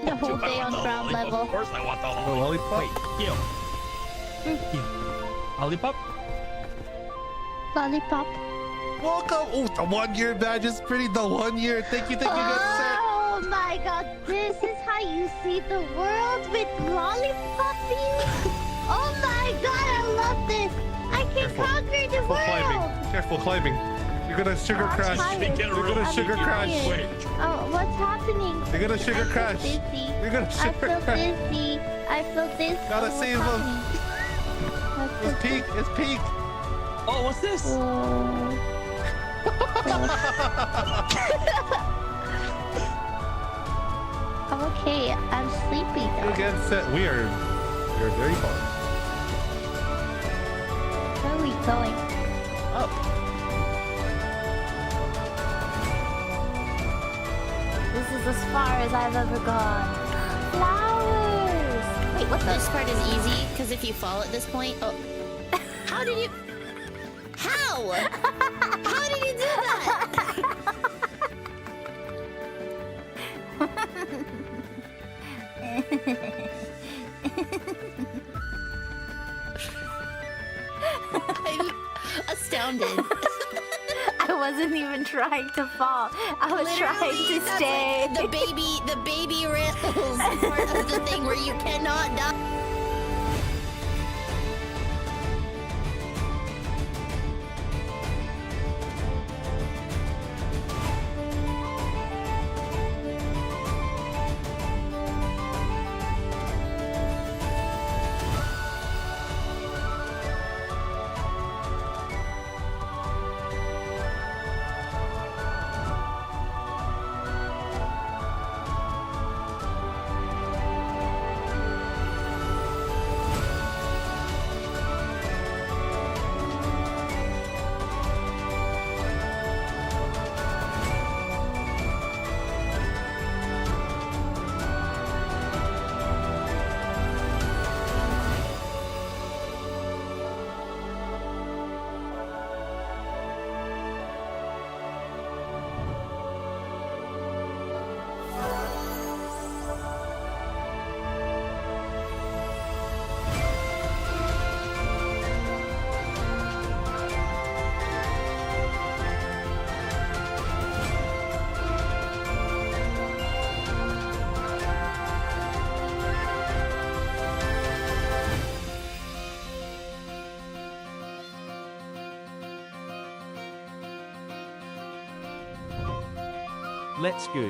The whole day on ground level. Of course I want the lollipop. Wait, heal. Heal. Lollipop? Lollipop. Welcome. Oh, the 1 year badge is pretty. The 1 year. Thank you, good sir. Oh my god, this is how you see the world with lollipop view? Oh my god, I love this. I can conquer the world. Climbing. Careful climbing. You're gonna sugar crash. You're gonna sugar crash. Wait. Oh, what's happening? You're gonna sugar crash. Dizzy. You're gonna I sugar feel crash. dizzy. I feel dizzy. Gotta What's save him. happening? It's peak. It's peak. Oh, what's this? I'm okay. I'm sleepy though. Again, set. We are very far. Where are we going? Up. This is as far as I've ever gone. Flowers! Wait, what the? This part is easy, because if you fall at this point... Oh. How did you... How? How did you do that? I'm astounded. I wasn't even trying to fall. I was trying to That's stay. like the baby rails part of the thing where you cannot die. Let's go.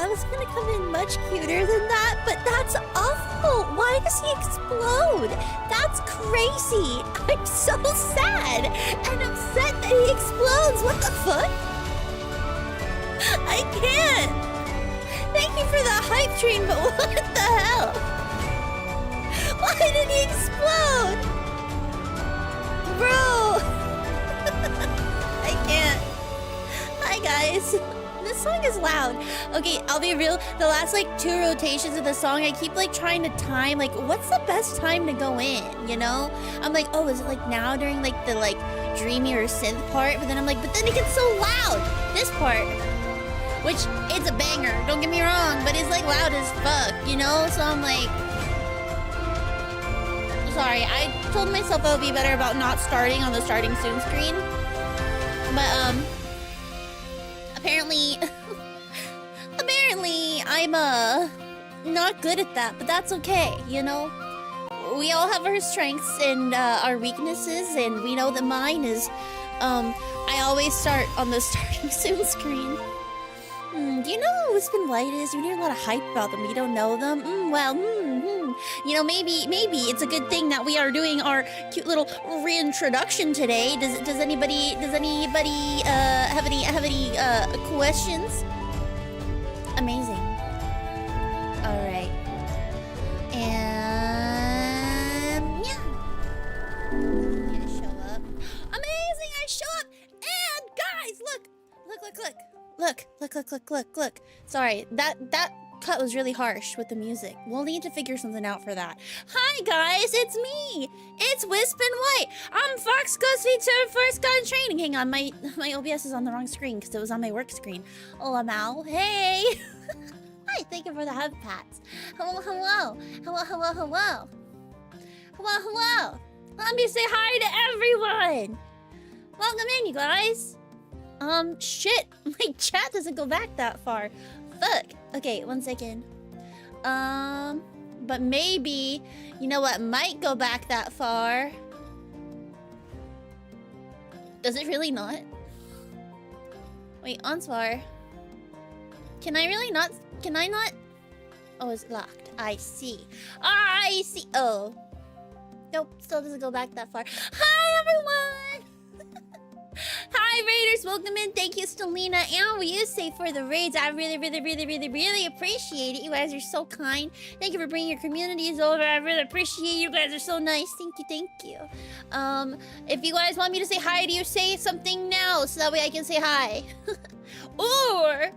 was gonna come in much cuter than that, but that's awful. Why does he explode? That's crazy. I'm so sad and upset that he explodes. What the fuck? I can't. Thank you for the hype train, but what the hell? Why did he explode? Bro. I can't. Hi guys. This song is loud. Okay, I'll be real. The last like 2 rotations of the song, I keep like trying to time like what's the best time to go in, you know? I'm like, oh, is it like now during like the like dreamy or synth part? But then I'm like, but then it gets so loud. This part, which it's a banger, don't get me wrong, but it's like loud as fuck, you know? So I'm like, sorry, I told myself I would be better about not starting on the starting soon screen. But apparently I'm not good at that, but that's okay, you know? We all have our strengths and our weaknesses, and we know that mine is I always start on the starting soon screen. Do you know who Wispen White is? You hear a lot of hype about them, but you don't know them? You know, maybe it's a good thing that we are doing our cute little reintroduction today. Does anybody have any questions? Amazing. All right. And yeah. I show up. Amazing, I show up. And guys, look. Look. Sorry, that cut was really harsh with the music. We'll need to figure something out for that. Hi guys, it's me. It's Wispen White. I'm Fox Ghost V2 first gun training. Hang on, my OBS is on the wrong screen because it was on my work screen. Hola Mal. Hey. Hi, thank you for the hug pats. Hello. Let me say hi to everyone. Welcome in, you guys. Shit. My chat doesn't go back that far. Fuck. Okay, 1 second. But maybe, you know what might go back that far? Does it really not? Wait, Answar. Can I really not? Can I not? Oh, it's locked. I see. Oh. Nope, still doesn't go back that far. Hi, everyone! Hi, Raiders. Welcome in. Thank you, Stelina and Ryusei for the raids. I really appreciate it. You guys are so kind. Thank you for bringing your communities over. I really appreciate you guys are so nice. Thank you. If you guys want me to say hi to you, say something now so that way I can say hi. Or,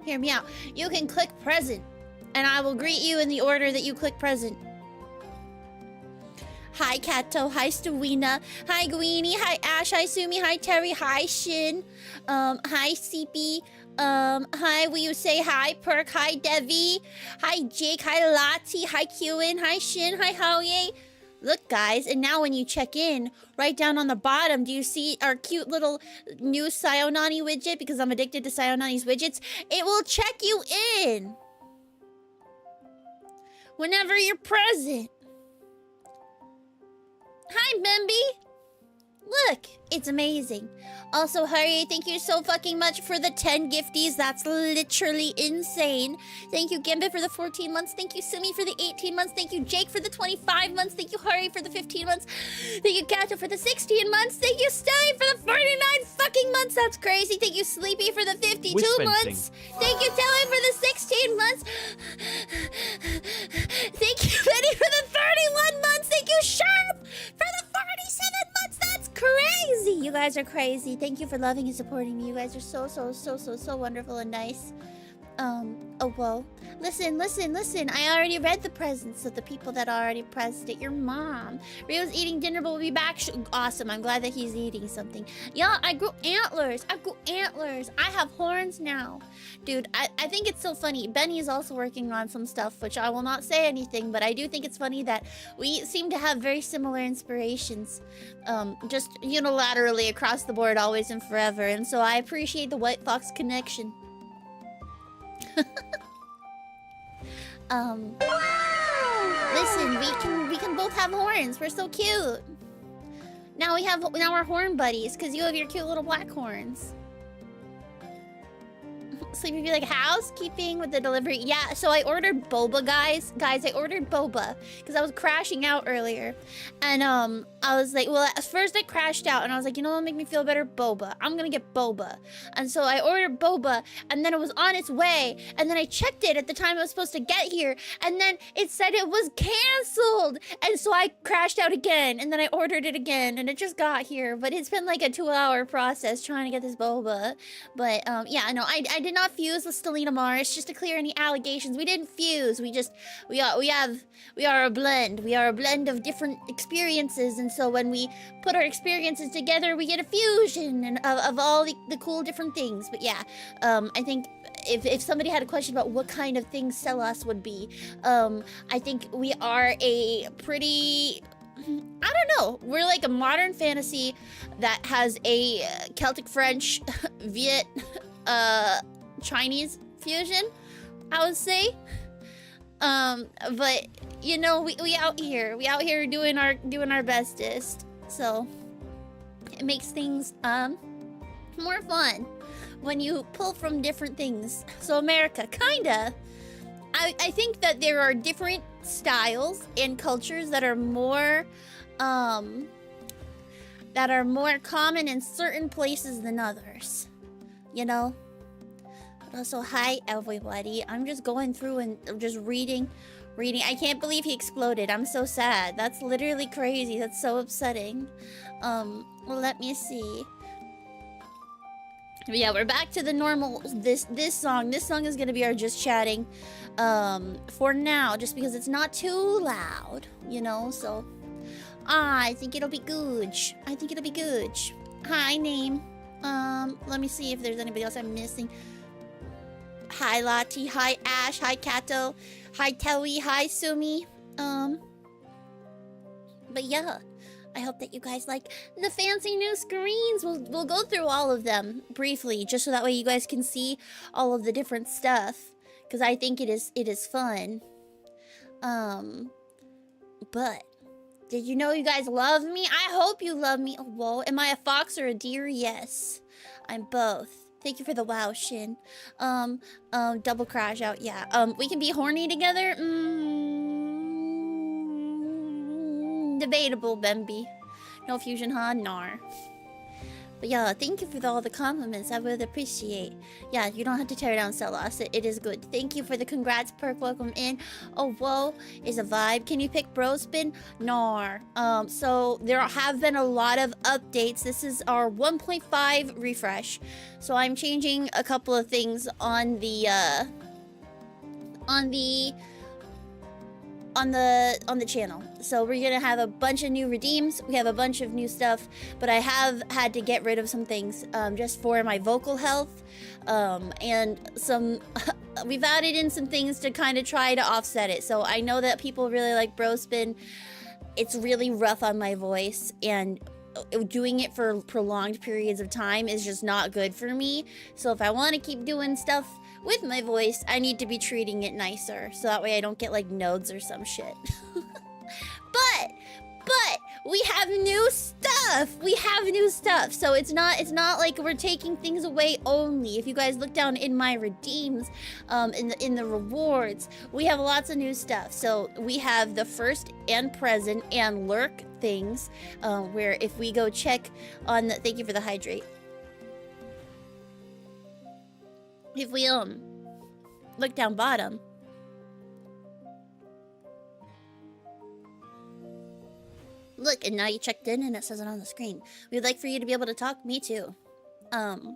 hear me out. You can click present and I will greet you in the order that you click present. Hi, Kato. Hi, Stewina. Hi, Guini. Hi, Ash. Hi, Sumi. Hi, Terry. Hi, Shin. Hi, CP. Hi, will you say hi, Perk? Hi, Devi. Hi, Jake. Hi, Lati. Hi, Qin. Hi, Shin. Hi, Haoye. Look, guys, and now when you check in, right down on the bottom, do you see our cute little new Sayonani widget? Because I'm addicted to Sayonani's widgets. It will check you in whenever you're present. Hi, Bambi! Look, it's amazing. Also, Hari, thank you so fucking much for the 10 gifties. That's literally insane. Thank you, Gambit, for the 14 months. Thank you, Sumi, for the 18 months. Thank you, Jake, for the 25 months. Thank you, Hari, for the 15 months. Thank you, Kato, for the 16 months. Thank you, Stelly, for the 49 fucking months. That's crazy. Thank you, Sleepy, for the 52 months. Thank you, Telly, for the 16 months. Thank you, Betty, for the 31 months. Thank you, Sharp, for the 47 months. That's crazy. You guys are crazy. Thank you for loving and supporting me. You guys are so wonderful and nice. Oh, whoa. Listen. I already read the presents of the people that already pressed it. Your mom. Rio's eating dinner, but we'll be back. Awesome. I'm glad that he's eating something. Yeah, I grew antlers. I have horns now. Dude, I think it's so funny. Benny is also working on some stuff, which I will not say anything, but I do think it's funny that we seem to have very similar inspirations. Just unilaterally across the board, always and forever. And so I appreciate the White Fox connection. Listen, we can both have horns. We're so cute. Now we're horn buddies because you have your cute little black horns. Sleepy be like, housekeeping with the delivery. Yeah, so I ordered boba, guys. Guys, I ordered boba because I was crashing out earlier. And I was like, well, at first I crashed out and I was like, you know what, make me feel better? Boba. I'm gonna get boba. And so I ordered boba and then it was on its way. And then I checked it at the time it was supposed to get here. And then it said it was canceled. And so I crashed out again. And then I ordered it again and it just got here. But it's been like a 2-hour process trying to get this boba. But yeah, no, I did not fuse with Stelina Mars just to clear any allegations. We didn't fuse. We are a blend. We are a blend of different experiences, and so when we put our experiences together, we get a fusion and of all the cool different things. But yeah, I think if somebody had a question about what kind of thing Selas would be, I think we are a pretty, I don't know. We're like a modern fantasy that has a Celtic French, Viet, Chinese fusion, I would say. But you know, we out here doing our bestest. So it makes things more fun when you pull from different things. So America, kinda. I think that there are different styles and cultures that are more common in certain places than others. You know? But also, hi everybody. I'm just going through and just reading. I can't believe he exploded. I'm so sad. That's literally crazy. That's so upsetting. Well, let me see. But yeah, we're back to the normal this song. This song is gonna be our just chatting for now, just because it's not too loud, you know, so I think it'll be good. Hi, name. Let me see if there's anybody else I'm missing. Hi, Lottie. Hi, Ash. Hi, Kato. Hi, Telly. Hi, Sumi. But yeah, I hope that you guys like the fancy new screens. We'll go through all of them briefly, just so that way you guys can see all of the different stuff, because I think it is fun. But did you know you guys love me? I hope you love me. Oh, whoa. Am I a fox or a deer? Yes, I'm both. Thank you for the wow, Shin. Double crash out, yeah. We can be horny together? Debatable, Bemby. No fusion, huh? Nar. But yeah, thank you for all the compliments. I would appreciate. Yeah, you don't have to tear down Selas. It is good. Thank you for the congrats, perk. Welcome in. Oh, whoa, is a vibe. Can you pick Brospin? Nar. So there have been a lot of updates. This is our 1.5 refresh. So I'm changing a couple of things on the channel. So we're gonna have a bunch of new redeems. We have a bunch of new stuff, but I have had to get rid of some things just for my vocal health, and some we've added in some things to kind of try to offset it. So I know that people really like Brospin. It's really rough on my voice, and doing it for prolonged periods of time is just not good for me. So if I want to keep doing stuff with my voice, I need to be treating it nicer, so that way I don't get like nodes or some shit. but we have new stuff. So it's not like we're taking things away only. If you guys look down in my redeems, in the rewards, we have lots of new stuff. So we have the first and present and lurk things, where if we go check on the, thank you for the hydrate. If we look down bottom, look, and now you checked in and it says it on the screen. We'd like for you to be able to talk. Me too. So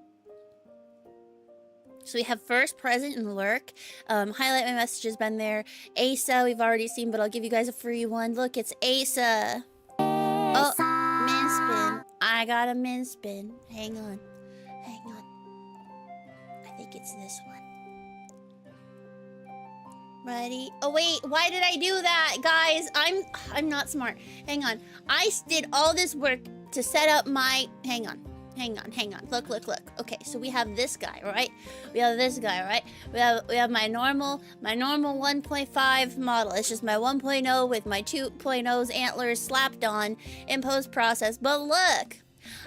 we have first, present, and lurk. Highlight my messages, been there. Asa, we've already seen, but I'll give you guys a free one. Look, it's Asa. Oh, min spin. I got a min spin. Hang on. I think it's this one. Ready? Oh wait, why did I do that, guys? I'm not smart. Hang on. I did all this work to set up my, hang on. Look. Okay, so we have this guy, right? We have my normal 1.5 model. It's just my 1.0 with my 2.0's antlers slapped on in post process. But look,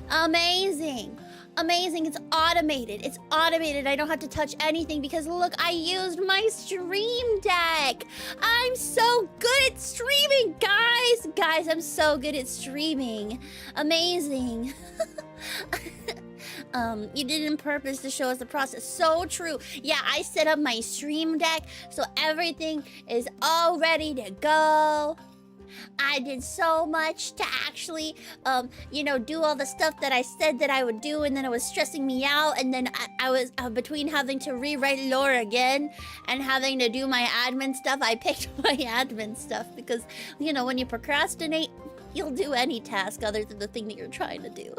amazing. Amazing. It's automated. It's automated. I don't have to touch anything because look, I used my stream deck. I'm so good at streaming, guys. Guys, I'm so good at streaming. Amazing. You did it on purpose to show us the process. So true. Yeah, I set up my stream deck so everything is all ready to go. I did so much to actually, do all the stuff that I said that I would do, and then it was stressing me out, and then I was between having to rewrite lore again and having to do my admin stuff. I picked my admin stuff because, when you procrastinate, you'll do any task other than the thing that you're trying to do.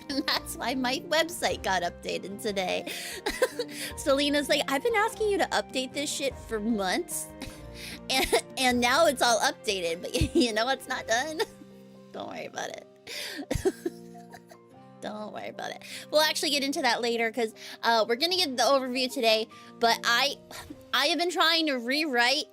And that's why my website got updated today. Selena's like, I've been asking you to update this shit for months. And now it's all updated, but it's not done. Don't worry about it. Don't worry about it. We'll actually get into that later because we're gonna get the overview today. But I have been trying to rewrite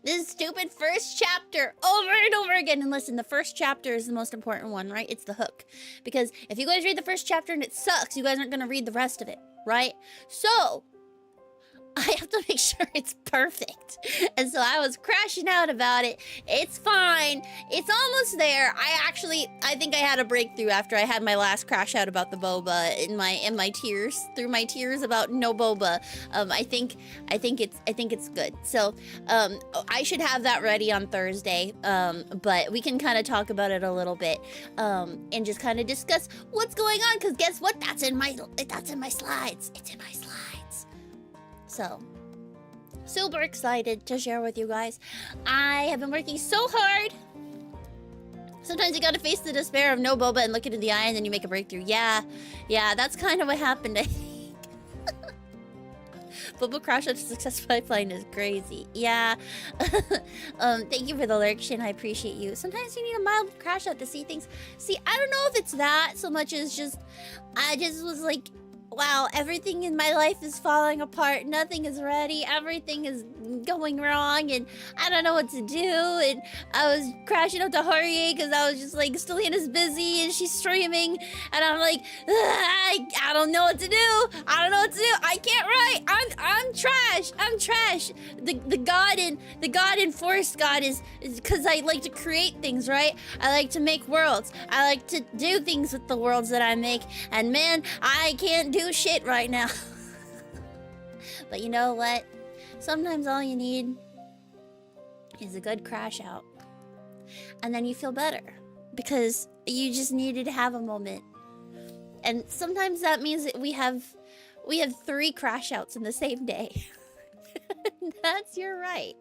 this stupid first chapter over and over again. And listen, the first chapter is the most important one, right? It's the hook. Because if you guys read the first chapter and it sucks, you guys aren't gonna read the rest of it, right? So I have to make sure it's perfect. And so I was crashing out about it. It's fine. It's almost there. I think I had a breakthrough after I had my last crash out about the boba in my tears, through my tears about no boba. I think it's good. So, I should have that ready on Thursday. But we can kind of talk about it a little bit, and just kind of discuss what's going on. Cause guess what? That's in my slides. It's in my slides. So, super excited to share with you guys. I have been working so hard. Sometimes you gotta face the despair of no boba and look it in the eye and then you make a breakthrough. Yeah, that's kind of what happened, I think. Boba crash out success pipeline is crazy. Yeah. Thank you for the lurction. I appreciate you. Sometimes you need a mild crash out to see things. See, I don't know if it's that so much as just, I just was like, wow, everything in my life is falling apart. Nothing is ready. Everything is going wrong, and I don't know what to do. And I was crashing out to Harie because I was just like, Stelina's busy and she's streaming, and I'm like, I don't know what to do. I don't know what to do. I can't write. I'm trash. I'm trash. The god in Forest God is because I like to create things, right? I like to make worlds. I like to do things with the worlds that I make, and man, I can't do shit right now. But you know what? Sometimes all you need is a good crash out. And then you feel better because you just needed to have a moment. And sometimes that means that we have 3 crash outs in the same day. That's your right.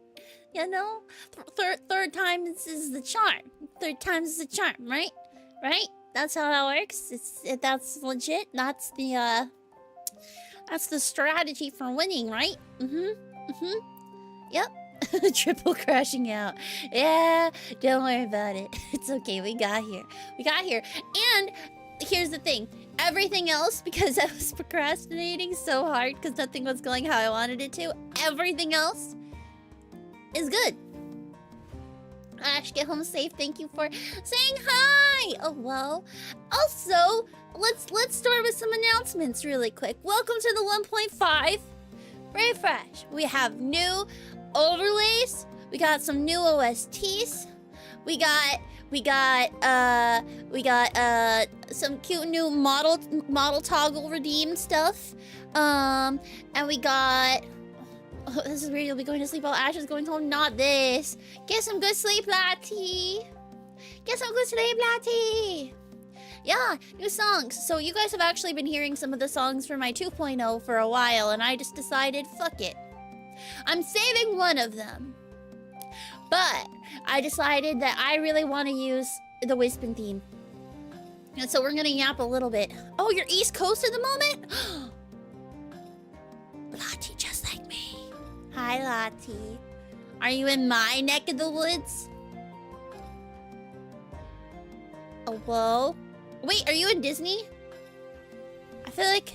Third time is the charm. Third time is the charm, right? Right? That's how that works. That's legit. That's the strategy for winning, right? Yep. Triple crashing out. Yeah, don't worry about it. It's okay. We got here. And here's the thing. Everything else, because I was procrastinating so hard because nothing was going how I wanted it to, everything else is good. Ash, get home safe. Thank you for saying hi. Oh, well. Also, let's start with some announcements really quick. Welcome to the 1.5 refresh. We have new overlays. We got some new OSTs. We got some cute new model toggle redeem stuff. And we got, oh, this is weird. You'll be going to sleep while Ash is going home. Not this. Get some good sleep, Lottie. Get some good sleep, Lottie. Yeah, new songs. So you guys have actually been hearing some of the songs for my 2.0 for a while, and I just decided, fuck it. I'm saving one of them. But I decided that I really want to use the Wispen theme. And so we're going to yap a little bit. Oh, you're East Coast at the moment? Lottie, just like me. Hi, Lottie. Are you in my neck of the woods? Oh, whoa. Wait, are you in Disney? I feel like...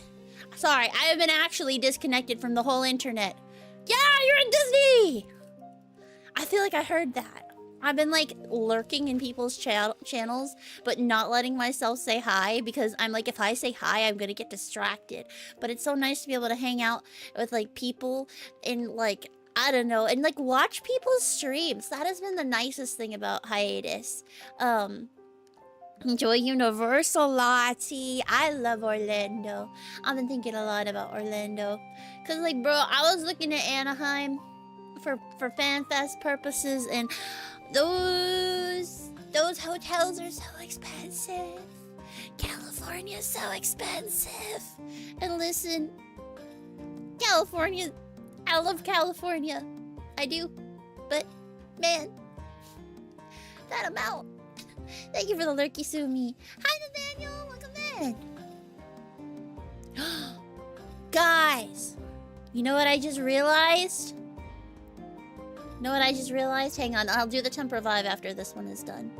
Sorry, I have been actually disconnected from the whole internet. Yeah, you're in Disney! I feel like I heard that. I've been like lurking in people's channels, but not letting myself say hi because I'm like, if I say hi, I'm gonna get distracted. But it's so nice to be able to hang out with like people and like, I don't know, and like watch people's streams. That has been the nicest thing about hiatus. Enjoy Universal Lottie. I love Orlando. I've been thinking a lot about Orlando. Cause like, bro, I was looking at Anaheim for FanFest purposes, and those hotels are so expensive. California's so expensive. And listen, California, I love California. I do. But man, that amount. Thank you for the lurky Sumi. Hi Nathaniel, welcome in. Guys, you know what I just realized? Hang on, I'll do the temp revive after this one is done.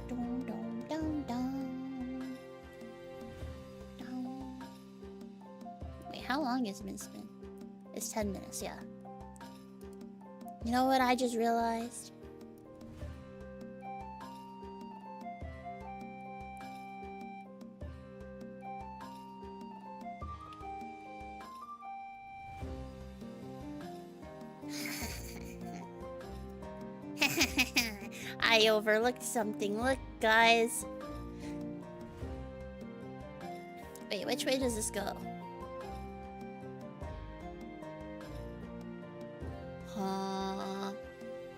Dun, dun, dun, dun. Dun. Wait, how long has it been spent? It's 10 minutes, yeah. You know what I just realized? I overlooked something. Look, guys. Wait, which way does this go?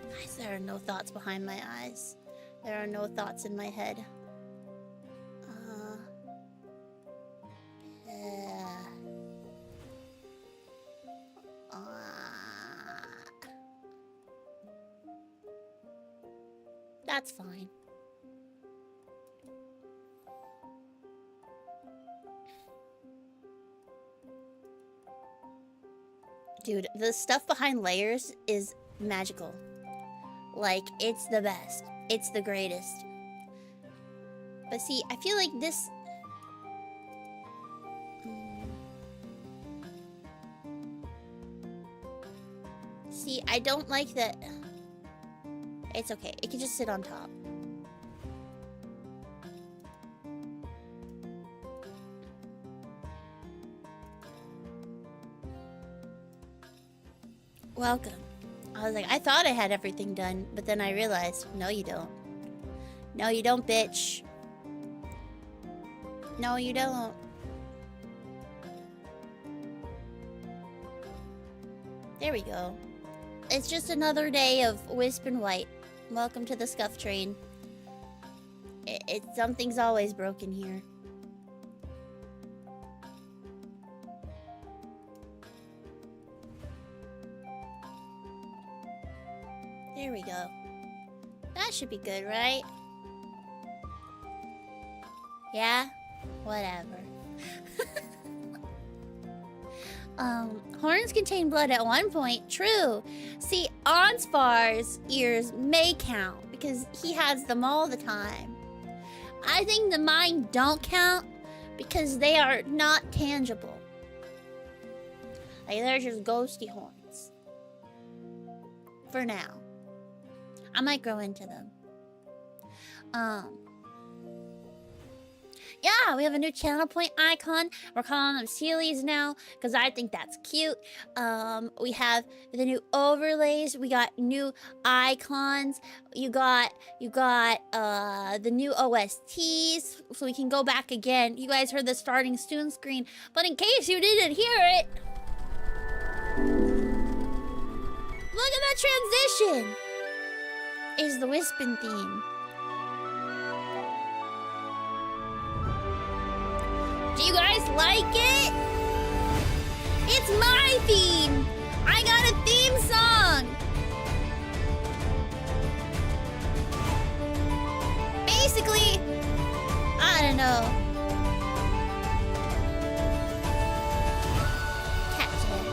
Guys, there are no thoughts behind my eyes. There are no thoughts in my head. That's fine. Dude, the stuff behind layers is magical. Like, it's the best. It's the greatest. But see, I feel like this... See, I don't like that... It's okay. It can just sit on top. Welcome. I was like, I thought I had everything done, but then I realized, no you don't. No you don't, bitch. No you don't. There we go. It's just another day of Wispen White. Welcome to the scuff train. Something's always broken here. There we go. That should be good, right? Yeah? Whatever. Horns contain blood at one point. True. See, Onsfar's ears may count because he has them all the time. I think the mine don't count because they are not tangible. Like, they're just ghosty horns. For now. I might grow into them. Yeah, we have a new channel point icon. We're calling them Sealies now because I think that's cute. We have the new overlays. We got new icons. You got the new OSTs, so we can go back again. You guys heard the starting student screen, but in case you didn't hear it, look at that transition. Is the Wispen theme. Do you guys like it? It's my theme! I got a theme song! Basically, I don't know. Catch it.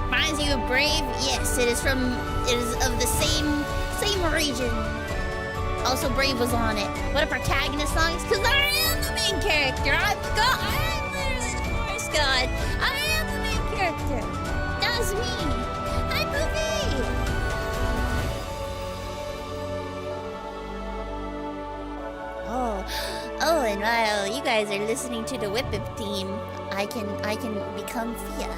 Reminds you of Brave? Yes, it is of the same region. Also, Brave was on it. What a protagonist song? It's because I am the main character. I'm God. I'm literally the forest god. I am the main character. That's me. Hi, Poopy. Oh, and while you guys are listening to the Whip theme, I can become Fia.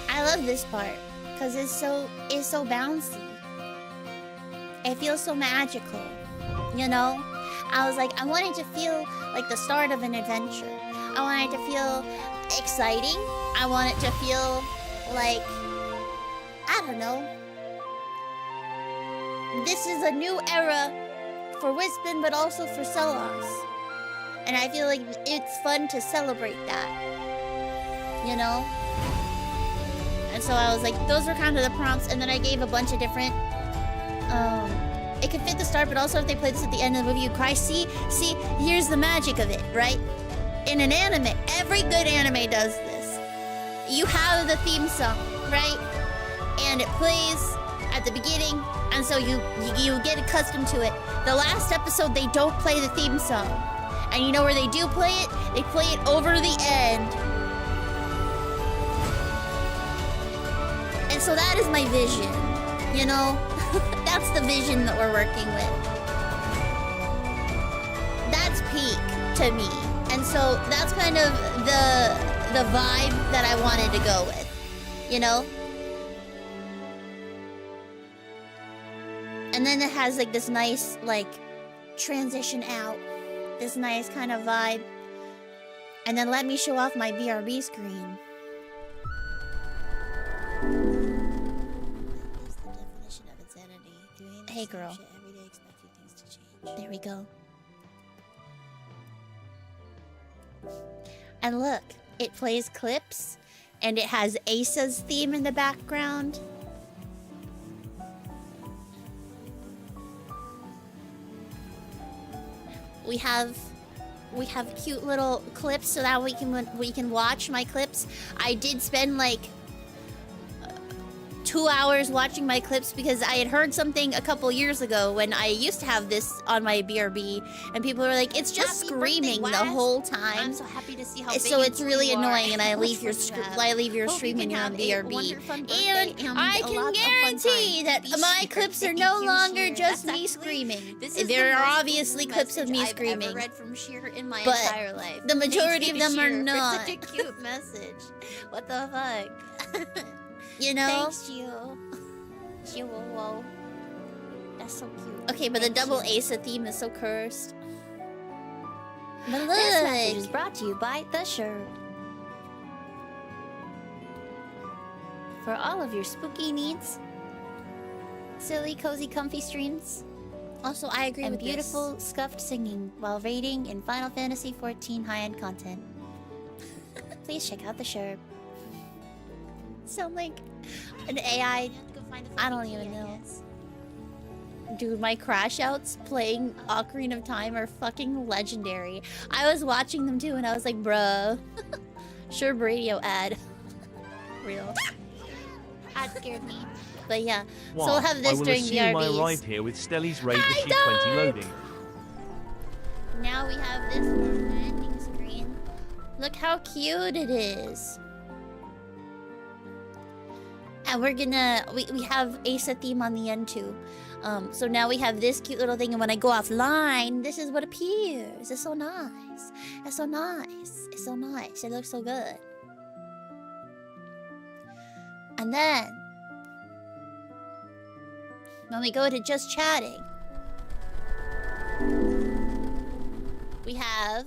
I love this part because it's so bouncy. It feels so magical, you know? I was like, I wanted to feel like the start of an adventure. I wanted to feel exciting. I wanted to feel like, I don't know. This is a new era for Wispen, but also for Selas. And I feel like it's fun to celebrate that, you know? And so I was like, those were kind of the prompts, and then I gave a bunch of different it could fit the start, but also if they play this at the end of the movie, you cry. See, here's the magic of it, right? In an anime, every good anime does this. You have the theme song, right? And it plays at the beginning, and so you get accustomed to it. The last episode, they don't play the theme song. And you know where they do play it? They play it over the end. And so that is my vision, you know? That's the vision that we're working with. That's peak to me. And so that's kind of the vibe that I wanted to go with, you know? And then it has like this nice like transition out, this nice kind of vibe. And then let me show off my BRB screen. Hey girl. There we go. And look, it plays clips and it has Asa's theme in the background. We have cute little clips so that we can watch my clips. I did spend like 2 hours watching my clips because I had heard something a couple years ago when I used to have this on my BRB, and people were like, "It's just Happy screaming birthday, the Wes. whole time." I'm so happy to see how big So and it's cool really you are. annoying, and I Much leave your fun to have. stream Hope you when can you're on have a BRB. wonderful And birthday I and can lots of fun guarantee time. that Be my sure. clips are Thank no you, longer Sheer. just That's me actually- screaming. This is There the are most obviously cool clips of message me I've screaming. ever read from Sheer in my But entire life. the majority Thank of them you, are Sheer, not. For such a cute message. What the fuck? You know? Thanks, you. Whoa. That's so cute. Okay, but the Thanks, double you. Asa theme is so cursed. But This message is look! brought to you by The Shirt. For all of your spooky needs, silly, cozy, comfy streams, Also, I agree and with beautiful, scuffed singing while raiding in Final Fantasy XIV high-end content, please check out The Shirt. this. Sound like an AI. I don't even know. Dude, my crash outs playing Ocarina of Time are fucking legendary. I was watching them too and I was like, bruh. Sure, radio ad. Real. Ad scared me. But yeah, Wow, so we'll have this I will during assume I BRBs. arrived here with Stelly's Raid Hi, Machine 20 Dog! loading. Now we have this for the ending screen. Look how cute it is. And we're gonna we have Asa theme on the end too. So now we have this cute little thing, and when I go offline, this is what appears. It's so nice. It's so nice. It's so nice. It looks so good. And then when we go to just chatting, we have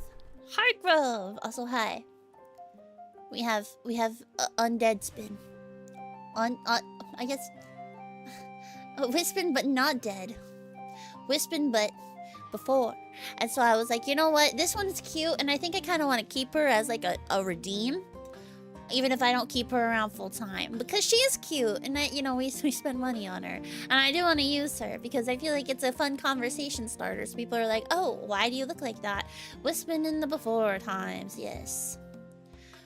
Heartgrove. Also hi. We have Undead Spin. I guess Wispen, but not dead. Wispen, but before. And so I was like, you know what? This one's cute, and I think I kind of want to keep her as like a redeem. even if I don't keep her around full time, because she is cute, and you know, we spend money on her, and I do want to use her because I feel like it's a fun conversation starter. So people are like, "Oh, why do you look like that?" Wispen in the before times, yes.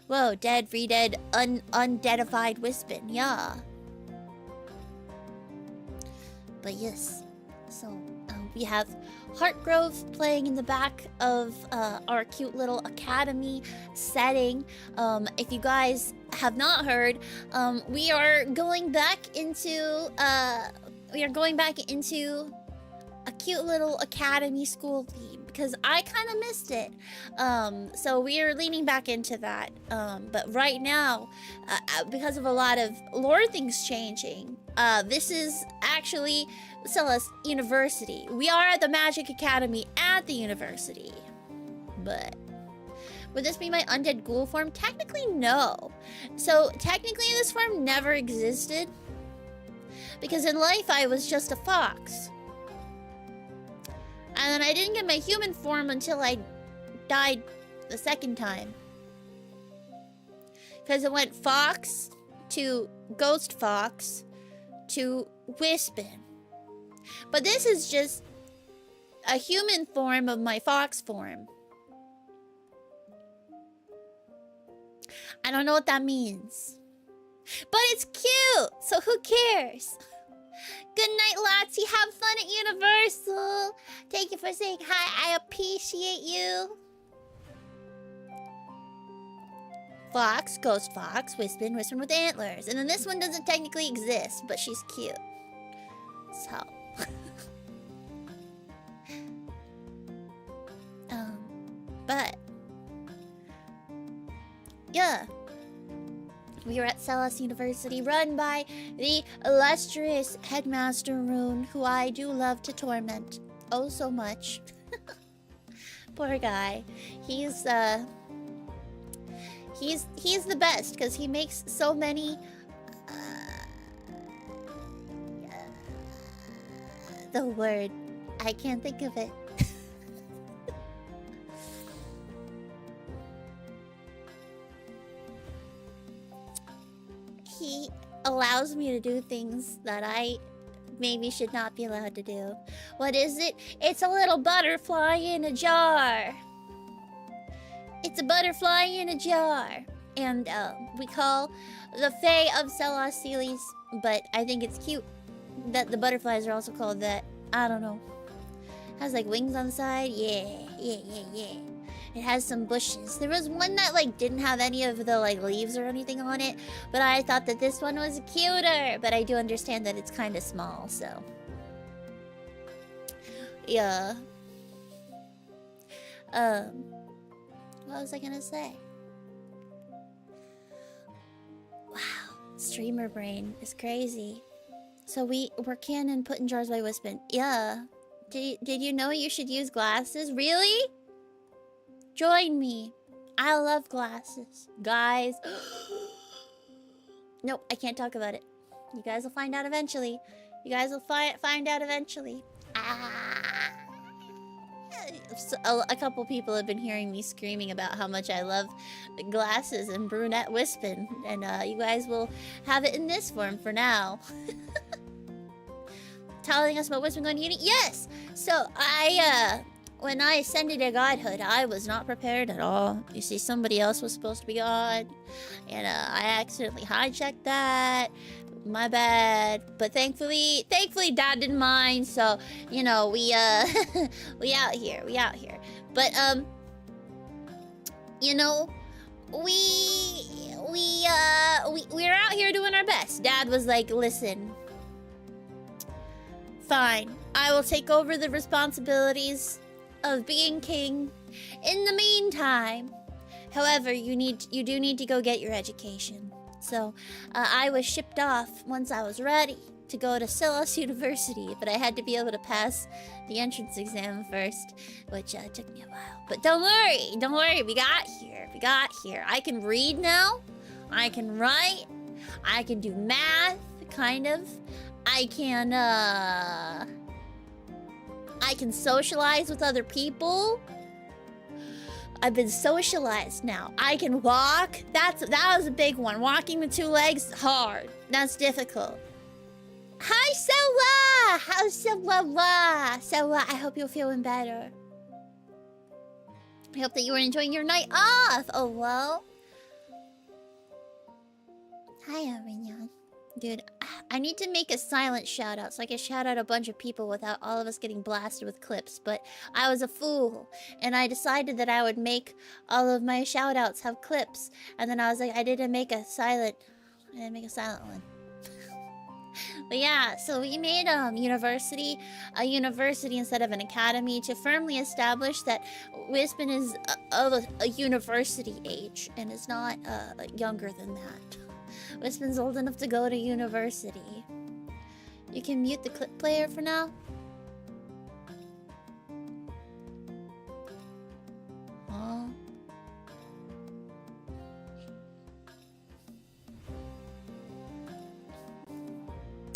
Whoa, dead, re-dead, undeadified Wispen, yeah. But yes, so we have Heartgrove playing in the back of our cute little academy setting. If you guys have not heard, we are going back into a cute little academy school theme because I kind of missed it. So we are leaning back into that. But right now, because of a lot of lore things changing, this is actually Selas University. We are at the Magic Academy at the university. But would this be my undead ghoul form? Technically, no. So technically, this form never existed. Because in life, I was just a fox. And then I didn't get my human form until I died the second time. Because it went fox to ghost fox to Wispen. But this is just a human form of my fox form. I don't know what that means. But it's cute, so who cares? Good night, Lottie. Have fun at Universal. Thank you for saying hi. I appreciate you. Fox, ghost fox, Wispen, Wispen with antlers. And then this one doesn't technically exist, but she's cute. So. But. Yeah. We are at Selas University, run by the illustrious Headmaster Rune, who I do love to torment. Oh, so much. Poor guy. He's the best, because he makes so many... the word. I can't think of it. He allows me to do things that I maybe should not be allowed to do. What is it? It's a little butterfly in a jar. It's a butterfly in a jar. And we call the Fae of Selas Sealies, but I think it's cute that the butterflies are also called that. I don't know. Has like wings on the side. Yeah. It has some bushes. There was one that like didn't have any of the like leaves or anything on it, but I thought that this one was cuter. But I do understand that it's kind of small, so yeah. What was I gonna say? Wow, streamer brain is crazy. So we're canon put in jars by Wispen. Yeah. Did you know you should use glasses? Really? Join me. I love glasses. Guys. Nope, I can't talk about it. You guys will find out eventually. You guys will find out eventually. So, a couple people have been hearing me screaming about how much I love glasses and brunette Wispen. And you guys will have it in this form for now. Telling us about Wispen going to uni? Yes! So, when I ascended to godhood, I was not prepared at all. You see, somebody else was supposed to be god, and I accidentally hijacked that. My bad. But thankfully, Dad didn't mind. So, you know, we we out here. But you know, we're out here doing our best. Dad was like, "Listen, fine. I will take over the responsibilities of being king. In the meantime, however, you do need to go get your education." So I was shipped off once I was ready to go to Selas University, but I had to be able to pass the entrance exam first, which took me a while. But don't worry, we got here. I can read now, I can write, I can do math, kind of. I can socialize with other people. I've been socialized now. I can walk. That was a big one. Walking with 2 legs, hard. That's difficult. Hi, Sewa! How's Sewa? Sewa, I hope you're feeling better. I hope that you were enjoying your night off. Oh, well. Hi, Arignon. Dude, I need to make a silent shout out so I can shout out a bunch of people without all of us getting blasted with clips. But I was a fool, and I decided that I would make all of my shout outs have clips. And then I was like, I didn't make a silent one. But yeah, so we made a university instead of an academy to firmly establish that Wispen is of a university age and is not younger than that. Wispen's old enough to go to university. You can mute the clip player for now. Oh.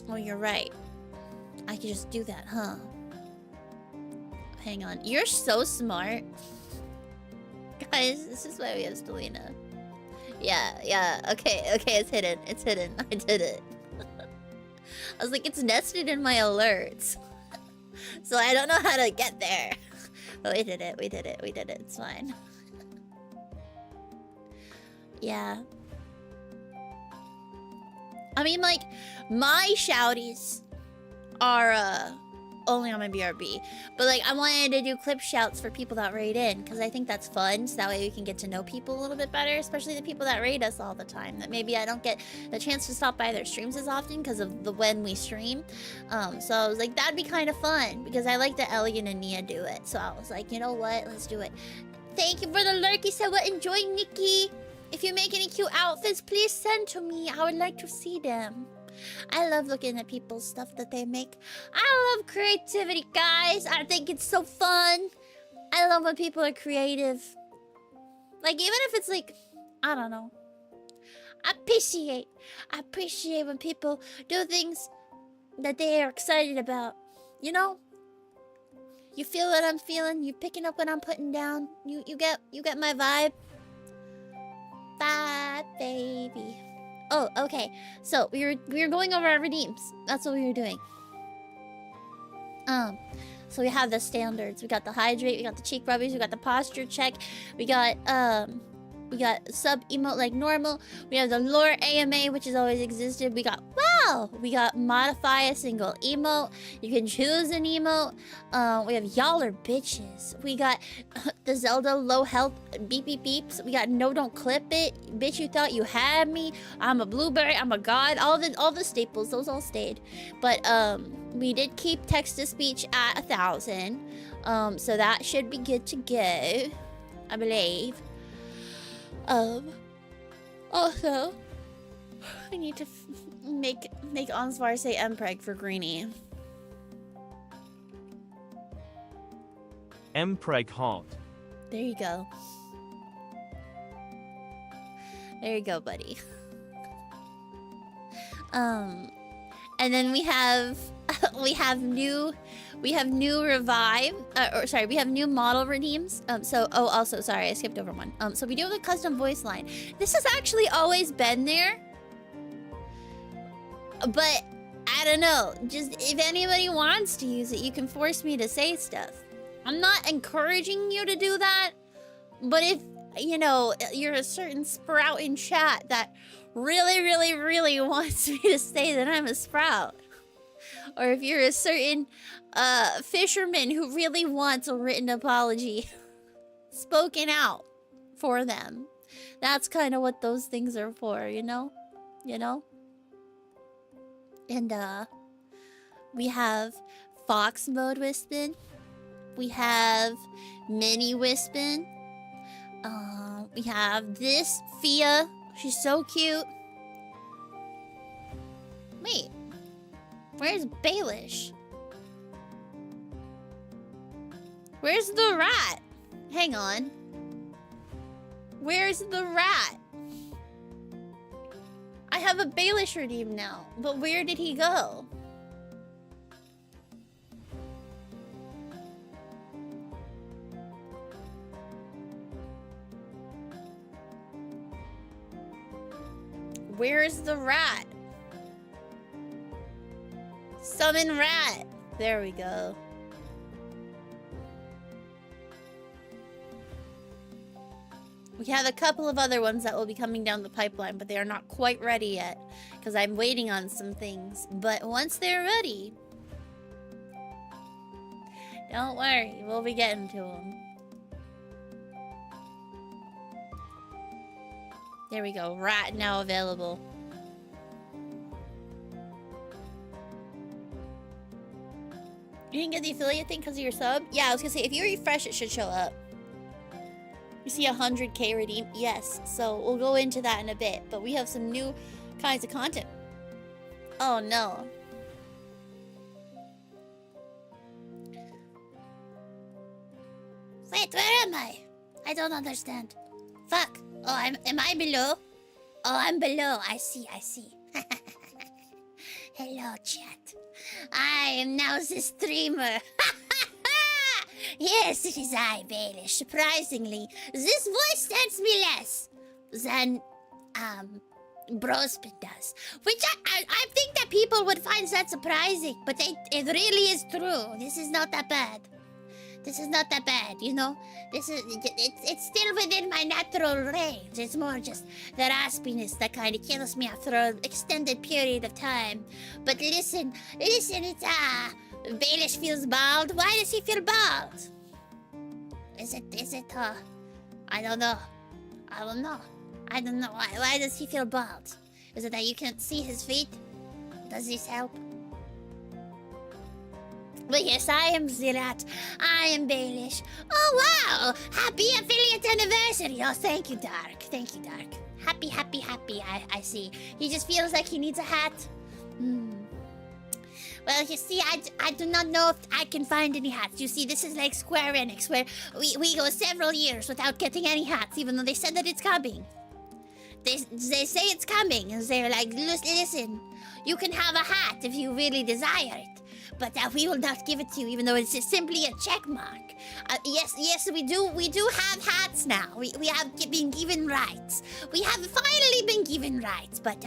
Oh, you're right. I could just do that, huh? Hang on. You're so smart. Guys, this is why we have Stelina. Yeah. Okay, it's hidden. It's hidden. I did it. I was like, it's nested in my alerts. So I don't know how to get there. But we did it. It's fine. Yeah. I mean, like, my shouties are only on my BRB. But, like, I wanted to do clip shouts for people that raid in, because I think that's fun, so that way we can get to know people a little bit better, especially the people that raid us all the time, that maybe I don't get the chance to stop by their streams as often because of the when we stream. So I was like, that'd be kind of fun, because I like that Elegant and Nia do it. So I was like, you know what, let's do it. Thank you for the lurky, so enjoy, Nikki. If you make any cute outfits, please send to me. I would like to see them. I love looking at people's stuff that they make. I love creativity, guys. I think it's so fun. I love when people are creative. Like, even if it's like, I don't know. I appreciate when people do things that they are excited about. You know? You feel what I'm feeling. You're picking up what I'm putting down. You get my vibe. Bye, baby. Oh, okay. So we were going over our redeems. That's what we were doing. So we have the standards. We got the hydrate. We got the cheek rubbies. We got the posture check. We got sub emote like normal. We have the lore AMA, which has always existed. We got we got modify a single emote. You can choose an emote. We have y'all are bitches. We got the Zelda low health beep beep beeps. We got no don't clip it. Bitch, you thought you had me. I'm a blueberry. I'm a god. All the staples. Those all stayed. But we did keep text to speech at 1,000. So that should be good to go, I believe. Also, I need to make Ansvar say Mpreg for Greenie. Mpreg hot. There you go. There you go, buddy. And then we have new revive, we have new model redeems. Also, sorry, I skipped over one. So we do have a custom voice line. This has actually always been there, but I don't know. Just if anybody wants to use it, you can force me to say stuff. I'm not encouraging you to do that, but if you know you're a certain sprout in chat that really wants me to say that I'm a sprout, or if you're a certain fisherman who really wants a written apology spoken out for them, that's kind of what those things are for, you know? And we have Fox mode Wispen. We have mini Wispen. We have this Fia. She's so cute. Wait. Where's Baelish? Where's the rat? Hang on. Where's the rat? I have a Baelish redeem now, but where did he go? Where's the rat? Summon rat. There we go. We have a couple of other ones that will be coming down the pipeline, but they are not quite ready yet because I'm waiting on some things. But once they're ready, don't worry, we'll be getting to them. There we go. Rat now available. You didn't get the affiliate thing because of your sub? Yeah, I was gonna say, if you refresh, it should show up. You see 100k redeemed? Yes. So we'll go into that in a bit. But we have some new kinds of content. Oh no. Wait, where am I? I don't understand. Fuck. Oh, am I below? Oh, I'm below. I see. Hello, chat. I am now the streamer. Yes, it is I, Baelish. Surprisingly, this voice stands me less than, Brospin does. Which I think that people would find that surprising, but it really is true. This is not that bad. This is not that bad, you know? It's still within my natural range. It's more just the raspiness that kind of kills me after an extended period of time. But listen, it's, Baelish feels bald. Why does he feel bald? Is it, I don't know. I don't know. Why does he feel bald? Is it that you can't see his feet? Does this help? But yes, I am Zirat. I am Baelish. Oh, wow! Happy affiliate anniversary! Oh, thank you, Dark. Happy. I see. He just feels like he needs a hat. Well, you see, I do not know if I can find any hats. You see, this is like Square Enix, where we go several years without getting any hats, even though they said that it's coming. They say it's coming, and they're like, listen, you can have a hat if you really desire it. But we will not give it to you, even though it's just simply a check mark. Yes, we do have hats now. We have been given rights. We have finally been given rights. But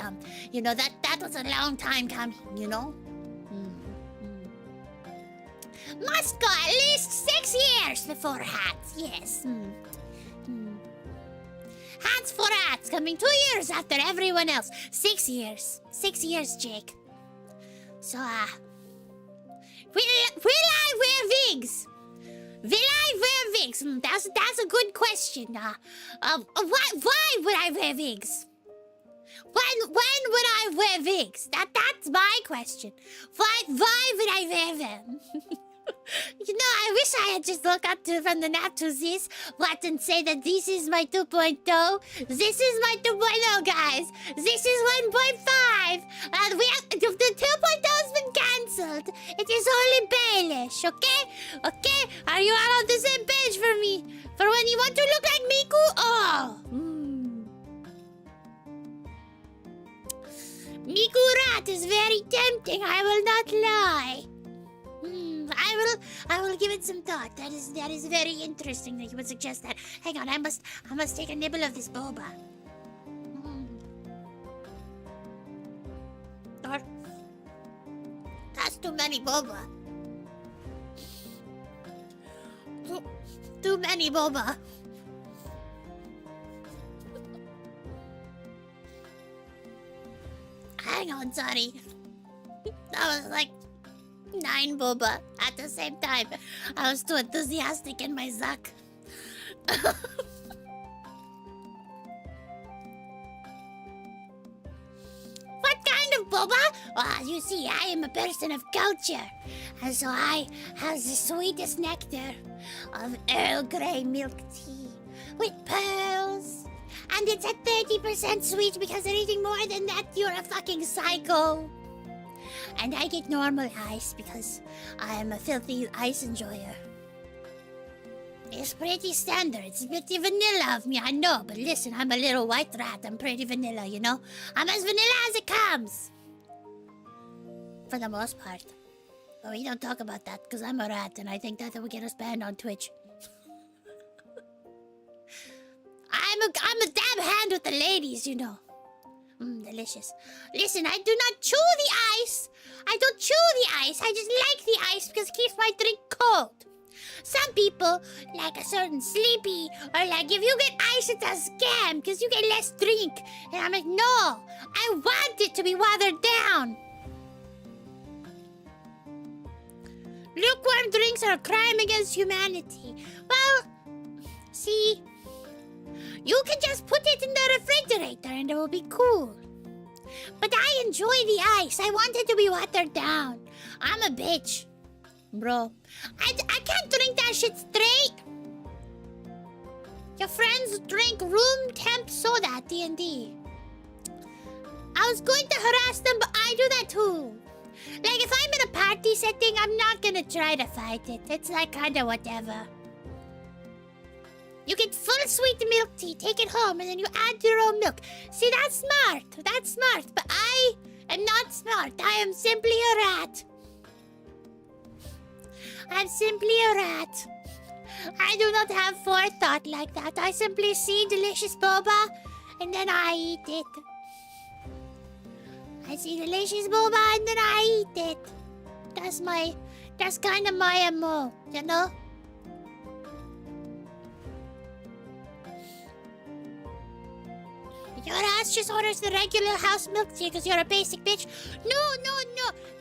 you know that was a long time coming. You know. Must go at least 6 years before hats. Yes. Hats for hats coming 2 years after everyone else. 6 years. 6 years, Jake. So will I wear wigs? That's a good question. Why would I wear wigs? When would I wear wigs? That's my question. Why would I wear them? You know, I wish I had just looked up from the nap to this, and say that this is my 2.0. This is my 2.0, guys. This is 1.5. And the 2.0 has been cancelled. It is only Baelish, okay? Okay? Are you all on the same page for me? For when you want to look like Miku? Oh. Miku Rat is very tempting, I will not lie. I will give it some thought. That is very interesting that you would suggest that. Hang on, I must take a nibble of this boba. That's too many boba. Too many boba. Hang on, sorry. That was like 9 boba at the same time. I was too enthusiastic in my zuck. What kind of boba? Well, you see, I am a person of culture. And so I have the sweetest nectar of Earl Grey milk tea with pearls. And it's at 30% sweet because anything more than that, you're a fucking psycho. And I get normal ice because I am a filthy ice enjoyer. It's pretty standard. It's a bit vanilla of me, I know. But listen, I'm a little white rat. I'm pretty vanilla, you know? I'm as vanilla as it comes. For the most part. But we don't talk about that because I'm a rat and I think that will get us banned on Twitch. I'm a damn hand with the ladies, you know. Delicious. Listen, I do not chew the ice. I don't chew the ice. I just like the ice because it keeps my drink cold. Some people, like a certain sleepy, are like, if you get ice, it's a scam because you get less drink. And I'm like, no, I want it to be watered down. Lukewarm drinks are a crime against humanity. Well, see, you can just put it in the refrigerator and it will be cool. But I enjoy the ice. I want it to be watered down. I'm a bitch. Bro, I can't drink that shit straight. Your friends drink room temp soda at D&D. I was going to harass them, but I do that too. Like, if I'm in a party setting, I'm not gonna try to fight it. It's like kinda whatever. You get full sweet milk tea, take it home, and then you add your own milk. See, that's smart. That's smart. But I am not smart. I am simply a rat. I'm simply a rat. I do not have forethought like that. I simply see delicious boba, and then I eat it. I see delicious boba, and then I eat it. That's kind of my MO, you know? Your ass just orders the regular house milk tea because you're a basic bitch. No.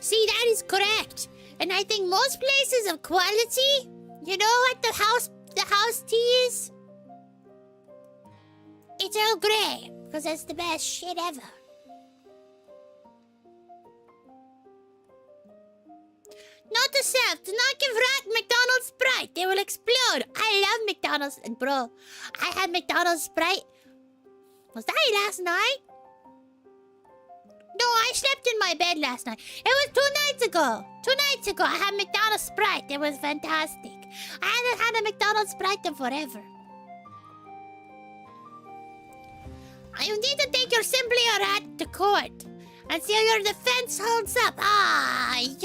See, that is correct. And I think most places of quality, you know what the house tea is? It's Earl Grey, because that's the best shit ever. Note to self, do not give rat McDonald's Sprite. They will explode. I love McDonald's. And bro, I had McDonald's Sprite. Was that last night? No, I slept in my bed last night. It was 2 nights ago. 2 nights ago, I had McDonald's Sprite. It was fantastic. I haven't had a McDonald's Sprite in forever. You need to take your Simply a Rat to court and see how your defense holds up.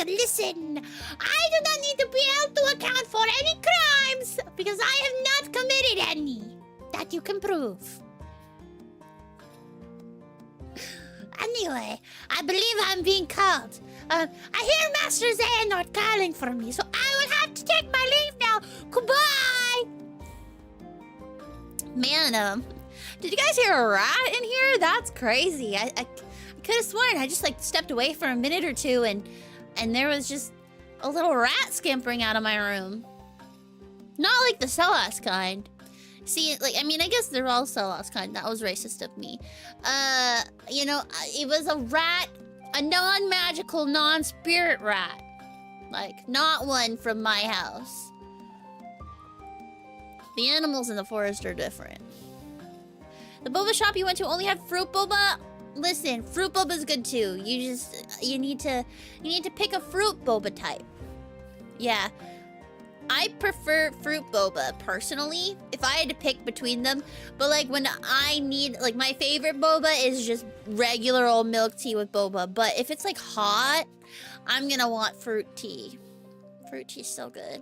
Listen. I do not need to be held to account for any crimes because I have not committed any that you can prove. Anyway, I believe I'm being called. I hear Master Xehanort calling for me, so I will have to take my leave now. Goodbye! Man, did you guys hear a rat in here? That's crazy. I could have sworn I just like stepped away for a minute or two and there was just a little rat scampering out of my room. Not like the Selas kind. See, like, I mean, I guess they're all Selas kind. That was racist of me. You know, it was a rat, a non-magical, non-spirit rat. Like, not one from my house. The animals in the forest are different. The boba shop you went to only had fruit boba? Listen, fruit boba is good too. You need to pick a fruit boba type. Yeah. I prefer fruit boba, personally, if I had to pick between them. But, like, when I need... Like, my favorite boba is just regular old milk tea with boba. But if it's, like, hot, I'm gonna want fruit tea. Fruit tea's so good.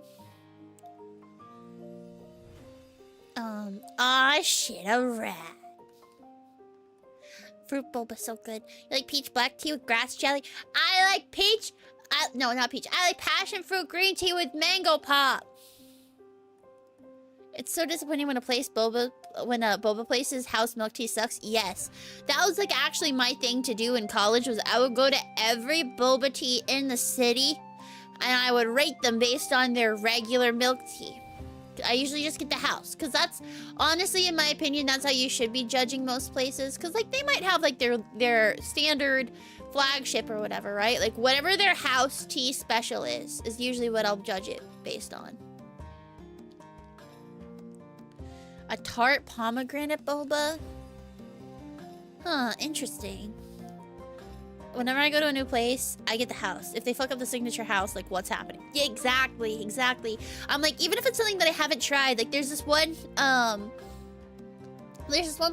Aw, shit, a rat. Fruit boba so good. You like peach black tea with grass jelly? I like peach... no, not peach. I like passion fruit green tea with mango pop. It's so disappointing when a boba place's house milk tea sucks. Yes. That was like actually my thing to do in college was I would go to every boba tea in the city and I would rate them based on their regular milk tea. I usually just get the house because that's honestly, in my opinion, that's how you should be judging most places because like they might have like their standard flagship or whatever, right? Like whatever their house tea special is usually what I'll judge it based on. A tart pomegranate boba? Huh, interesting. Whenever I go to a new place, I get the house. If they fuck up the signature house, like what's happening? Yeah, exactly. I'm like, even if it's something that I haven't tried, like there's this one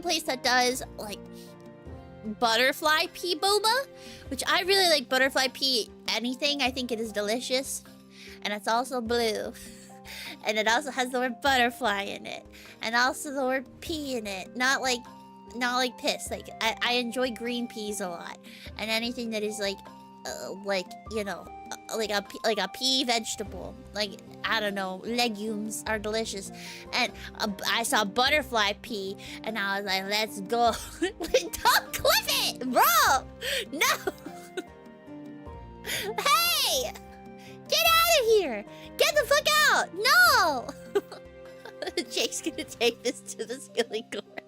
place that does like butterfly pea boba, which I really like butterfly pea anything. I think it is delicious. And it's also blue. And it also has the word butterfly in it. And also the word pea in it. Not like not like piss. Like I enjoy green peas a lot, and anything that is like you know, like a pea vegetable. Like I don't know, legumes are delicious. And I saw butterfly pea, and I was like, let's go. Don't clip it, bro. No. Hey, get out of here. Get the fuck out. No. Jake's gonna take this to the skilling court.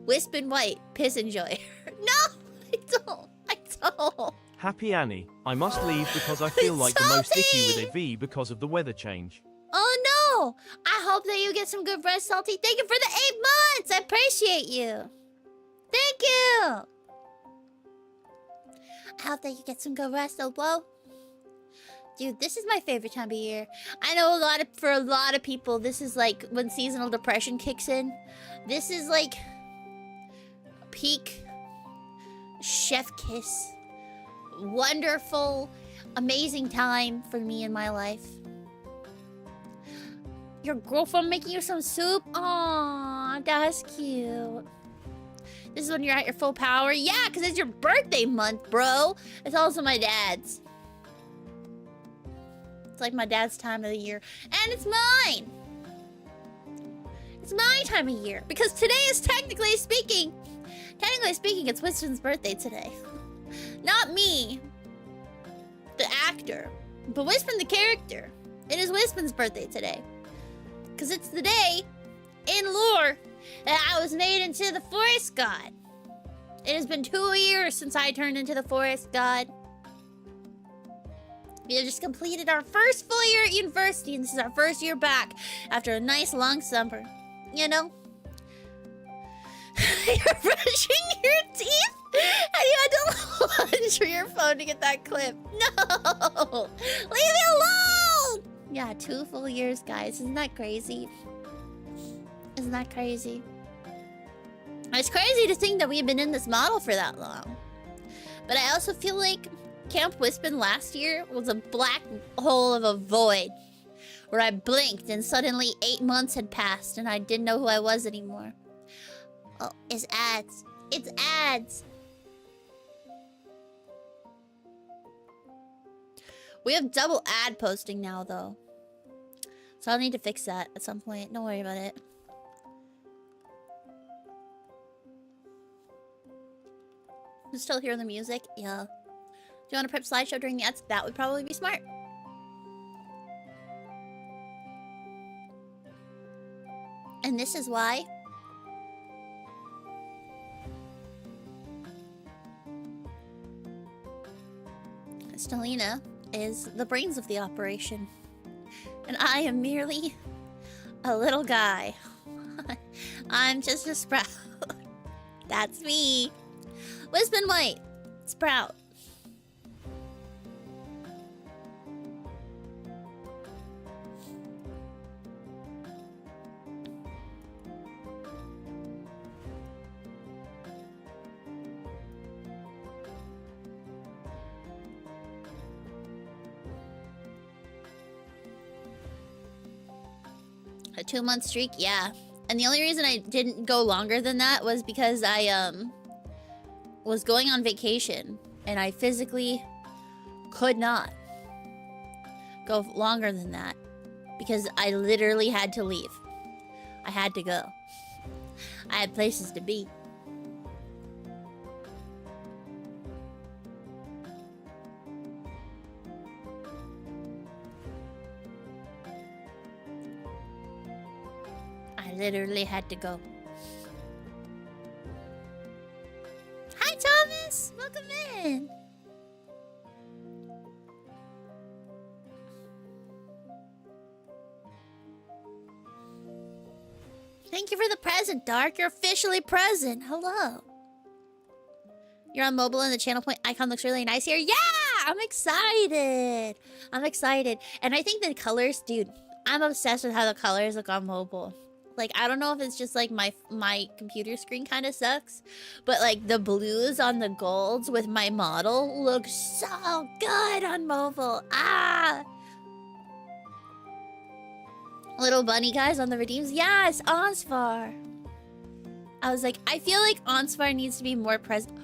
Wispen white, piss enjoyer. No, I don't. Happy Annie, I must leave because I feel like the most icky with a V because of the weather change. Oh no! I hope that you get some good rest, Salty. Thank you for the 8 months! I appreciate you. Thank you! I hope that you get some good rest, Obo. Dude, this is my favorite time of year. I know for a lot of people, this is like when seasonal depression kicks in. This is like peak chef kiss. Wonderful, amazing time for me in my life. Your girlfriend making you some soup? Aww, that's cute. This is when you're at your full power? Yeah, because it's your birthday month, bro. It's also my dad's. It's like my dad's time of the year. And it's mine. It's my time of year. Because today is technically speaking, it's Wispen's birthday today. Not me, the actor, but Wispen the character. It is Wispen's birthday today. Because it's the day, in lore, that I was made into the forest god. It has been 2 years since I turned into the forest god. We have just completed our first full year at university, and this is our first year back after a nice long summer. You know? You're brushing your teeth? And you had to lunge for your phone to get that clip. No! Leave me alone! Yeah, 2 full years, guys. Isn't that crazy? Isn't that crazy? It's crazy to think that we've been in this model for that long. But I also feel like Camp Wispen last year was a black hole of a void. Where I blinked and suddenly 8 months had passed and I didn't know who I was anymore. Oh, it's ads. It's ads. We have double ad posting now, though. So I'll need to fix that at some point. Don't worry about it. You still hear the music? Yeah. Do you want to prep slideshow during the ads? That would probably be smart. And this is why Stelina is the brains of the operation. And I am merely a little guy. I'm just a sprout. That's me. Wispen White. Sprout. A 2-month streak? Yeah. And the only reason I didn't go longer than that was because I, was going on vacation. And I physically could not go longer than that. Because I literally had to leave. I had to go. I had places to be. I literally had to go. Hi, Thomas! Welcome in! Thank you for the present, Dark. You're officially present. Hello. You're on mobile and the channel point icon looks really nice here. Yeah! I'm excited. I'm excited. And I think the colors, dude, I'm obsessed with how the colors look on mobile. Like, I don't know if it's just like my computer screen kind of sucks, but like the blues on the golds with my model look so good on mobile. Ah! Little bunny guys on the redeems. Yes, Onsvar. I was like, I feel like Ansvar needs to be more present.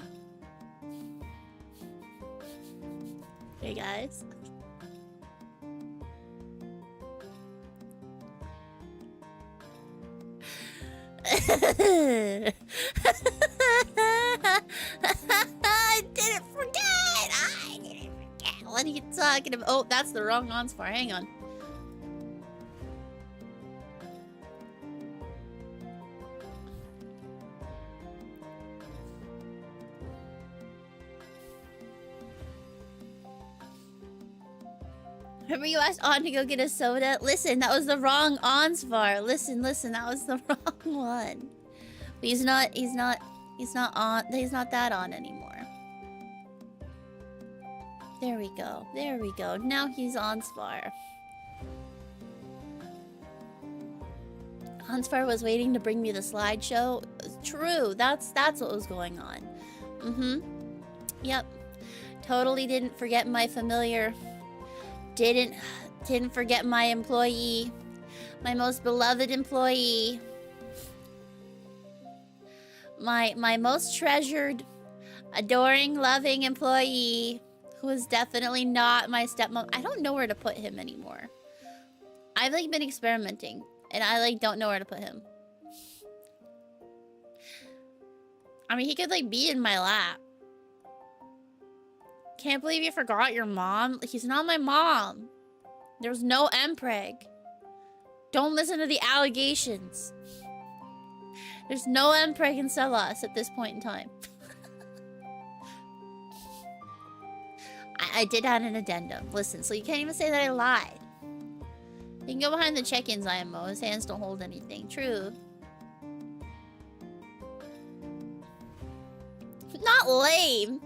Hey guys. I didn't forget! I didn't forget! What are you talking about? Oh, that's the wrong Ansvar. Hang on. Remember you asked On to go get a soda? Listen, that was the wrong Ansvar. Listen, that was the wrong one. But he's not that on anymore. There we go. Now he's Ansvar. Ansvar was waiting to bring me the slideshow. True, that's what was going on. Yep. Totally didn't forget my familiar. Didn't forget my employee. My most beloved employee. My most treasured, adoring, loving employee, who is definitely not my stepmom. I don't know where to put him anymore. I've like been experimenting and I like don't know where to put him. I mean, he could like be in my lap. Can't believe you forgot your mom. He's not my mom. There's no MPreg. Don't listen to the allegations. There's no MPreg in Selas at this point in time. I did add an addendum. Listen, so you can't even say that I lied. You can go behind the check-ins, IMO. His hands don't hold anything. True. Not lame.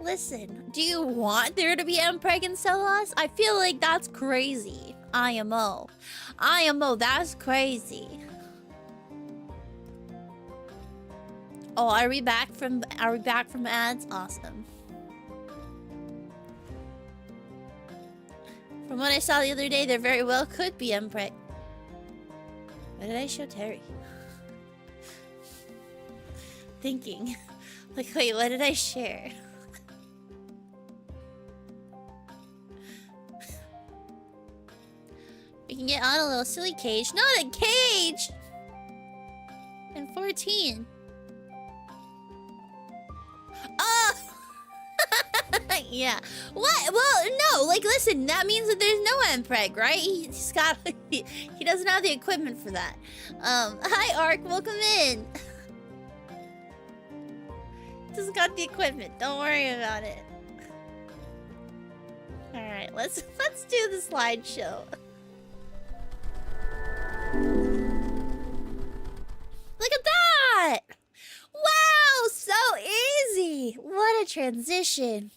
Listen, do you want there to be MPreg in Selas? I feel like that's crazy. IMO, that's crazy. Oh, are we back from ads? Awesome. From what I saw the other day, there very well could be MPreg. What did I show Terry? Thinking. Like, wait, what did I share? We can get on a little silly cage. Not a cage! I'm 14. Oh! Yeah. What? Well, no. Like, listen, that means that there's no MPreg, right? He's got... he doesn't have the equipment for that. Hi, Ark. Welcome in. Just got the equipment. Don't worry about it. Alright, let's do the slideshow. Look at that! Wow, so easy! What a transition.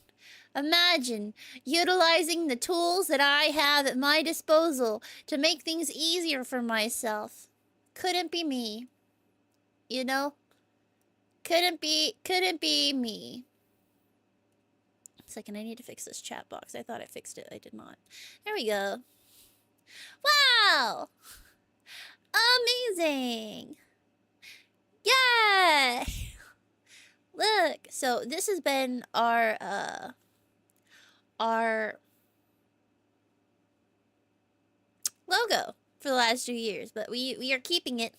Imagine utilizing the tools that I have at my disposal to make things easier for myself. Couldn't be me. You know? Couldn't be me. Second, I need to fix this chat box. I thought I fixed it. I did not. There we go. Wow! Amazing! Yay! Look, so this has been our logo for the last 2 years, but we are keeping it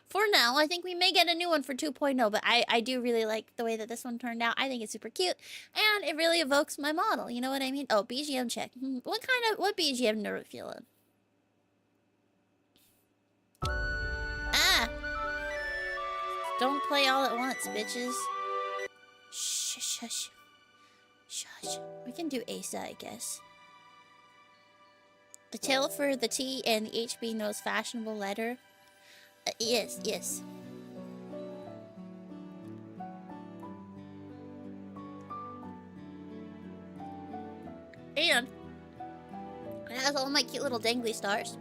for now. I think we may get a new one for 2.0, but I do really like the way that this one turned out. I think it's super cute, and it really evokes my model. You know what I mean? Oh, BGM check. What BGM are we feeling? Ah! Don't play all at once, bitches. Shush, shush. Shush. We can do ASA, I guess. The tail for the T and the HB knows fashionable letter. Yes, yes. And it has all my cute little dangly stars.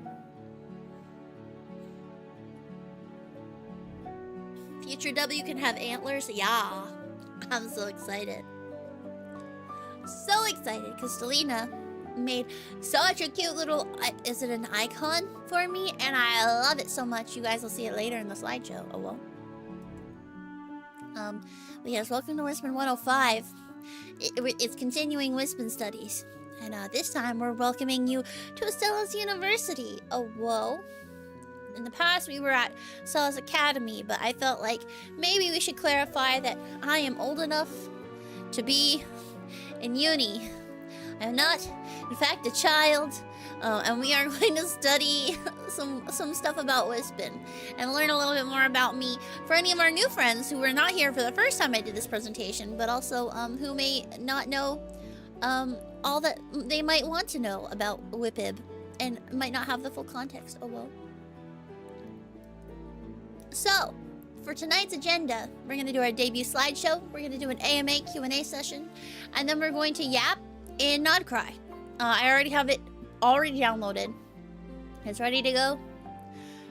Future W can have antlers. Yeah. I'm so excited. So excited because Stelina made such a cute little, is it an icon for me? And I love it so much. You guys will see it later in the slideshow. Oh well. Yes, welcome to Wispen 105. It's continuing Wispen studies. And this time we're welcoming you to Selas University. Oh, whoa. In the past we were at Selas Academy, but I felt like maybe we should clarify that I am old enough to be in uni. I am not, in fact, a child. And we are going to study some stuff about Wispen and learn a little bit more about me for any of our new friends who were not here for the first time I did this presentation, but also who may not know all that they might want to know about WIPIB and might not have the full context. Oh well. So, for tonight's agenda, we're going to do our debut slideshow, we're going to do an AMA Q&A session, and then we're going to yap and nod cry. I already have it already downloaded. It's ready to go.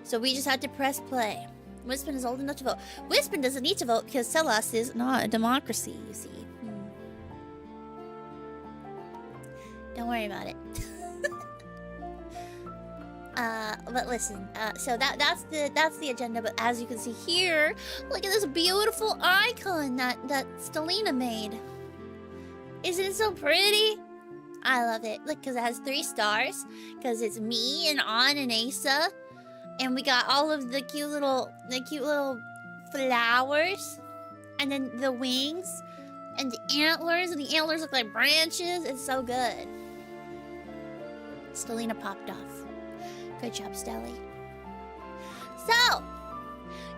So we just have to press play. Wispen is old enough to vote. Wispen doesn't need to vote because Selas is not a democracy, you see. Don't worry about it. But listen, so that's the agenda. But as you can see here, look at this beautiful icon that Stelina made. Isn't it so pretty? I love it. Look, because it has 3 stars. Because it's me and An and Asa. And we got all of the cute little flowers. And then the wings. And the antlers. And the antlers look like branches. It's so good. Stelina popped off. Good job, Stelly. So,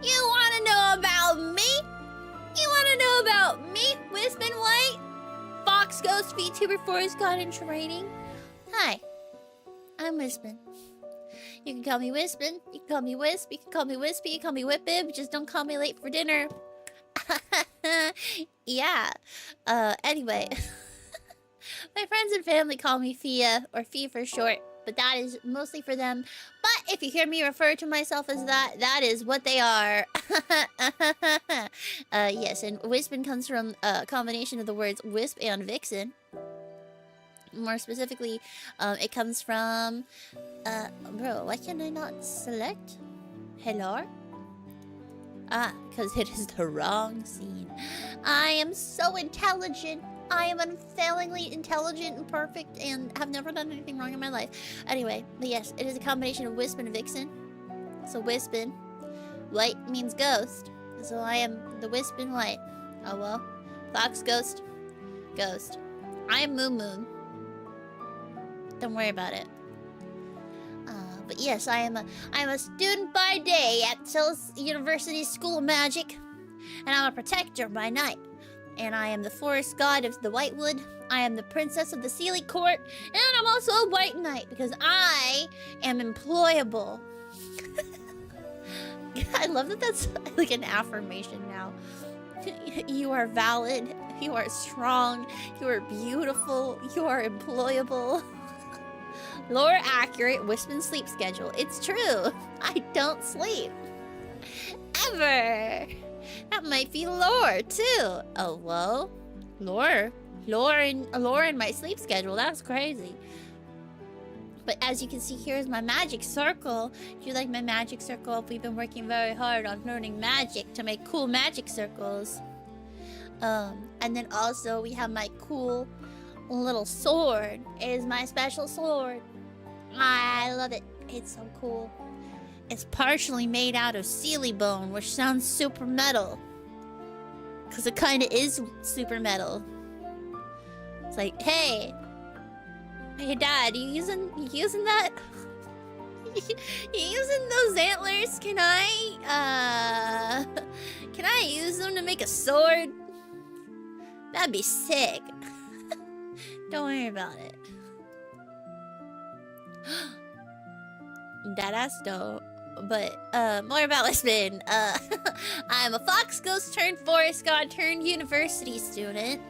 you want to know about me? You want to know about me, Wispen White? Fox Ghost VTuber Forest God in Training. Hi, I'm Wispen. You can call me Wispen, you can call me Wisp, you can call me Wispy, you can call me Whipib, just don't call me late for dinner. Yeah. Anyway. My friends and family call me Fia, or Fee for short, but that is mostly for them. But if you hear me refer to myself as that, that is what they are. Yes, and Wispen comes from a combination of the words wisp and vixen. More specifically, it comes from... bro, why can I not select? Hello? Ah, because it is the wrong scene. I am so intelligent. I am unfailingly intelligent and perfect and have never done anything wrong in my life. Anyway, but yes, it is a combination of Wisp and Vixen. So Wispen. White means ghost. So I am the Wispen White. Oh well. Fox Ghost. Ghost. I am Moon Moon. Don't worry about it. But yes, I am a student by day at Selas University School of Magic. And I'm a protector by night. And I am the forest god of the Whitewood. I am the princess of the Sealy Court. And I'm also a white knight because I am employable. I love that that's like an affirmation now. You are valid. You are strong. You are beautiful. You are employable. Lore accurate Wispen sleep schedule. It's true. I don't sleep. Ever. That might be lore, too. Oh, whoa. Lore in my sleep schedule. That's crazy. But as you can see, here's my magic circle. If you like my magic circle, we've been working very hard on learning magic to make cool magic circles. And then also we have my cool little sword. It is my special sword. I love it. It's so cool. It's partially made out of Sealy bone, which sounds super metal. Because it kind of is super metal. It's like, hey, Dad, you using that? You using those antlers? Can I use them to make a sword? That'd be sick. Don't worry about it. That's dope. But more about Wispen. I'm a fox ghost turned forest god turned university student.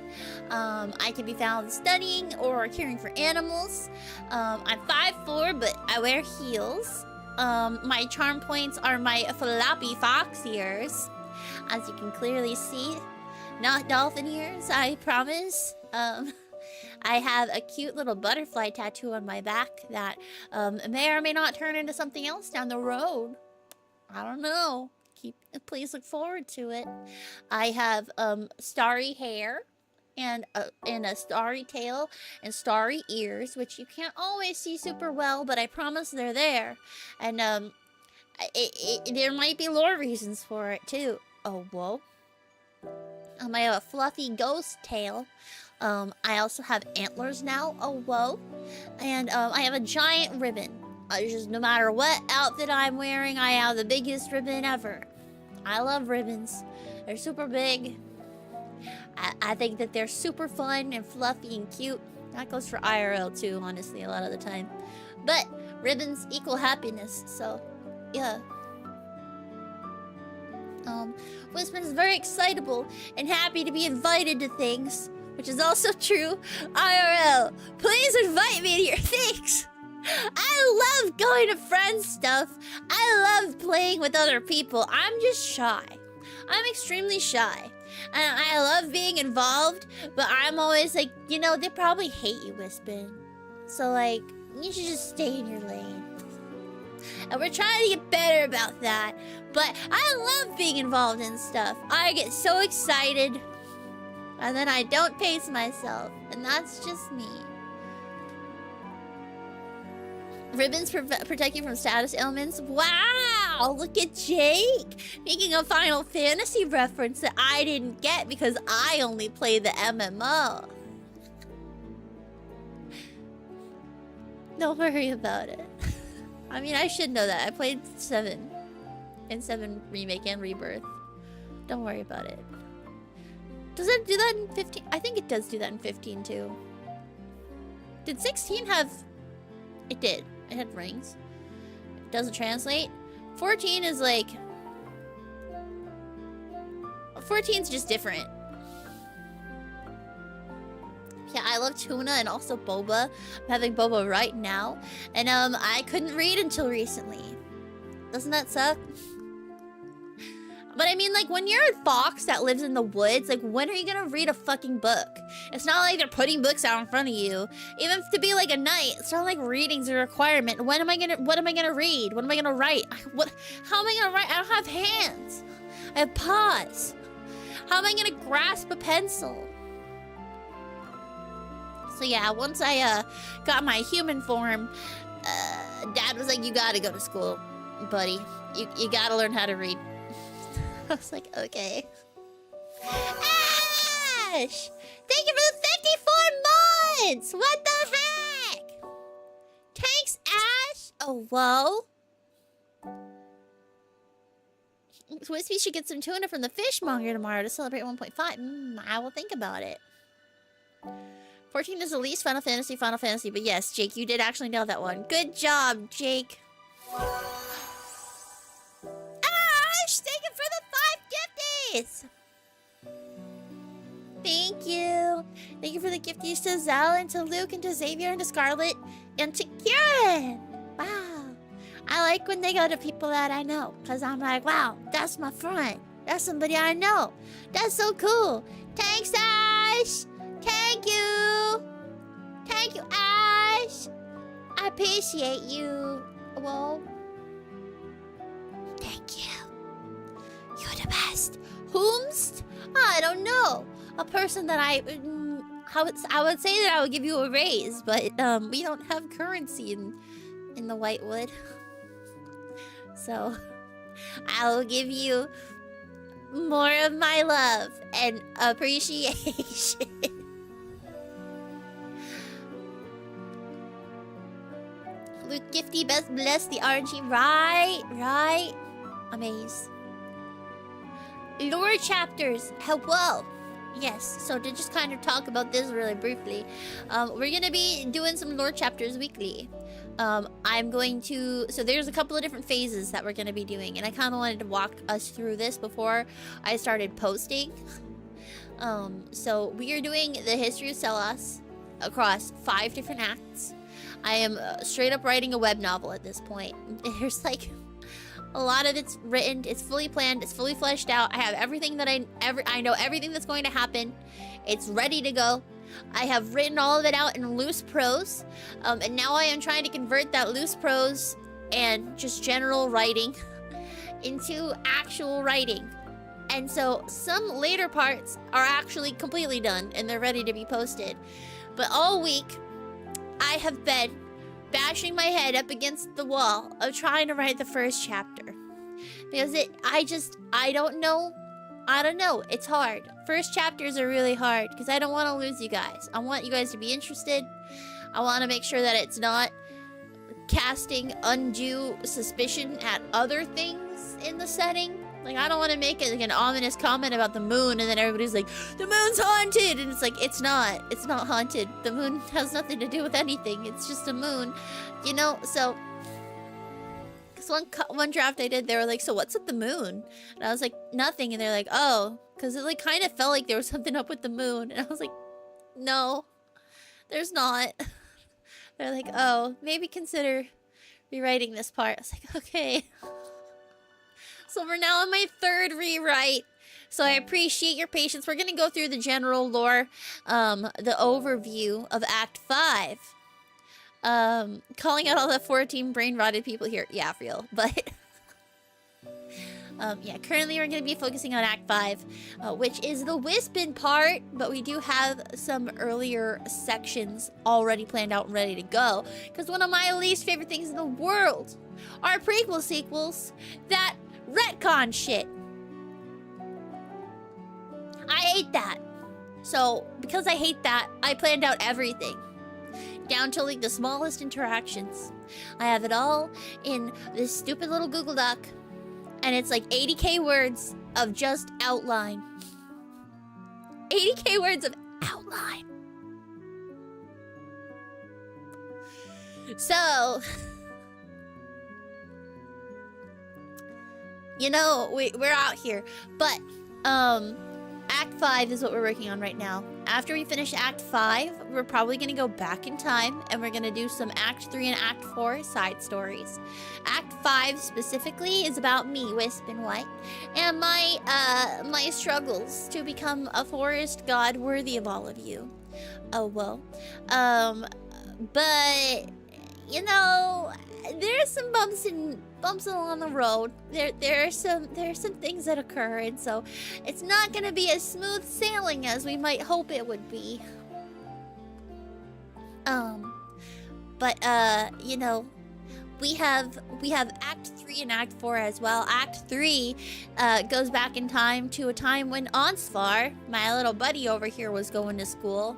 I can be found studying or caring for animals. I'm 5'4", but I wear heels. My charm points are my floppy fox ears, as you can clearly see. Not dolphin ears, I promise. I have a cute little butterfly tattoo on my back that may or may not turn into something else down the road. I don't know. Please look forward to it. I have starry hair and a starry tail and starry ears, which you can't always see super well, but I promise they're there. And there might be lore reasons for it too. Oh, whoa. I have a fluffy ghost tail. I also have antlers now. Oh, whoa. And I have a giant ribbon. Just no matter what outfit I'm wearing, I have the biggest ribbon ever. I love ribbons. They're super big. I think that they're super fun and fluffy and cute. That goes for IRL too, honestly, a lot of the time. But ribbons equal happiness, so yeah. Wispen is very excitable and happy to be invited to things, which is also true. IRL, please invite me to your things. I love going to friends stuff. I love playing with other people. I'm just shy. I'm extremely shy. And I love being involved, but I'm always like, you know, they probably hate you, Wispen. So, like, you should just stay in your lane. And we're trying to get better about that. But I love being involved in stuff. I get so excited. And then I don't pace myself. And that's just me. Ribbons protect you from status ailments. Wow! Look at Jake! Making a Final Fantasy reference that I didn't get because I only play the MMO. Don't worry about it. I mean, I should know that. I played 7. And 7 Remake and Rebirth. Don't worry about it. Does it do that in 15? I think it does do that in 15 too. Did 16 have... It did. It had rings. It doesn't translate. 14 is like... 14's just different. Yeah, I love tuna and also boba. I'm having boba right now. And I couldn't read until recently. Doesn't that suck? But I mean, like, when you're a fox that lives in the woods, like, when are you gonna read a fucking book? It's not like they're putting books out in front of you. Even to be like a knight, it's not like reading's a requirement. What am I gonna read? What am I gonna write? How am I gonna write? I don't have hands. I have paws. How am I gonna grasp a pencil? So yeah, once I got my human form, Dad was like, you gotta go to school, buddy. You gotta learn how to read. I was like, okay. Ash! Thank you for the 54 months! What the heck? Thanks, Ash! Oh, whoa. Wispy should get some tuna from the fishmonger tomorrow to celebrate 1.5. I will think about it. 14 is the least Final Fantasy, but yes, Jake, you did actually nail that one. Good job, Jake. Ash, thank you for the 5 gifties! Thank you. Thank you for the gifties to Zell and to Luke and to Xavier and to Scarlet and to Kieran. Wow. I like when they go to people that I know, because I'm like, wow, that's my friend. That's somebody I know. That's so cool. Thanks, Ash. Thank you. Thank you, Ash. I appreciate you. Whoa. Thank you. You're the best. Whomst? I don't know. A person that I would say that I would give you a raise, but we don't have currency in the Whitewood. So I'll give you more of my love and appreciation. Luke Gifty, best bless the RNG. Right. Amaze. Lore chapters. Hello. Yes, so to just kind of talk about this really briefly, we're gonna be doing some lore chapters weekly. I'm going to... So there's a couple of different phases that we're gonna be doing, and I kind of wanted to walk us through this before I started posting. So we are doing the history of Selas across 5 different acts. I am straight up writing a web novel at this point. There's like... A lot of it's written, it's fully planned, it's fully fleshed out. I have everything that I know everything that's going to happen. It's ready to go. I have written all of it out in loose prose. And now I am trying to convert that loose prose and just general writing into actual writing. And so some later parts are actually completely done and they're ready to be posted. But all week, I have been bashing my head up against the wall of trying to write the first chapter. Because I don't know. It's hard. First chapters are really hard because I don't want to lose you guys. I want you guys to be interested. I want to make sure that it's not casting undue suspicion at other things in the setting. Like, I don't want to make it like an ominous comment about the moon and then everybody's like, the moon's haunted! And it's like, it's not haunted. The moon has nothing to do with anything. It's just a moon, you know? So, because one draft I did, they were like, so what's with the moon? And I was like, nothing. And they're like, oh, because it like kind of felt like there was something up with the moon. And I was like, no, there's not. They're like, oh, maybe consider rewriting this part. I was like, okay. So we're now on my third rewrite. So I appreciate your patience. We're going to go through the general lore, the overview of Act 5. Calling out all the 14 brain-rotted people here. Yeah, real. But, yeah, currently we're going to be focusing on Act 5, which is the Wispen part. But we do have some earlier sections already planned out and ready to go. Because one of my least favorite things in the world are prequel sequels that retcon shit. I hate that. So, because I hate that, I planned out everything. Down to like the smallest interactions. I have it all in this stupid little Google Doc. And it's like 80k words of just outline. 80k words of outline. So... you know, we're out here. But, Act 5 is what we're working on right now. After we finish Act 5, we're probably going to go back in time and we're going to do some Act 3 and Act 4 side stories. Act 5 specifically is about me, Wispen White, and my struggles to become a forest god worthy of all of you. Oh, well. But, you know, there's some bumps along the road. There are some things that occur, and so it's not gonna be as smooth sailing as we might hope it would be. But you know, we have Act 3 and Act 4 as well. Act 3 goes back in time to a time when Onsvar, my little buddy over here, was going to school.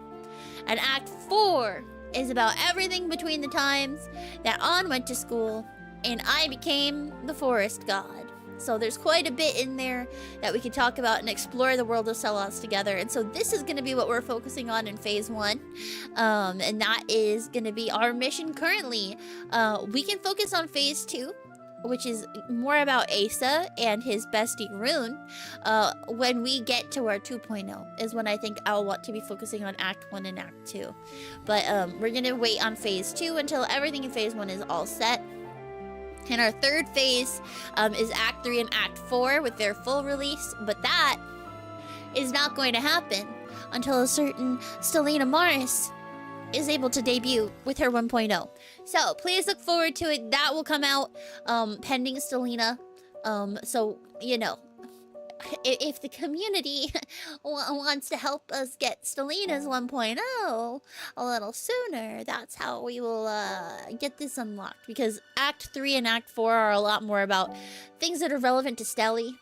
And Act 4 is about everything between the times that On went to school and I became the forest god. So there's quite a bit in there that we could talk about and explore the world of Selas together. And so this is going to be what we're focusing on in Phase 1. And that is going to be our mission currently. We can focus on Phase 2, which is more about Asa and his bestie Rune. When we get to our 2.0 is when I think I'll want to be focusing on Act 1 and Act 2. But we're going to wait on Phase 2 until everything in Phase 1 is all set. And our third phase is Act 3 and Act 4 with their full release. But that is not going to happen until a certain Stelina Morris is able to debut with her 1.0. So please look forward to it. That will come out pending Stelina. So, you know, if the community wants to help us get Stelina's 1.0 a little sooner, that's how we will get this unlocked. Because Act 3 and Act 4 are a lot more about things that are relevant to Stelly.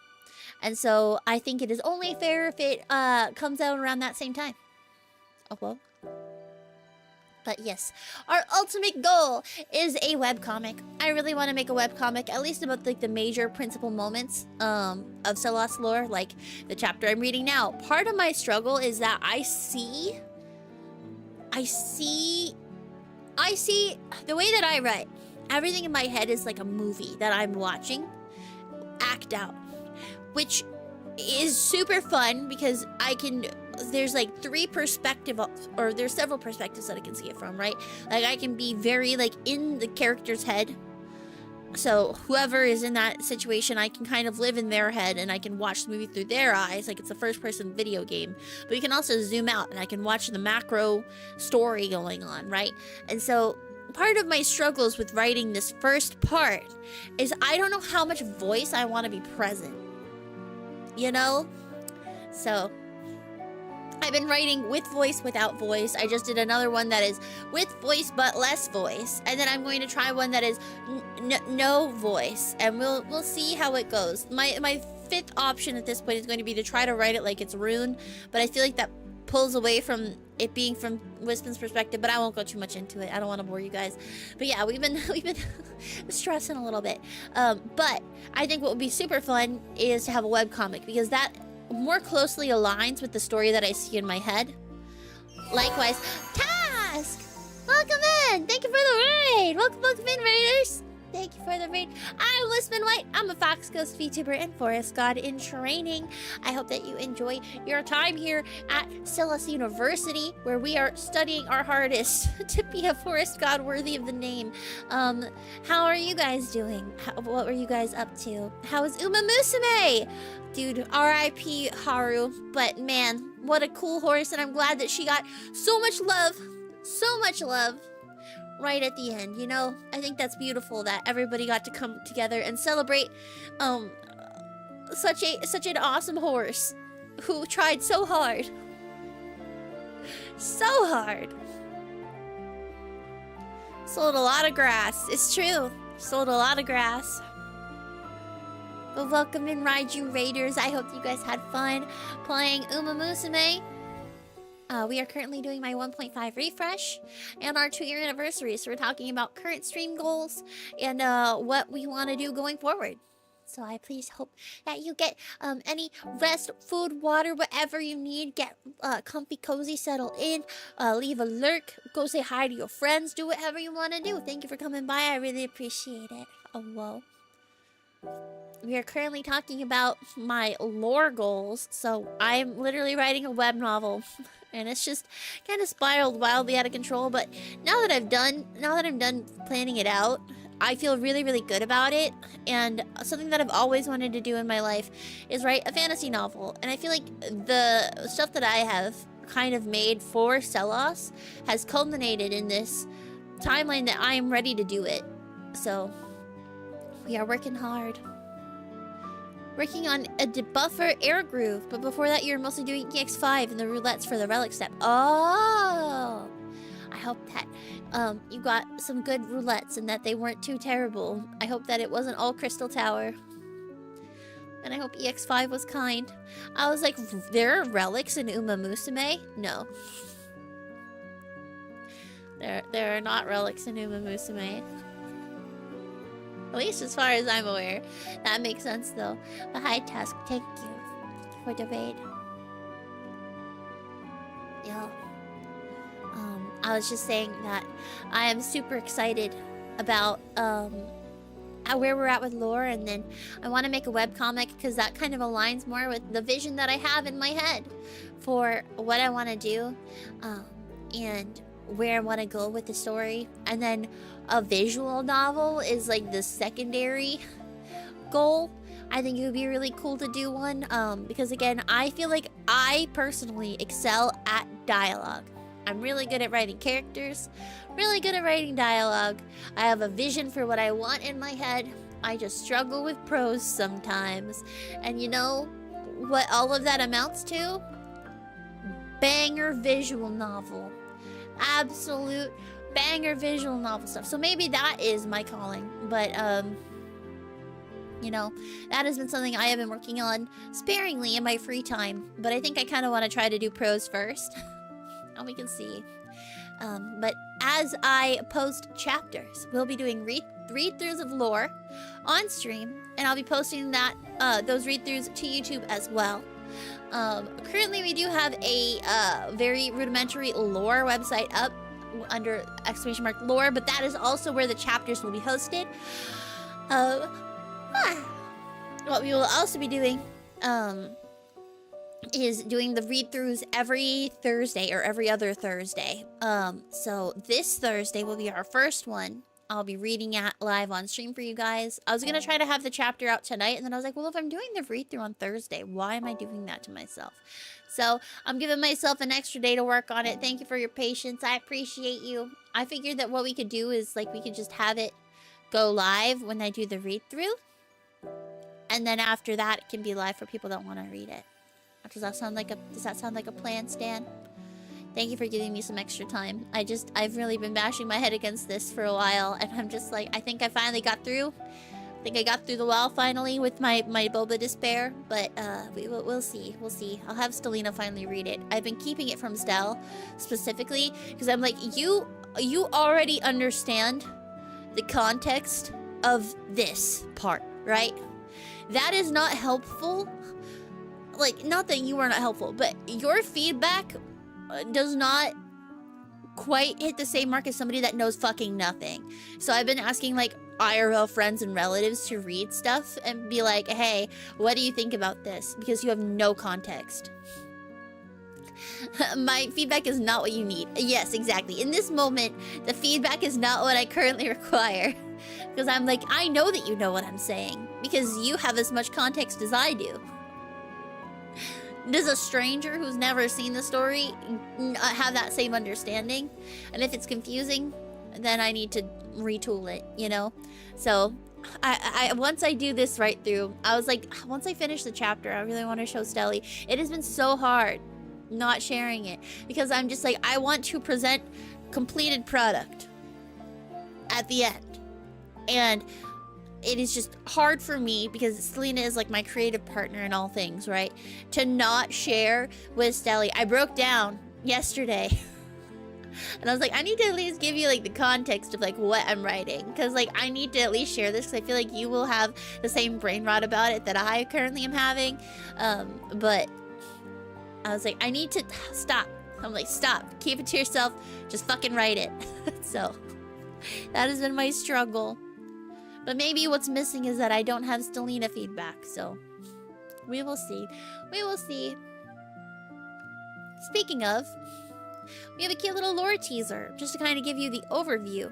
And so I think it is only fair if it comes out around that same time. Oh, well. But yes, our ultimate goal is a webcomic. I really want to make a webcomic, at least about like the major principal moments of Selas lore, like the chapter I'm reading now. Part of my struggle is that I see the way that I write. Everything in my head is like a movie that I'm watching act out, which is super fun because I can, there's like three perspectives, or there's several perspectives that I can see it from, right? Like I can be very like in the character's head. So whoever is in that situation, I can kind of live in their head and I can watch the movie through their eyes, like it's a first person video game. But you can also zoom out and I can watch the macro story going on, right? And so part of my struggles with writing this first part is I don't know how much voice I want to be present. You know? So I've been writing with voice, without voice. I just did another one that is with voice but less voice, and then I'm going to try one that is no voice, and we'll see how it goes. My fifth option at this point is going to be to try to write it like it's Rune, but I feel like that pulls away from it being from Wispen's perspective. But I won't go too much into it. I don't want to bore you guys. But yeah, we've been stressing a little bit. But I think what would be super fun is to have a webcomic, because that more closely aligns with the story that I see in my head. Likewise, Task! Welcome in! Thank you for the raid! Welcome in, raiders! Thank you for the raid. I'm Wispen White. I'm a Fox Ghost VTuber and Forest God in training. I hope that you enjoy your time here at Selas University, where we are studying our hardest to be a Forest God worthy of the name. How are you guys doing? What were you guys up to? How is Uma Musume? Dude, R.I.P. Haru. But man, what a cool horse, and I'm glad that she got so much love. So much love. Right at the end, you know? I think that's beautiful that everybody got to come together and celebrate such an awesome horse who tried so hard. So hard. Sold a lot of grass. It's true. Sold a lot of grass. But welcome in, Raiju Raiders. I hope you guys had fun playing Uma Musume. We are currently doing my 1.5 refresh and our 2-year anniversary. So we're talking about current stream goals and what we want to do going forward. So I please hope that you get any rest, food, water, whatever you need. Get comfy, cozy, settle in, leave a lurk, go say hi to your friends, do whatever you want to do. Thank you for coming by. I really appreciate it. Oh, whoa. We are currently talking about my lore goals. So I'm literally writing a web novel. And it's just kind of spiraled wildly out of control. But now that I'm done planning it out, I feel really, really good about it. And something that I've always wanted to do in my life is write a fantasy novel. And I feel like the stuff that I have kind of made for Selas has culminated in this timeline that I am ready to do it. So we are working hard. Working on a debuffer air groove, but before that you're mostly doing EX5 and the roulettes for the relic step. Oh! I hope that you got some good roulettes and that they weren't too terrible. I hope that it wasn't all Crystal Tower. And I hope EX5 was kind. I was like, there are relics in Uma Musume? No. There are not relics in Uma Musume. At least as far as I'm aware. That makes sense though. But hi Task, thank you for the raid. Yeah. I was just saying that I am super excited about where we're at with lore, and then I want to make a webcomic because that kind of aligns more with the vision that I have in my head for what I want to do and where I want to go with the story. And then a visual novel is like the secondary goal. I think it would be really cool to do one because again, I feel like I personally excel at dialogue. I'm really good at writing characters, really good at writing dialogue. I have a vision for what I want in my head. I just struggle with prose sometimes. And you know what all of that amounts to? Banger visual novel. Absolute banger visual novel stuff. So maybe that is my calling. But, you know, that has been something I have been working on sparingly in my free time. But I think I kind of want to try to do prose first. And we can see. But as I post chapters, we'll be doing read-throughs of lore on stream. And I'll be posting that those read-throughs to YouTube as well. Currently, we do have a very rudimentary lore website up under !lore, but that is also where the chapters will be hosted. What we will also be doing is doing the read-throughs every Thursday or every other Thursday. So this Thursday will be our first one. I'll be reading it live on stream for you guys. I was gonna try to have the chapter out tonight, and then I was like, well, if I'm doing the read-through on Thursday, why am I doing that to myself? So I'm giving myself an extra day to work on it. Thank you for your patience. I appreciate you. I figured that what we could do is like we could just have it go live when I do the read-through, and then after that it can be live for people that want to read it. Does that sound like a plan, Stan? Thank you for giving me some extra time. I've really been bashing my head against this for a while, and I'm just like, I think I finally got through. I think I got through the wall finally with my Boba despair, but we'll see. We'll see. I'll have Stelina finally read it. I've been keeping it from Stel specifically because I'm like, you already understand the context of this part, right? That is not helpful. Like, not that you are not helpful, but your feedback does not quite hit the same mark as somebody that knows fucking nothing. So I've been asking like IRL friends and relatives to read stuff and be like, hey, what do you think about this? Because you have no context. My feedback is not what you need. Yes, exactly. In this moment, the feedback is not what I currently require. Because I'm like, I know that you know what I'm saying. Because you have as much context as I do. Does a stranger who's never seen the story have that same understanding? And if it's confusing, then I need to retool it, you know? So, I once I do this right through, I was like, once I finish the chapter, I really want to show Stelly. It has been so hard not sharing it. Because I'm just like, I want to present completed product at the end. And it is just hard for me because Selena is like my creative partner in all things, right? To not share with Stelly. I broke down yesterday. And I was like, I need to at least give you like the context of like what I'm writing. Because like I need to at least share this because I feel like you will have the same brain rot about it that I currently am having. But I was like, I need to stop. I'm like, stop. Keep it to yourself. Just fucking write it. So that has been my struggle. But maybe what's missing is that I don't have Stelina feedback, so we will see. We will see. Speaking of, we have a cute little lore teaser, just to kind of give you the overview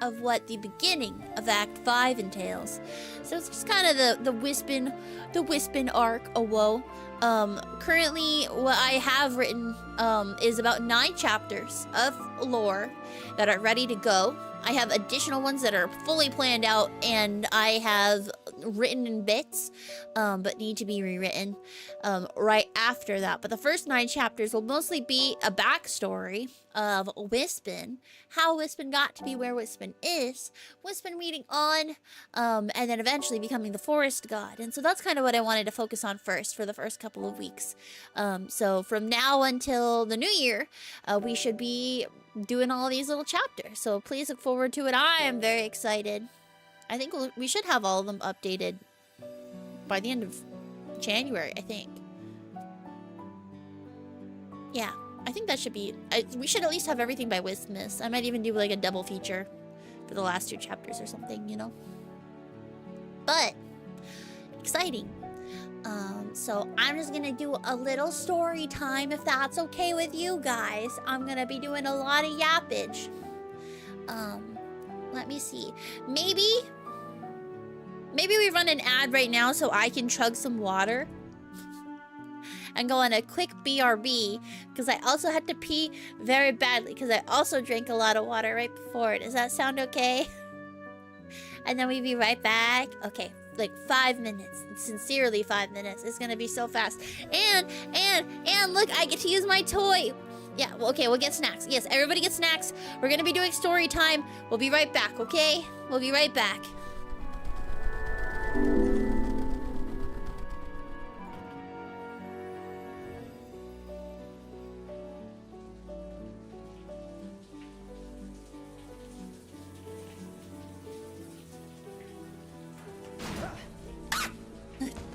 of what the beginning of Act 5 entails. So it's just kind of the Wispen arc, oh whoa. Currently, what I have written is about 9 chapters of lore that are ready to go. I have additional ones that are fully planned out, and I have written in bits, but need to be rewritten right after that. But the first 9 chapters will mostly be a backstory of Wispen, how Wispen got to be where Wispen is, Wispen meeting on, and then eventually becoming the forest god. And so that's kind of what I wanted to focus on first for the first couple of weeks. So from now until the new year, we should be doing all these little chapters. So please look forward to it. I am very excited. I think we should have all of them updated by the end of January, I think. Yeah, I think that should be... we should at least have everything by Wismas. I might even do like a double feature for the last 2 chapters or something, you know? But, exciting. So I'm just gonna do a little story time if that's okay with you guys. I'm gonna be doing a lot of yappage. Let me see. Maybe we run an ad right now so I can chug some water and go on a quick BRB, because I also had to pee very badly because I also drank a lot of water right before. Does that sound okay? And then we'll be right back. Okay, like 5 minutes. Sincerely 5 minutes. It's gonna be so fast. And look, I get to use my toy. Yeah, well, okay, we'll get snacks. Yes, everybody get snacks. We're gonna be doing story time. We'll be right back, okay? We'll be right back.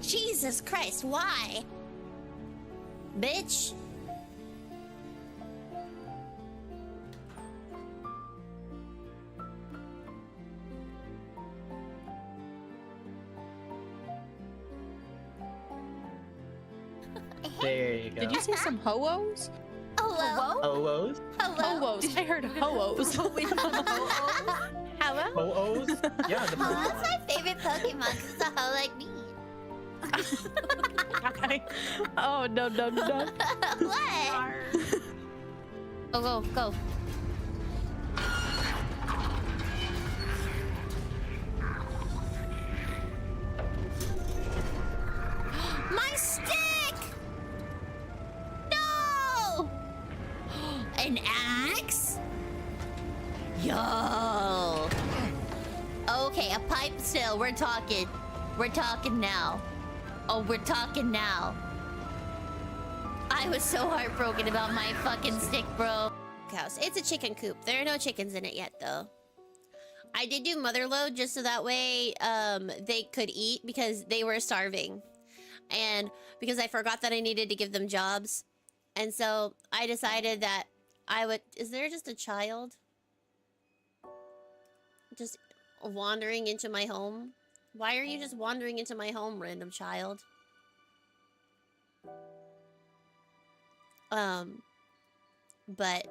Jesus Christ, why? Bitch. There you go. Did you say some ho-os? Hello? Ho-os? Hello? Ho-os. I heard ho-os. Hello? Ho-Ohs? Yeah, the Oh, that's my favorite Pokemon because it's a hoe like me. Oh, no. What? Go. My stick! No! An axe? Yo! Okay, a pipe still. We're talking. We're talking now. Oh, we're talking now. I was so heartbroken about my fucking stick, bro. House. It's a chicken coop. There are no chickens in it yet, though. I did do mother load just so that way they could eat because they were starving. And because I forgot that I needed to give them jobs. And so I decided that I would... Is there just a child? Just wandering into my home? Why are you just wandering into my home, random child? But...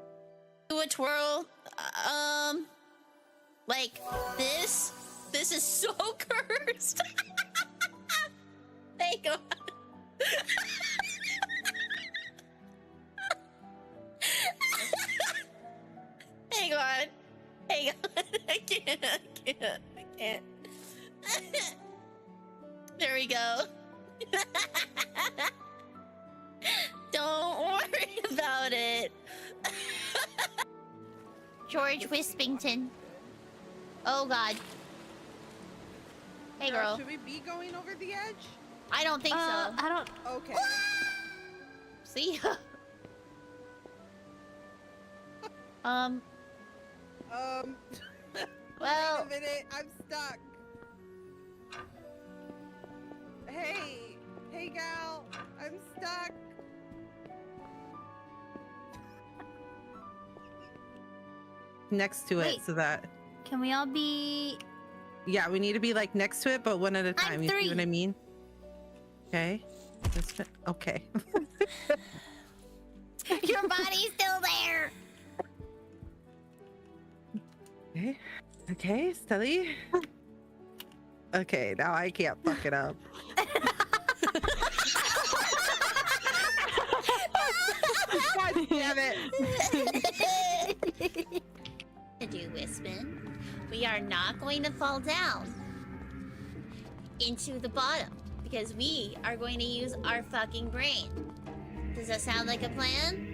Do a twirl. Like this? This is so cursed. Thank God. Hang on. I can't. There we go. Don't worry about it. George Wispington. Oh God. Hey girl. Should we be going over the edge? I don't think so. I don't. Okay. See ya. Well. Wait a minute, I'm stuck. Hey gal, I'm stuck. Next to it, Wait. so that Can we all be? yeah, we need to be like next to it, but one at a time. You see 3. what I mean? Okay. Okay. Your body's still there. Okay, steady. Okay, now I can't fuck it up. God damn it. To do, Wispen. We are not going to fall down into the bottom because we are going to use our fucking brain. Does that sound like a plan?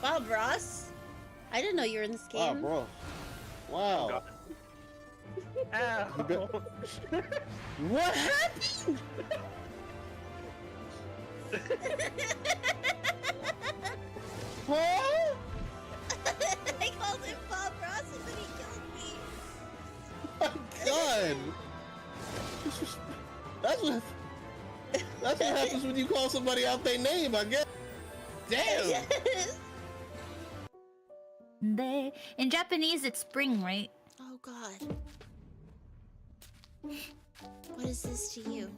Wow, Ross. I didn't know you were in this Wow, game. bro. Wow. Ow. What happened? Huh? I called him Bob Ross and then he killed me. My God. That's what happens when you call somebody out their name, I guess. Damn. In Japanese, it's spring, right? Oh God. What is this to you?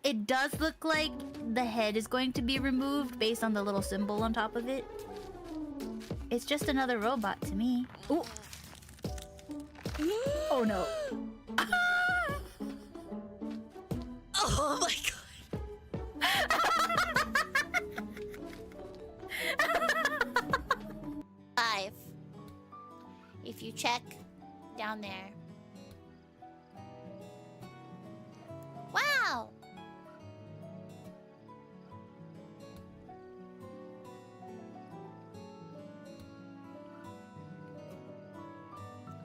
It does look like the head is going to be removed based on the little symbol on top of it. It's just another robot to me. Ooh. Oh no. Oh my God. 5. If you check down there. Wow.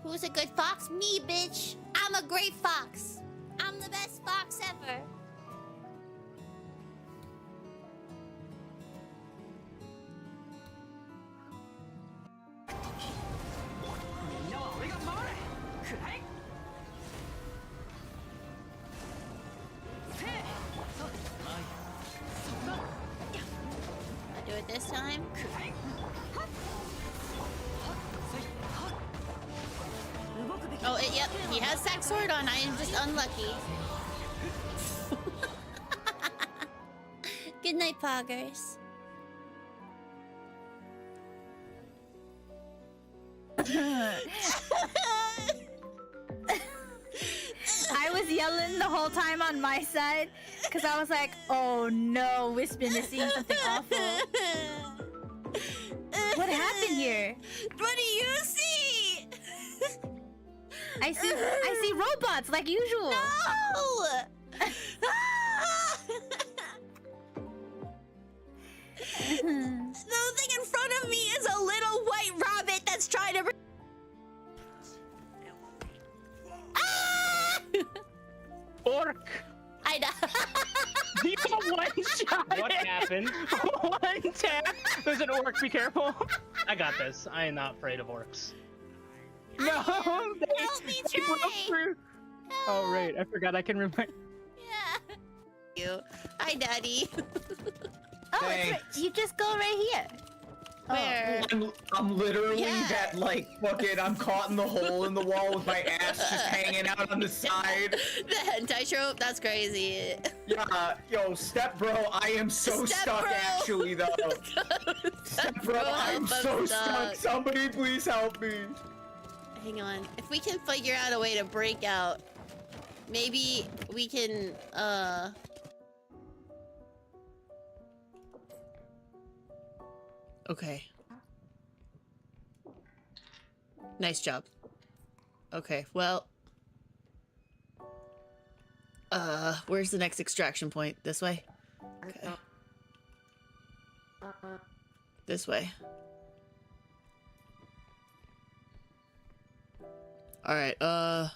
Who's a good fox? Me, bitch. I'm a great fox. I'm the best fox ever. I'll do it this time. yep, he has sack sword on. I am just unlucky. Good night, poggers. I was yelling the whole time on my side because I was like, oh no, Wispen is seeing something awful. What happened here? What do you see? I see robots like usual. No! The thing in front of me is a little white rabbit that's trying to. Orc! I know. You one shot. What happened? One tap. There's an orc. Be careful. I got this. I am not afraid of orcs. No, Help me, they broke Trey. through. Oh right, I forgot. I can remind. Yeah. You. Hi, Daddy. Oh, it's right. You just go right here. Where? I'm literally Yeah. that, like, fucking, I'm caught in the hole in the wall with my ass just hanging out on the side. The hentai trope? That's crazy. Yeah, yo, step bro, I am so Step stuck bro. actually, though. Step bro, I'm so stuck. Somebody please help me. Hang on. If we can figure out a way to break out, maybe we can, Okay. Nice job. Okay, well... where's the next extraction point? This way? Okay. This way. Alright, Oh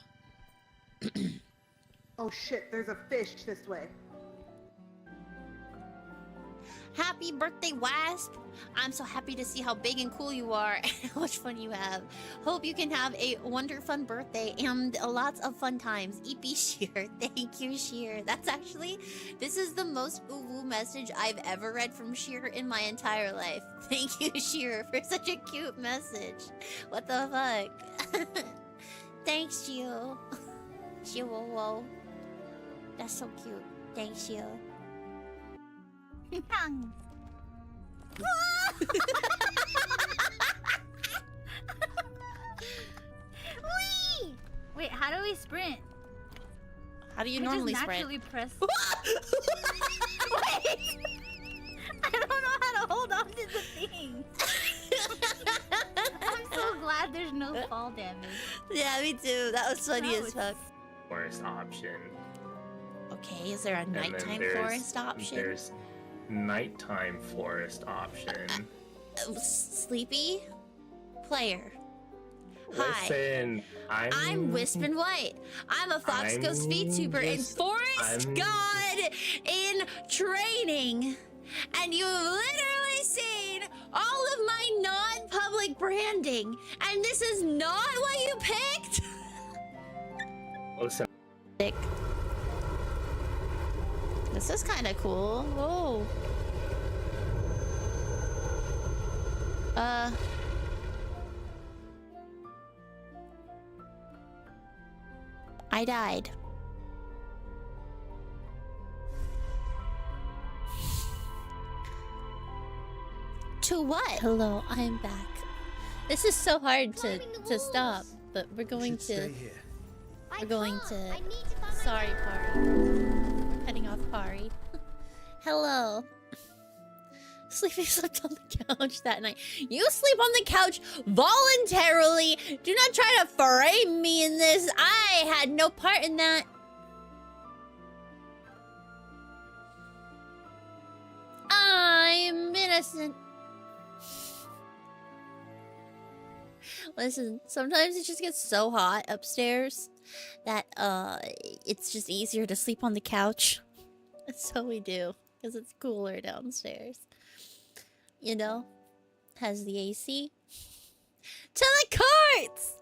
shit, there's a fish this way. Happy birthday, Wasp! I'm so happy to see how big and cool you are and how much fun you have. Hope you can have a wonderful birthday and lots of fun times. EP Sheer. Thank you, Sheer. That's actually, this is the most uwu message I've ever read from Sheer in my entire life. Thank you, Sheer, for such a cute message. What the fuck? Thanks, you. Whoa. That's so cute. Thanks, you. Whee! Wait, how do we sprint? How do you We normally just sprint? naturally press. Wait! I don't know how to hold on to the thing. I'm so glad there's no fall damage. Yeah, me too. That was funny No, as fuck. Forest option. Okay, is there a And then nighttime there's- forest option? There's nighttime forest option. Sleepy? Player. Hi. Listen, I'm Wispen White. I'm a Fox Ghost VTuber and Forest God in training. And you've literally seen all of my non-public branding. And this is not what you picked? Listen. This is kind of cool. Whoa. I died. To what? Hello, I'm back. This is so hard to stop, but we're going to. We're going to. Sorry, Pari. Cutting off Pari. Hello. Sleepy slept on the couch that night. You sleep on the couch voluntarily. Do not try to frame me in this. I had no part in that. I'm innocent. Listen, sometimes it just gets so hot upstairs that it's just easier to sleep on the couch. So we do, because it's cooler downstairs. You know, has the AC. To the courts!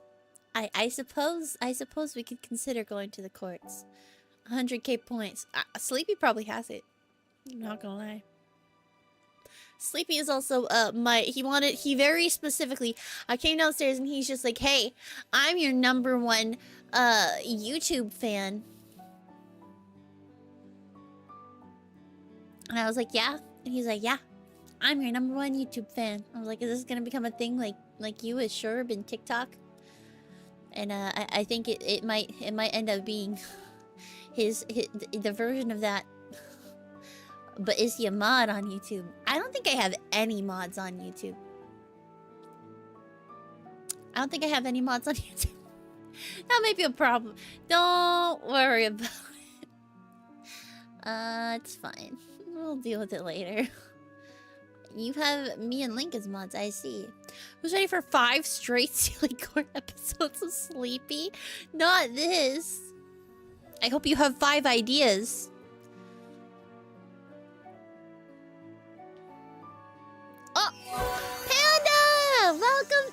I suppose we could consider going to the courts. 100k points. Sleepy probably has it. I'm not gonna lie. Sleepy is also he very specifically, I came downstairs and he's just like, hey, I'm your #1 YouTube fan. And I was like, yeah. And he's like, yeah, I'm your #1 YouTube fan. I was like, is this gonna become a thing like you with Shurb and TikTok? And I think it might end up being the version of that. But is he a mod on YouTube? I don't think I have any mods on YouTube. I don't think I have any mods on YouTube. That might be a problem. Don't worry about it. It's fine. We'll deal with it later. You have me and Link as mods, I see. Who's ready for 5 straight Steely Core episodes of Sleepy? Not this. I hope you have 5 ideas. Oh! Panda! Welcome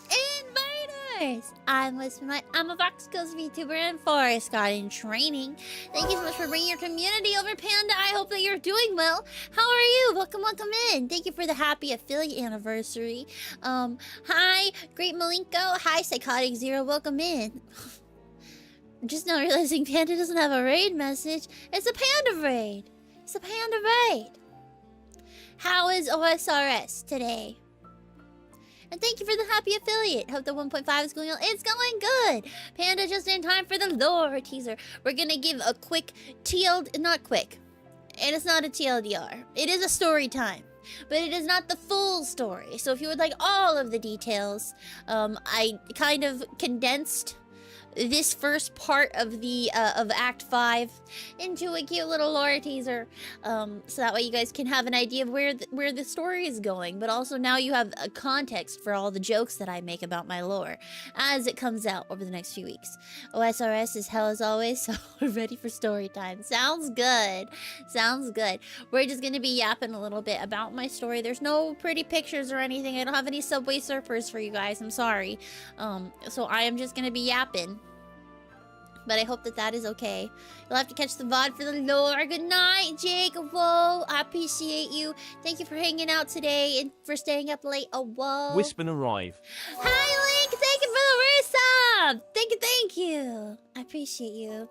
inviters! I'm Wispen. I'm a Vox Ghost VTuber and Forest God in training. Thank you so much for bringing your community over, Panda. I hope that you're doing well. How are you? Welcome in. Thank you for the happy affiliate anniversary. Hi, Great Malenko. Hi, Psychotic Zero. Welcome in. I'm just now realizing Panda doesn't have a raid message. It's a Panda raid. It's a Panda raid. How is OSRS today? And thank you for the happy affiliate. Hope the 1.5 is going on. It's going good. Panda just in time for the lore teaser. We're gonna give a quick not quick. And it's not a TLDR. It is a story time. But it is not the full story. So if you would like all of the details, I kind of condensed this first part of the of Act 5 into a cute little lore teaser, so that way you guys can have an idea of where the story is going, but also now you have a context for all the jokes that I make about my lore as it comes out over the next few weeks. OSRS is hell as always, so we're ready for story time. Sounds good. Sounds good. We're just gonna be yapping a little bit about my story. There's no pretty pictures or anything. I don't have any Subway Surfers for you guys. I'm sorry. So I am just gonna be yapping. But I hope that is okay. You'll have to catch the VOD for the lore. Good night, Jake. Whoa, I appreciate you. Thank you for hanging out today and for staying up late. Oh, whoa. Wispen arrive. Hi, Link. Thank you for the resub. Thank you. I appreciate you.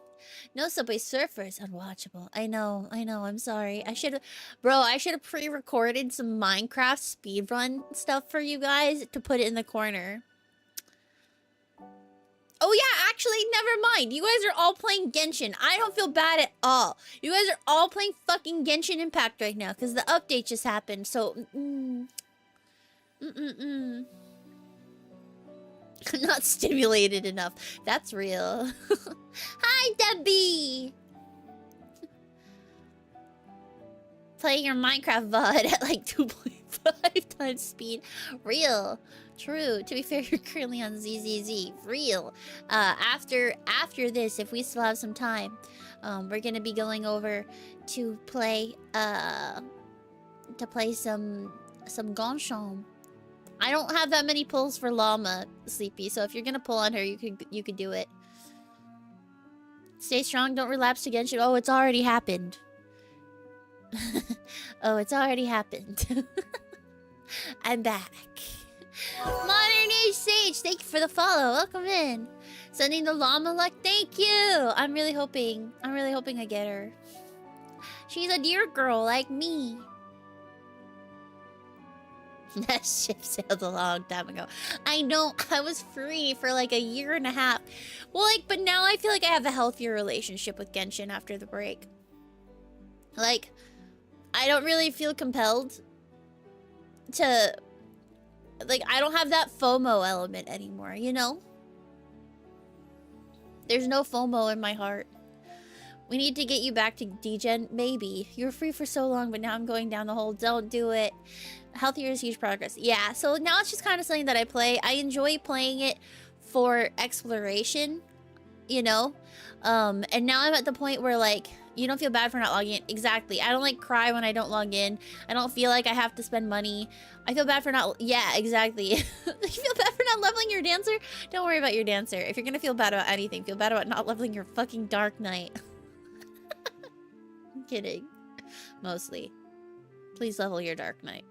No Subway Surfers. Unwatchable. I know. I'm sorry. I should have pre-recorded some Minecraft speedrun stuff for you guys to put it in the corner. Oh yeah, actually, never mind. You guys are all playing Genshin. I don't feel bad at all. You guys are all playing fucking Genshin Impact right now because the update just happened. So, I'm not stimulated enough. That's real. Hi, Debbie. Playing your Minecraft VOD at like 2.5 times speed. Real. True. To be fair, you're currently on ZZZ. Real. After this, if we still have some time, we're gonna be going over to play some Genshin. I don't have that many pulls for Llama, Sleepy. So if you're gonna pull on her, you could do it. Stay strong. Don't relapse to Genshin. Oh, it's already happened. Oh, it's already happened. I'm back. Modern Age Sage, thank you for the follow. Welcome in. Sending the llama luck. Thank you. I'm really hoping I get her. She's a deer girl like me. That ship sailed a long time ago. I know. I was free for like 1.5 years. Well, but now I feel like I have a healthier relationship with Genshin after the break. Like, I don't really feel compelled to... Like, I don't have that FOMO element anymore, you know? There's no FOMO in my heart. We need to get you back to DGen, maybe. You were free for so long, but now I'm going down the hole. Don't do it. Healthier is huge progress. Yeah, so now it's just kind of something that I play. I enjoy playing it for exploration, you know? And now I'm at the point where, like, you don't feel bad for not logging in. Exactly. I don't, like, cry when I don't log in. I don't feel like I have to spend money. I feel bad for not... Yeah, exactly. You feel bad for not leveling your dancer? Don't worry about your dancer. If you're gonna feel bad about anything, feel bad about not leveling your fucking Dark Knight. I'm kidding. Mostly. Please level your Dark Knight.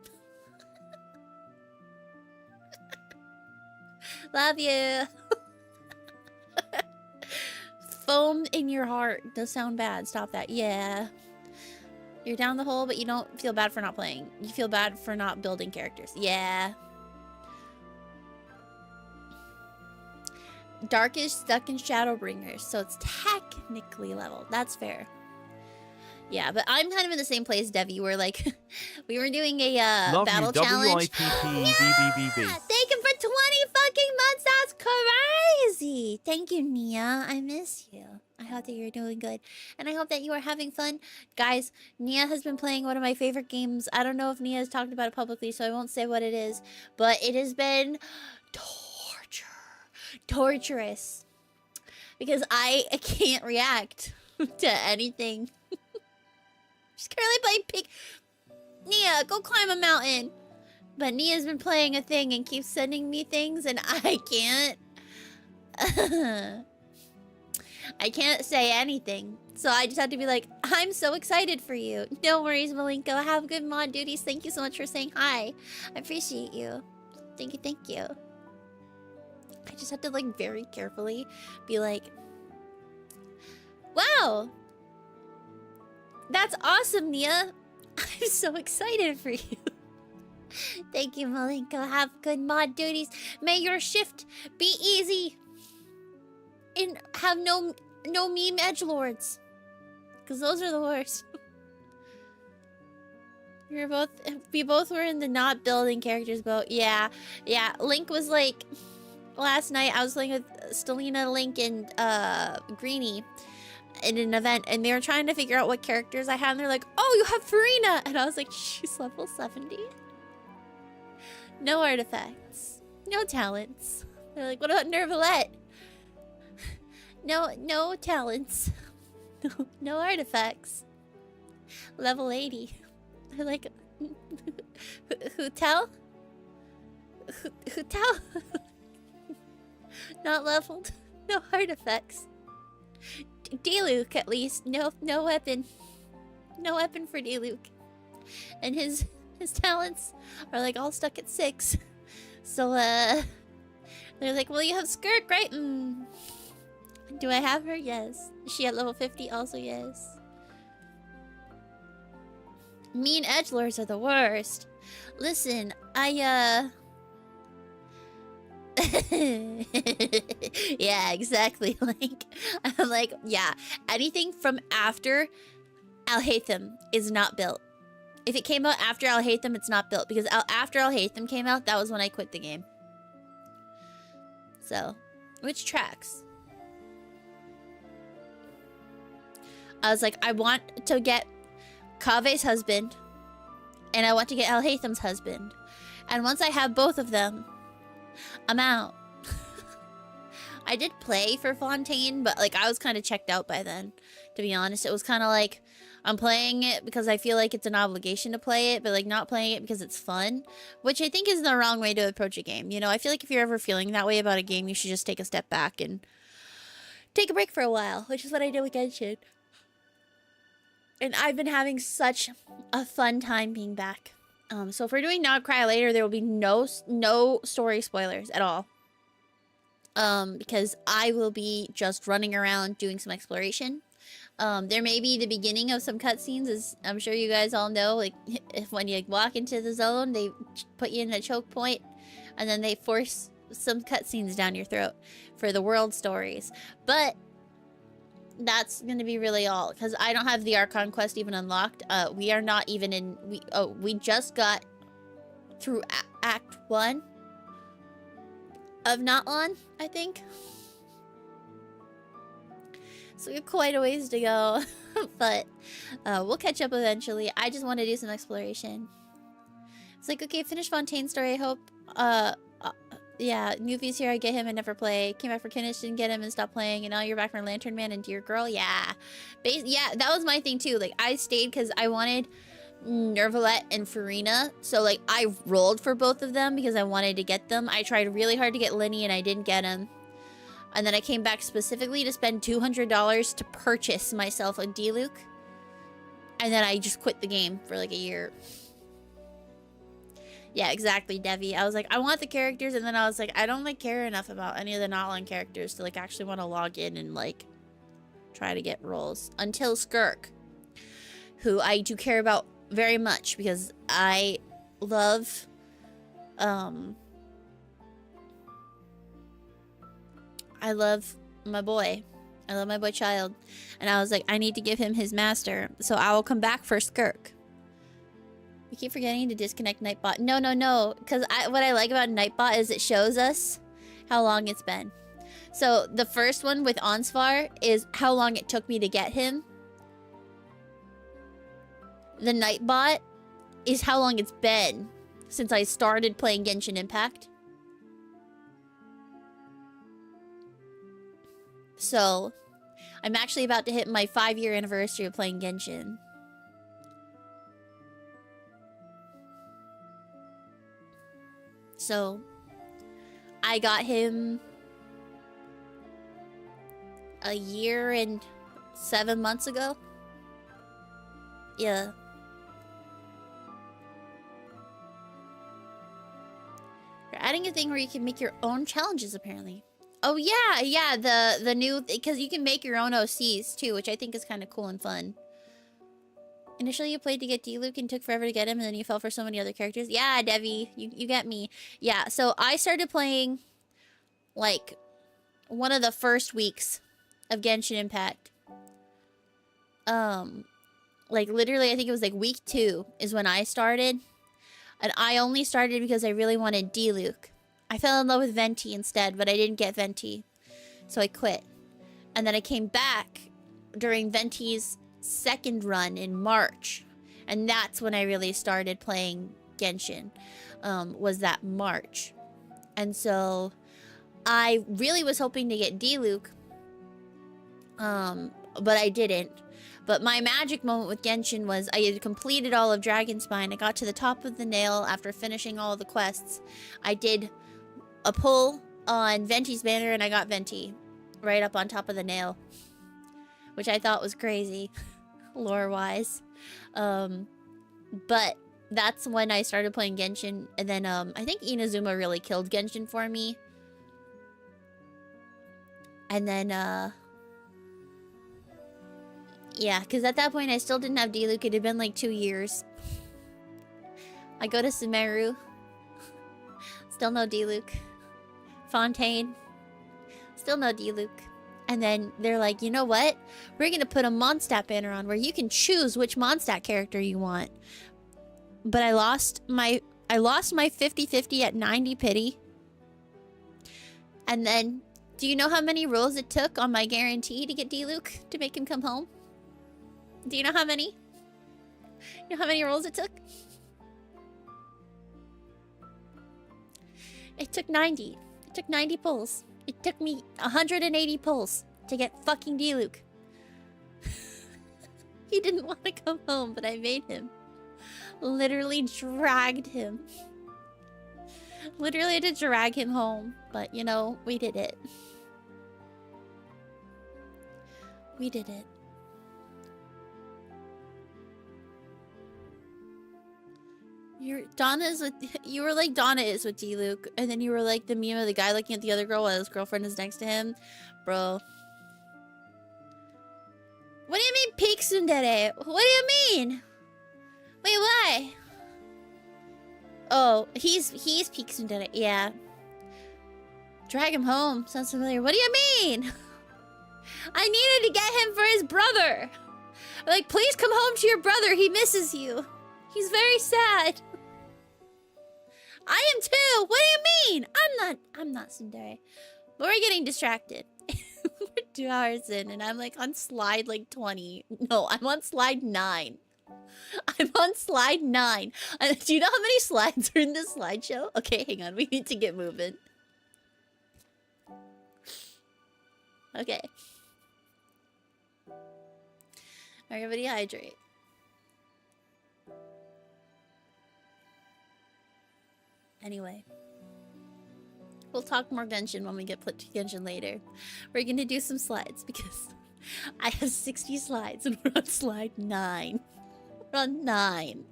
Love you. Foam in your heart does sound bad. Stop that. Yeah. You're down the hole, but you don't feel bad for not playing. You feel bad for not building characters. Yeah. Dark is stuck in Shadowbringers, so it's technically leveled. That's fair. Yeah, but I'm kind of in the same place, Devi, where like we were doing a battle challenge. Yeah! Thank you for 20 fucking months. That's crazy. Thank you, Nia. I miss you. I hope that you're doing good, and I hope that you are having fun, guys. Nia has been playing one of my favorite games. I don't know if Nia has talked about it publicly, so I won't say what it is, but it has been torturous because I can't react to anything. She's currently playing pig. Nia, go climb a mountain. But Nia's been playing a thing and keeps sending me things, and I can't. I can't say anything. So I just have to be like, I'm so excited for you. No worries, Malenko. Have good mod duties. Thank you so much for saying hi. I appreciate you. Thank you, thank you. I just have to like very carefully be like, wow. That's awesome, Nia. I'm so excited for you. Thank you, Malenko. Have good mod duties. May your shift be easy. And have no meme edgelords. Because those are the worst. We both were in the not building characters boat. Yeah. Link was like, last night I was playing with Stelina, Link, and Greenie in an event, and they were trying to figure out what characters I had, and they're like, oh, you have Farina, and I was like, she's level 70. No artifacts. No talents. They're like, what about Nervalette? No talents. No artifacts. Level 80. They're like, who tell? Who tell? Not leveled. No artifacts. D-Luke, at least. No weapon. No weapon for D-Luke. And his talents are like all stuck at 6. So, they're like, well, you have Skirk, right? Do I have her? Yes. Is she at level 50? Also, yes. Mean edgelords are the worst. Listen, yeah, exactly. Like, I'm like, yeah, anything from after Alhaitham is not built. If it came out after Alhaitham, it's not built, because after Alhaitham came out, that was when I quit the game. So, which tracks? I was like, I want to get Kave's husband, and I want to get Alhaitham's husband. And once I have both of them, I'm out. I did play for Fontaine, but like I was kind of checked out by then, to be honest. It was kind of like, I'm playing it because I feel like it's an obligation to play it, but like not playing it because it's fun, which I think is the wrong way to approach a game. You know, I feel like if you're ever feeling that way about a game, you should just take a step back and take a break for a while, which is what I did with Genshin. And I've been having such a fun time being back. So if we're doing Not Cry later, there will be no story spoilers at all. Because I will be just running around doing some exploration. There may be the beginning of some cutscenes, as I'm sure you guys all know. Like, if when you walk into the zone, they put you in a choke point, and then they force some cutscenes down your throat for the world stories. But that's gonna be really all, because I don't have the Archon quest even unlocked. We are not even in. We just got through Act 1 of Notlon, I think. So we have quite a ways to go, but we'll catch up eventually. I just want to do some exploration. It's like, okay, finish Fontaine's story, I hope. Yeah, Newfie's here, I get him and never play. Came back for Kinnish, didn't get him and stopped playing, and now you're back for Lantern Man and Dear Girl. Yeah. Yeah, that was my thing too. Like, I stayed because I wanted Nervalette and Farina. So, like, I rolled for both of them because I wanted to get them. I tried really hard to get Linny and I didn't get him. And then I came back specifically to spend $200 to purchase myself a D-Luke. And then I just quit the game for like a year. Yeah, exactly, Devi. I was like, I want the characters, and then I was like, I don't like care enough about any of the not-on characters to like actually want to log in and like try to get roles. Until Skirk, who I do care about very much because I love I love my boy. I love my boy child. And I was like, I need to give him his master. So I will come back for Skirk. We keep forgetting to disconnect Nightbot. No. Because what I like about Nightbot is it shows us how long it's been. So the first one with Onsvar is how long it took me to get him. The Nightbot is how long it's been since I started playing Genshin Impact. So, I'm actually about to hit my 5-year anniversary of playing Genshin. So, I got him a year and 7 months ago. Yeah. You're adding a thing where you can make your own challenges, apparently. Oh yeah, the new, because you can make your own OCs too, which I think is kind of cool and fun. Initially you played to get D-Luke and took forever to get him, and then you fell for so many other characters. Yeah, Devi, you get me. Yeah, so I started playing like one of the first weeks of Genshin Impact. Like literally I think it was like week 2 is when I started. And I only started because I really wanted D-Luke. I fell in love with Venti instead, but I didn't get Venti. So I quit. And then I came back during Venti's second run in March. And that's when I really started playing Genshin. Was that March. And so I really was hoping to get D-Luke. But I didn't. But my magic moment with Genshin was I had completed all of Dragonspine. I got to the top of the nail after finishing all of the quests. I did a pull on Venti's banner and I got Venti right up on top of the nail, which I thought was crazy lore-wise. But that's when I started playing Genshin, and then I think Inazuma really killed Genshin for me. And then yeah, because at that point I still didn't have D-Luke. It had been like 2 years. I go to Sumeru. Still no D-Luke. Fontaine. Still no D-Luke. And then they're like, you know what? We're going to put a Mondstadt banner on where you can choose which Mondstadt character you want. But I lost my 50-50 at 90 pity. And then, do you know how many rolls it took on my guarantee to get D-Luke to make him come home? Do you know how many? You know how many rolls it took? It took 90. It took 90 pulls. It took me 180 pulls to get fucking D-Luke. He didn't want to come home, but I made him. Literally dragged him. Literally had to drag him home. But, you know, we did it. We did it. You were like Donna is with D-Luke, and then you were like the meme of the guy looking at the other girl while his girlfriend is next to him. Bro. What do you mean peak tsundere? What do you mean? Wait, why? Oh, he's peak tsundere. Yeah. Drag him home. Sounds familiar. What do you mean? I needed to get him for his brother. Like, please come home to your brother. He misses you. He's very sad. I am too. What do you mean? I'm not tsundere. But we're getting distracted. We're 2 hours in and I'm like on slide like 20. No, I'm on slide 9. I'm on slide 9. Do you know how many slides are in this slideshow? Okay, hang on. We need to get moving. Okay. Everybody hydrate. Anyway. We'll talk more Genshin when we get put to Genshin later. We're gonna do some slides because I have 60 slides and we're on slide 9. We're on 9.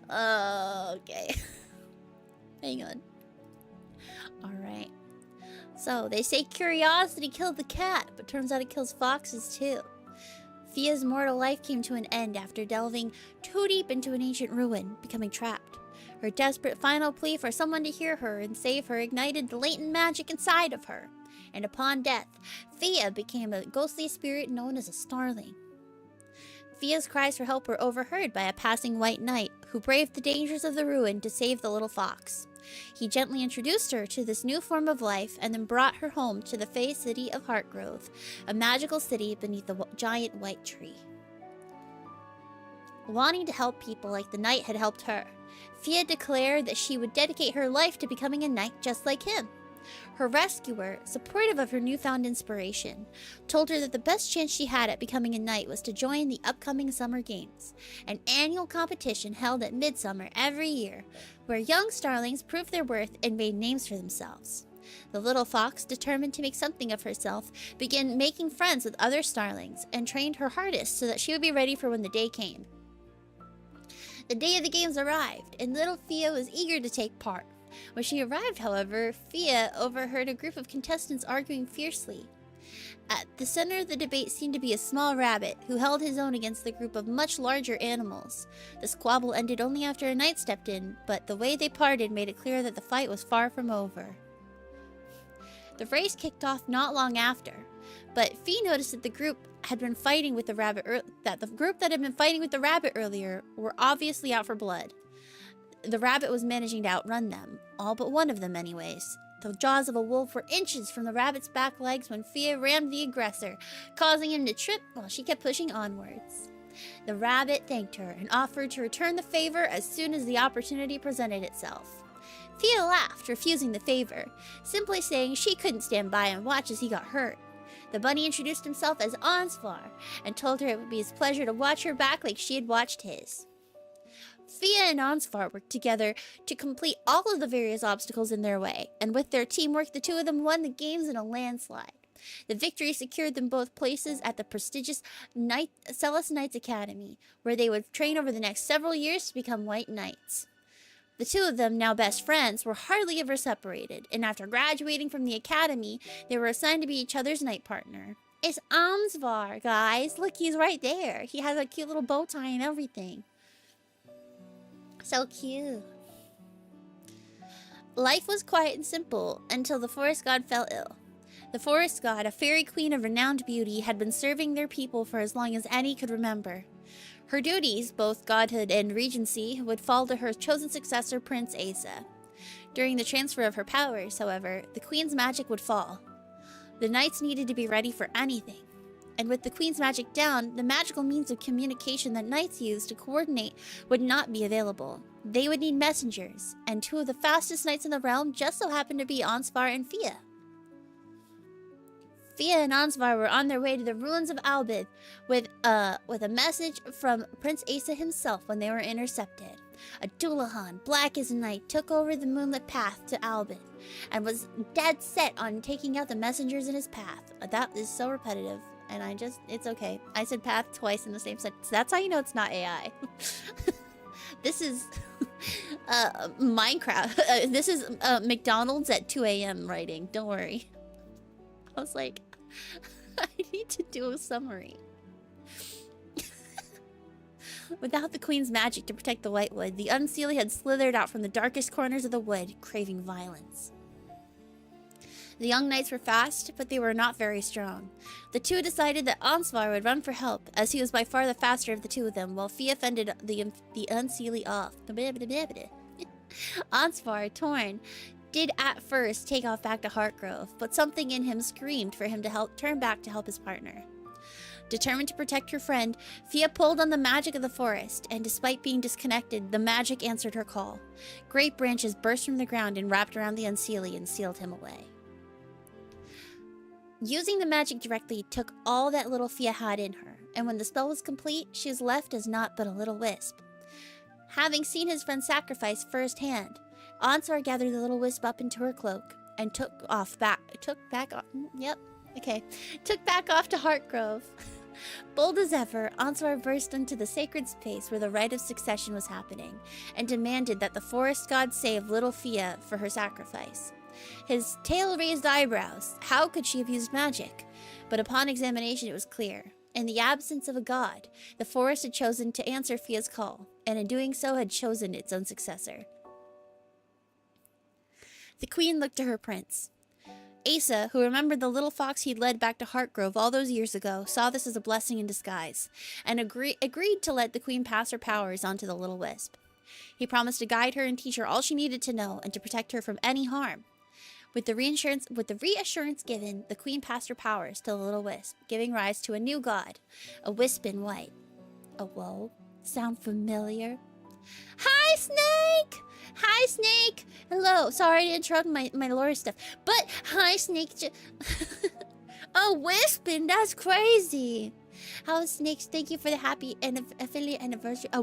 Okay. Hang on. Alright. So, they say curiosity killed the cat, but turns out it kills foxes too. Fia's mortal life came to an end after delving too deep into an ancient ruin, becoming trapped. Her desperate final plea for someone to hear her and save her ignited the latent magic inside of her. And upon death, Fia became a ghostly spirit known as a starling. Fia's cries for help were overheard by a passing white knight who braved the dangers of the ruin to save the little fox. He gently introduced her to this new form of life and then brought her home to the Fey city of Heartgrove, a magical city beneath a giant white tree. Wanting to help people like the knight had helped her, Fia declared that she would dedicate her life to becoming a knight just like him. Her rescuer, supportive of her newfound inspiration, told her that the best chance she had at becoming a knight was to join the upcoming Summer Games, an annual competition held at midsummer every year, where young starlings proved their worth and made names for themselves. The little fox, determined to make something of herself, began making friends with other starlings and trained her hardest so that she would be ready for when the day came. The day of the games arrived, and little Fia was eager to take part. When she arrived, however, Fia overheard a group of contestants arguing fiercely. At the center of the debate seemed to be a small rabbit, who held his own against the group of much larger animals. The squabble ended only after a knight stepped in, but the way they parted made it clear that the fight was far from over. The race kicked off not long after, but Fia noticed that the group had been fighting with the rabbit earlier were obviously out for blood. The rabbit was managing to outrun them, all but one of them anyways. The jaws of a wolf were inches from the rabbit's back legs when Fia rammed the aggressor, causing him to trip while she kept pushing onwards. The rabbit thanked her and offered to return the favor as soon as the opportunity presented itself. Fia laughed, refusing the favor, simply saying she couldn't stand by and watch as he got hurt. The bunny introduced himself as Ansvar and told her it would be his pleasure to watch her back like she had watched his. Fia and Ansvar worked together to complete all of the various obstacles in their way, and with their teamwork, the two of them won the games in a landslide. The victory secured them both places at the prestigious Selas Knights Academy, where they would train over the next several years to become White Knights. The two of them, now best friends, were hardly ever separated, and after graduating from the academy, they were assigned to be each other's night partner. It's Ansvar, guys. Look, he's right there. He has a cute little bow tie and everything. So cute. Life was quiet and simple until the forest god fell ill. The forest god, a fairy queen of renowned beauty, had been serving their people for as long as any could remember. Her duties, both godhood and regency, would fall to her chosen successor, Prince Asa. During the transfer of her powers, however, the queen's magic would fall. The knights needed to be ready for anything. And with the queen's magic down, the magical means of communication that knights used to coordinate would not be available. They would need messengers, and two of the fastest knights in the realm just so happened to be Ansvar and Fia. Fia and Ansvar were on their way to the ruins of Albid with a message from Prince Asa himself when they were intercepted. A Dullahan, black as night, took over the moonlit path to Albid and was dead set on taking out the messengers in his path. That is so repetitive. And it's okay. I said path twice in the same sentence. That's how you know it's not AI. This is Minecraft. This is McDonald's at 2 a.m. writing. Don't worry. I was like, I need to do a summary. Without the queen's magic to protect the Whitewood, the Unseelie had slithered out from the darkest corners of the wood, craving violence. The young knights were fast, but they were not very strong. The two decided that Ansvar would run for help, as he was by far the faster of the two of them, while Fia fended the Unseelie off. Ansvar, torn, did at first take off back to Heartgrove, but something in him screamed for him to turn back to help his partner. Determined to protect her friend, Fia pulled on the magic of the forest, and despite being disconnected, the magic answered her call. Great branches burst from the ground and wrapped around the Unseelie and sealed him away. Using the magic directly took all that little Fia had in her, and when the spell was complete, she was left as naught but a little wisp. Having seen his friend sacrifice firsthand, Ansvar gathered the little wisp up into her cloak and took back off to Heartgrove. Bold as ever, Ansar burst into the sacred space where the rite of succession was happening, and demanded that the forest god save little Fia for her sacrifice. His tail-raised eyebrows. How could she have used magic? But upon examination it was clear. In the absence of a god, the forest had chosen to answer Fia's call, and in doing so had chosen its own successor. The queen looked to her prince. Asa, who remembered the little fox he'd led back to Heartgrove all those years ago, saw this as a blessing in disguise, and agreed to let the queen pass her powers on to the little wisp. He promised to guide her and teach her all she needed to know, and to protect her from any harm. With the reassurance given, the queen passed her powers to the little wisp, giving rise to a new god, a Wispen White. A whoa? Sound familiar? Hi, Snake! Hi, Snake! Hello. Sorry to interrupt my lore stuff. But, hi, Snake. Oh, Wispen, that's crazy. How Snakes, thank you for the happy affiliate anniversary. A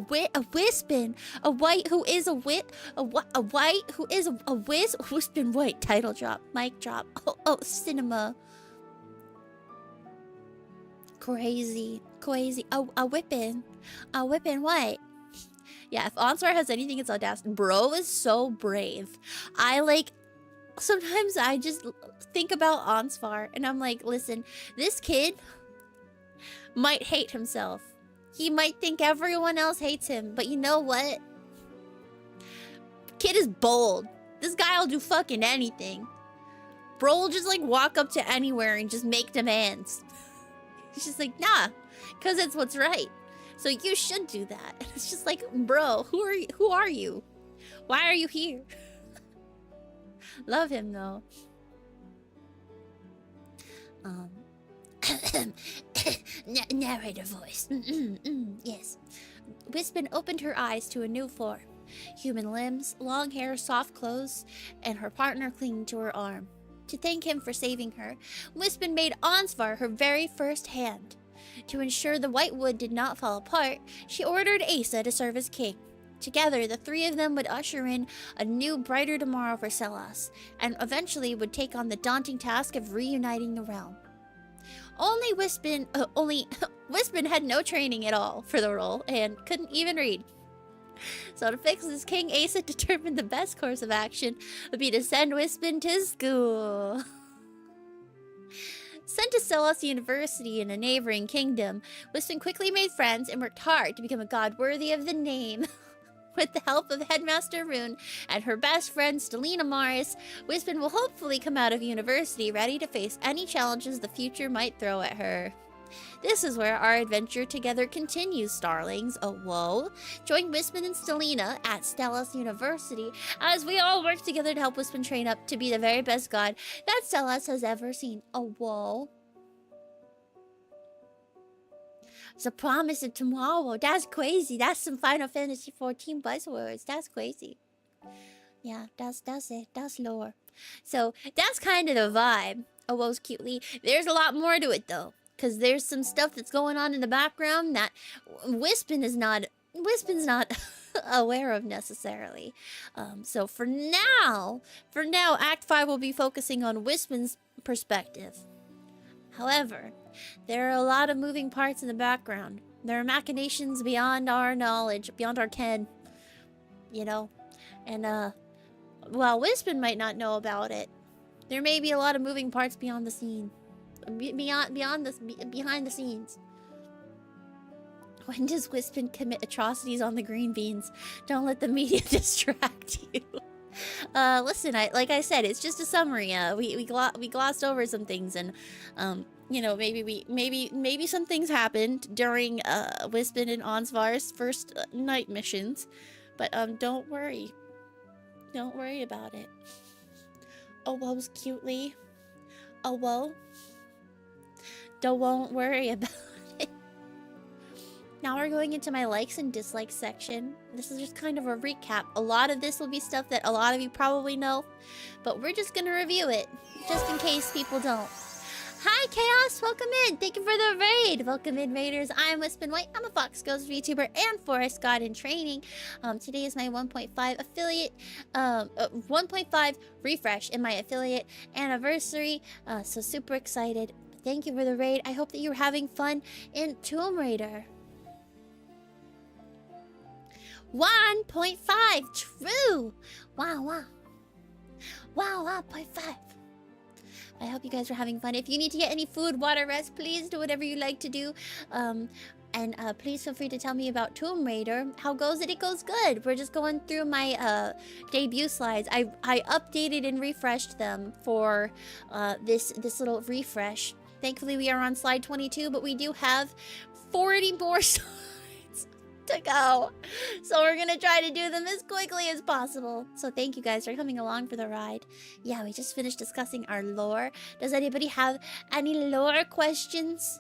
Wispen. A white who is a white who is a Wispen White. Title drop. Mic drop. Oh, cinema. Crazy. A Whippin White. Yeah, if Onswar has anything, it's audacity. Bro is so brave. Sometimes I just think about Onsvar and I'm like, listen, this kid might hate himself. He might think everyone else hates him, but you know what? Kid is bold. This guy will do fucking anything. Bro will just walk up to anywhere and just make demands. He's just like, nah, because it's what's right. So you should do that. It's just like, bro, who are you? Why are you here? Love him though. Narrator voice. Yes. Wispen opened her eyes to a new form. Human limbs, long hair, soft clothes, and her partner clinging to her arm. To thank him for saving her, Wispen made Onsvar her very first hand. To ensure the white wood did not fall apart, she ordered Asa to serve as king. Together, the three of them would usher in a new, brighter tomorrow for Selas, and eventually would take on the daunting task of reuniting the realm. Wispen had no training at all for the role, and couldn't even read. So to fix this, King Asa determined the best course of action would be to send Wispen to school. Sent to Selas University in a neighboring kingdom, Wispen quickly made friends and worked hard to become a god worthy of the name. With the help of Headmaster Rune and her best friend Stelina Maris, Wispen will hopefully come out of university ready to face any challenges the future might throw at her. This is where our adventure together continues, starlings. Oh, whoa. Join Wispen and Stelina at Selas University as we all work together to help Wispen train up to be the very best god that Selas has ever seen. Oh, whoa. The promise of tomorrow. That's crazy. That's some Final Fantasy 14 buzzwords. That's crazy. Yeah, that's it. That's lore. So that's kind of the vibe. Oh, whoa's cutely. There's a lot more to it though, because there's some stuff that's going on in the background that Wispen's not aware of necessarily. So for now, Act 5 will be focusing on Wispen's perspective. However, there are a lot of moving parts in the background. There are machinations beyond our knowledge, beyond our ken. You know? And, while Wispen might not know about it, there may be a lot of moving parts beyond the scene. Behind the scenes. When does Wispen commit atrocities on the green beans? Don't let the media distract you. Listen, like I said, it's just a summary. We glossed over some things, and you know, maybe some things happened during Wispen and Onsvar's first night missions, but don't worry about it. Oh, whoa's cutely. Oh, whoa. Don't worry about it. Now we're going into my likes and dislikes section. This is just kind of a recap. A lot of this will be stuff that a lot of you probably know, but we're just gonna review it, just in case people don't. Hi, Chaos! Welcome in! Thank you for the raid! Welcome in, raiders. I'm Wispen White. I'm a Fox Ghost VTuber and Forest God in training. Today is my 1.5 affiliate, 1.5 refresh in my affiliate anniversary. So super excited. Thank you for the raid. I hope that you're having fun in Tomb Raider. 1.5. True. Wow, wow. Wow, 0.5. I hope you guys are having fun. If you need to get any food, water, rest, please do whatever you like to do. And please feel free to tell me about Tomb Raider. How goes it? It goes good. We're just going through my debut slides. I updated and refreshed them for this little refresh. Thankfully, we are on slide 22, but we do have 40 more slides to go. So we're gonna try to do them as quickly as possible. So thank you guys for coming along for the ride. Yeah, we just finished discussing our lore. Does anybody have any lore questions?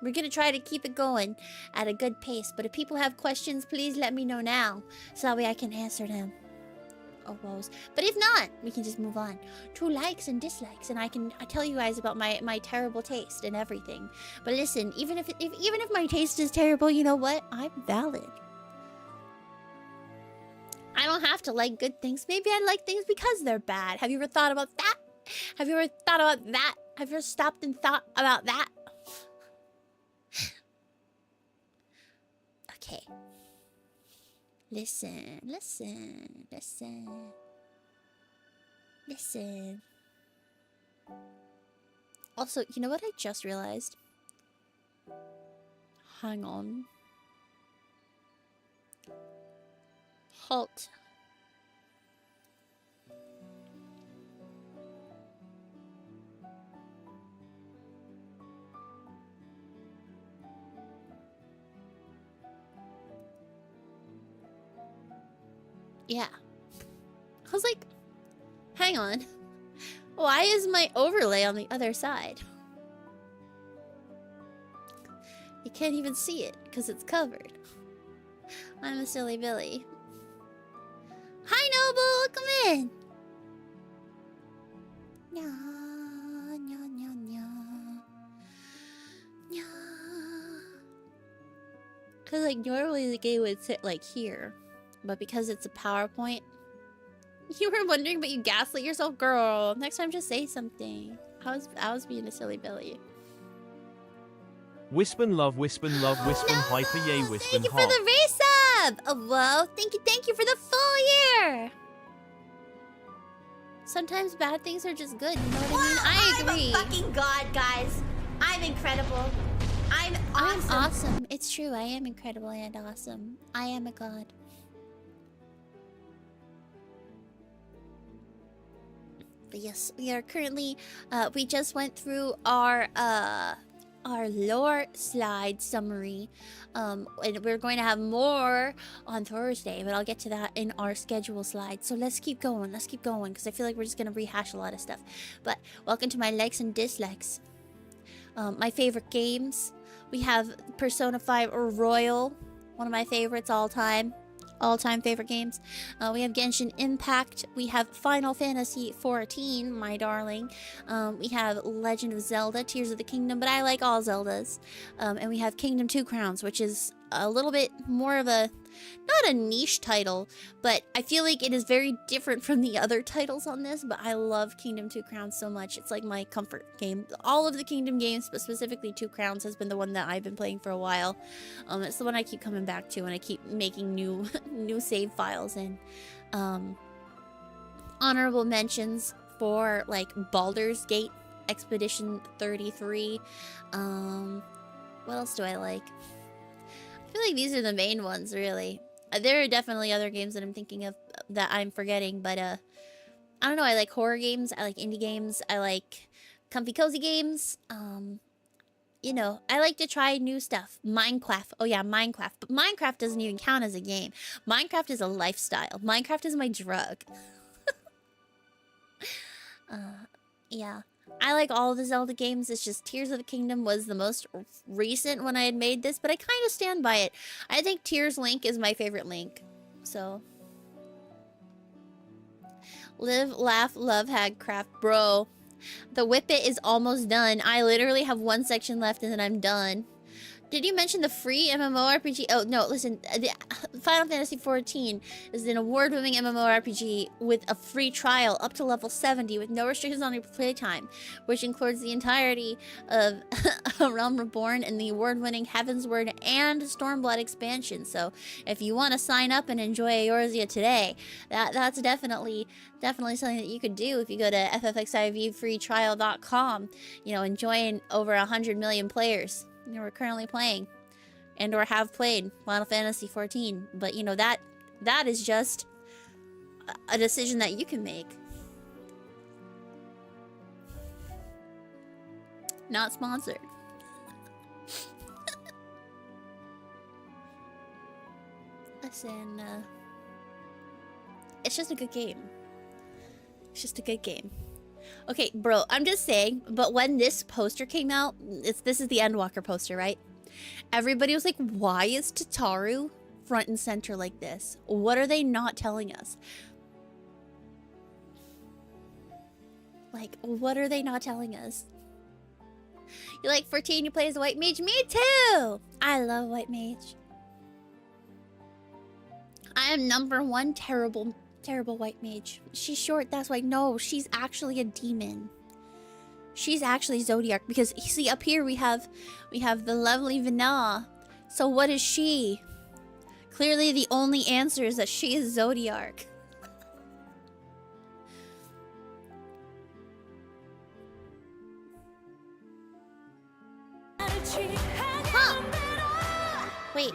We're gonna try to keep it going at a good pace, but if people have questions, please let me know now, so that way I can answer them. Oh, woes. But if not, we can just move on to likes and dislikes, and I tell you guys about my terrible taste and everything. But listen, even if my taste is terrible, you know what? I'm valid. I don't have to like good things. Maybe I like things because they're bad. Have you ever thought about that? Have you ever thought about that? Have you ever stopped and thought about that? Okay. Listen. Also, you know what I just realized? Hang on. Halt. Yeah. I was like, hang on. Why is my overlay on the other side? You can't even see it because it's covered. I'm a silly Billy. Hi, Noble! Come in! Because, like, normally the game would sit, like, here. But because it's a PowerPoint... You were wondering, but you gaslit yourself? Girl, next time just say something. I was being a silly Billy. Wispen love, Wispen hyper yay, Wispen Thank you for the resub! Oh, whoa, thank you for the full year! Sometimes bad things are just good, you know what I mean? I agree. I'm a fucking god, guys. I'm incredible. I'm awesome. I'm awesome. It's true, I am incredible and awesome. I am a god. But yes, we are currently, we just went through our lore slide summary. And we're going to have more on Thursday, but I'll get to that in our schedule slide. So let's keep going, because I feel like we're just going to rehash a lot of stuff. But welcome to my likes and dislikes. My favorite games. We have Persona 5 Royal, one of my favorites all-time favorite games. We have Genshin Impact. We have Final Fantasy XIV, my darling. We have Legend of Zelda, Tears of the Kingdom, but I like all Zeldas. And we have Kingdom 2 Crowns, which is a little bit more of a, not a niche title, but I feel like it is very different from the other titles on this, but I love Kingdom 2 Crowns so much. It's like my comfort game. All of the Kingdom games, but specifically 2 Crowns has been the one that I've been playing for a while. It's the one I keep coming back to, and I keep making new save files in. Honorable mentions for like Baldur's Gate Expedition 33. What else do I like? I feel like these are the main ones, really. There are definitely other games that I'm thinking of that I'm forgetting, but I don't know. I like horror games. I like indie games. I like comfy cozy games. You know, I like to try new stuff. Minecraft. Oh yeah, Minecraft. But Minecraft doesn't even count as a game. Minecraft is a lifestyle. Minecraft is my drug. Yeah. I like all the Zelda games. It's just Tears of the Kingdom was the most recent when I had made this, but I kind of stand by it. I think Tears Link is my favorite Link. So. Live, laugh, love, Hagcraft. Bro. The Whippet is almost done. I literally have one section left and then I'm done. Did you mention the free MMORPG? Oh, no, listen. The Final Fantasy XIV is an award-winning MMORPG with a free trial up to level 70 with no restrictions on your playtime, which includes the entirety of A Realm Reborn and the award-winning Heavensward and Stormblood expansion. So if you want to sign up and enjoy Eorzea today, that's definitely something that you could do if you go to ffxivfreetrial.com, you know, and join over 100 million players. You know, we're currently playing and or have played Final Fantasy XIV, but you know that is just a decision that you can make. Not sponsored. Listen, it's just a good game. It's just a good game. Okay, bro, I'm just saying, but when this poster came out, this is the Endwalker poster, right? Everybody was like, why is Tataru front and center like this? What are they not telling us? Like, what are they not telling us? You like 14, you play as a white mage? Me too! I love white mage. I am #1 terrible white mage. She's short, that's why. No, she's actually a demon. She's actually Zodiac, because you see up here we have the lovely Vina. So what is she? Clearly the only answer is that she is Zodiac. Huh. Wait.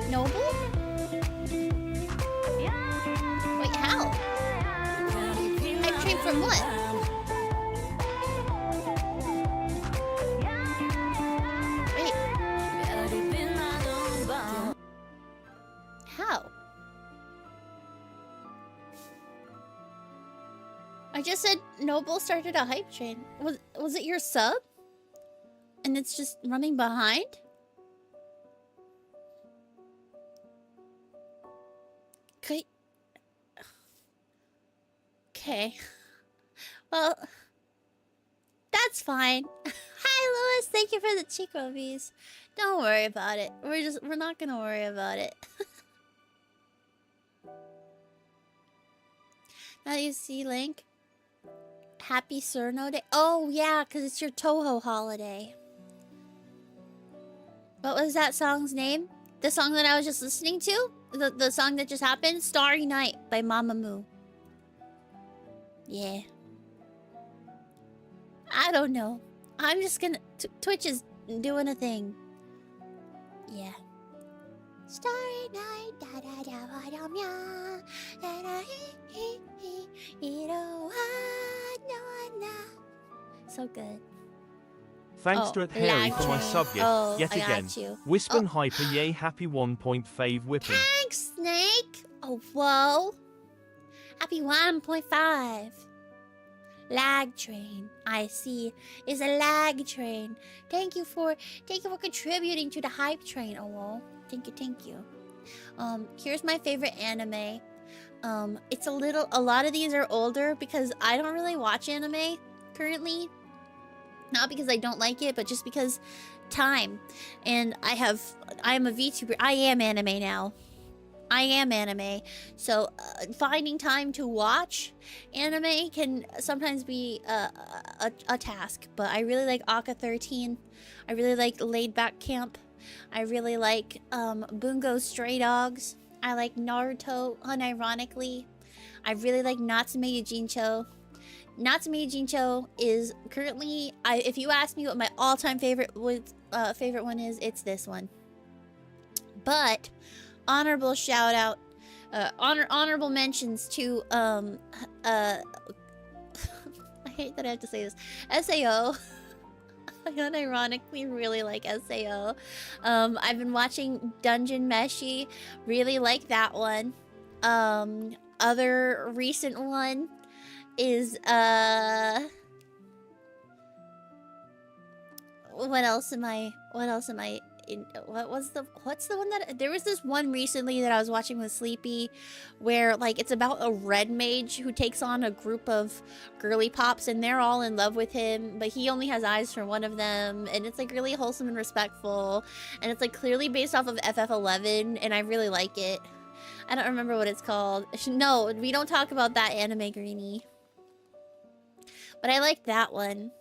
Noble? Wait, how? Hype train from what? Wait. How? I just said Noble started a hype train. Was it your sub? And it's just running behind? Okay. Well, that's fine. Hi, Lewis. Thank you for the cheek movies. Don't worry about it. We're not gonna worry about it. Now you see, Link. Happy Surno Day. Oh, yeah, because it's your Toho holiday. What was that song's name? The song that I was just listening to? The song that just happened? Starry Night by Mamamoo. Yeah. I don't know. I'm just gonna... Twitch is doing a thing. Yeah. Starry night, da da da da da da da da he so good. Thanks to Harry for my sub gift yet again. Wispen hyper yay happy 1.5 whipping. Thanks, Snake. Oh, whoa. Happy 1.5. Lag train. I see. Is a lag train. Thank you for contributing to the hype train. Oh, well. Thank you. Here's my favorite anime. It's a lot of these are older because I don't really watch anime currently. Not because I don't like it, but just because time. And I am a VTuber. I am anime now. I am anime. So finding time to watch anime can sometimes be a task. But I really like Aka 13. I really like Laid Back Camp. I really like Bungo Stray Dogs. I like Naruto, unironically. I really like Natsume Yujincho. Natsume Yujincho is currently... if you ask me what my all-time favorite one is, it's this one. But, honorable shout-out... honorable mentions to... I hate that I have to say this. SAO. I unironically really like SAO. I've been watching Dungeon Meshi. Really like that one. Other recent one is what else am I what's the one that there was this one recently that I was watching with Sleepy, where like it's about a red mage who takes on a group of girly pops and they're all in love with him, but he only has eyes for one of them, and it's like really wholesome and respectful, and it's like clearly based off of FF11, and I really like it. I don't remember what it's called. No, we don't talk about that anime, Greenie. But I like that one.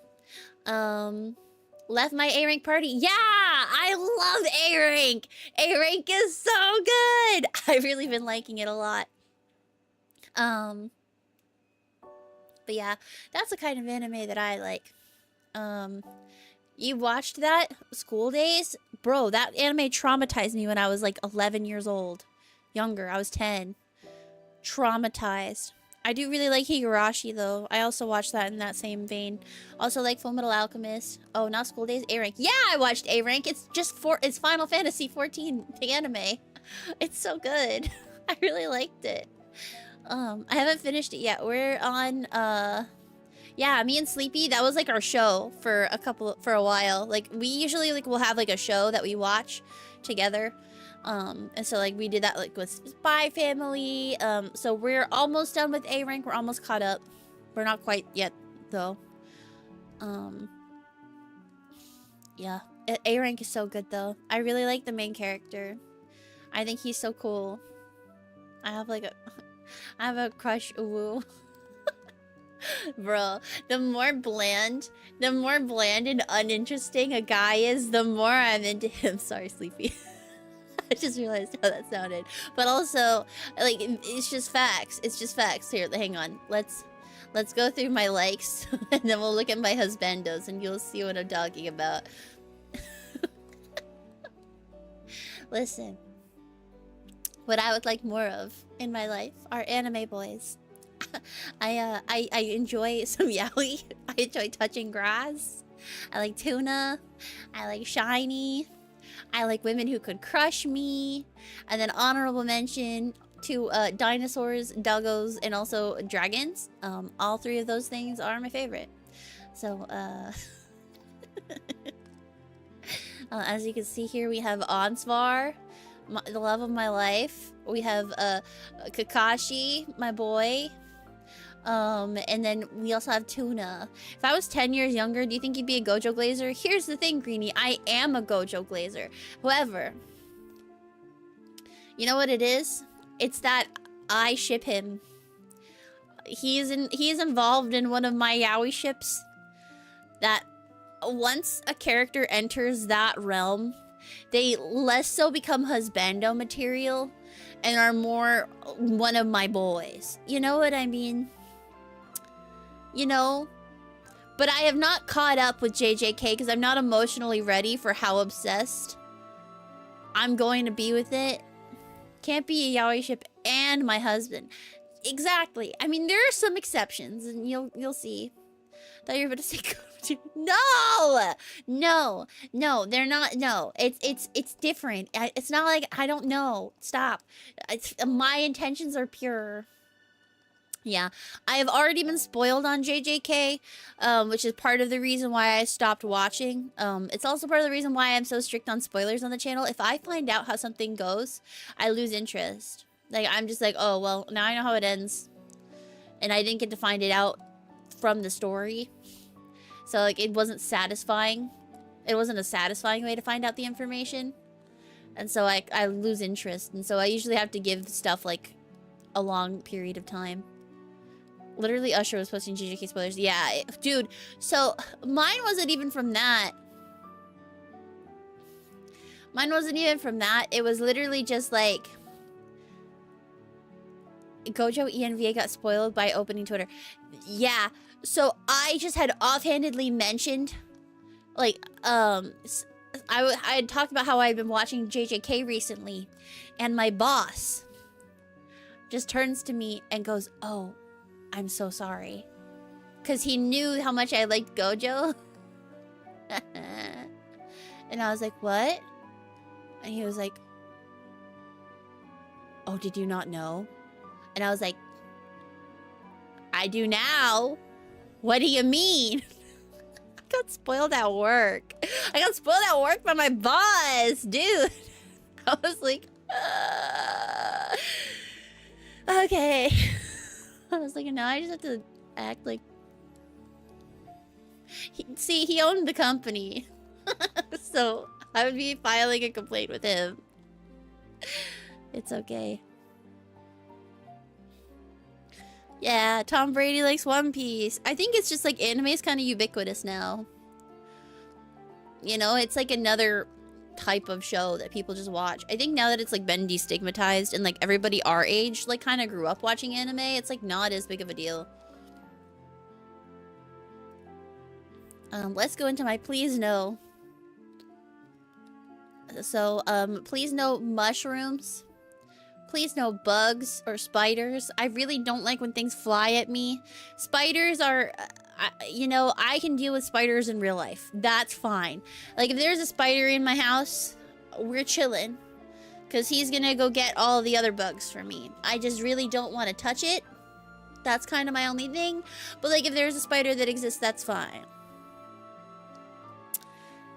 Left my A-rank party. Yeah, I love A-rank. A-rank is so good. I've really been liking it a lot. But yeah, that's the kind of anime that I like. You watched that? School Days? Bro, that anime traumatized me when I was like 11 years old. Younger, I was 10. Traumatized. I do really like Higurashi though. I also watched that in that same vein. Also like Full Metal Alchemist. Oh, not School Days. A-rank. Yeah, I watched A-rank. It's just it's Final Fantasy 14, the anime. It's so good. I really liked it. I haven't finished it yet. We're on yeah, me and Sleepy, that was like our show for a while. Like we usually like we'll have like a show that we watch together. And so like we did that like with Spy Family. So we're almost done with A-rank. We're almost caught up. We're not quite yet though. Yeah, A-rank is so good though. I really like the main character. I think he's so cool. I have a crush. Ooh. Bro, the more bland and uninteresting a guy is, the more I'm into him. Sorry, Sleepy. I just realized how that sounded. But also, like, it's just facts. It's just facts. Here, hang on. Let's go through my likes, and then we'll look at my husbandos, and you'll see what I'm talking about. Listen. What I would like more of in my life are anime boys. I enjoy some yaoi. I enjoy touching grass. I like tuna. I like shiny. I like women who could crush me. And then honorable mention to dinosaurs, doggos, and also dragons. All three of those things are my favorite. So, as you can see here, we have Ansvar, the love of my life. We have Kakashi, my boy. And then we also have Tuna. If I was 10 years younger, do you think you'd be a Gojo Glazer? Here's the thing, Greenie. I am a Gojo Glazer. However, you know what it is? It's that I ship him. He is involved in one of my yaoi ships. That once a character enters that realm, they less so become husbando material and are more one of my boys. You know what I mean? You know? But I have not caught up with JJK because I'm not emotionally ready for how obsessed I'm going to be with it. Can't be a yaoi ship and my husband. Exactly. I mean, there are some exceptions, and you'll see. Thought you were about to say no, they're not. No, it's different. It's not like I don't know. Stop. My intentions are pure. Yeah, I have already been spoiled on JJK, which is part of the reason why I stopped watching. It's also part of the reason why I'm so strict on spoilers on the channel. If I find out how something goes, I lose interest. Like, I'm just like, oh, well, now I know how it ends. And I didn't get to find it out from the story. So, like, it wasn't satisfying. It wasn't a satisfying way to find out the information. And so I lose interest. And so I usually have to give stuff, like, a long period of time. Literally, Usher was posting JJK spoilers. Yeah, dude. So, mine wasn't even from that. Mine wasn't even from that. It was literally just, like... Gojo ENVA got spoiled by opening Twitter. Yeah. So, I just had offhandedly mentioned... Like, I had talked about how I had been watching JJK recently. And my boss... just turns to me and goes, oh... I'm so sorry. Because he knew how much I liked Gojo. And I was like, what? And he was like, oh, did you not know? And I was like, I do now. What do you mean? got spoiled at work. I got spoiled at work by my boss, dude. I was like, okay. I was like, no, I just have to act like... he owned the company. So I would be filing a complaint with him. It's okay. Yeah, Tom Brady likes One Piece. I think it's just like anime is kind of ubiquitous now. You know, it's like another type of show that people just watch. I think now that it's like been destigmatized and like everybody our age like kind of grew up watching anime, it's like not as big of a deal. Let's go into my please no. So, please no mushrooms. Please no bugs or spiders. I really don't like when things fly at me. Spiders are, you know, I can deal with spiders in real life. That's fine. Like, if there's a spider in my house, we're chilling. Because he's gonna go get all the other bugs for me. I just really don't want to touch it. That's kind of my only thing. But, like, if there's a spider that exists, that's fine.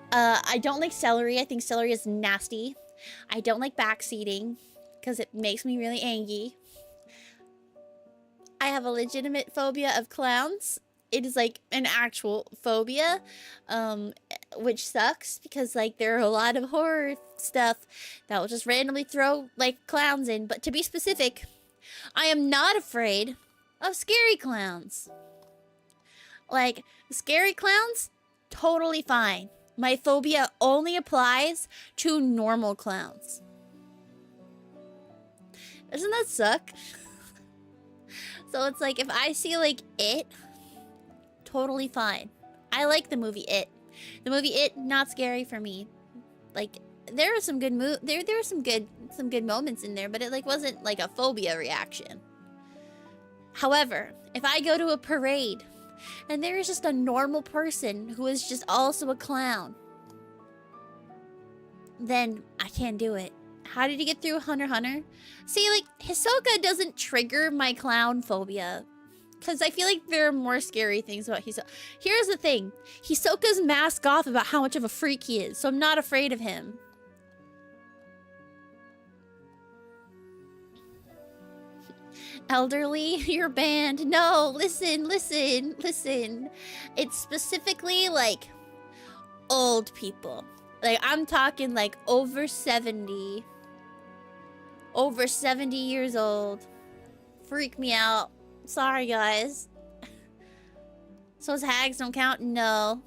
I don't like celery. I think celery is nasty. I don't like backseating because it makes me really angry. I have a legitimate phobia of clowns. It is like an actual phobia, which sucks because like there are a lot of horror stuff that will just randomly throw like clowns in. But to be specific, I am not afraid of scary clowns. Like scary clowns, totally fine. My phobia only applies to normal clowns. Doesn't that suck? So it's like, if I see, like, It, totally fine. I like the movie It. The movie It, not scary for me. Like, there are some good there were some good moments in there, but it, like, wasn't, like, a phobia reaction. However, if I go to a parade, and there is just a normal person who is just also a clown, then I can't do it. How did he get through Hunter x Hunter? See, like, Hisoka doesn't trigger my clown phobia. Because I feel like there are more scary things about Hisoka. Here's the thing. Hisoka's mask off about how much of a freak he is, so I'm not afraid of him. Elderly, you're banned. No, listen. It's specifically, like, old people. Like, I'm talking, like, over 70. Over 70 years old. Freak me out. Sorry, guys. So his hags don't count? No.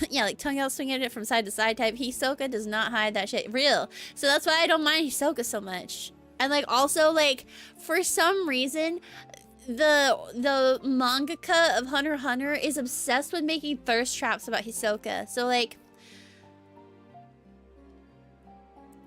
Yeah, like, tongue out swinging it from side to side type. Hisoka does not hide that shit. Real. So that's why I don't mind Hisoka so much. And, like, also, like, for some reason, the mangaka of Hunter x Hunter is obsessed with making thirst traps about Hisoka. So, like,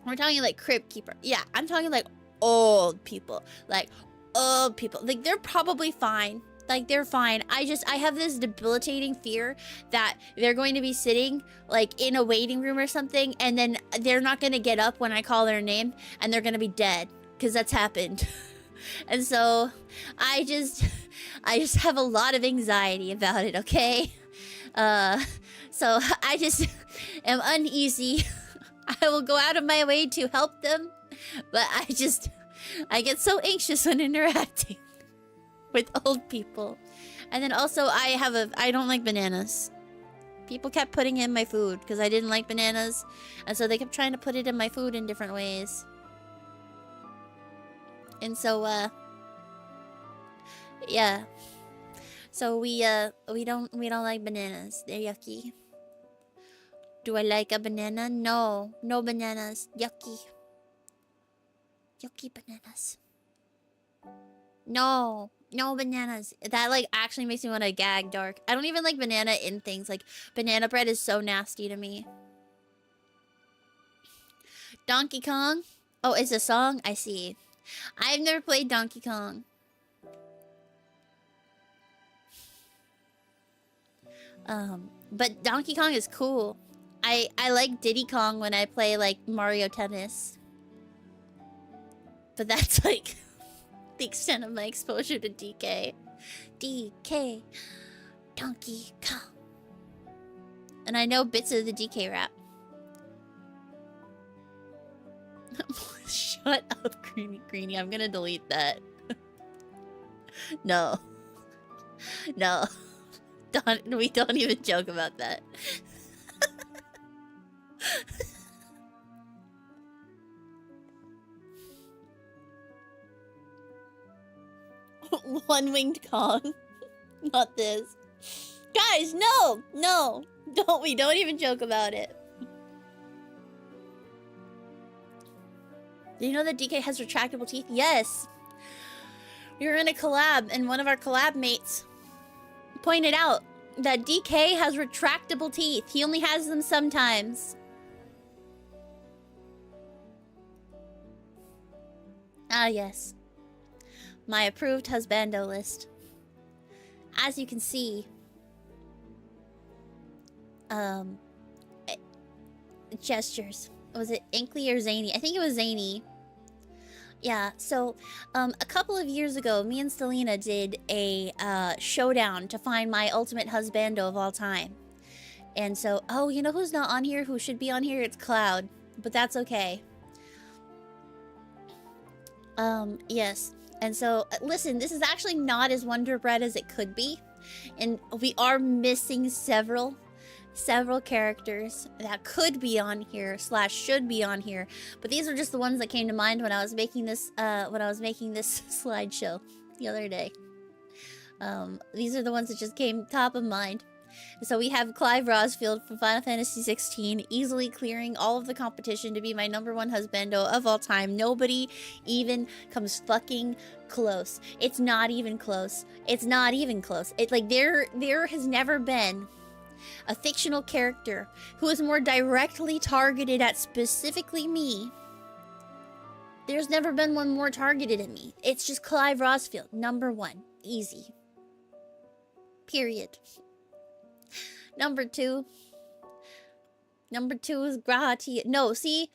we're talking, like, Crypt Keeper. Yeah, I'm talking, like, old people. Like, old people. Like, they're probably fine. Like, they're fine. I have this debilitating fear that they're going to be sitting, like, in a waiting room or something, and then they're not going to get up when I call their name, and they're going to be dead. Because that's happened. And so, I just have a lot of anxiety about it, okay? So, I just am uneasy. I will go out of my way to help them, but I get so anxious when interacting with old people. And then also, I don't like bananas. People kept putting in my food because I didn't like bananas, and so they kept trying to put it in my food in different ways. And so, yeah. So we don't like bananas. They're yucky. Do I like a banana? No. No bananas. Yucky. Yucky bananas. No. No bananas. That, like, actually makes me want to gag, Dark. I don't even like banana in things. Like, banana bread is so nasty to me. Donkey Kong? Oh, it's a song? I see. I've never played Donkey Kong. But Donkey Kong is cool. I like Diddy Kong when I play, like, Mario Tennis. But that's, like, the extent of my exposure to DK. DK. Donkey Kong. And I know bits of the DK rap. Shut up, Greenie. I'm gonna delete that. No. No. We don't even joke about that. One-winged Kong. Not this. Guys, no! No! We don't even joke about it. Do you know that DK has retractable teeth? Yes! We were in a collab, and one of our collab mates pointed out that DK has retractable teeth. He only has them sometimes. Ah, yes. My approved husbando list. As you can see, gestures. Was it Inkly or Zany? I think it was Zany. Yeah, so, a couple of years ago, me and Selena did a, showdown to find my ultimate husbando of all time. And so, oh, you know who's not on here? Who should be on here? It's Cloud. But that's okay. Yes. And so, listen, this is actually not as Wonder Bread as it could be. And we are missing several characters that could be on here / should be on here, but these are just the ones that came to mind when I was making this slideshow the other day. These are the ones that just came top of mind. So we have Clive Rosfield from Final Fantasy 16 easily clearing all of the competition to be my #1 husbando of all time. Nobody even comes fucking close. It's not even close. It's not even close. It's like there has never been a fictional character who is more directly targeted at specifically me. There's never been one more targeted at me. It's just Clive Rosfield, #1. Easy. Period. #2. #2 is Grahati. No, see,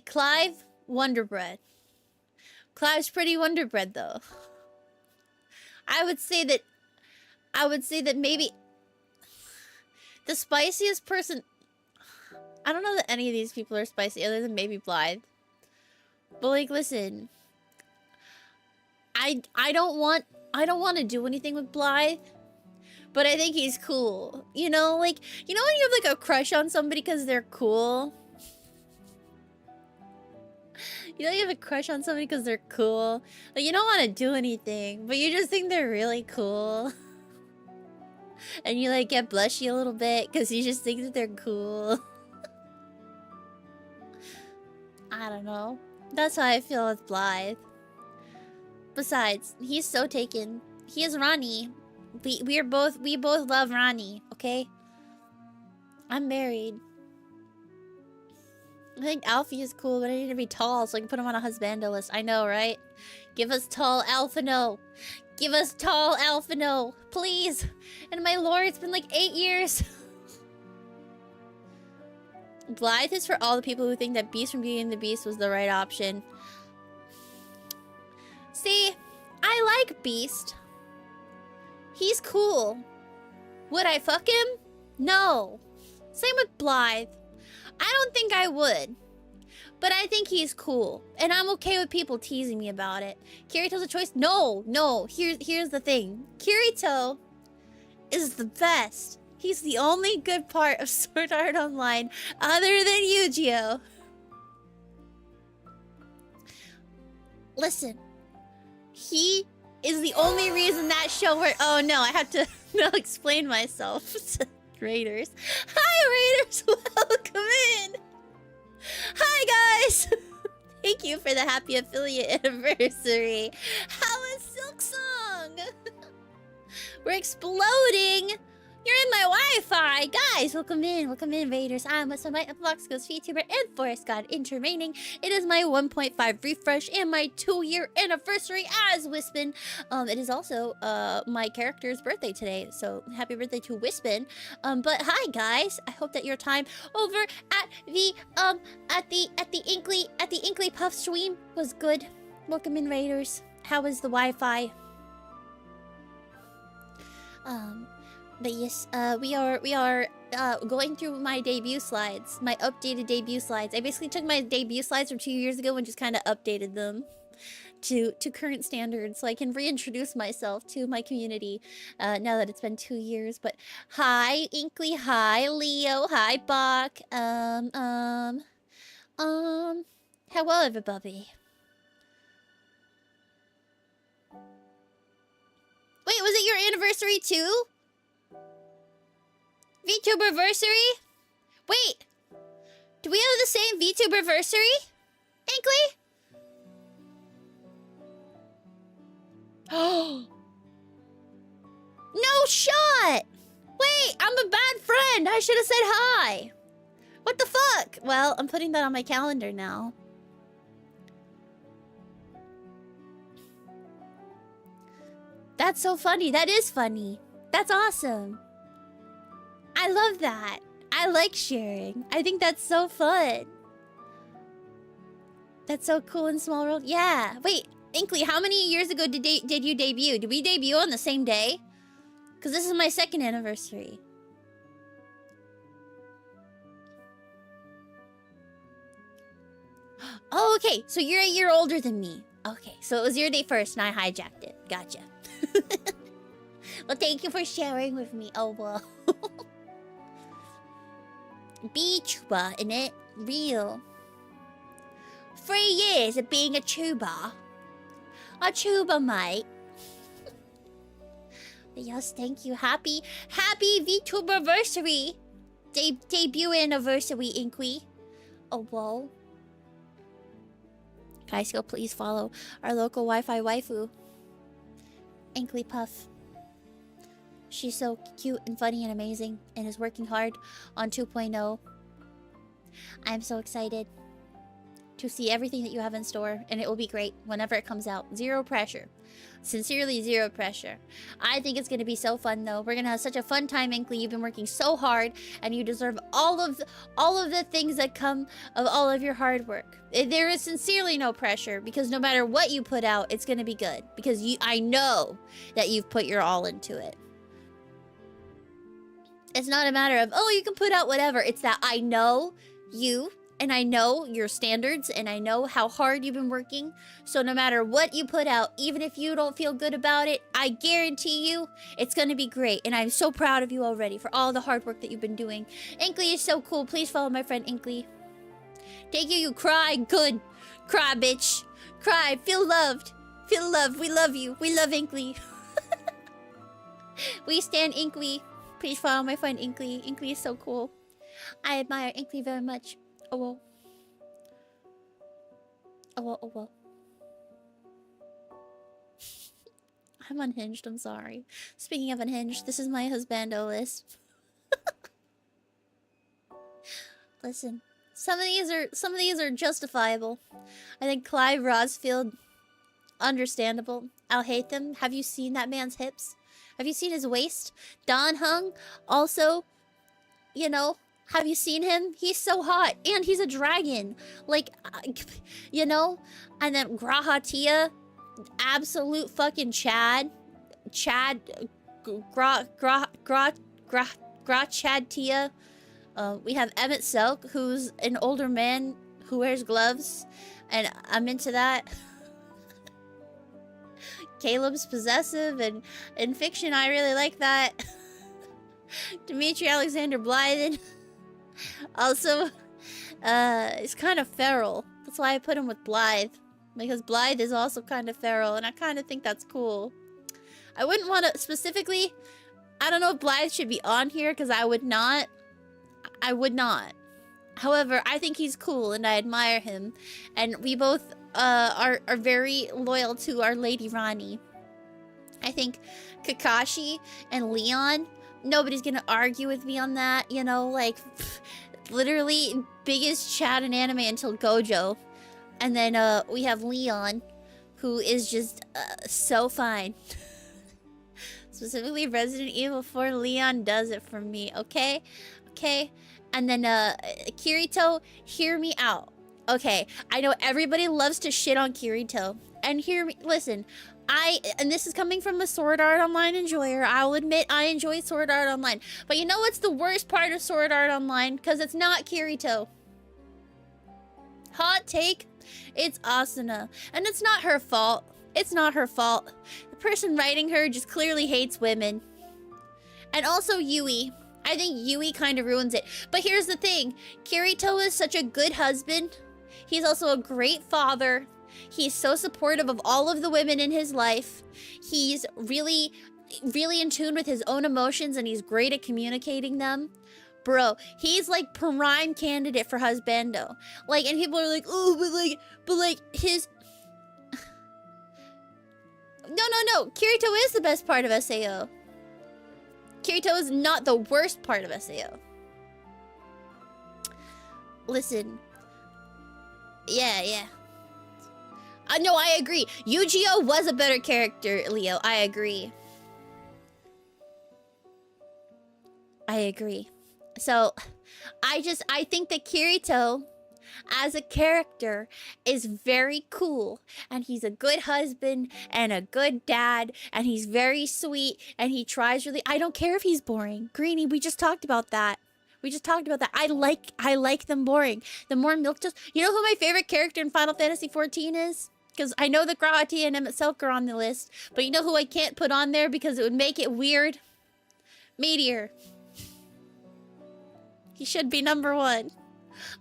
Clive, Wonder Bread. Clive's pretty Wonder Bread though. I would say that maybe the spiciest person... I don't know that any of these people are spicy other than maybe Blythe. But like, listen. I don't want to do anything with Blythe. But I think he's cool. You know, like, you know when you have like a crush on somebody because they're cool? You know you have a crush on somebody because they're cool? Like, you don't want to do anything, but you just think they're really cool. And you like get blushy a little bit because you just think that they're cool. I don't know. That's how I feel with Blythe. Besides, he's so taken. He is Ronnie. We both love Ronnie, okay? I'm married. I think Alfie is cool, but I need to be tall so I can put him on a husbando list. I know, right? Give us tall Alphino. Give us tall Alphino, please. And my lord, it's been like 8 years. Blythe is for all the people who think that Beast from Beauty and the Beast was the right option. See, I like Beast. He's cool. Would I fuck him? No. Same with Blythe. I don't think I would. But I think he's cool. And I'm okay with people teasing me about it. Kirito's a choice? No. Here's the thing. Kirito is the best. He's the only good part of Sword Art Online other than Yu-Gi-Oh! Listen. He is the only reason that show worked. Oh no, I have to now explain myself to Raiders. Hi Raiders, welcome in. Hi guys. Thank you for the happy affiliate anniversary. How is Silksong? We're exploding. You're in my Wi-Fi! Guys, welcome in, Raiders. I'm Wispen, my Fox Ghost VTuber and Forest God Intermaining. It is my 1.5 refresh and my 2-year anniversary as Wispen. It is also my character's birthday today, so happy birthday to Wispen. But hi guys, I hope that your time over at the Inkly Puff stream was good. Welcome in, Raiders. How was the Wi-Fi? But yes, we are going through my debut slides, my updated debut slides. I basically took my debut slides from 2 years ago and just kind of updated them to current standards, so I can reintroduce myself to my community now that it's been 2 years. But hi, Inkly. Hi, Leo. Hi, Bach. Hello, everybody. Wait, was it your anniversary too? VTuberversary? Wait, do we have the same VTuberversary? Inkly? Oh. No shot! Wait, I'm a bad friend. I should have said hi. What the fuck? Well, I'm putting that on my calendar now. That's so funny. That is funny. That's awesome. I love that. I like sharing. I think that's so fun. That's so cool in Small World. Yeah. Wait, Inkly, how many years ago did you debut? Did we debut on the same day? Because this is my 2nd anniversary. Oh, okay. So you're a year older than me. Okay, so it was your day first and I hijacked it. Gotcha. Well, thank you for sharing with me. Oh, well. Be tuba, innit? Real. 3 years of being a tuba. A tuba, mate. But yes, thank you. Happy VTuberversary. Debut anniversary, Inkly. Oh, whoa. Guys, go please follow our local Wi-Fi waifu, Inkly Puff. She's so cute and funny and amazing and is working hard on 2.0. I'm so excited to see everything that you have in store, and it will be great whenever it comes out. Zero pressure. Sincerely, zero pressure. I think it's going to be so fun, though. We're going to have such a fun time, Inkly. You've been working so hard, and you deserve all of the things that come of all of your hard work. There is sincerely no pressure, because no matter what you put out, it's going to be good. Because I know that you've put your all into it. It's not a matter of, oh, you can put out whatever. It's that I know you, and I know your standards, and I know how hard you've been working. So no matter what you put out, even if you don't feel good about it, I guarantee you it's going to be great. And I'm so proud of you already for all the hard work that you've been doing. Inkly is so cool. Please follow my friend Inkly. Thank you, you cry. Good. Cry, bitch. Cry. Feel loved. Feel loved. We love you. We love Inkly. We stand Inkly. Please follow my friend Inkly. Inkly is so cool. I admire Inkly very much. Oh well. Oh well, oh well. I'm unhinged, I'm sorry. Speaking of unhinged, this is my husbando list. Listen, some of these are justifiable. I think Clive Rosfield, understandable. I'll hate them. Have you seen that man's hips? Have you seen his waist? Don Hung, also, you know, have you seen him? He's so hot, and he's a dragon. Like, you know? And then Graha Tia, absolute fucking Chad. Chad, Chad Tia. We have Emmett Selk, who's an older man who wears gloves, and I'm into that. Caleb's possessive, and in fiction, I really like that. Dimitri Alexander Blythen. Also, it's kind of feral. That's why I put him with Blythe. Because Blythe is also kind of feral, and I kind of think that's cool. I wouldn't want to specifically... I don't know if Blythe should be on here, because I would not. I would not. However, I think he's cool, and I admire him. And we both are very loyal to our Lady Rani. I think Kakashi and Leon, nobody's gonna argue with me on that, you know, like, literally biggest chat in anime until Gojo. And then we have Leon, who is just so fine. Specifically Resident Evil 4, Leon does it for me, okay? Okay? And then Kirito, hear me out. Okay, I know everybody loves to shit on Kirito. And hear me, listen, and this is coming from a Sword Art Online enjoyer, I'll admit I enjoy Sword Art Online. But you know what's the worst part of Sword Art Online? Because it's not Kirito. Hot take, it's Asuna. And it's not her fault. It's not her fault. The person writing her just clearly hates women. And also Yui. I think Yui kind of ruins it. But here's the thing. Kirito is such a good husband. He's also a great father. He's so supportive of all of the women in his life. He's really, really in tune with his own emotions, and he's great at communicating them. Bro, he's like prime candidate for husbando. Like, and people are like, oh, but like his... No. Kirito is the best part of SAO. Kirito is not the worst part of SAO. Listen. Yeah. No, I agree. Yu-Gi-Oh was a better character, Leo. I agree. So, I think that Kirito, as a character, is very cool. And he's a good husband and a good dad. And he's very sweet. And he tries really... I don't care if he's boring. Greenie, we just talked about that. I like them boring. The more milk toast... You know who my favorite character in Final Fantasy XIV is? Because I know that Grahati and Emmett Selk are on the list. But you know who I can't put on there because it would make it weird? Meteor. He should be number 1.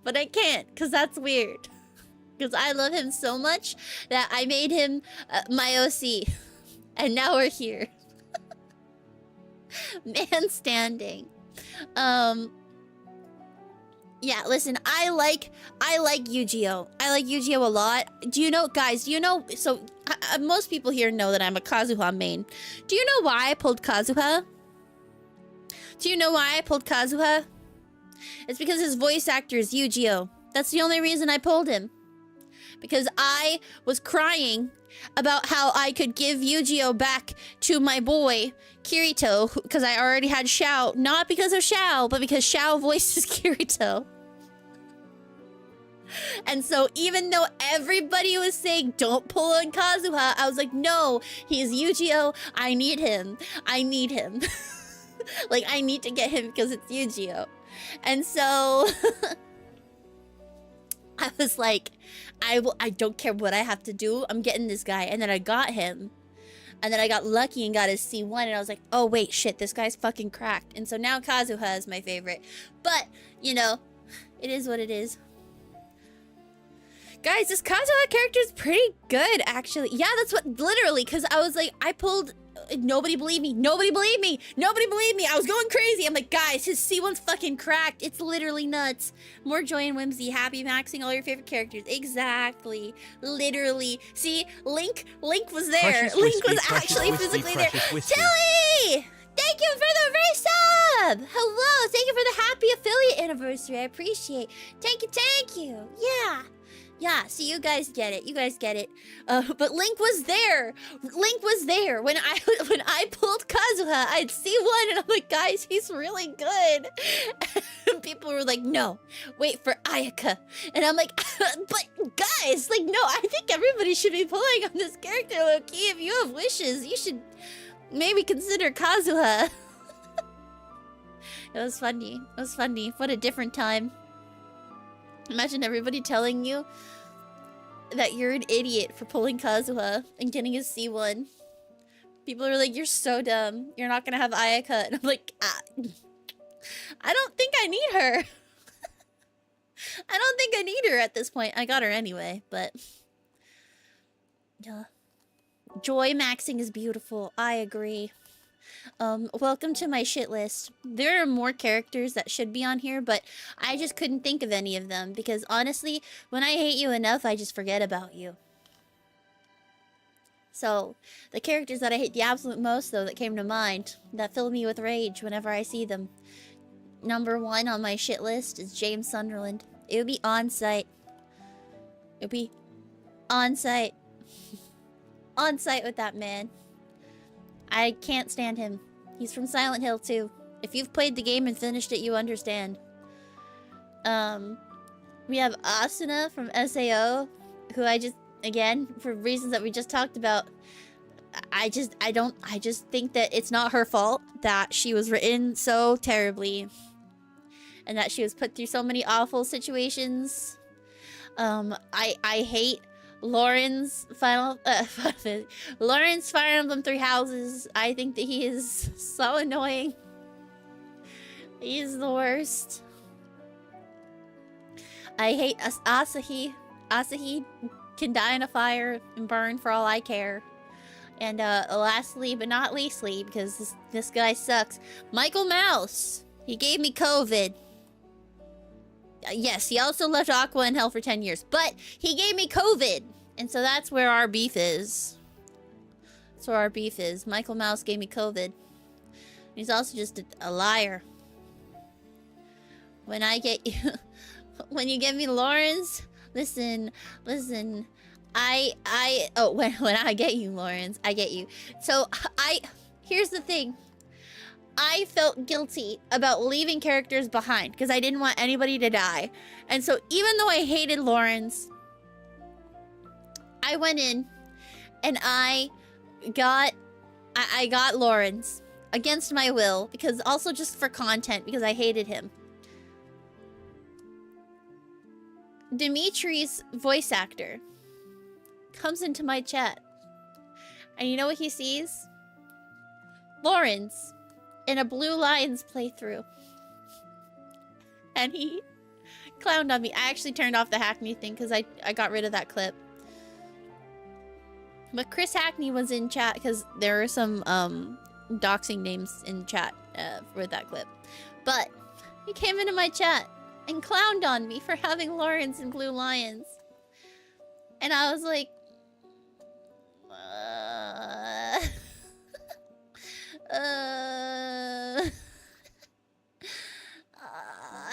But I can't, because that's weird. Because I love him so much that I made him my OC. And now we're here. Man standing. Yeah, listen, I like Yu-Gi-Oh! I like Yu-Gi-Oh! A lot. Do you know, guys, so most people here know that I'm a Kazuha main. Do you know why I pulled Kazuha? It's because his voice actor is Yu-Gi-Oh! That's the only reason I pulled him. Because I was crying about how I could give Yu-Gi-Oh! Back to my boy, Kirito, because I already had Xiao. Not because of Xiao, but because Xiao voices Kirito. And so even though everybody was saying, don't pull on Kazuha, I was like, no, he's Yu-Gi-Oh! I need him. Like, I need to get him because it's Yu-Gi-Oh! And so... I was like, I don't care what I have to do. I'm getting this guy. And then I got him. And then I got lucky and got his C1. And I was like, oh, wait, shit, this guy's fucking cracked. And so now Kazuha is my favorite. But, you know, it is what it is. Guys, this Kazuha character is pretty good, actually. Yeah, that's what, literally, because I was like, I pulled... Nobody believed me. I was going crazy. I'm like, guys, his C1's fucking cracked. It's literally nuts. More joy and whimsy. Happy maxing all your favorite characters. Exactly. Literally. See, Link was there. Link was actually physically there. Tilly! Thank you for the resub! Hello, thank you for the happy affiliate anniversary. I appreciate. Thank you. Yeah, see, you guys get it. But Link was there. When I pulled Kazuha, I'd see one, and I'm like, guys, he's really good. And people were like, no, wait for Ayaka. And I'm like, but guys, like, no, I think everybody should be pulling on this character, Loki. If you have wishes, you should maybe consider Kazuha. It was funny. What a different time. Imagine everybody telling you that you're an idiot for pulling Kazuha and getting his C1. People are like, you're so dumb. You're not gonna have Ayaka. And I'm like, I don't think I need her. I don't think I need her at this point. I got her anyway, but... yeah. Joy maxing is beautiful. I agree. Welcome to my shit list. There are more characters that should be on here, but I just couldn't think of any of them because honestly, when I hate you enough, I just forget about you. So, the characters that I hate the absolute most, though, that came to mind, that fill me with rage whenever I see them. Number 1 on my shit list is James Sunderland. It would be on site. On site with that man. I can't stand him. He's from Silent Hill too. If you've played the game and finished it, you understand. We have Asuna from SAO, who I just, again, for reasons that we just talked about, I just think that it's not her fault that she was written so terribly and that she was put through so many awful situations. I hate Lauren's Lawrence Fire Emblem Three Houses. I think that he is so annoying. He is the worst. I hate Asahi. Asahi can die in a fire and burn for all I care. And lastly but not leastly, because this guy sucks, Michael Mouse. He gave me COVID. Yes, he also left Aqua in hell for 10 years, but he gave me COVID. And so that's where our beef is. That's where our beef is. Michael Mouse gave me COVID. He's also just a liar. When I get you... when you give me Lawrence, listen... when I get you, Lawrence, I get you. So, here's the thing. I felt guilty about leaving characters behind because I didn't want anybody to die. And so even though I hated Lawrence, I went in and I got Lawrence against my will, because also just for content, because I hated him. Dimitri's voice actor comes into my chat. And you know what he sees? Lawrence in a Blue Lions playthrough. And he clowned on me. I actually turned off the Hackney thing because I got rid of that clip. But Chris Hackney was in chat because there were some doxing names in chat for that clip. But he came into my chat and clowned on me for having Lawrence in Blue Lions. And I was like...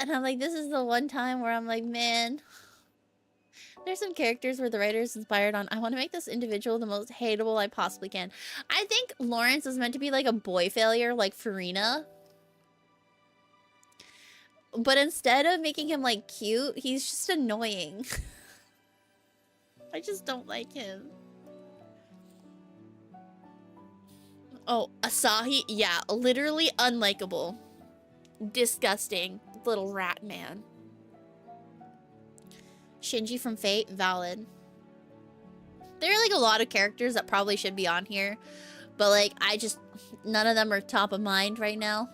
and I'm like, this is the one time where I'm like, man, there's some characters where the writer is inspired on. I want to make this individual the most hateable I possibly can. I think Lawrence is meant to be like a boy failure, like Farina. But instead of making him like cute, he's just annoying. I just don't like him. Oh, Asahi? Yeah, literally unlikable. Disgusting. Little rat man. Shinji from Fate? Valid. There are like a lot of characters that probably should be on here. But like, none of them are top of mind right now.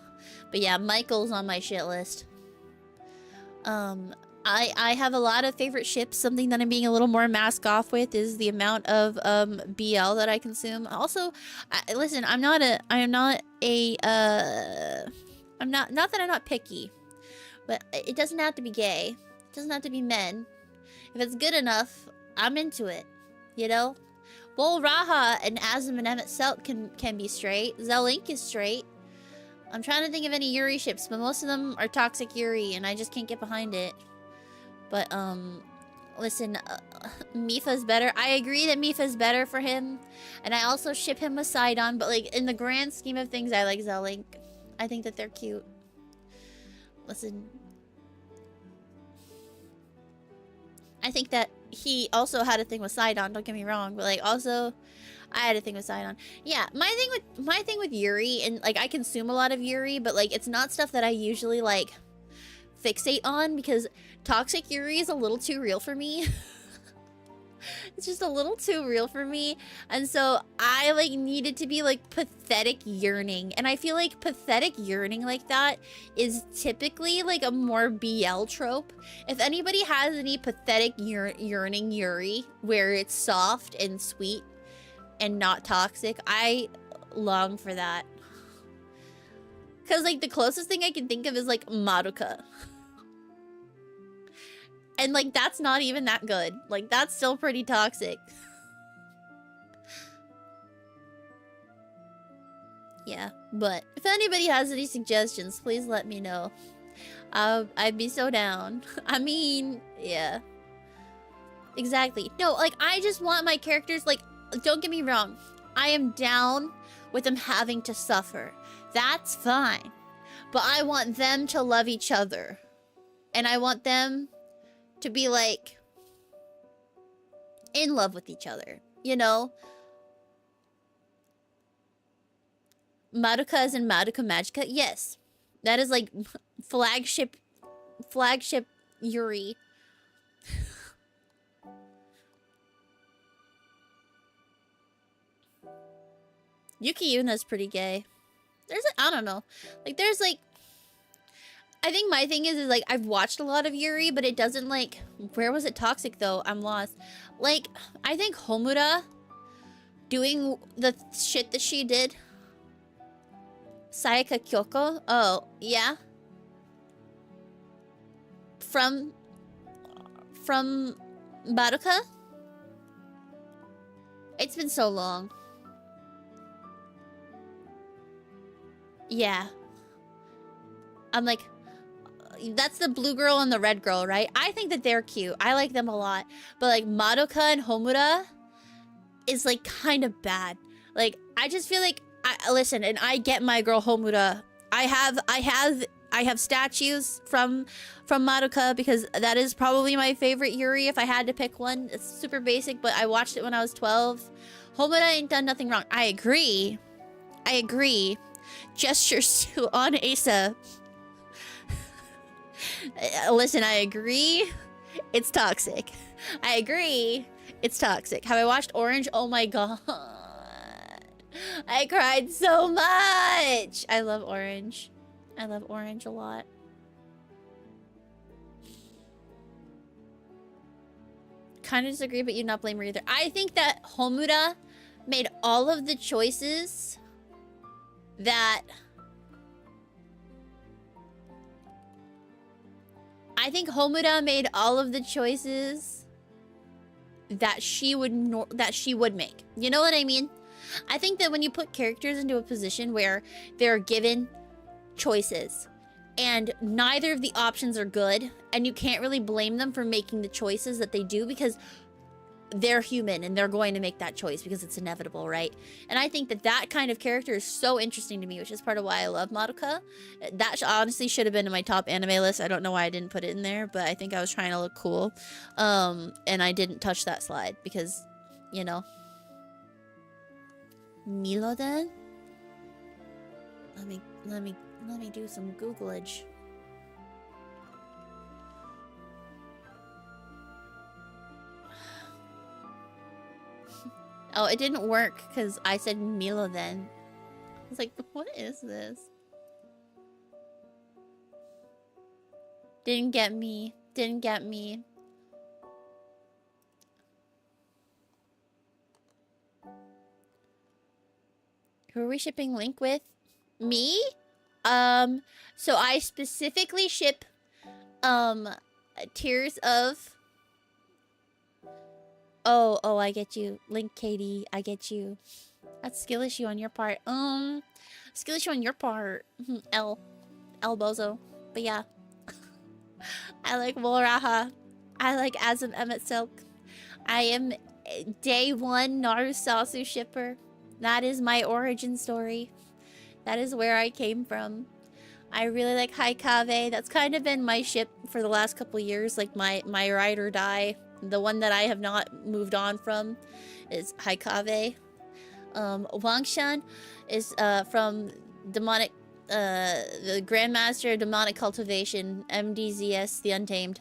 But yeah, Michael's on my shit list. I have a lot of favorite ships. Something that I'm being a little more mask off with is the amount of BL that I consume. Also, listen, not that I'm not picky, but it doesn't have to be gay. It doesn't have to be men. If it's good enough, I'm into it. You know? Bull Raha and Azim and Emmett Selk can be straight. Zelink is straight. I'm trying to think of any Yuri ships, but most of them are toxic Yuri, and I just can't get behind it. But, listen, Mifa's better. I agree that Mifa's better for him. And I also ship him with Sidon, but, like, in the grand scheme of things, I like Zelink. I think that they're cute. Listen. I think that he also had a thing with Sidon, don't get me wrong, but, like, also... I had a thing with Sidon. Yeah, my thing with Yuri, and like I consume a lot of Yuri, but like it's not stuff that I usually like fixate on because toxic Yuri is a little too real for me. It's just a little too real for me. And so I like needed to be like pathetic yearning. And I feel like pathetic yearning like that is typically like a more BL trope. If anybody has any pathetic yearning Yuri where it's soft and sweet and not toxic, I long for that. Because like the closest thing I can think of is like Madoka. And like that's not even that good. Like that's still pretty toxic. Yeah, but if anybody has any suggestions, please let me know. I'd be so down. I mean, yeah. Exactly. No, like I just want my characters, like, don't get me wrong. I am down with them having to suffer. That's fine. But I want them to love each other. And I want them to be, like, in love with each other. You know? Madoka as in Madoka Magica? Yes. That is like flagship Yuri. Yuki Yuna's pretty gay. There's I don't know. Like there's like I think my thing is like I've watched a lot of Yuri, but it doesn't like where was it toxic though? I'm lost. Like I think Homura doing the shit that she did. Sayaka Kyoko? Oh, yeah. From Madoka? It's been so long. Yeah. I'm like, that's the blue girl and the red girl, right? I think that they're cute. I like them a lot. But like Madoka and Homura is like kind of bad. Like I just feel like listen, and I get my girl Homura. I have statues from Madoka because that is probably my favorite Yuri if I had to pick one. It's super basic, but I watched it when I was 12. Homura ain't done nothing wrong. I agree. Gestures to on Asa. Listen, I agree. It's toxic. I agree. It's toxic. Have I watched Orange? Oh my god. I cried so much. I love Orange. I love Orange a lot. Kind of disagree, but you not blame her either. I think that Homura made all of the choices that she would make. You know what I mean? I think that when you put characters into a position where they're given choices and neither of the options are good, and you can't really blame them for making the choices that they do because they're human and they're going to make that choice because it's inevitable, right? And I think that that kind of character is so interesting to me, which is part of why I love Madoka. That honestly should have been in my top anime list. I don't know why I didn't put it in there, but I think I was trying to look cool. And I didn't touch that slide because, you know. Miloden? Let me do some Googlage. Oh, it didn't work because I said Miloden. I was like, what is this? Didn't get me. Who are we shipping Link with? Me? So I specifically ship, Tears of... Oh, I get you. Link Katie, I get you. That's skill issue on your part. Skill issue on your part. L Bozo. But yeah. I like Wolraha. I like Azum Emmett Silk. I am day one Narusasu shipper. That is my origin story. That is where I came from. I really like Haikave. That's kind of been my ship for the last couple years. Like my ride or die. The one that I have not moved on from is Haikave. Wangshan is from Demonic, the Grandmaster of Demonic Cultivation, MDZS, The Untamed.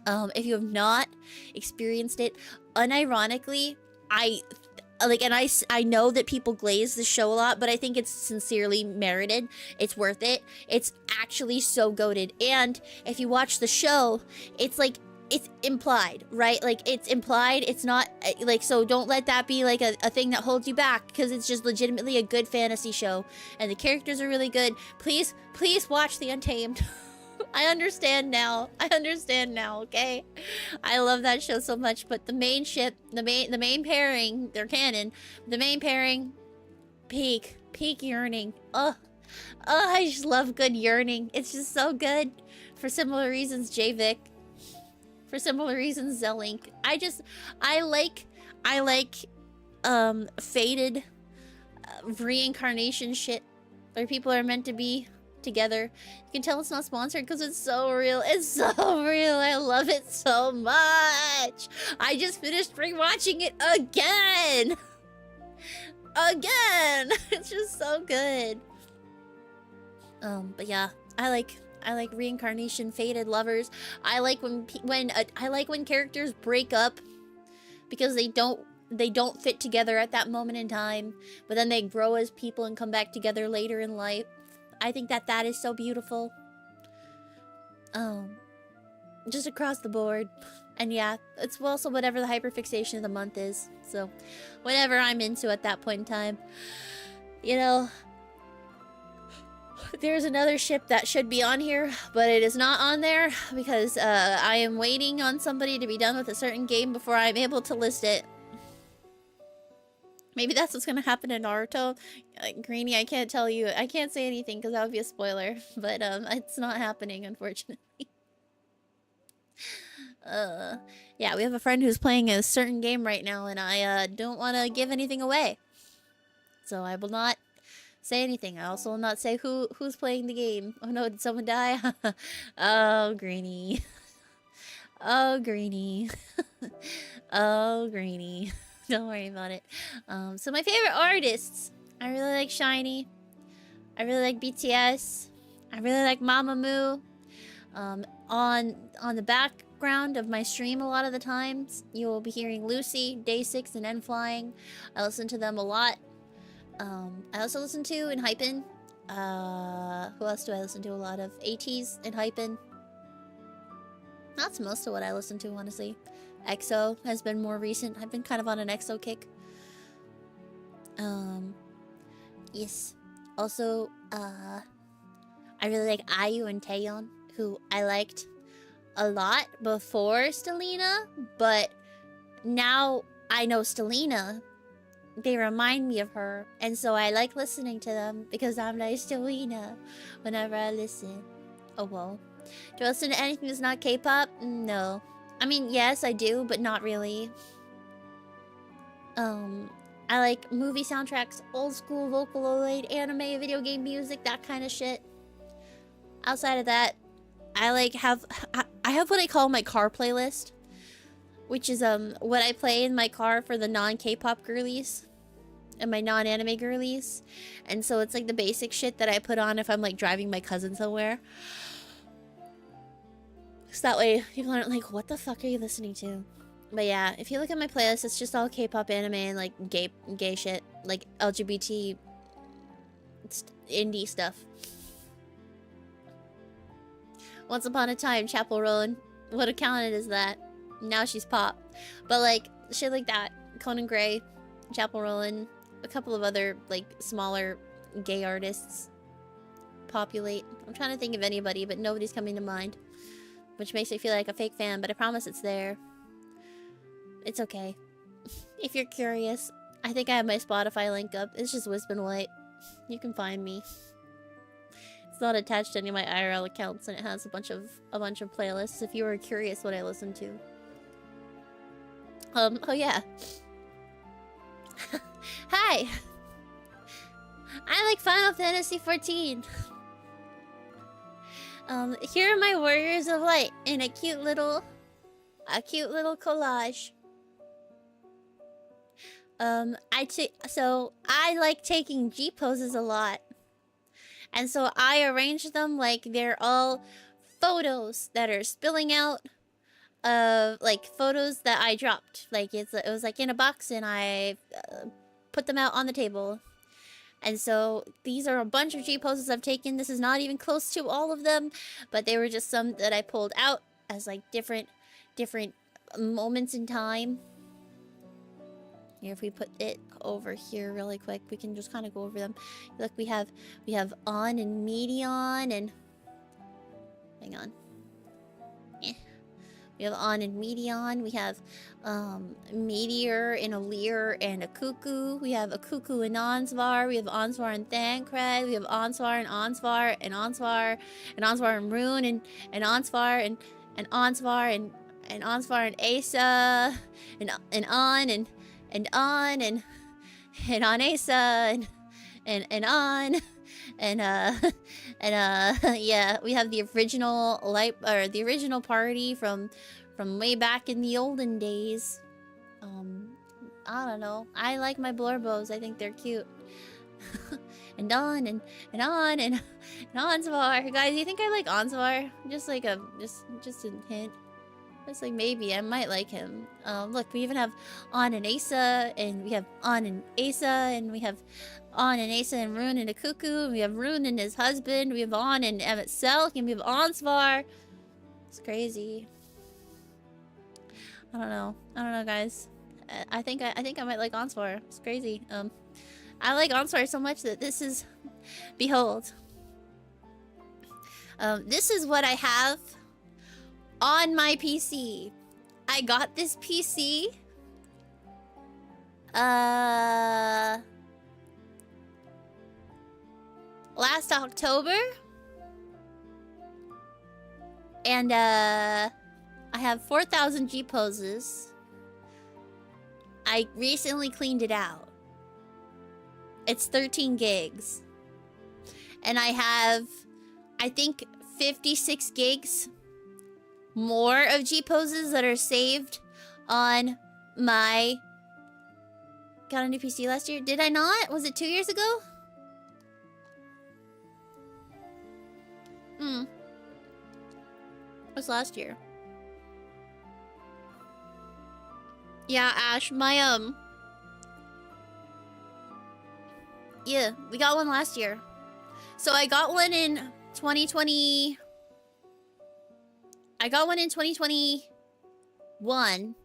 If you have not experienced it, unironically, I know that people glaze the show a lot, but I think it's sincerely merited. It's worth it. It's actually so goated. And if you watch the show, it's like, it's implied, right? Like, it's implied. It's not, like, so don't let that be, like, a thing that holds you back, because it's just legitimately a good fantasy show, and the characters are really good. Please watch The Untamed. I understand now, okay? I love that show so much, but the main ship, the main pairing, they're canon, the main pairing, peak yearning. I just love good yearning. It's just so good. For similar reasons, J-Vic. For similar reasons, Zelink. I like fated reincarnation shit where people are meant to be together. You can tell it's not sponsored because it's so real. It's so real. I love it so much. I just finished rewatching it again. again. It's just so good. But yeah, I like reincarnation, fated lovers. I like when characters break up because they don't fit together at that moment in time, but then they grow as people and come back together later in life. I think that is so beautiful. Just across the board. And yeah, it's also whatever the hyperfixation of the month is. So, whatever I'm into at that point in time. You know, there's another ship that should be on here, but it is not on there because I am waiting on somebody to be done with a certain game before I'm able to list it. Maybe that's what's gonna happen in Naruto. Greenie, I can't tell you. I can't say anything because that would be a spoiler. But it's not happening, unfortunately. Yeah, we have a friend who's playing a certain game right now, and I don't want to give anything away. So I will not say anything. I also will not say who's playing the game. Oh no, did someone die? Oh, Greenie. Oh, Greenie. Oh, Greenie. Don't worry about it. So my favorite artists. I really like Shiny. I really like BTS. I really like Mamamoo. On the background of my stream a lot of the times, you will be hearing Lucy, Day6, and N Flying. I listen to them a lot. I also listen to in Hypen. Who else do I listen to a lot of? ATs and Hypen. That's most of what I listen to, honestly. EXO has been more recent. I've been kind of on an EXO kick. Yes. Also, I really like IU and Taeyeon, who I liked a lot before Stelina, but now I know Stelina. They remind me of her, and so I like listening to them because I'm like Stelina whenever I listen. Oh well. Do I listen to anything that's not K-pop? No. I mean, yes, I do, but not really. I like movie soundtracks, old school Vocaloid, anime, video game music, that kind of shit. Outside of that, I have what I call my car playlist, which is what I play in my car for the non-K-pop girlies and my non-anime girlies. And so it's like the basic shit that I put on if I'm like driving my cousin somewhere. So that way people aren't like, what the fuck are you listening to? But yeah, if you look at my playlist, it's just all K-pop, anime, and like gay shit, like LGBT indie stuff. Once upon a time, Chapel Rowan would have counted as that. Now she's pop. But like shit like that, Conan Gray, Chapel Rowan, a couple of other like smaller gay artists populate. I'm trying to think of anybody, but nobody's coming to mind. Which makes me feel like a fake fan, but I promise it's there. It's okay. If you're curious, I think I have my Spotify link up. It's just Wispen White. You can find me. It's not attached to any of my IRL accounts, and it has a bunch of playlists if you were curious what I listen to. Oh yeah. Hi! I like Final Fantasy 14. Here are my Warriors of Light in a cute little collage. So I like taking G poses a lot. And so I arrange them like they're all photos that are spilling out of like photos that I dropped. Like it was like in a box, and I put them out on the table. And so these are a bunch of G poses I've taken. This is not even close to all of them, but they were just some that I pulled out as like different moments in time. Here, if we put it over here really quick, we can just kind of go over them. Look, we have On and Medion, and hang on. We have On and Medion. We have Meteor and a Leer and a Cuckoo. We have a Cuckoo and Onsvar. We have Onsvar and Thancred. We have Onsvar and Onsvar and Onsvar and Onsvar and Rune and Onsvar and Onsvar and Onsvar and Asa and On and On and On Asa and On and yeah, we have the original party from way back in the olden days. I don't know. I like my blorbos. I think they're cute. And on and on and Onsvar. Guys, you think I like Onsvar? Just like a just a hint. Just like maybe I might like him. Look, we even have On and Asa, and we have On and Asa, and we have On and Asa and Rune and a Cuckoo, and we have Rune and his husband, we have On and Emmett Selk, and we have Onsvar. It's crazy. I don't know, guys. I think I might like Onsvar. It's crazy. I like Onsvar so much that this is, behold. This is what I have on my PC. I got this PC last October, and I have 4,000 G poses. I recently cleaned it out. It's 13 gigs. And I have, I think, 56 gigs more of G poses that are saved on my... Got a new PC last year? Did I not? Was it 2 years ago? It was last year. Yeah, Ash, my, yeah, we got one last year. So I got one in 2020... I got one in 2021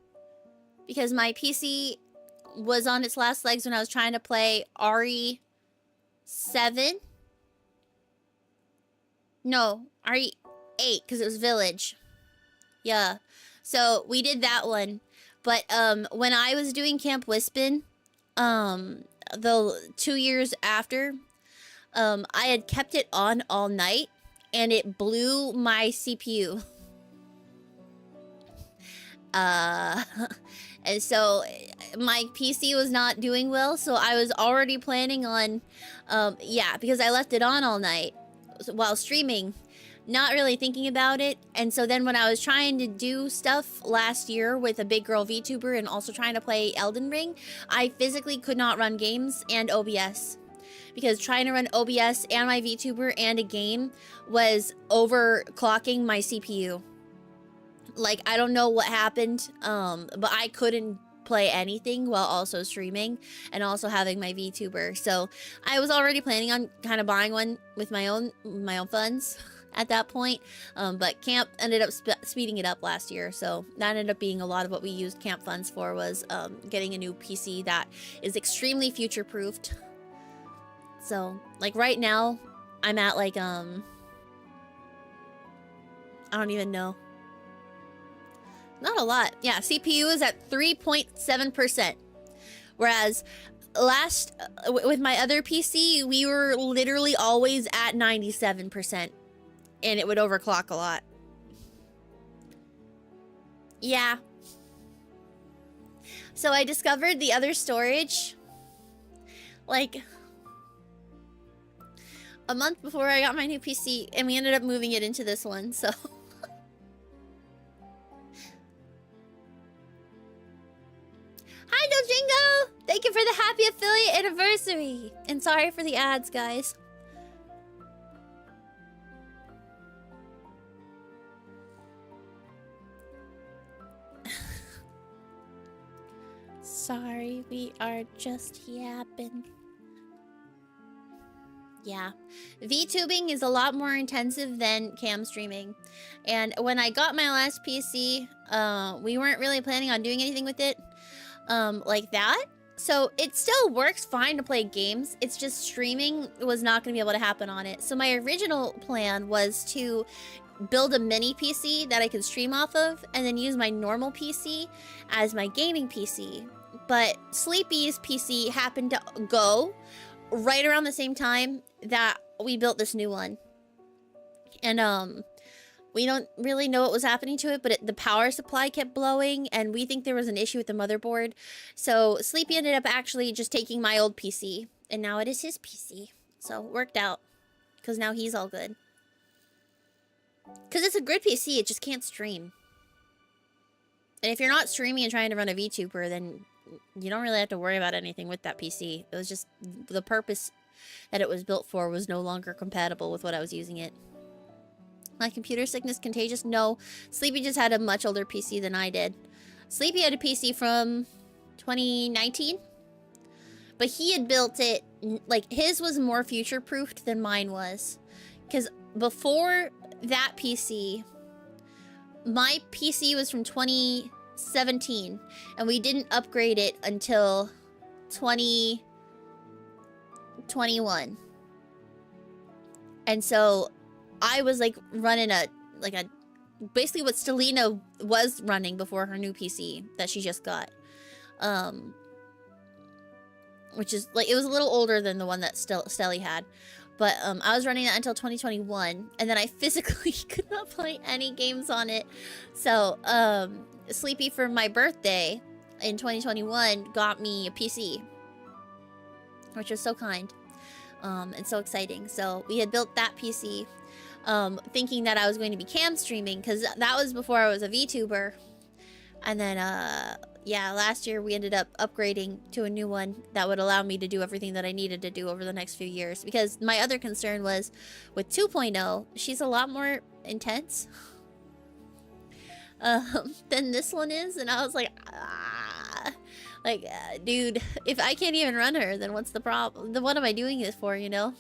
because my PC was on its last legs when I was trying to play RE7. No, RE8 because it was Village. Yeah. So we did that one. But when I was doing Camp Wispen, the 2 years after, I had kept it on all night and it blew my CPU. And so my PC was not doing well, so I was already planning on, yeah, because I left it on all night while streaming, not really thinking about it. And so then when I was trying to do stuff last year with a big girl VTuber and also trying to play Elden Ring, I physically could not run games and OBS. Because trying to run OBS and my VTuber and a game was overclocking my CPU. Like, I don't know what happened, but I couldn't play anything while also streaming and also having my VTuber. So I was already planning on kind of buying one with my own funds at that point. But camp ended up speeding it up last year. So that ended up being a lot of what we used camp funds for was getting a new PC that is extremely future-proofed. So like right now, I'm at like, I don't even know. Not a lot. Yeah, CPU is at 3.7%. Whereas with my other PC, we were literally always at 97%. And it would overclock a lot. Yeah. So I discovered the other storage like a month before I got my new PC, and we ended up moving it into this one, so... Hi, Dojingo! Thank you for the happy affiliate anniversary! And sorry for the ads, guys. Sorry, we are just yapping. Yeah. VTubing is a lot more intensive than cam streaming. And when I got my last PC, we weren't really planning on doing anything with it. Like that. So it still works fine to play games. It's just streaming was not going to be able to happen on it. So my original plan was to build a mini PC that I could stream off of and then use my normal PC as my gaming PC. But Sleepy's PC happened to go right around the same time that we built this new one. And we don't really know what was happening to it, but the power supply kept blowing, and we think there was an issue with the motherboard. So Sleepy ended up actually just taking my old PC, and now it is his PC. So it worked out, because now he's all good. Because it's a good PC, it just can't stream. And if you're not streaming and trying to run a VTuber, then you don't really have to worry about anything with that PC. It was just the purpose that it was built for was no longer compatible with what I was using it. My computer sickness contagious? No. Sleepy just had a much older PC than I did. Sleepy had a PC from 2019. But he had built it, like, his was more future-proofed than mine was. Because before that PC, my PC was from 2017. And we didn't upgrade it until 2021. And so I was, like, running basically what Stelina was running before her new PC that she just got. Which is, like, it was a little older than the one that Stelly had. But, I was running that until 2021. And then I physically could not play any games on it. So, Sleepy for my birthday in 2021 got me a PC. Which was so kind. And so exciting. So, we had built that PC. Thinking that I was going to be cam streaming. Because that was before I was a VTuber. And then, yeah, last year we ended up upgrading to a new one that would allow me to do everything that I needed to do over the next few years. Because my other concern was with 2.0, she's a lot more intense than this one is. And I was like, dude, if I can't even run her, then what's the problem? Then what am I doing this for, you know?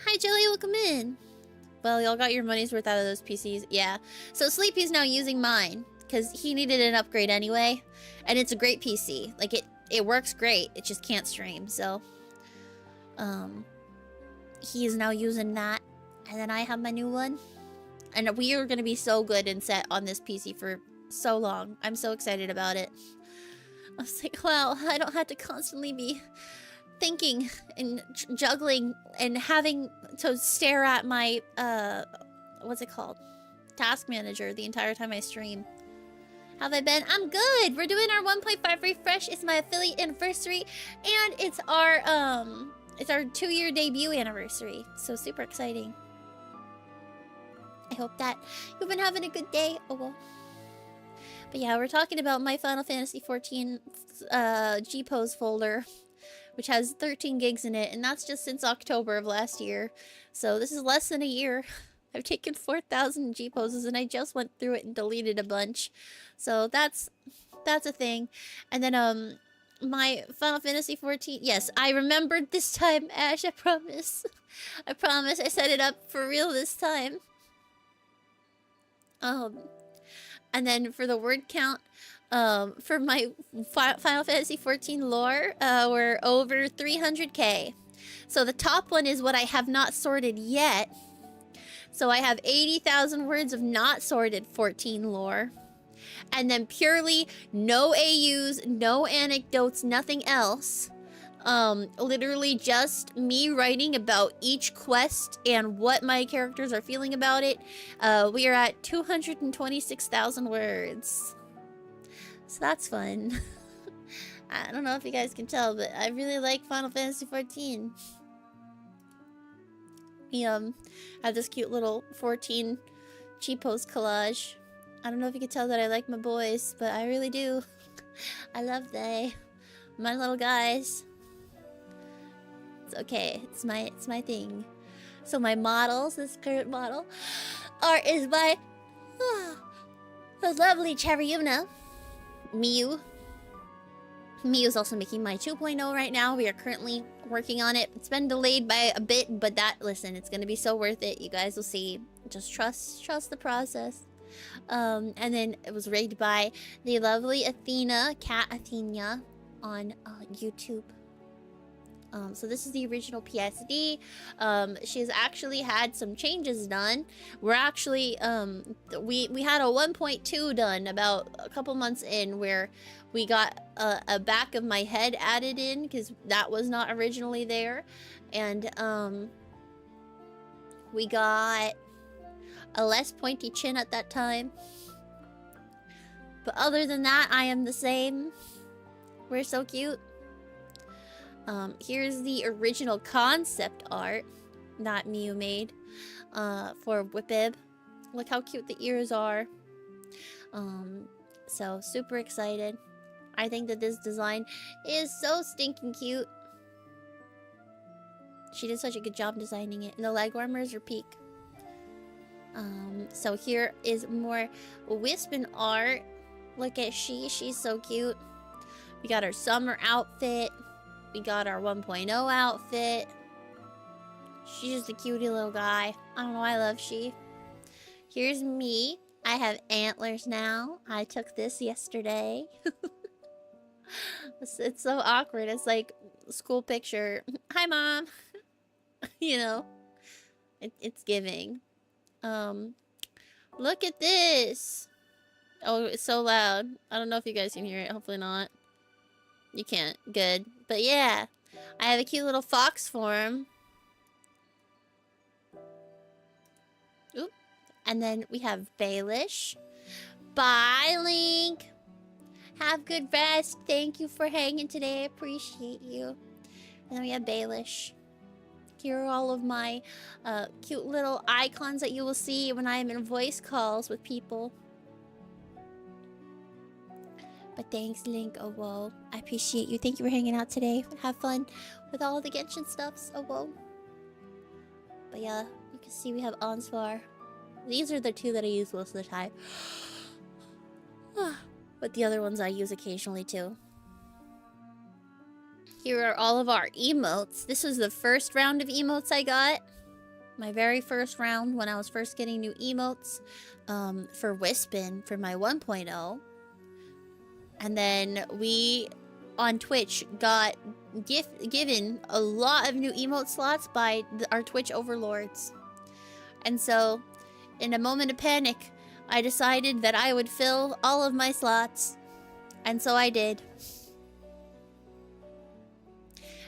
Hi, Jelly, welcome in. Well, y'all got your money's worth out of those PCs. Yeah. So Sleepy's now using mine because he needed an upgrade anyway. And it's a great PC. Like, it works great. It just can't stream. So, he is now using that. And then I have my new one. And we are going to be so good and set on this PC for so long. I'm so excited about it. I was like, wow, I don't have to constantly be thinking and juggling and having to stare at my what's it called, task manager the entire time I stream. How have I been? I'm good. We're doing our 1.5 refresh. It's my affiliate anniversary, and it's our 2-year debut anniversary, so super exciting. I hope that you've been having a good day. Oh well. But yeah, we're talking about my Final Fantasy 14 G-Pose folder, which has 13 gigs in it, and that's just since October of last year. So this is less than a year. I've taken 4,000 G-poses, and I just went through it and deleted a bunch. So that's a thing. And then my Final Fantasy 14. Yes, I remembered this time, Ash. I promise. I promise. I set it up for real this time. And then for the word count. For my Final Fantasy 14 lore, we're over 300k. So the top one is what I have not sorted yet. So I have 80,000 words of not sorted 14 lore. And then purely no AUs, no anecdotes, nothing else. Literally just me writing about each quest and what my characters are feeling about it. We are at 226,000 words. So that's fun. I don't know if you guys can tell, but I really like Final Fantasy 14. We have this cute little 14 G-pose collage. I don't know if you can tell that I like my boys, but I really do. I love my little guys. It's okay. It's my thing. So my models, this current model, is by the lovely Cherryuna. Miu. Miu's also making my 2.0 right now. We are currently working on it. It's been delayed by a bit, but listen, it's gonna be so worth it. You guys will see. Just trust the process. And then it was rigged by the lovely Athena, Cat Athena, on YouTube. So this is the original PSD. She's actually had some changes done. We're actually, we had a 1.2 done about a couple months in, where we got a back of my head added in, because that was not originally there. And we got a less pointy chin at that time. But other than that, I am the same. We're so cute. Here's the original concept art that Miu made for Whipib. Look how cute the ears are. So super excited. I think that this design is so stinking cute. She did such a good job designing it. And the leg warmers are peak. So here is more Wispen art. Look at she's so cute. We got our summer outfit. We got our 1.0 outfit. She's just a cutie little guy. I don't know, I love she. Here's me. I have antlers now. I took this yesterday. It's so awkward. It's like school picture. Hi, Mom. You know, it's giving. Look at this. Oh, it's so loud. I don't know if you guys can hear it. Hopefully not. You can't. Good. But yeah, I have a cute little fox form. Oop. And then we have Baelish. Bye, Link. Have good rest. Thank you for hanging today. I appreciate you. And then we have Baelish. Here are all of my cute little icons that you will see when I am in voice calls with people. But thanks, Link. Oh, whoa. I appreciate you. Thank you for hanging out today. Have fun with all the Genshin stuffs. Oh, whoa. But yeah, you can see we have Onsvar. These are the two that I use most of the time. But the other ones I use occasionally too. Here are all of our emotes. This was the first round of emotes I got. My very first round when I was first getting new emotes for Wispen for my 1.0. And then we, on Twitch, got given a lot of new emote slots by our Twitch overlords. And so, in a moment of panic, I decided that I would fill all of my slots. And so I did.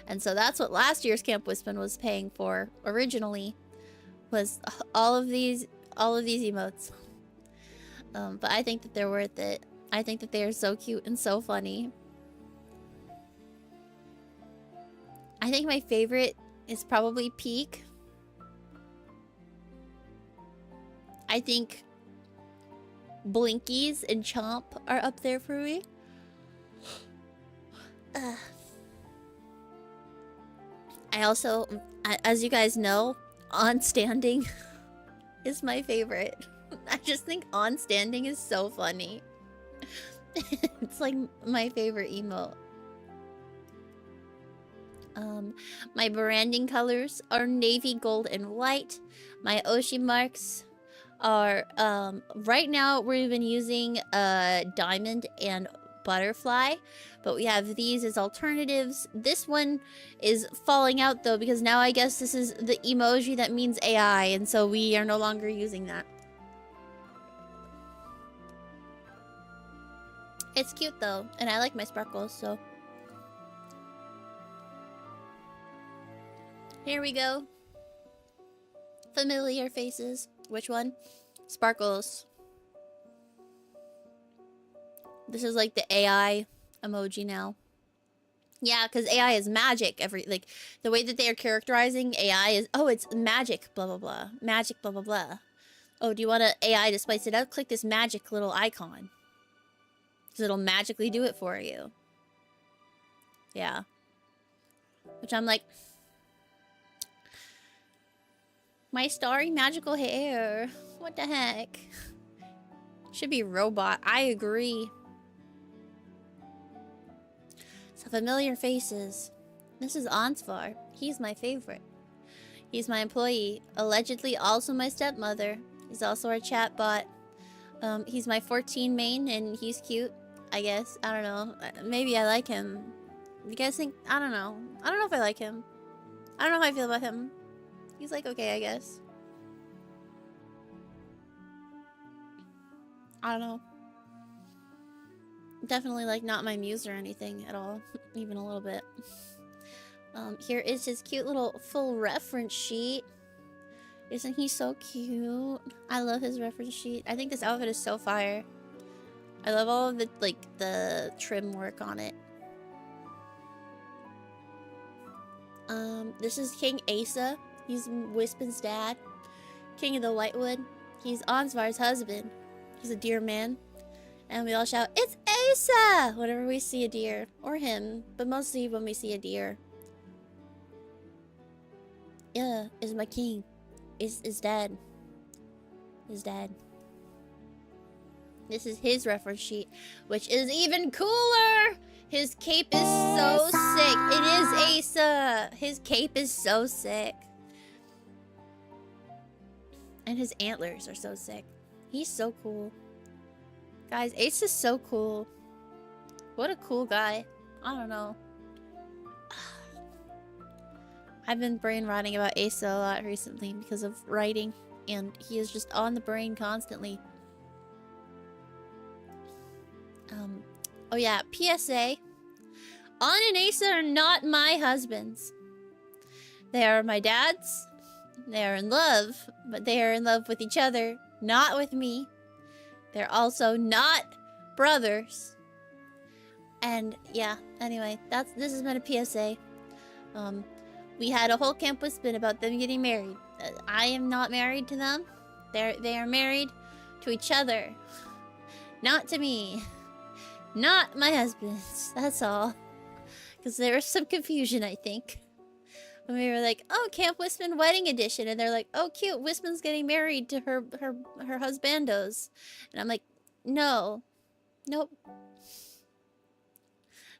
And so that's what last year's Camp Wispen was paying for originally, was all of these emotes. But I think that they're worth it. I think that they are so cute and so funny. I think my favorite is probably Peak. I think Blinkies and Chomp are up there for me. I also, as you guys know, On Standing is my favorite. I just think On Standing is so funny. It's like my favorite emote. My branding colors are navy, gold, and white. My Oshi marks are, right now we've been using diamond and butterfly, but we have these as alternatives. This one is falling out though, because now I guess this is the emoji that means AI, and so we are no longer using that. It's cute though, and I like my sparkles, so. Here we go. Familiar faces. Which one? Sparkles. This is like the AI emoji now. Yeah, because AI is magic. Like, the way that they are characterizing AI is, oh, it's magic, blah, blah, blah. Magic, blah, blah, blah. Oh, do you want an AI to spice it up? Click this magic little icon. Because it'll magically do it for you. Yeah. Which I'm like, my starry magical hair. What the heck? Should be robot. I agree. So familiar faces. This is Ansvar. He's my favorite. He's my employee. Allegedly also my stepmother. He's also our chat bot. He's my 14 main and he's cute, I guess. I don't know. Maybe I like him. You guys think? I don't know. I don't know if I like him. I don't know how I feel about him. He's like okay, I guess. I don't know. Definitely like not my muse or anything at all. Even a little bit. Here is his cute little full reference sheet. Isn't he so cute? I love his reference sheet. I think this outfit is so fire. I love all of the like the trim work on it. This is King Asa. He's Wispen's dad. King of the Whitewood. He's Ansvar's husband. He's a dear man. And we all shout, "It's Asa!" whenever we see a deer. Or him, but mostly when we see a deer. Yeah, is my king. Is dad. Is dad. This is his reference sheet, which is even cooler! His cape is so sick. It is Asa. His cape is so sick. And his antlers are so sick. He's so cool. Guys, Ace is so cool. What a cool guy. I don't know. I've been brain rotting about Asa a lot recently because of writing. And he is just on the brain constantly. Oh yeah, PSA. On and Asa are not my husbands. They are my dad's. They are in love, but they are in love with each other, not with me. They're also not brothers. And yeah, anyway, this has been a PSA. We had a whole Camp Wispen about them getting married. I am not married to them. They are married to each other. Not to me. Not my husbands. That's all. Because there was some confusion, I think. When we were like, oh, Camp Wispen Wedding Edition. And they're like, oh, cute. Wispen's getting married to her husbandos. And I'm like, no. Nope.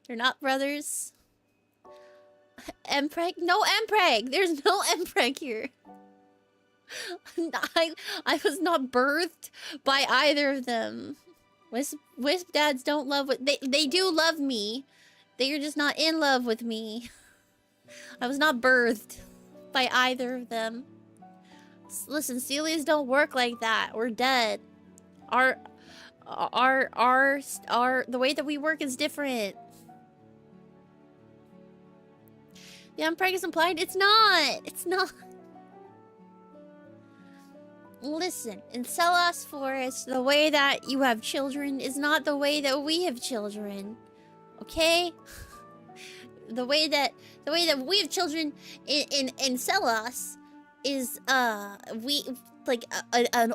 They're not brothers. Empreg? No Empreg! There's no Empreg here. I was not birthed by either of them. Wisp dads don't love what they do love me. They are just not in love with me. I was not birthed by either of them. Listen, Celias don't work like that. We're dead. The way that we work is different. The Empreg is implied. It's not. It's not. Listen, in Selas Forest, the way that you have children is not the way that we have children. Okay? The way that we have children in Selas is an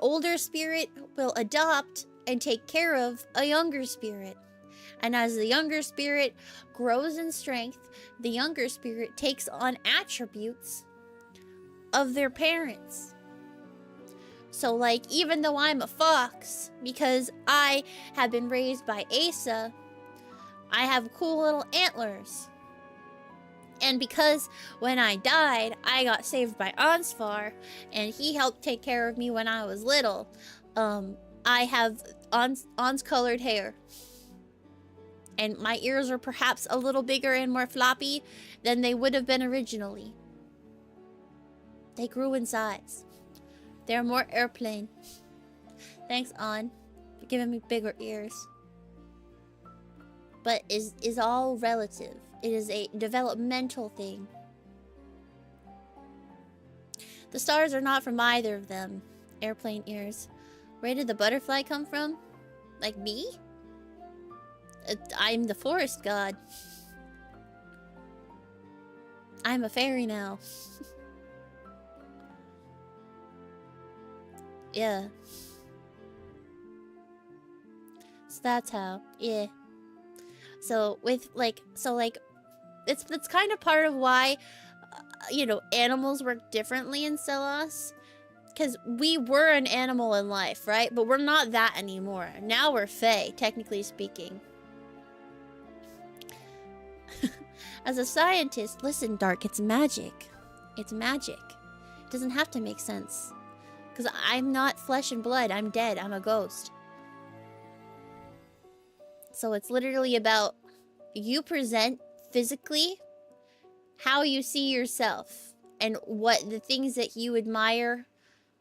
older spirit will adopt and take care of a younger spirit. And as the younger spirit grows in strength, the younger spirit takes on attributes of their parents. So, like, even though I'm a fox, because I have been raised by Asa, I have cool little antlers. And because when I died, I got saved by Ansvar, and he helped take care of me when I was little, I have Ans-colored hair. And my ears are perhaps a little bigger and more floppy than they would have been originally. They grew in size. They're more airplane. Thanks, An, for giving me bigger ears. But is all relative. It is a developmental thing. The stars are not from either of them. Airplane ears. Where did the butterfly come from? Like me? I'm the forest god. I'm a fairy now. Yeah. So that's how. Yeah. So it's kind of part of why animals work differently in Selas. Because we were an animal in life, right? But we're not that anymore. Now we're fae, technically speaking. As a scientist, listen, Dark, it's magic. It's magic. It doesn't have to make sense. Because I'm not flesh and blood. I'm dead. I'm a ghost. So it's literally about you present physically how you see yourself and what the things that you admire.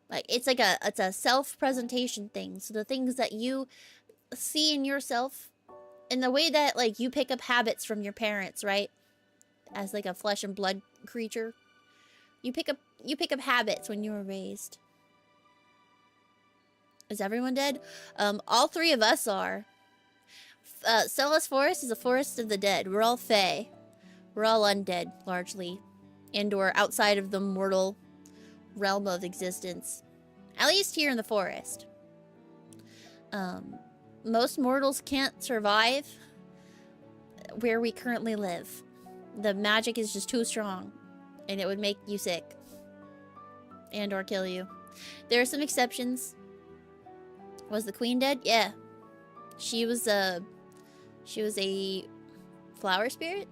Like it's a self-presentation thing. So the things that you see in yourself in the way that like you pick up habits from your parents, right? As like a flesh and blood creature. You pick up habits when you were raised. Is everyone dead? All three of us are. Selas Forest is a forest of the dead. We're all fae. We're all undead, largely. And or outside of the mortal realm of existence. At least here in the forest. most mortals can't survive where we currently live. The magic is just too strong, and it would make you sick and or kill you. There are some exceptions. Was the queen dead? Yeah. She was a flower spirit,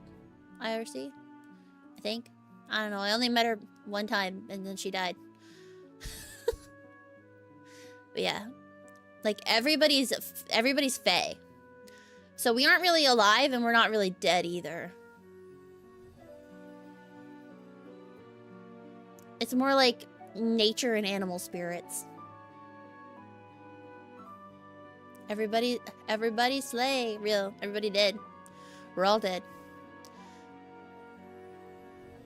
IRC, I think. I don't know. I only met her one time, and then she died. But yeah, like everybody's fae. So we aren't really alive, and we're not really dead either. It's more like nature and animal spirits. Everybody slay. Real. Everybody dead. We're all dead.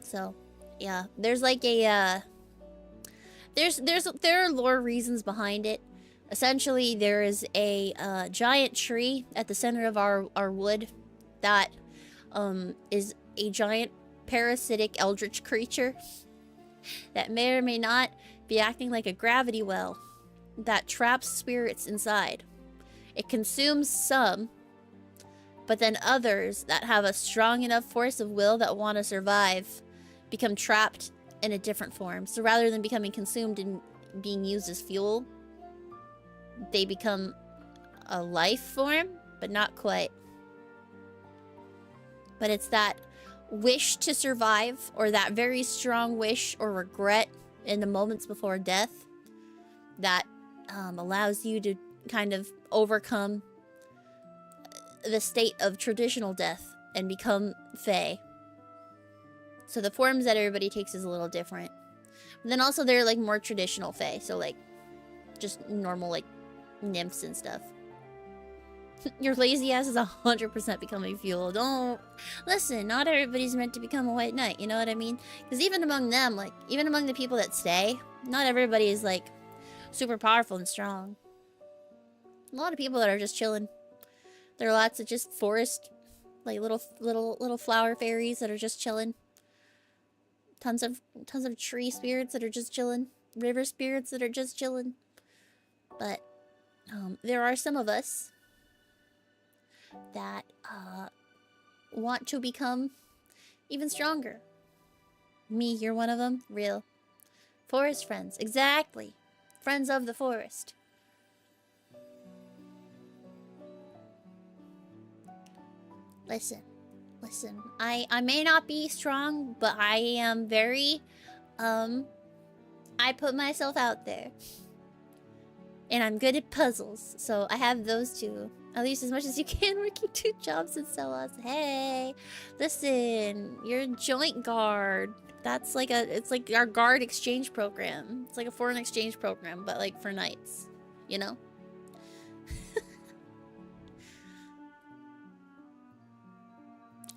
So, yeah. There's like a, there are lore reasons behind it. Essentially, there is a giant tree at the center of our wood that is a giant parasitic eldritch creature that may or may not be acting like a gravity well that traps spirits inside. It consumes some, but then others that have a strong enough force of will that want to survive become trapped in a different form. So rather than becoming consumed and being used as fuel, they become a life form, but not quite. But it's that wish to survive, or that very strong wish or regret in the moments before death that allows you to kind of overcome the state of traditional death and become fae. So the forms that everybody takes is a little different. But then also they're like more traditional fae, so like just normal like nymphs and stuff. Your lazy ass is 100% becoming fuel. Don't listen. Not everybody's meant to become a white knight. You know what I mean? Because even among them, like even among the people that stay, not everybody is like super powerful and strong. A lot of people that are just chilling. There are lots of just forest, like little flower fairies that are just chilling. Tons of tree spirits that are just chilling. River spirits that are just chilling. But there are some of us that want to become even stronger. Me, you're one of them. Real. Forest friends. Exactly. Friends of the forest. Listen. I may not be strong, but I am very, I put myself out there. And I'm good at puzzles, so I have those two. At least as much as you can, working 2 jobs in Selas. Hey, listen, you're a joint guard. That's like it's like our guard exchange program. It's like a foreign exchange program, but like for knights, you know?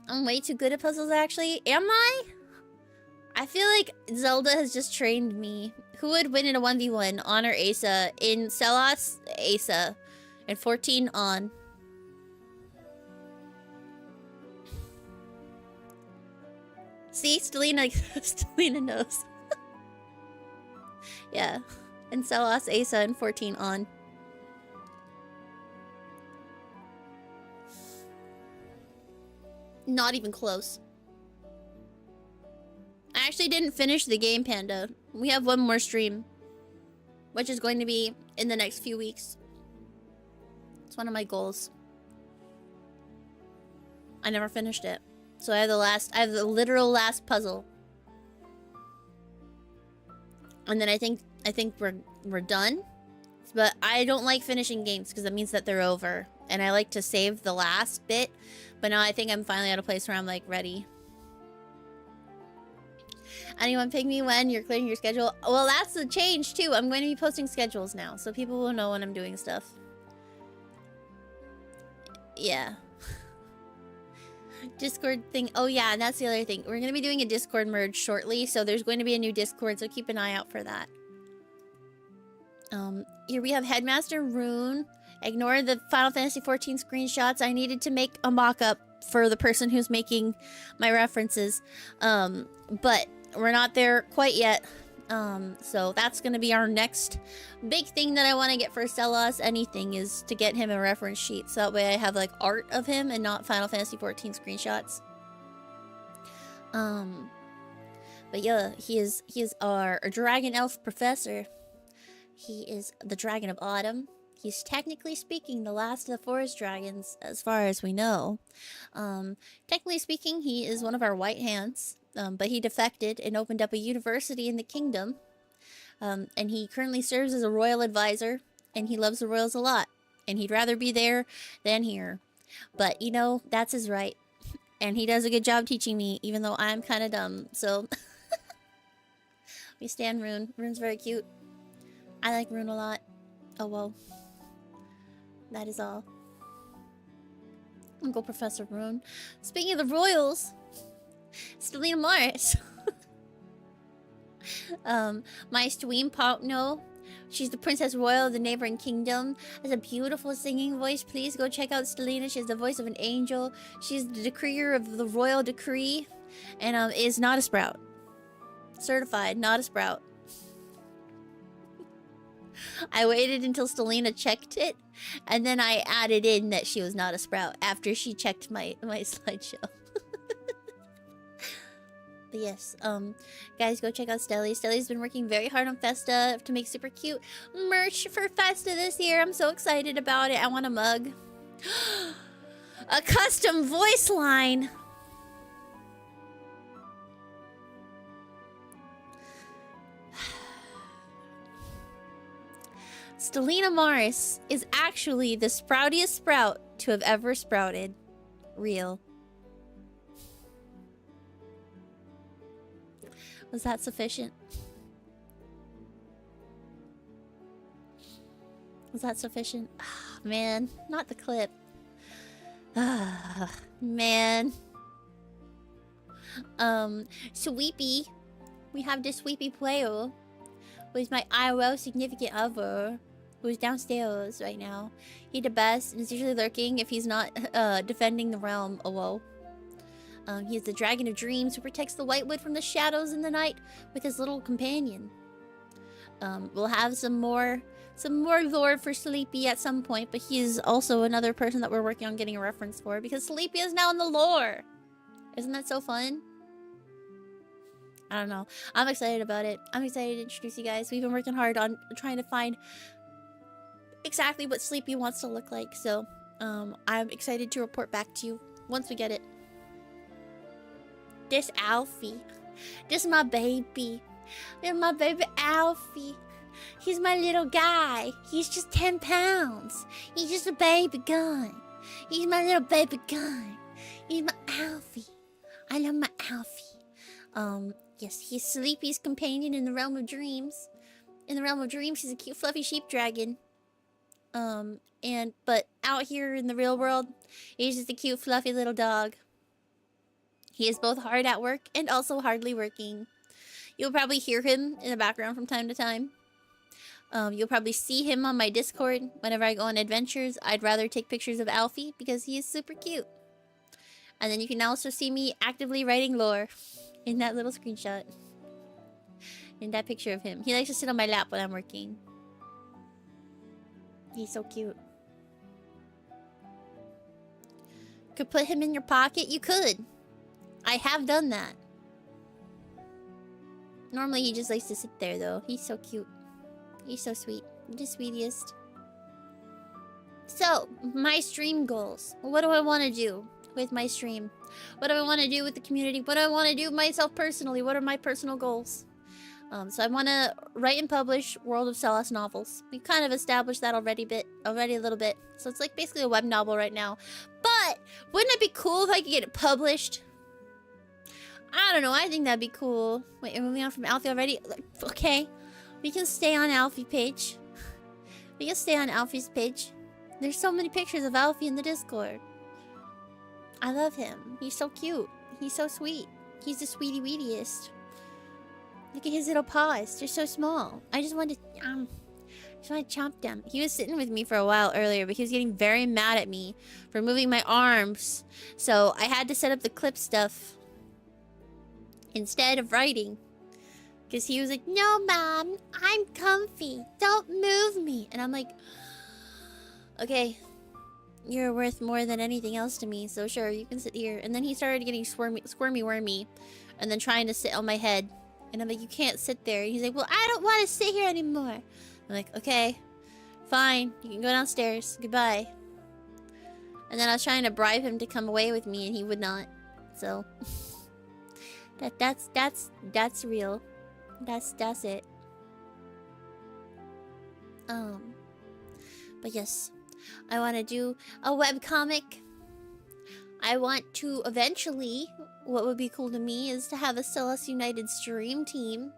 I'm way too good at puzzles, actually. Am I? I feel like Zelda has just trained me. Who would win in a 1v1? On or Asa? In Selas, Asa. And 14 on. See? Stelina knows. Yeah. In Selas, Asa, and 14 on. Not even close. I actually didn't finish the game, Panda. We have one more stream, which is going to be in the next few weeks. It's one of my goals. I never finished it. So I have the literal last puzzle. And then I think we're done. But I don't like finishing games because that means that they're over. And I like to save the last bit. But now I think I'm finally at a place where I'm like ready. Anyone ping me when you're clearing your schedule? Well, that's the change too. I'm going to be posting schedules now, so people will know when I'm doing stuff. Yeah. Discord thing. Oh yeah, and that's the other thing. We're going to be doing a Discord merge shortly, so there's going to be a new Discord, so keep an eye out for that. Here we have Headmaster Rune. Ignore the Final Fantasy XIV screenshots. I needed to make a mock-up for the person who's making my references. But we're not there quite yet. So that's gonna be our next big thing that I want to get for Selas anything is to get him a reference sheet. So that way I have like art of him and not Final Fantasy 14 screenshots. But yeah, he is our dragon elf professor. He is the Dragon of Autumn. He's technically speaking the last of the forest dragons, as far as we know. Technically speaking, he is one of our white hands, but he defected and opened up a university in the kingdom. And he currently serves as a royal advisor, and he loves the royals a lot. And he'd rather be there than here. But, you know, that's his right. And he does a good job teaching me, even though I'm kind of dumb, so... We stand Rune. Rune's very cute. I like Rune a lot. Oh, well. That is all. Uncle Professor Rune. Speaking of the royals, Stelina Mars. My stream partner. She's the Princess Royal of the neighboring kingdom. Has a beautiful singing voice. Please go check out Stelina. She has the voice of an angel. She's the decreer of the royal decree. And is not a sprout. Certified, not a sprout. I waited until Stelina checked it, and then I added in that she was not a sprout after she checked my slideshow. But yes, guys, go check out Stelly. Stelly's been working very hard on Festa to make super cute merch for Festa this year. I'm so excited about it. I want a mug. A custom voice line. Stelina Mars is actually the sproutiest sprout to have ever sprouted. Real. Was that sufficient? Was that sufficient? Ah, man, not the clip. Ah, man. Sweepy. We have this Sweepy player who is my IRL significant other, who's downstairs right now. He's the best and is usually lurking if he's not defending the realm. Oh, whoa. He is the Dragon of Dreams who protects the Whitewood from the shadows in the night with his little companion. We'll have some more lore for Sleepy at some point, but he is also another person that we're working on getting a reference for because Sleepy is now in the lore. Isn't that so fun? I don't know. I'm excited about it. I'm excited to introduce you guys. We've been working hard on trying to find exactly what Sleepy wants to look like. So, I'm excited to report back to you once we get it. This Alfie. This is my baby. This is my baby Alfie. He's my little guy. He's just 10 pounds. He's just a baby gun. He's my little baby gun. He's my Alfie. I love my Alfie. Yes, he's Sleepy's companion in the realm of dreams. In the realm of dreams, he's a cute, fluffy sheep dragon. But out here in the real world, he's just a cute, fluffy little dog. He is both hard at work and also hardly working. You'll probably hear him in the background from time to time. You'll probably see him on my Discord whenever I go on adventures. I'd rather take pictures of Alfie because he is super cute. And then you can also see me actively writing lore in that little screenshot. In that picture of him. He likes to sit on my lap when I'm working. He's so cute. Could put him in your pocket? You could. I have done that. Normally he just likes to sit there though. He's so cute. He's so sweet. The sweetest. So, my stream goals. What do I want to do with my stream? What do I want to do with the community? What do I want to do myself personally? What are my personal goals? So I want to write and publish World of Selas novels. We kind of established that already a little bit. So it's like basically a web novel right now. But wouldn't it be cool if I could get it published? I don't know. I think that'd be cool. Wait, are we moving on from Alfie already? Okay. We can stay on Alfie page. We can stay on Alfie's page. There's so many pictures of Alfie in the Discord. I love him. He's so cute. He's so sweet. He's the sweetie weediest. Look at his little paws. They're so small. I just want to chomp them. He was sitting with me for a while earlier, but he was getting very mad at me for moving my arms. So I had to set up the clip stuff instead of writing. Because he was like, no, Mom, I'm comfy. Don't move me. And I'm like, okay, you're worth more than anything else to me, so sure, you can sit here. And then he started getting squirmy wormy, and then trying to sit on my head. And I'm like, you can't sit there. And he's like, well, I don't want to sit here anymore. I'm like, okay, fine, you can go downstairs. Goodbye. And then I was trying to bribe him to come away with me, and he would not. So that's real. That's it. But yes, I want to do a webcomic. I want to eventually, what would be cool to me is to have a Selas United stream team.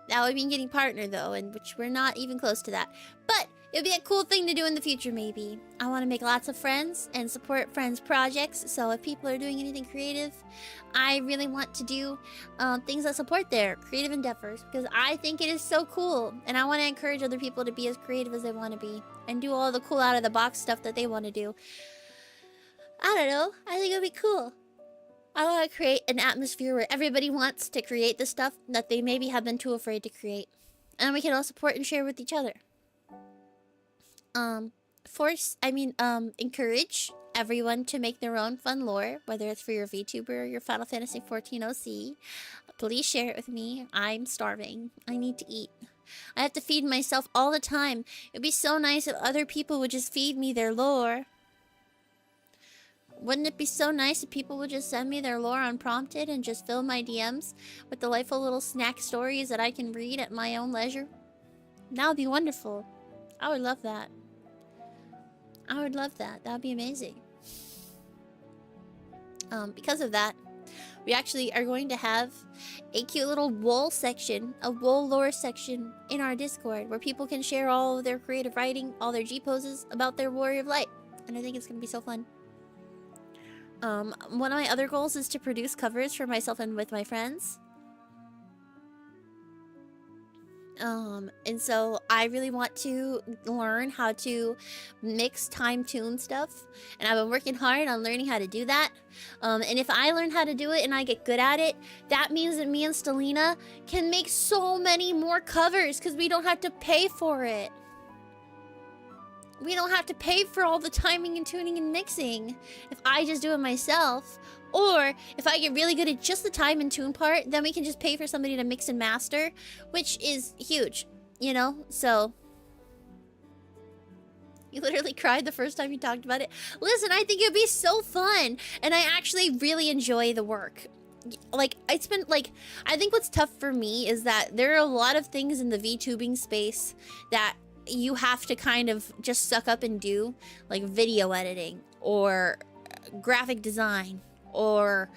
That would mean getting partnered though, and which we're not even close to that. But it'd be a cool thing to do in the future maybe. I want to make lots of friends and support friends' projects. So if people are doing anything creative, I really want to do things that support their creative endeavors, because I think it is so cool. And I want to encourage other people to be as creative as they want to be and do all the cool out of the box stuff that they want to do. I don't know. I think it'd be cool. I want to create an atmosphere where everybody wants to create the stuff that they maybe have been too afraid to create. And we can all support and share with each other. Encourage everyone to make their own fun lore, whether it's for your VTuber or your Final Fantasy XIV OC. Please share it with me. I'm starving. I need to eat. I have to feed myself all the time. It'd be so nice if other people would just feed me their lore. Wouldn't it be so nice if people would just send me their lore unprompted and just fill my DMs with delightful little snack stories that I can read at my own leisure? That would be wonderful. I would love that. I would love that. That would be amazing. Because of that, we actually are going to have a cute little wool section, a wool lore section in our Discord where people can share all of their creative writing, all their G poses about their Warrior of Light. And I think it's going to be so fun. One of my other goals is to produce covers for myself and with my friends. And so I really want to learn how to mix time tune stuff, and I've been working hard on learning how to do that. And if I learn how to do it and I get good at it, that means that me and Stelina can make so many more covers because we don't have to pay for it. We don't have to pay for all the timing and tuning and mixing if I just do it myself. Or if I get really good at just the time and tune part, then we can just pay for somebody to mix and master, which is huge, you know? So you literally cried the first time you talked about it. Listen, I think it'd be so fun, and I actually really enjoy the work. Like, it's been, like, I think what's tough for me is that there are a lot of things in the VTubing space that you have to kind of just suck up and do, like video editing or graphic design or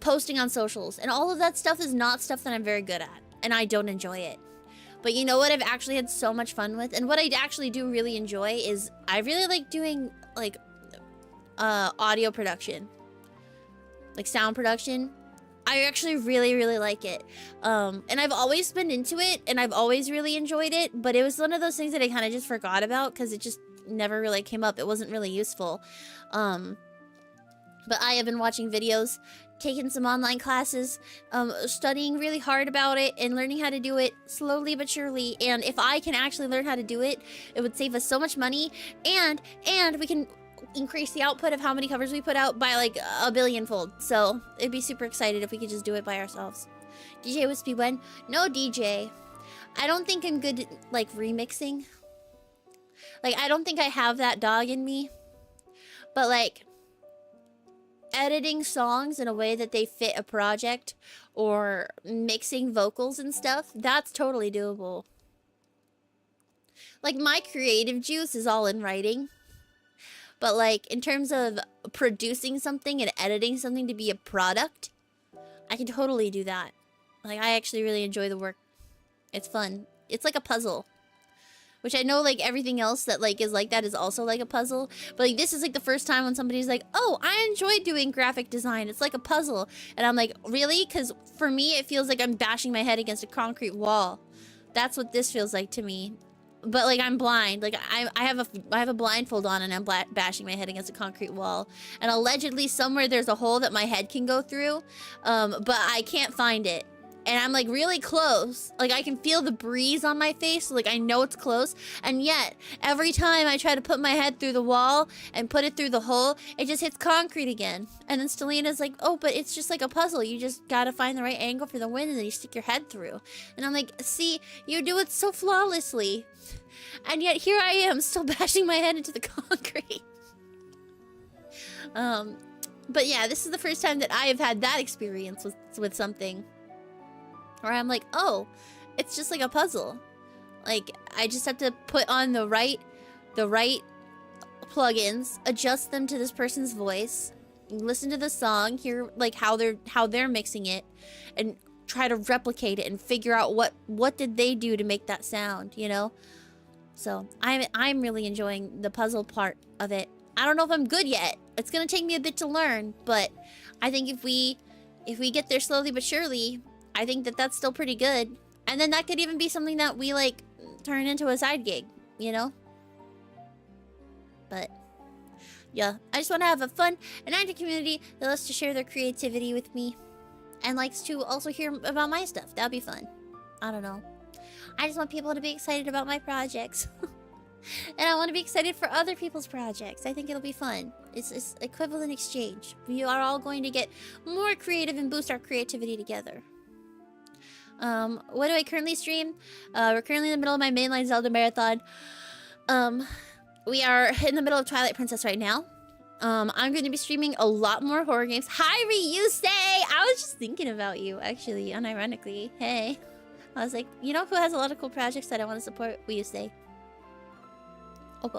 posting on socials, and all of that stuff is not stuff that I'm very good at, and I don't enjoy it. But you know what I've actually had so much fun with, and what I actually do really enjoy is I really like doing like audio production, like sound production. I actually really like it. And I've always been into it, and I've always really enjoyed it, but it was one of those things that I kind of just forgot about because it just never really came up. It wasn't really useful. But I have been watching videos, taking some online classes, studying really hard about it, and learning how to do it slowly but surely. And if I can actually learn how to do it, it would save us so much money, and we can increase the output of how many covers we put out by like a billion-fold. So it'd be super excited if we could just do it by ourselves. DJ Wispy when? No, DJ. I don't think I'm good at, like, remixing. Like, I don't think I have that dog in me. But like, editing songs in a way that they fit a project or mixing vocals and stuff, that's totally doable. Like, my creative juice is all in writing. But like, in terms of producing something and editing something to be a product, I can totally do that. Like, I actually really enjoy the work. It's fun. It's like a puzzle. Which I know, like, everything else that, like, is like that is also like a puzzle. But, like, this is, like, the first time when somebody's like, oh, I enjoy doing graphic design. It's like a puzzle. And I'm like, really? Because for me, it feels like I'm bashing my head against a concrete wall. That's what this feels like to me. But like, I'm blind. Like, I have a blindfold on, and I'm bashing my head against a concrete wall. And allegedly somewhere there's a hole that my head can go through, but I can't find it. and I'm like really close. Like I can feel the breeze on my face, so, like I know it's close. And yet, every time I try to put my head through the wall and put it through the hole, it just hits concrete again. And then Stelina's like, oh, but it's just like a puzzle. You just gotta find the right angle for the wind and then you stick your head through. And I'm like, see, you do it so flawlessly. And yet here I am still bashing my head into the concrete. But yeah, this is the first time that I have had that experience with something. Where I'm like, oh, it's just like a puzzle. Like, I just have to put on the right plugins, adjust them to this person's voice, listen to the song, hear like how they're mixing it, and try to replicate it and figure out what did they do to make that sound, you know? So I'm really enjoying the puzzle part of it. I don't know if I'm good yet. It's gonna take me a bit to learn, but I think if we get there slowly but surely, I think that that's still pretty good. And then that could even be something that we like turn into a side gig, you know? But yeah, I just want to have a fun and active community that loves to share their creativity with me and likes to also hear about my stuff. That'd be fun. I don't know. I just want people to be excited about my projects. And I want to be excited for other people's projects. I think it'll be fun. It's equivalent exchange. We are all going to get more creative and boost our creativity together. What do I currently stream? We're currently in the middle of my mainline Zelda marathon. We are in the middle of Twilight Princess right now. I'm going to be streaming a lot more horror games. Hi, Ryusei! I was just thinking about you, actually, unironically. Hey. I was like, you know who has a lot of cool projects that I want to support? Ryusei. Oh,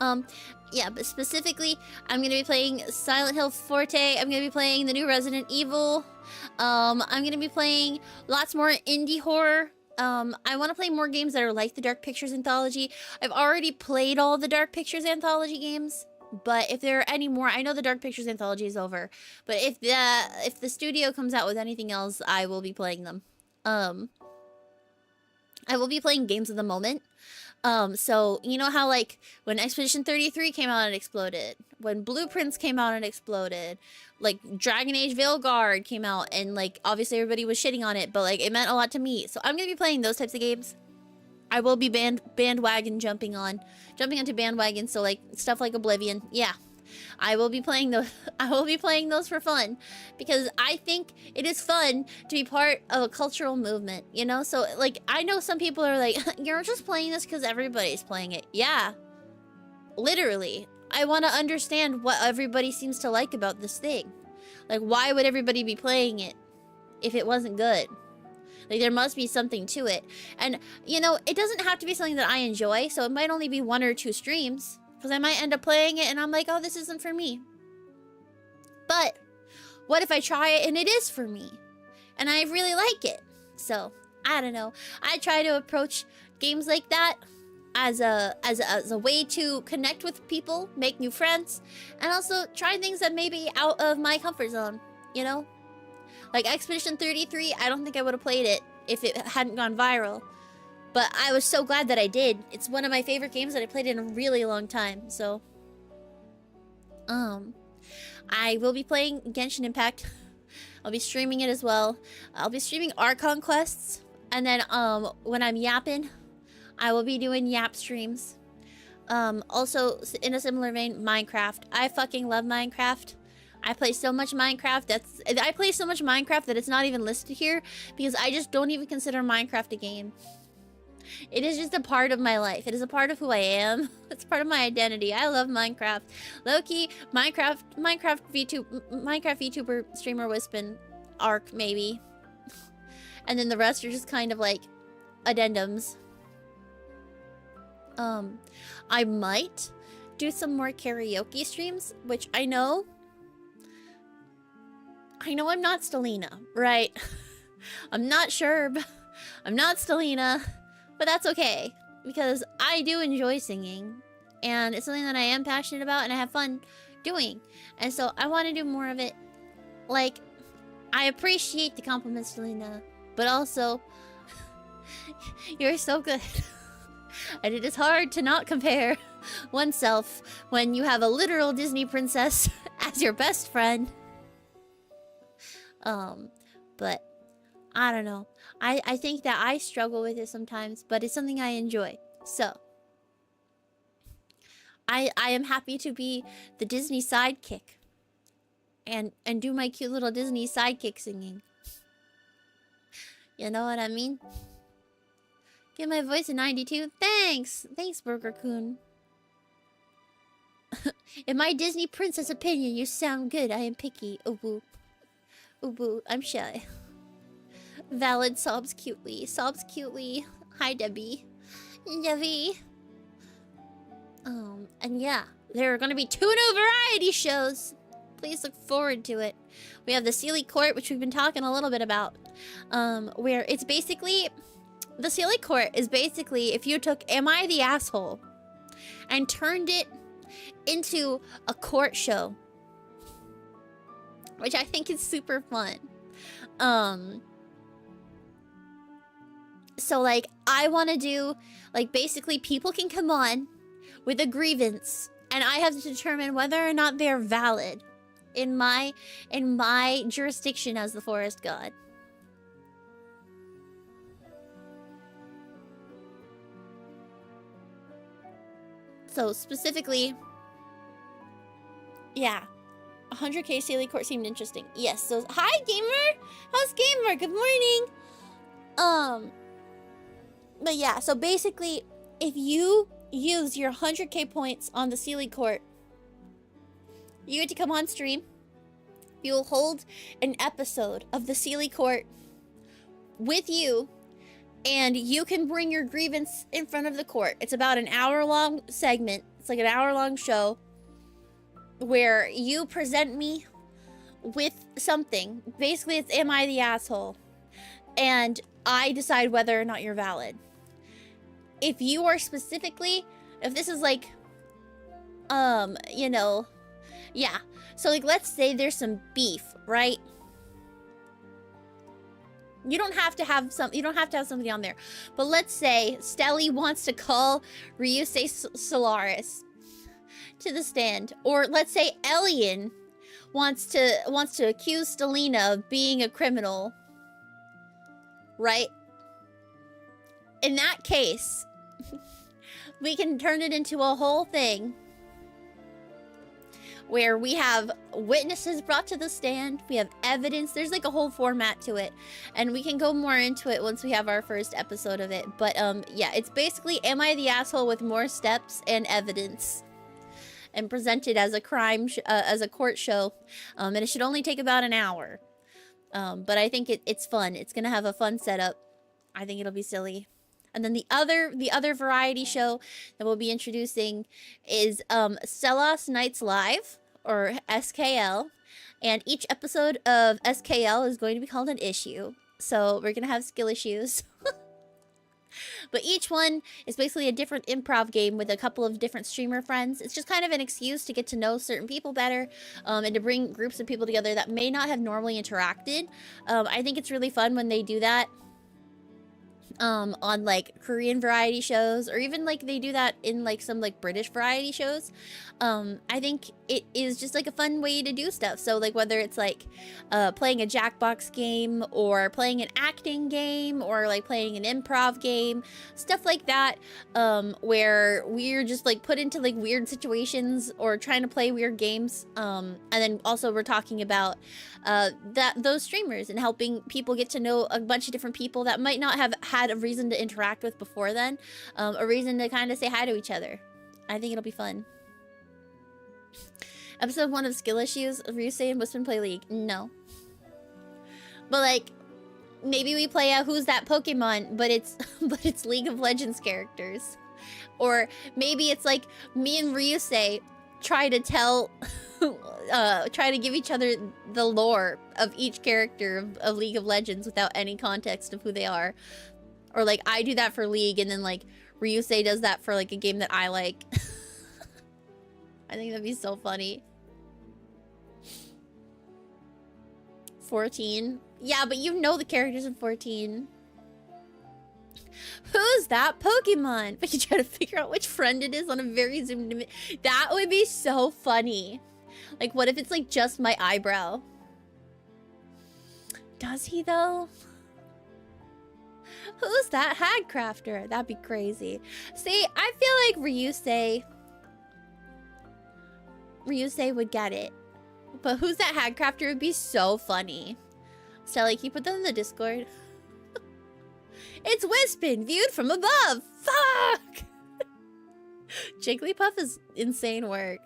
well. Yeah, but specifically, I'm going to be playing Silent Hill Forte. I'm going to be playing the new Resident Evil. I'm going to be playing lots more indie horror. I want to play more games that are like the Dark Pictures Anthology. I've already played all the Dark Pictures Anthology games, but if there are any more, I know the Dark Pictures Anthology is over, but if the studio comes out with anything else, I will be playing them. I will be playing games of the moment. So, you know how, like, when Expedition 33 came out and exploded, when Blueprints came out and exploded, like, Dragon Age Veilguard came out, and, like, obviously everybody was shitting on it, but, like, it meant a lot to me. So I'm gonna be playing those types of games. I will be bandwagon jumping onto bandwagons, so, like, stuff like Oblivion. Yeah. I will be playing those for fun, because I think it is fun to be part of a cultural movement, you know? So, like, I know some people are like, you're just playing this because everybody's playing it. Yeah. Literally. I want to understand what everybody seems to like about this thing. Like, why would everybody be playing it if it wasn't good? Like, there must be something to it. And, you know, it doesn't have to be something that I enjoy, so it might only be 1 or 2 streams. Because I might end up playing it and I'm like, oh, this isn't for me. But what if I try it and it is for me? And I really like it. So, I don't know. I try to approach games like that as a way to connect with people, make new friends, and also try things that may be out of my comfort zone, you know? Like Expedition 33, I don't think I would have played it if it hadn't gone viral. But I was so glad that I did. It's one of my favorite games that I played in a really long time, so... I will be playing Genshin Impact. I'll be streaming it as well. I'll be streaming Art Conquests. And then, when I'm yapping, I will be doing yap streams. Also, in a similar vein, Minecraft. I fucking love Minecraft. I play so much Minecraft I play so much Minecraft that it's not even listed here, because I just don't even consider Minecraft a game. It is just a part of my life. It is a part of who I am. It's part of my identity. I love Minecraft. Low-key, Minecraft VTuber streamer Wispen arc, maybe. And then the rest are just kind of like addendums. I might do some more karaoke streams, which I know I'm not Stelina, right? I'm not sure, but I'm not Stelina. But that's okay, because I do enjoy singing, and it's something that I am passionate about and I have fun doing. And so I want to do more of it. Like, I appreciate the compliments, Selena, but also, you're so good. And it is hard to not compare oneself when you have a literal Disney princess as your best friend. But I don't know. I think that I struggle with it sometimes, but it's something I enjoy. So I am happy to be the Disney sidekick. And do my cute little Disney sidekick singing. You know what I mean? Give my voice a 92. Thanks! Thanks, Burger Coon. In my Disney princess opinion, you sound good. I am picky. Ooh boo. I'm shy. Valid sobs cutely. Sobs cutely. Hi, Debbie. Debbie. And yeah, there are gonna be 2 new variety shows. Please look forward to it. We have the Sealy Court, which we've been talking a little bit about. Where it's basically... The Sealy Court is basically if you took Am I the Asshole and turned it into a court show. Which I think is super fun. So, like, I want to do... Like, basically, people can come on with a grievance. And I have to determine whether or not they're valid. In my jurisdiction as the forest god. So specifically, yeah, 100k Sealy Court seemed interesting. Yes. So hi Gamer, how's Gamer? Good morning. But yeah. So basically, if you use your 100k points on the Sealy Court, you get to come on stream. You will hold an episode of the Sealy Court with you, and you can bring your grievance in front of the court. It's about an hour-long segment. It's like an hour-long show where you present me with something. Basically, it's Am I the Asshole? And I decide whether or not you're valid. If you are specifically, if this is like, you know... Yeah, so like let's say there's some beef, right? You don't have to have somebody on there. But let's say Stelly wants to call Ryusei Solaris to the stand. Or let's say Elian wants to accuse Stellina of being a criminal. Right? In that case, we can turn it into a whole thing where we have witnesses brought to the stand, we have evidence, there's like a whole format to it, and we can go more into it once we have our first episode of it. But yeah, it's basically Am I the Asshole with more steps and evidence, and presented as a as a court show, and it should only take about an hour. But I think it's fun. It's gonna have a fun setup. I think it'll be silly. And then the other variety show that we'll be introducing is Selas Nights Live, or SKL, and each episode of SKL is going to be called an issue. So we're gonna have skill issues. But each one is basically a different improv game with a couple of different streamer friends. It's just kind of an excuse to get to know certain people better, and to bring groups of people together that may not have normally interacted. I think it's really fun when they do that. On like Korean variety shows, or even like they do that in like some like British variety shows. I think it is just like a fun way to do stuff. So like whether it's like playing a Jackbox game, or playing an acting game, or like playing an improv game, stuff like that, where we're just like put into like weird situations or trying to play weird games. And then also we're talking about those streamers and helping people get to know a bunch of different people that might not have had a reason to interact with before then, a reason to kind of say hi to each other. I think it'll be fun. Episode 1 of Skill Issues, Ryusei and Wispen play League. No. But like, maybe we play out Who's That Pokemon, but it's League of Legends characters. Or maybe it's like me and Ryusei try to tell try to give each other the lore of each character of League of Legends without any context of who they are. Or like I do that for League, and then like Ryusei does that for like a game that I like. I think that'd be so funny. 14. Yeah, but you know the characters in 14. Who's that Pokemon? But you try to figure out which friend it is on a very zoomed in. That would be so funny. Like, what if it's like just my eyebrow? Does he though? Who's that hag crafter? That'd be crazy. See, I feel like Ryusei would get it. But who's that hag crafter would be so funny. Sally, can you put that in the Discord? It's Wispen, viewed from above. Fuck! Jigglypuff is insane work.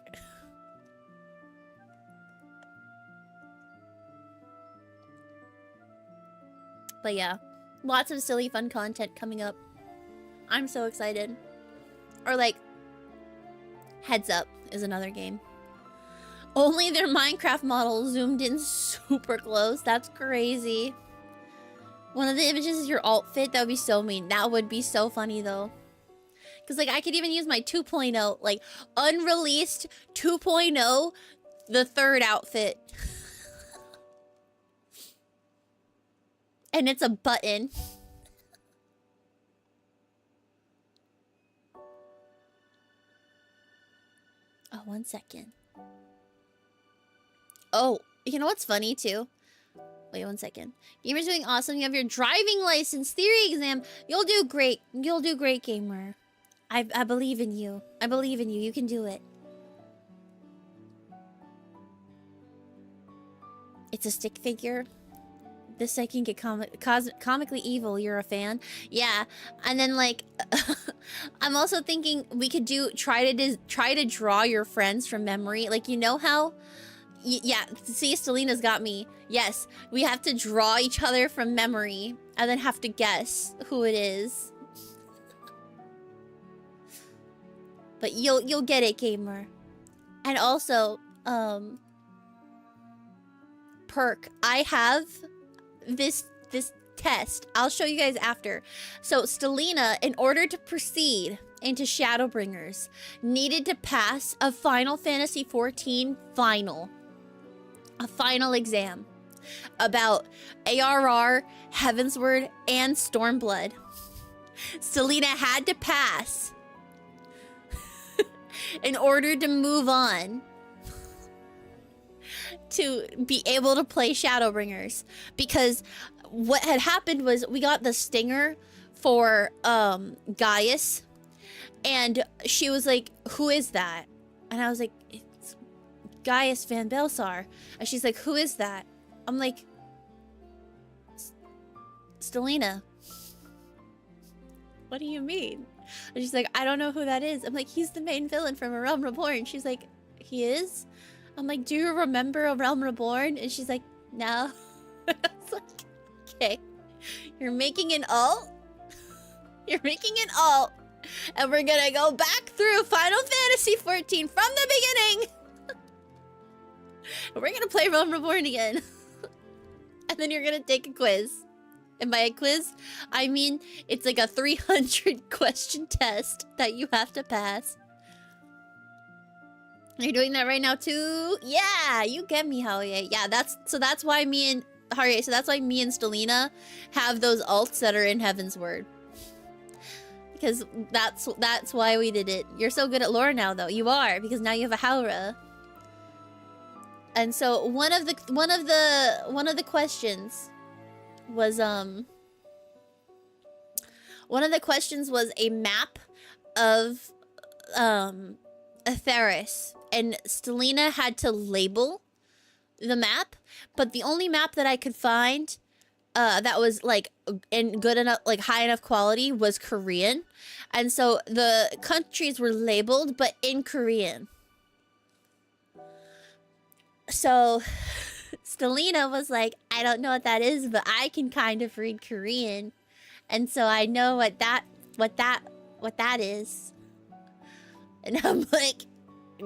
But yeah, lots of silly fun content coming up. I'm so excited. Or like, Heads Up is another game. Only their Minecraft model zoomed in super close. That's crazy. One of the images is your outfit. That would be so mean. That would be so funny though. Because like I could even use my 2.0, like unreleased 2.0, the third outfit. And it's a button. Oh, 1 second. Oh, you know what's funny too? Wait 1 second. Gamer's doing awesome. You have your driving license theory exam. You'll do great. You'll do great, gamer. I believe in you. I believe in you. You can do it. It's a stick figure. This second get comically evil. You're a fan? Yeah. And then like, I'm also thinking we could try to draw your friends from memory. Like, you know how? Yeah, see, Stelina's got me. Yes, we have to draw each other from memory and then have to guess who it is. But you'll get it, gamer. And also, perk. I have this test. I'll show you guys after. So Stelina, in order to proceed into Shadowbringers, needed to pass a Final Fantasy XIV final. A final exam about ARR, Heavensward, and Stormblood. Stelina had to pass in order to move on to be able to play Shadowbringers. Because what had happened was we got the stinger for Gaius, and she was like, who is that? And I was like, it's Gaius Van Belsar. And she's like, who is that? I'm like, Stelina. What do you mean? And she's like, I don't know who that is. I'm like, he's the main villain from A Realm Reborn. She's like, he is? I'm like, do you remember A Realm Reborn? And she's like, no. I was like, okay. You're making an alt? You're making an alt. And we're gonna go back through Final Fantasy XIV from the beginning. And we're gonna play Realm Reborn again. And then you're gonna take a quiz. And by a quiz, I mean it's like a 300 question test that you have to pass. You're doing that right now too? Yeah, you get me, Haruye. Yeah, that's why me and Haruye, so that's why me and Stelina have those alts that are in Heavensward. Because that's why we did it. You're so good at lore now though. You are, because now you have a Haura. And so one of the questions was a map of Atheris, and Stelina had to label the map, but the only map that I could find that was like in good enough, like high enough quality was Korean. And so the countries were labeled but in Korean. So Stelina was like, I don't know what that is, but I can kind of read Korean. And so I know what that is. And I'm like,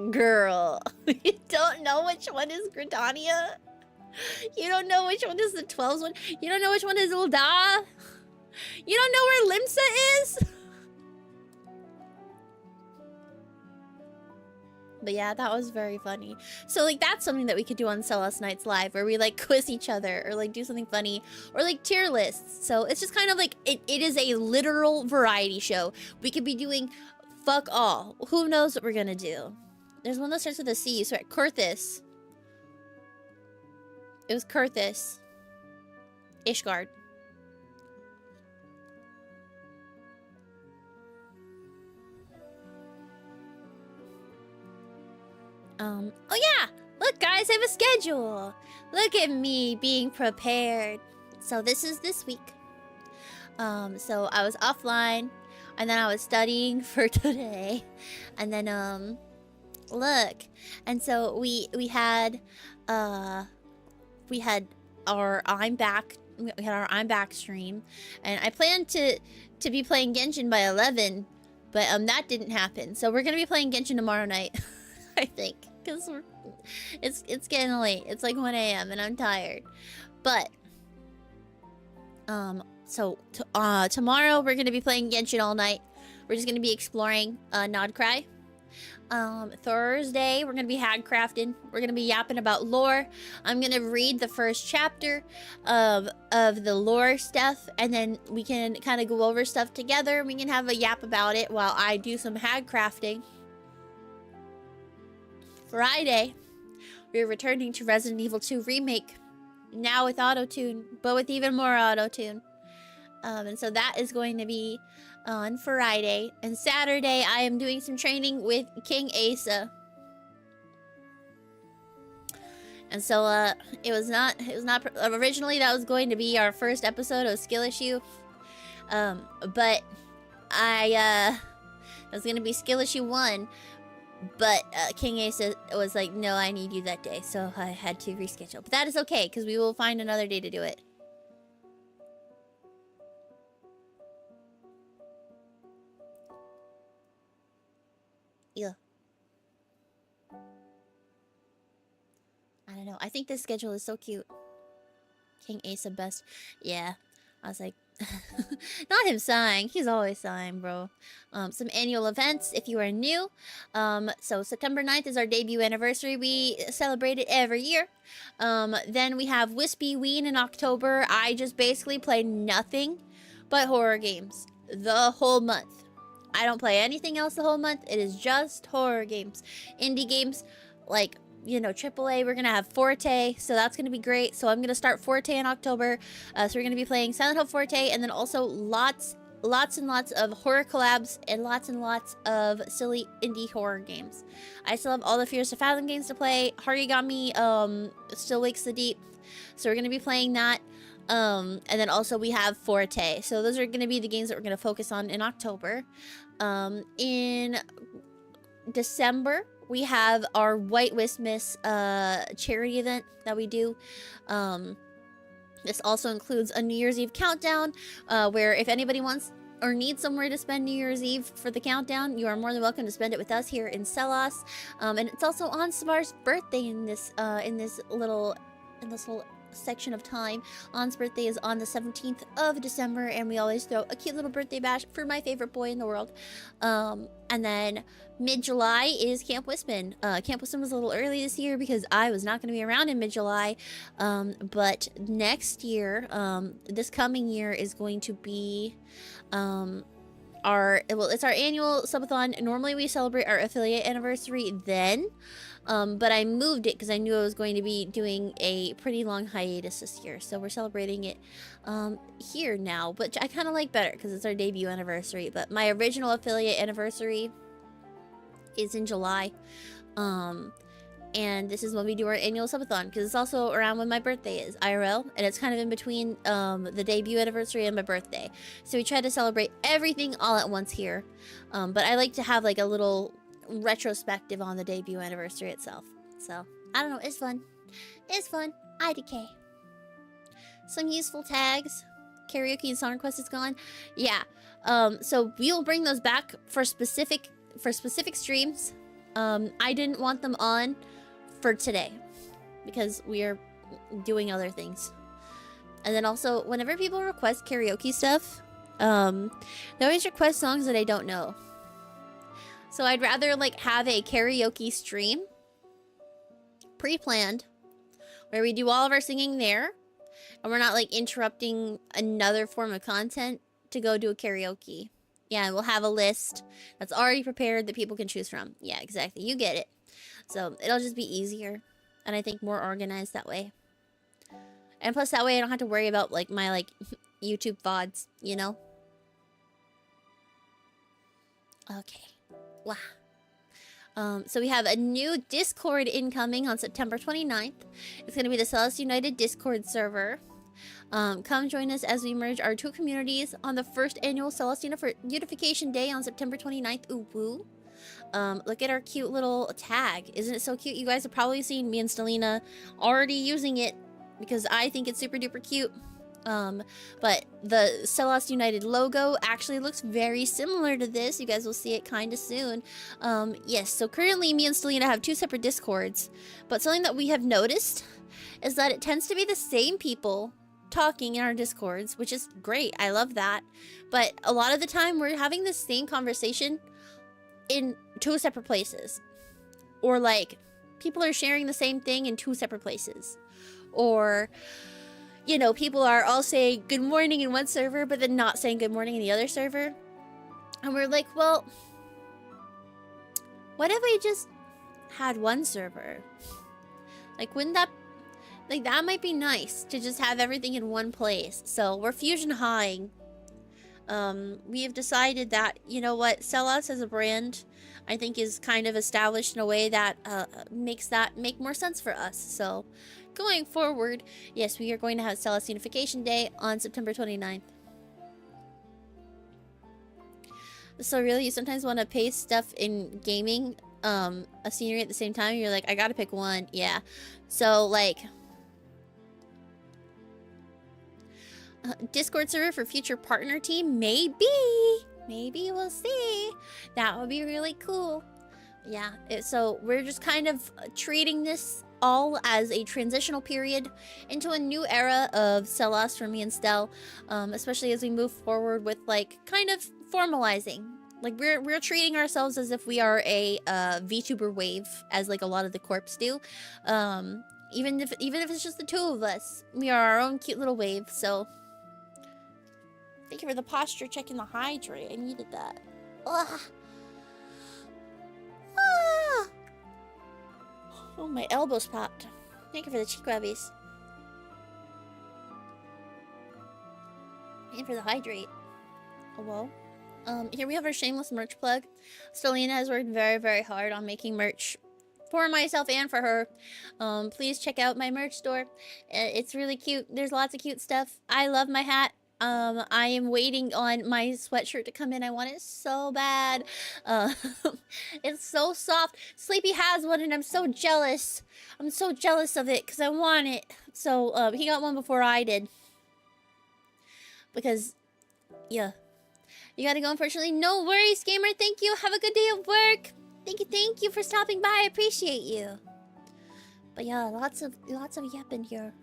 girl, you don't know which one is Gridania? You don't know which one is the 12th one? You don't know which one is Ul'dah? You don't know where Limsa is? But yeah, that was very funny. So like that's something that we could do on Selas Nights Live, where we like quiz each other or like do something funny or like tier lists. So it's just kind of like it is a literal variety show. We could be doing fuck all. Who knows what we're gonna do? There's one that starts with a C. So at Kurthus. It was Kurthus. Ishgard. Oh yeah! Look, guys, I have a schedule. Look at me being prepared. So this is this week. So I was offline, and then I was studying for today, and then look, and so we had our I'm back. We had our I'm back stream, and I planned to be playing Genshin by 11, but that didn't happen. So we're gonna be playing Genshin tomorrow night, I think, because it's getting late. It's like 1 a.m. and I'm tired. But so tomorrow we're gonna be playing Genshin all night. We're just gonna be exploring Nodcry. Thursday we're gonna be handcrafting. We're gonna be yapping about lore. I'm gonna read the first chapter of the lore stuff, and then we can kind of go over stuff together. We can have a yap about it while I do some handcrafting. Friday, we're returning to Resident Evil 2 Remake, now with auto-tune, but with even more auto-tune. And so that is going to be on Friday. And Saturday, I am doing some training with King Asa. And so, it was not, originally that was going to be our first episode of Skill Issue. But that was going to be Skill Issue 1. But King Asa was like, no, I need you that day. So I had to reschedule. But that is okay, because we will find another day to do it. Yeah. I don't know. I think this schedule is so cute. King Asa best. Yeah. I was like, not him sighing. He's always sighing, bro. Some annual events if you are new. So September 9th is our debut anniversary. We celebrate it every year. Then we have Wispy in October. I just basically play nothing but horror games the whole month. I don't play anything else the whole month. It is just horror games. Indie games, like, you know, AAA. We're going to have Forte, so that's going to be great. So I'm going to start Forte in October. So we're going to be playing Silent Hill Forte, and then also lots and lots of horror collabs and lots of silly indie horror games. I still have all the Fears to Fathom games to play. Harigami still wakes the deep. So we're going to be playing that. And then also we have Forte. So those are going to be the games that we're going to focus on in October. In December, we have our White Wismas charity event that we do. This also includes a New Year's Eve countdown, where if anybody wants or needs somewhere to spend New Year's Eve for the countdown, you are more than welcome to spend it with us here in Selas. And it's also on Smar's birthday in this little section of time. On's birthday is on the 17th of December, and we always throw a cute little birthday bash for my favorite boy in the world. And then mid-July is Camp Wispen. Camp Wispen was a little early this year because I was not going to be around in mid-July. But next year, this coming year is going to be it's our annual subathon. Normally we celebrate our affiliate anniversary then. But I moved it because I knew I was going to be doing a pretty long hiatus this year. So we're celebrating it here now, which I kind of like better because it's our debut anniversary. But my original affiliate anniversary is in July. And this is when we do our annual subathon because it's also around when my birthday is, IRL. And it's kind of in between the debut anniversary and my birthday. So we try to celebrate everything all at once here. But I like to have like a little retrospective on the debut anniversary itself. So I don't know, it's fun. It's fun. IDK. Some useful tags. Karaoke and Song Request is gone. Yeah. So we will bring those back for specific streams. I didn't want them on for today because we are doing other things. And then also whenever people request karaoke stuff, they always request songs that I don't know. So I'd rather like have a karaoke stream pre-planned where we do all of our singing there and we're not like interrupting another form of content to go do a karaoke. Yeah, we'll have a list that's already prepared that people can choose from. Yeah, exactly. You get it. So it'll just be easier and I think more organized that way. And plus that way I don't have to worry about like my like YouTube VODs, you know? Okay. Wow. So we have a new Discord incoming on September 29th. It's going to be the Selas United Discord server. Come join us as we merge our two communities on the first annual Selas Unification Day on September 29th. Ooh, woo. Look at our cute little tag. Isn't it so cute? You guys have probably seen me and Stelina already using it because I think it's super duper cute. But the Selas United logo actually looks very similar to this. You guys will see it kind of soon. Yes, so currently me and Stelina have two separate Discords, but something that we have noticed is that it tends to be the same people talking in our Discords, which is great. I love that. But a lot of the time we're having the same conversation in two separate places. Or like people are sharing the same thing in two separate places. Or, you know, people are all saying good morning in one server, but then not saying good morning in the other server. And we're like, well, what if we just had one server? Like, wouldn't that, like, that might be nice to just have everything in one place. So we're fusion highing. We have decided that, you know what, Selas as a brand, I think is kind of established in a way that makes that make more sense for us. So going forward, yes, we are going to have Selas Unification Day on September 29th. So really, you sometimes want to paste stuff in gaming, a scenery at the same time. You're like, I gotta pick one. Yeah. So like, Discord server for future partner team, maybe we'll see. That would be really cool. Yeah, so we're just kind of treating this all as a transitional period into a new era of Selas for me and Stel, especially as we move forward with like kind of formalizing. Like we're treating ourselves as if we are a VTuber wave, as like a lot of the corps do. Even if it's just the two of us, we are our own cute little wave. So thank you for the posture check and the hydrate. I needed that. Ugh. Ah. Oh, my elbows popped. Thank you for the cheek rubbies. And for the hydrate. Oh, well. Here we have our shameless merch plug. Stelina has worked very, very hard on making merch for myself and for her. Please check out my merch store. It's really cute. There's lots of cute stuff. I love my hat. I am waiting on my sweatshirt to come in. I want it so bad. It's so soft. Sleepy has one and I'm so jealous. I'm so jealous of it because I want it. So, he got one before I did. Because, yeah. You gotta go, unfortunately. No worries, gamer. Thank you. Have a good day at work. Thank you for stopping by. I appreciate you. But yeah, lots of yapping here.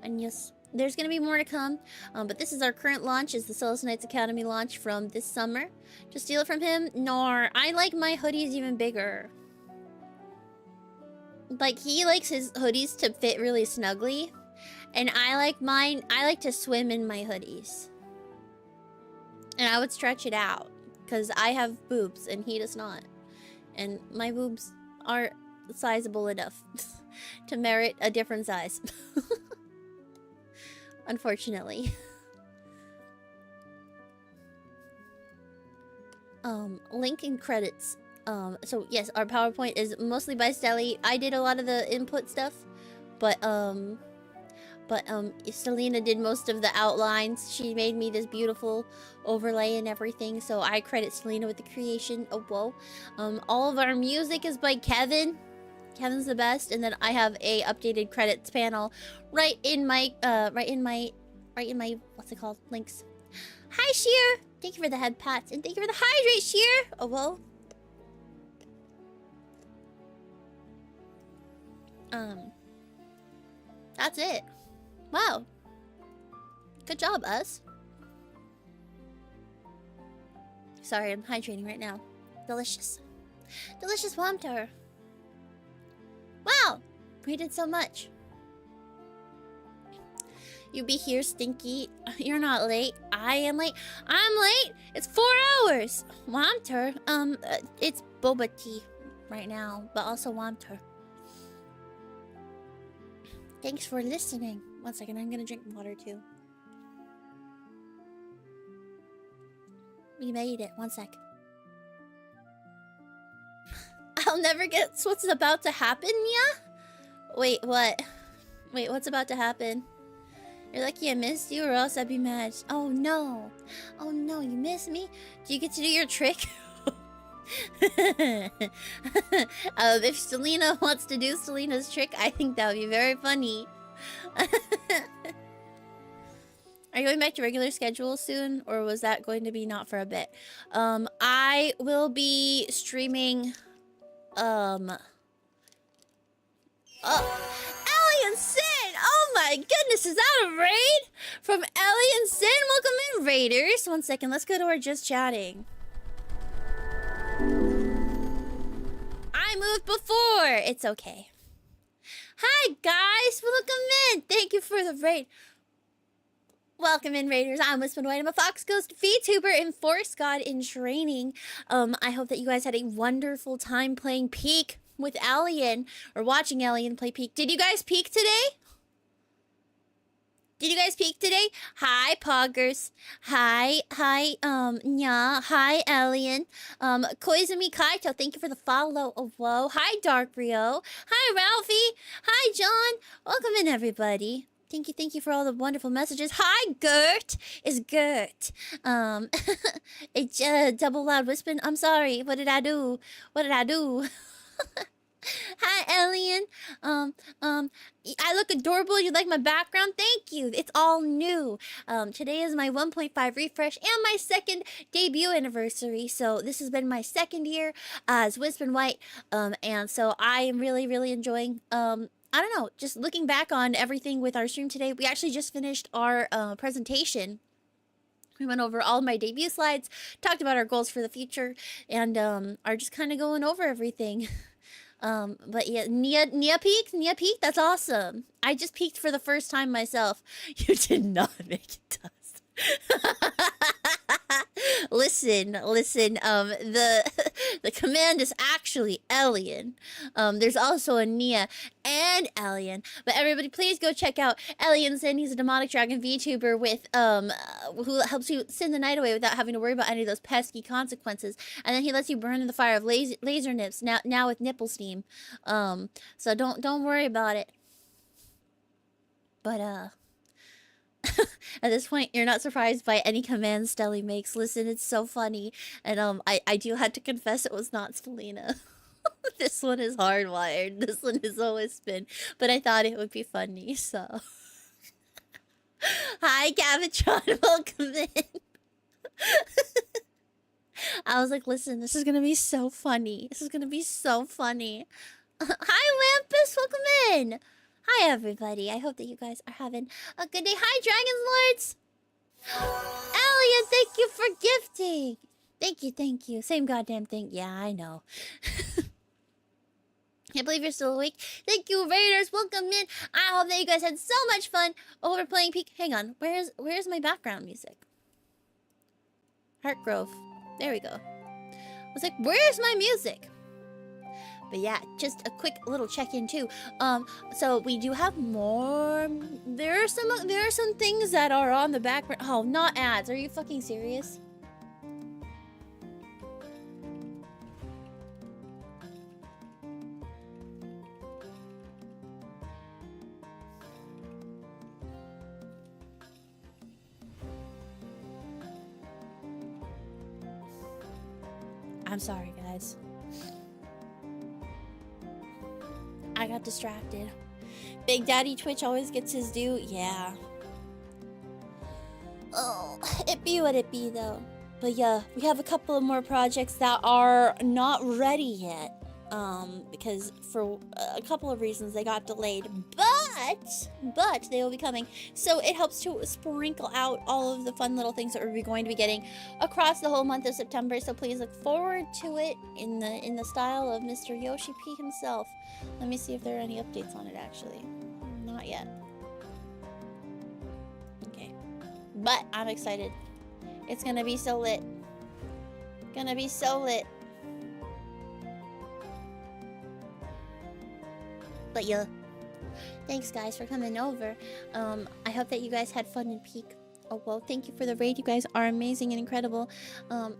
And yes, there's gonna be more to come. But this is our current launch, is the Selas Knights Academy launch from this summer. To steal it from him? Nor. I like my hoodies even bigger. Like, he likes his hoodies to fit really snugly. And I like mine, I like to swim in my hoodies. And I would stretch it out. Because I have boobs and he does not. And my boobs are sizable enough to merit a different size. Unfortunately. Link in credits. So yes, our PowerPoint is mostly by Stelly. I did a lot of the input stuff, but Stelina did most of the outlines. She made me this beautiful overlay and everything, so I credit Stelina with the creation. Oh, whoa. All of our music is by Kevin. Kevin's the best, and then I have a updated credits panel right in my what's it called? Links. Hi, Sheer! Thank you for the head pats, and thank you for the hydrate, Sheer! Oh, whoa. That's it. Wow. Good job, us. Sorry, I'm hydrating right now. Delicious. Delicious water. Wow! We did so much. You be here, Stinky. You're not late. I am late. I'm late! It's 4 hours! Water? It's boba tea right now, but also water. Thanks for listening. 1 second, I'm gonna drink water too. We made it. 1 sec. I'll never guess what's about to happen, yeah? Wait, what? Wait, what's about to happen? You're lucky I missed you, or else I'd be mad. Oh no. Oh no, you missed me? Do you get to do your trick? If Selena wants to do Selena's trick, I think that would be very funny. Are you going back to regular schedule soon, or was that going to be not for a bit? I will be streaming, Alien Sin! Oh my goodness, is that a raid? From Alien Sin? Welcome in, raiders. 1 second, let's go to our just chatting. I moved before. It's okay. Hi, guys. Welcome in. Thank you for the raid. Welcome in, raiders. I'm Wispen White. I'm a Fox Ghost VTuber and Force God in training. I hope that you guys had a wonderful time playing Peak with Alien, or watching Alien play Peak. Did you guys peak today? Did you guys peek today? Hi, Poggers. Hi, Nya. Hi, Alien. Koizumi Kaito, thank you for the follow. Oh, whoa. Hi, Dark Rio. Hi, Ralphie. Hi, John. Welcome in, everybody. Thank you for all the wonderful messages. Hi, Gert. It's Gert. It's double loud Wispen. I'm sorry. What did I do? What did I do? Hi, Alien. I look adorable. You like my background? Thank you. It's all new. Today is my 1.5 refresh and my second debut anniversary. So this has been my second year as Wispen White. And so I am really, really enjoying, I don't know, just looking back on everything with our stream today. We actually just finished our presentation. We went over all of my debut slides, talked about our goals for the future, and are just kind of going over everything. But yeah, Nia peaked, that's awesome. I just peaked for the first time myself. You did not make it, Dust. Listen, the command is actually Alien. There's also a Nia and Alien. But everybody, please go check out Alien Sin. He's a demonic dragon VTuber with who helps you send the night away without having to worry about any of those pesky consequences. And then he lets you burn in the fire of laser nips. Now with nipple steam. So don't worry about it. But at this point, you're not surprised by any commands Stelly makes. Listen, it's so funny. And I do have to confess it was not Selena. This one is hardwired. This one is always Wispen. But I thought it would be funny, so. Hi, Cavitron. Welcome in. I was like, listen, this is gonna be so funny. This is gonna be so funny. Hi, Lampus. Welcome in. Hi, everybody. I hope that you guys are having a good day. Hi, Dragon's Lords. Elliot, thank you for gifting. Thank you. Same goddamn thing. Yeah, I know. Can't believe you're still awake. Thank you, Raiders. Welcome in. I hope that you guys had so much fun over playing Peak. Hang on. Where's my background music? Heartgrove. There we go. I was like, where's my music? But yeah, just a quick little check-in too. So we do have more. There are some things that are on the background. Oh, not ads. Are you fucking serious? I'm sorry, guys. I got distracted. Big Daddy Twitch always gets his due. Yeah. Oh, it be what it be, though. But yeah, we have a couple of more projects that are not ready yet. Because for a couple of reasons they got delayed. But they will be coming. So it helps to sprinkle out all of the fun little things that we're going to be getting across the whole month of September. So please look forward to it in the style of Mr. Yoshi P himself. Let me see if there are any updates on it, actually. Not yet. Okay. But I'm excited. It's gonna be so lit. Gonna be so lit. But yeah, thanks guys for coming over. I hope that you guys had fun in Peak. Oh well, thank you for the raid. You guys are amazing and incredible. And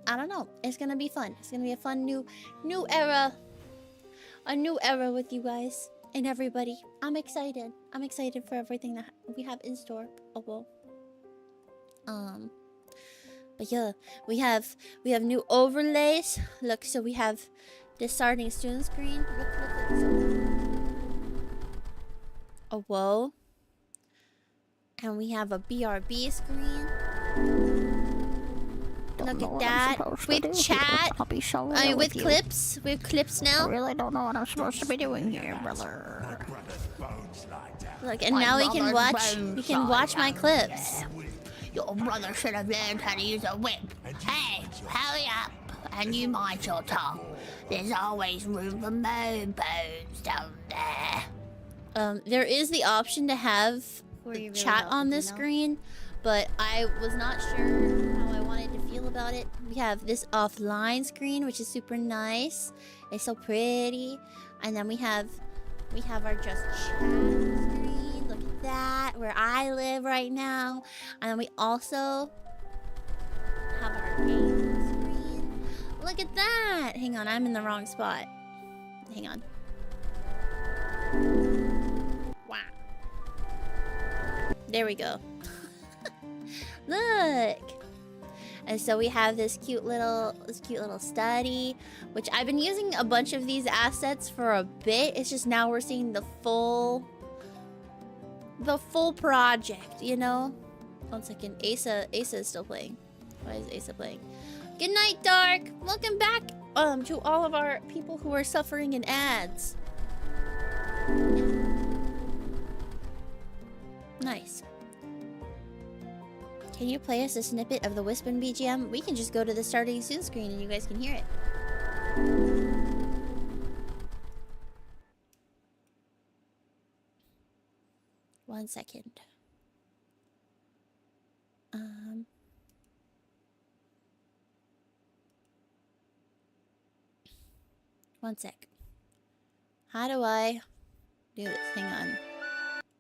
I don't know, it's gonna be fun. It's gonna be a fun new era a new era with you guys and everybody. I'm excited. I'm excited for everything that we have in store. Oh well. But yeah, we have new overlays. Look, so we have the starting student screen. Oh whoa. And we have a BRB screen. Look at that. With chat. With clips. With clips now. I really don't know what I'm supposed to be doing here, brother. Look, and now we can watch. We can watch my clips. Your brother should have learned how to use a whip. Hey, hurry up and you mind your tongue. There's always room for more bones down there. There is the option to have Really chat on this screen, but I was not sure how I wanted to feel about it. We have this offline screen, which is super nice. It's so pretty. And then we have our just chat screen. Look at that, where I live right now. And then we also have our game screen. Look at that. Hang on, I'm in the wrong spot. Hang on. Wow. There we go. Look. And so we have this cute little study, which I've been using a bunch of these assets for a bit. It's just now we're seeing the full project, you know? 1 second. Asa is still playing. Why is Asa playing? Good night, Dark. Welcome back to all of our people who are suffering in ads. Nice. Can you play us a snippet of the Wispen BGM? We can just go to the starting soon screen and you guys can hear it. 1 second. 1 sec. How do I do this? Hang on.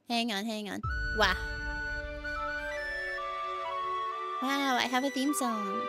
Hang on. Wow. Wow, I have a theme song.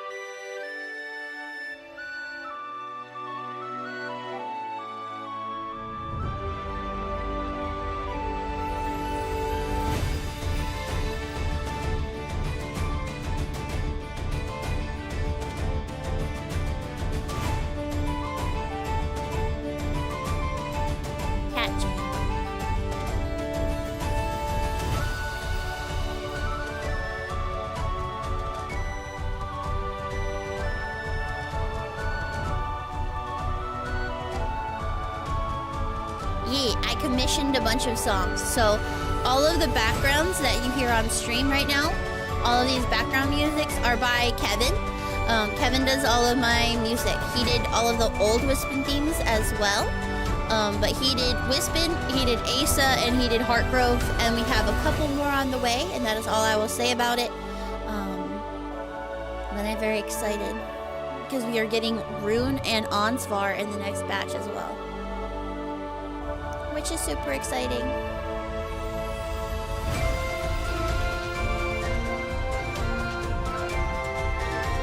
A bunch of songs, so all of the backgrounds that you hear on stream right now, all of these background musics are by Kevin. Kevin does all of my music. He did all of the old Wispen themes as well, but he did Wispen, he did Asa, and he did Heartgrove, and we have a couple more on the way, and that is all I will say about it. But I'm very excited because we are getting Rune and Ansvar in the next batch as well, which is super exciting.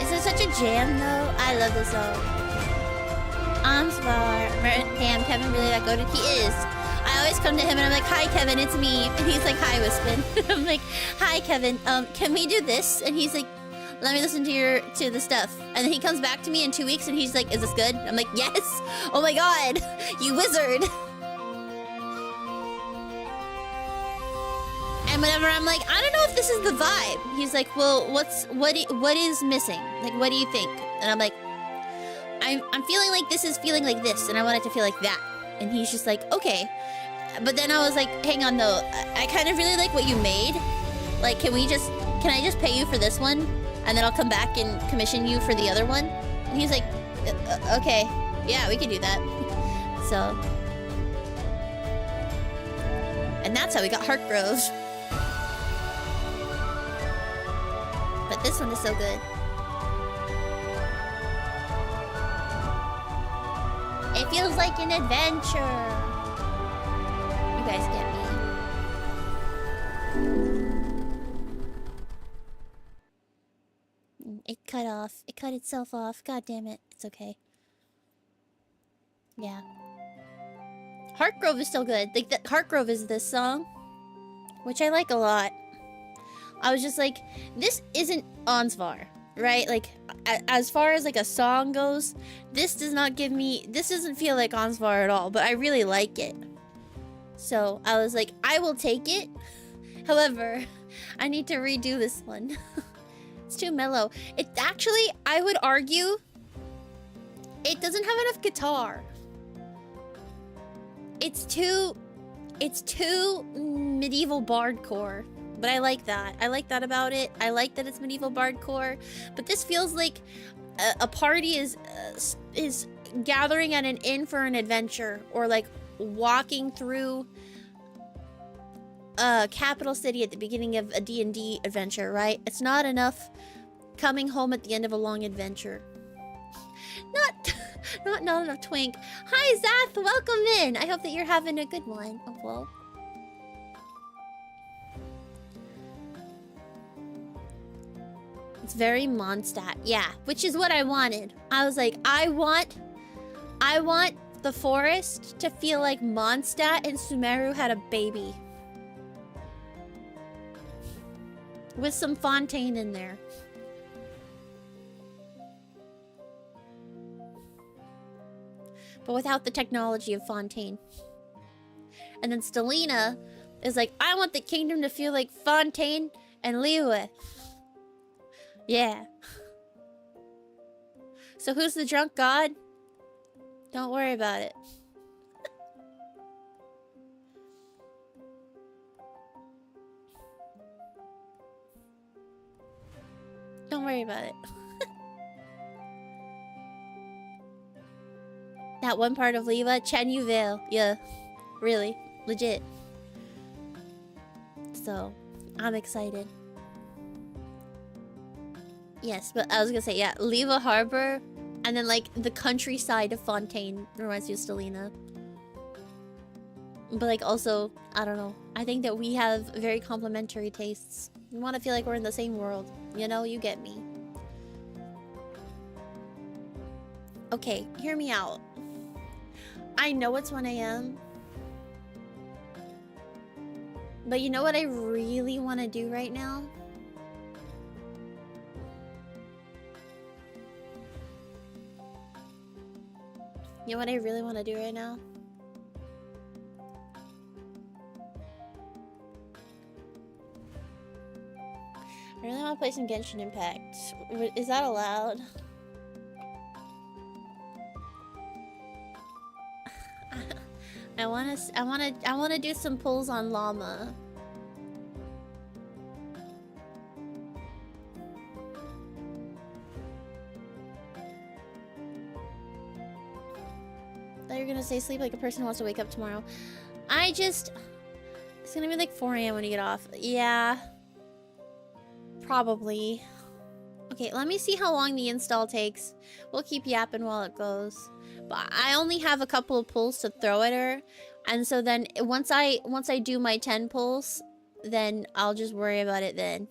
Is it such a jam though? I love this song. Ansvar. Damn, Kevin really that goated. He is. I always come to him and I'm like, hi Kevin, it's me. And he's like, hi Wispen. I'm like, hi Kevin, can we do this? And he's like, let me listen to the stuff. And then he comes back to me in 2 weeks and he's like, is this good? I'm like, yes. Oh my god, you wizard. And whenever I'm like, I don't know if this is the vibe, he's like, well, what is missing? Like, what do you think? And I'm like, I'm feeling like this is feeling like this, and I want it to feel like that. And he's just like, okay. But then I was like, hang on though, I kind of really like what you made. Like, can I just pay you for this one? And then I'll come back and commission you for the other one? And he's like, okay, yeah, we can do that. So. And that's how we got Heartgrove. But this one is so good. It feels like an adventure. You guys get me. It cut off. It cut itself off. God damn it. It's okay. Yeah. Heartgrove is still good. Like, Heartgrove is this song, which I like a lot. I was just like, this isn't Ansvar, right? Like, as far as like a song goes, this doesn't feel like Ansvar at all, but I really like it. So I was like, I will take it. However, I need to redo this one. It's too mellow. It actually, I would argue, it doesn't have enough guitar. It's too medieval bardcore. But I like that. I like that about it. I like that it's medieval bardcore. But this feels like a party is gathering at an inn for an adventure, or like walking through a capital city at the beginning of a D&D adventure, right? It's not enough coming home at the end of a long adventure. Not enough twink. Hi Zath, welcome in. I hope that you're having a good one. Oh well. It's very Mondstadt, yeah, which is what I wanted. I was like, I want the forest to feel like Mondstadt and Sumeru had a baby. With some Fontaine in there. But without the technology of Fontaine. And then Stelina is like, I want the kingdom to feel like Fontaine and Liyue. Yeah. So who's the drunk god? Don't worry about it. Don't worry about it. That one part of Leva, Chanyu Vale. Yeah. Really. Legit. So, I'm excited. Yes, but I was gonna say, yeah, Leva Harbor, and then like the countryside of Fontaine reminds me of Stelina. But like also, I don't know. I think that we have very complementary tastes. We want to feel like we're in the same world. You know, you get me. Okay, hear me out. I know it's 1 AM. But you know what I really want to do right now? You know what I really want to do right now? I really want to play some Genshin Impact. Is that allowed? I want to do some pulls on Llama. Thought you were gonna say sleep like a person who wants to wake up tomorrow. It's gonna be like 4 AM when you get off. Yeah. Probably. Okay, let me see how long the install takes. We'll keep yapping while it goes. But I only have a couple of pulls to throw at her. And so then once I do my 10 pulls, then I'll just worry about it then.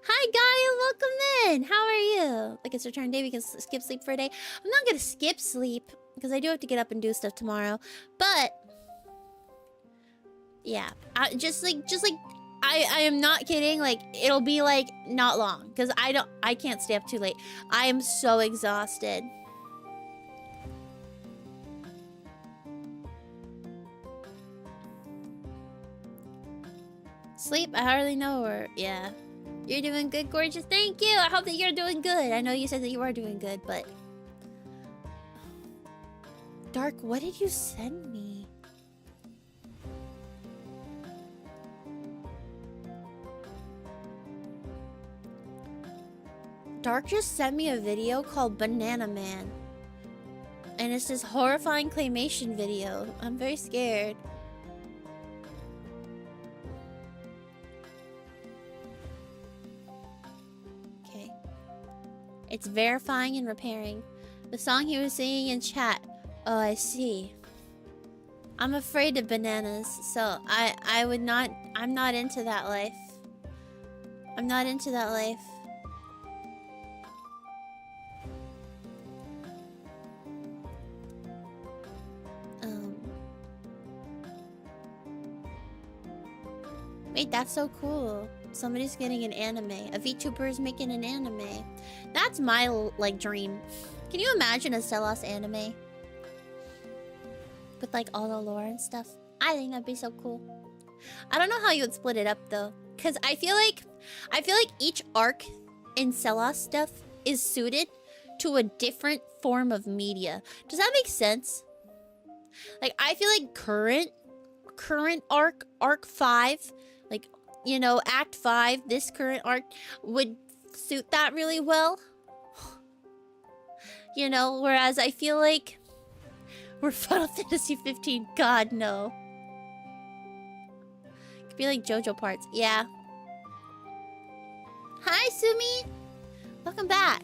Hi Gaia, welcome in! How are you? Like it's return day, we can skip sleep for a day. I'm not gonna skip sleep, because I do have to get up and do stuff tomorrow. But yeah, I am not kidding. Like it'll be like not long, because I can't stay up too late. I am so exhausted. Sleep? I hardly know her. Yeah. You're doing good, gorgeous. Thank you. I hope that you're doing good. I know you said that you are doing good, but... Dark, what did you send me? Dark just sent me a video called Banana Man. And it's this horrifying claymation video. I'm very scared. It's verifying and repairing. The song he was singing in chat. Oh, I see. I'm afraid of bananas, so I'm not into that life. I'm not into that life. Wait, that's so cool. Somebody's getting an anime. A VTuber is making an anime. That's my, like, dream. Can you imagine a Selas anime? With, like, all the lore and stuff. I think that'd be so cool. I don't know how you would split it up, though. Because I feel like each arc in Selas stuff is suited to a different form of media. Does that make sense? Like, I feel like current arc 5, like, you know, act 5, this current arc would suit that really well. You know, whereas I feel like we're Final Fantasy 15. God, no. Could be like JoJo parts. Yeah. Hi, Sumi. Welcome back.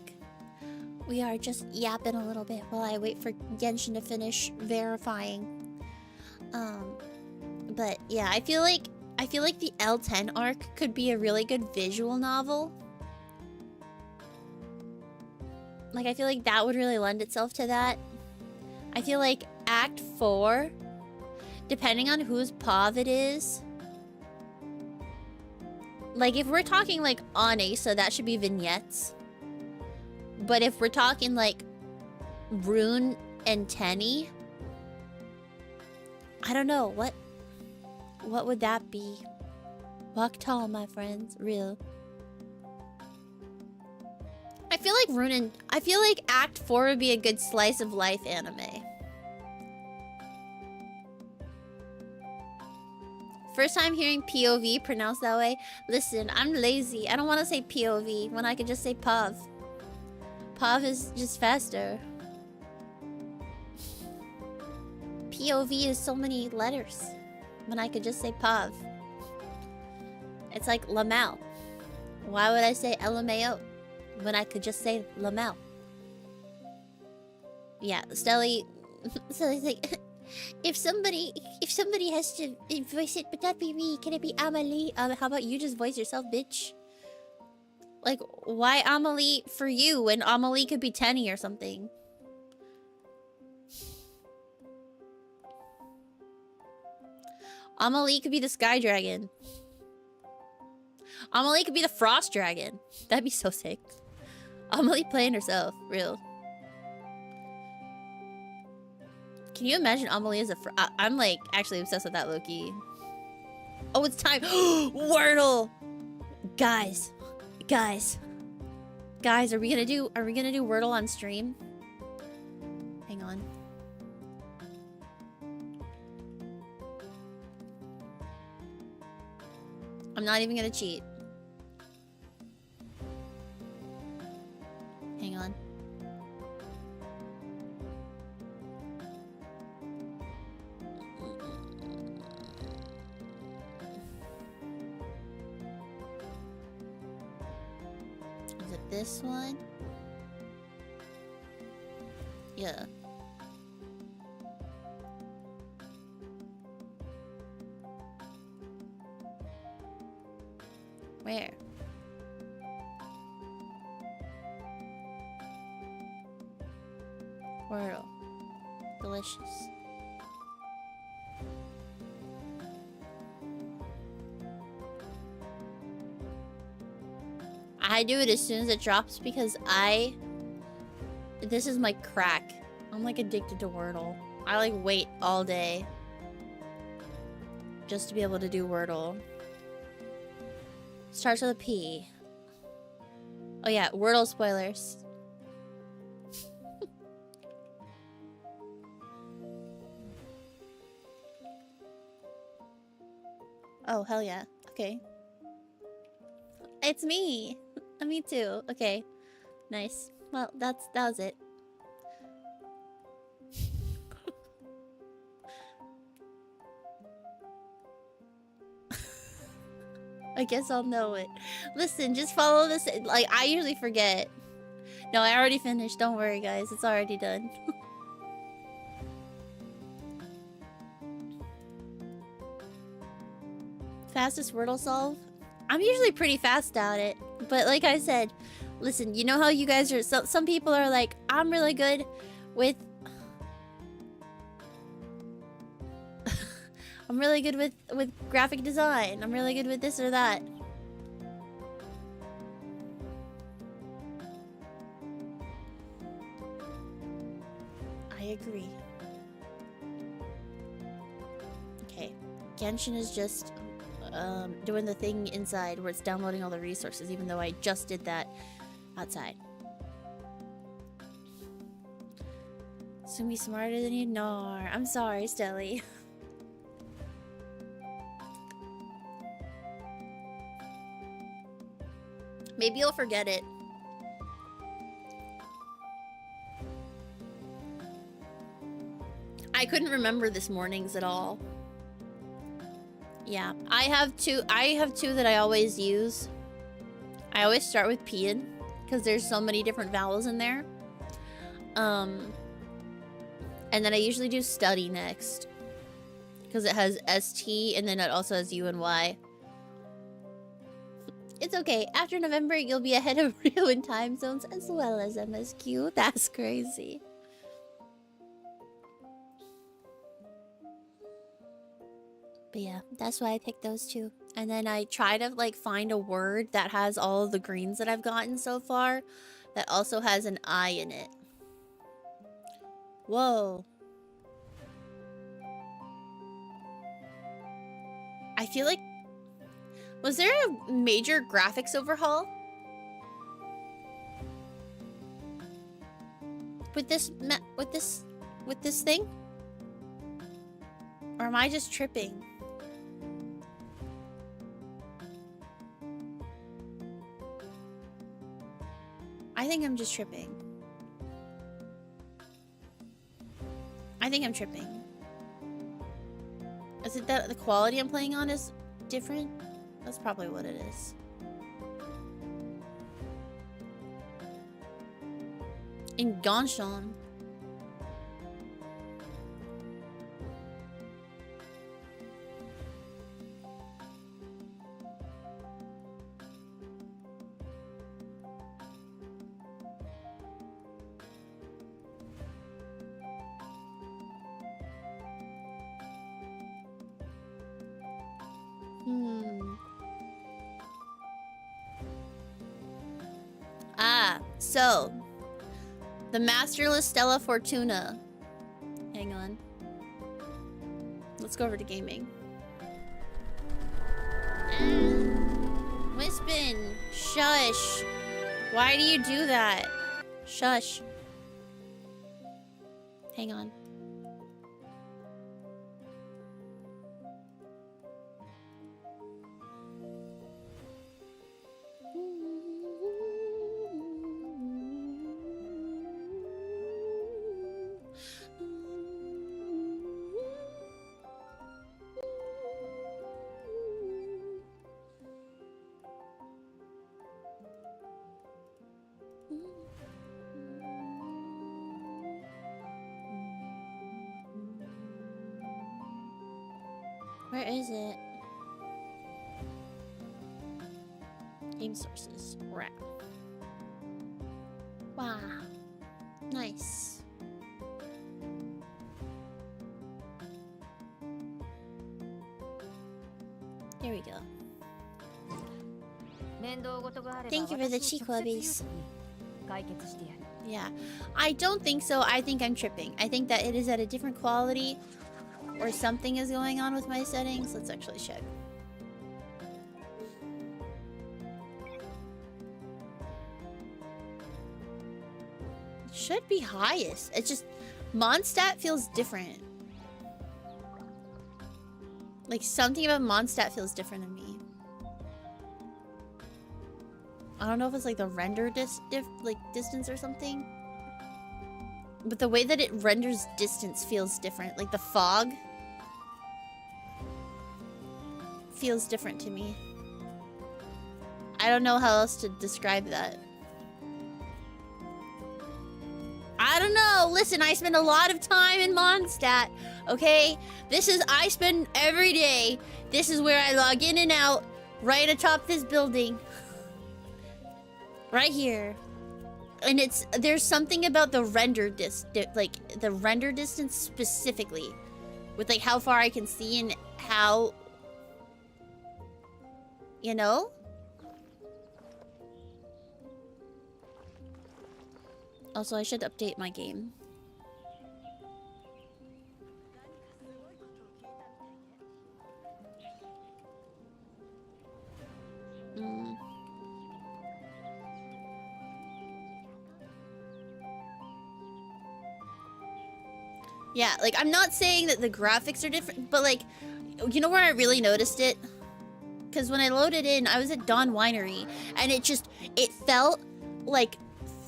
We are just yapping a little bit while I wait for Genshin to finish verifying. But yeah, I feel like the L10 arc could be a really good visual novel. Like, I feel like that would really lend itself to that. I feel like Act 4, depending on whose POV it is. Like, if we're talking, like, Ane, so that should be vignettes. But if we're talking, like, Rune and Tenny, I don't know, what would that be? Walk tall, my friends. Real. I feel like Act 4 would be a good slice of life anime. First time hearing POV pronounced that way. Listen, I'm lazy. I don't want to say POV when I could just say POV. POV is just faster. POV is so many letters when I could just say POV. It's like Lamau. Why would I say LMAO when I could just say Lamau? Yeah, Stelly. Stelly's like, if somebody has to voice it, but that be me. Can it be Amelie? How about you just voice yourself, bitch? Like, why Amelie for you when Amelie could be Tenny or something? Amelie could be the Sky Dragon. Amelie could be the Frost Dragon. That'd be so sick. Amelie playing herself. Real. Can you imagine Amelie as a I'm like actually obsessed with that Loki. Oh, it's time. Wordle. Guys, are we gonna do Wordle on stream? Hang on. I'm not even gonna cheat. Hang on. Is it this one? Yeah. Where? Wordle. Delicious. I do it as soon as it drops because this is my crack. I'm like addicted to Wordle. I like wait all day just to be able to do Wordle. Starts with a P. Oh yeah, Wordle spoilers. Oh, hell yeah. Okay. It's me. Me too. Okay. Nice. Well, that was it. I guess I'll know it. Listen, just follow this. Like, I usually forget. No, I already finished. Don't worry, guys. It's already done. Fastest Wordle solve? I'm usually pretty fast at it. But like I said, listen, you know how you guys are... some people are like, I'm really good with... I'm really good with graphic design. I'm really good with this or that. I agree. Okay. Genshin is just doing the thing inside where it's downloading all the resources, even though I just did that outside. Sumi smarter than you know. I'm sorry, Stelly. Maybe you'll forget it. I couldn't remember this morning's at all. Yeah, I have two that I always use. I always start with Pian because there's so many different vowels in there. And then I usually do study next because it has ST and then it also has U and Y. It's okay. After November, you'll be ahead of Rio in time zones as well as MSQ. That's crazy. But yeah, that's why I picked those two. And then I try to like find a word that has all of the greens that I've gotten so far that also has an I in it. Whoa. I feel like... Was there a major graphics overhaul? With this thing? Or am I just tripping? I think I'm just tripping. I think I'm tripping. Is it that the quality I'm playing on is different? That's probably what it is. In Genshin. So, the Masterless Stella Fortuna. Hang on. Let's go over to gaming. Wispen, shush. Why do you do that? Shush. Hang on. Where is it? Game sources. Right. Wow. Nice. Here we go. Thank you for the cheek lobbies. Yeah. I don't think so. I think I'm tripping. I think that it is at a different quality. Or something is going on with my settings. Let's actually check. It should be highest. It's just... Mondstadt feels different. Like, something about Mondstadt feels different to me. I don't know if it's like the render distance or something. But the way that it renders distance feels different. Like the fog feels different to me. I don't know how else to describe that. I don't know. Listen, I spend a lot of time in Mondstadt, okay? I spend every day. This is where I log in and out, right atop this building. Right here. And there's something about the render the render distance specifically, with like how far I can see how, you know? Also, I should update my game. Yeah, like, I'm not saying that the graphics are different, but, like, you know where I really noticed it? Because when I loaded in, I was at Dawn Winery, and it felt, like,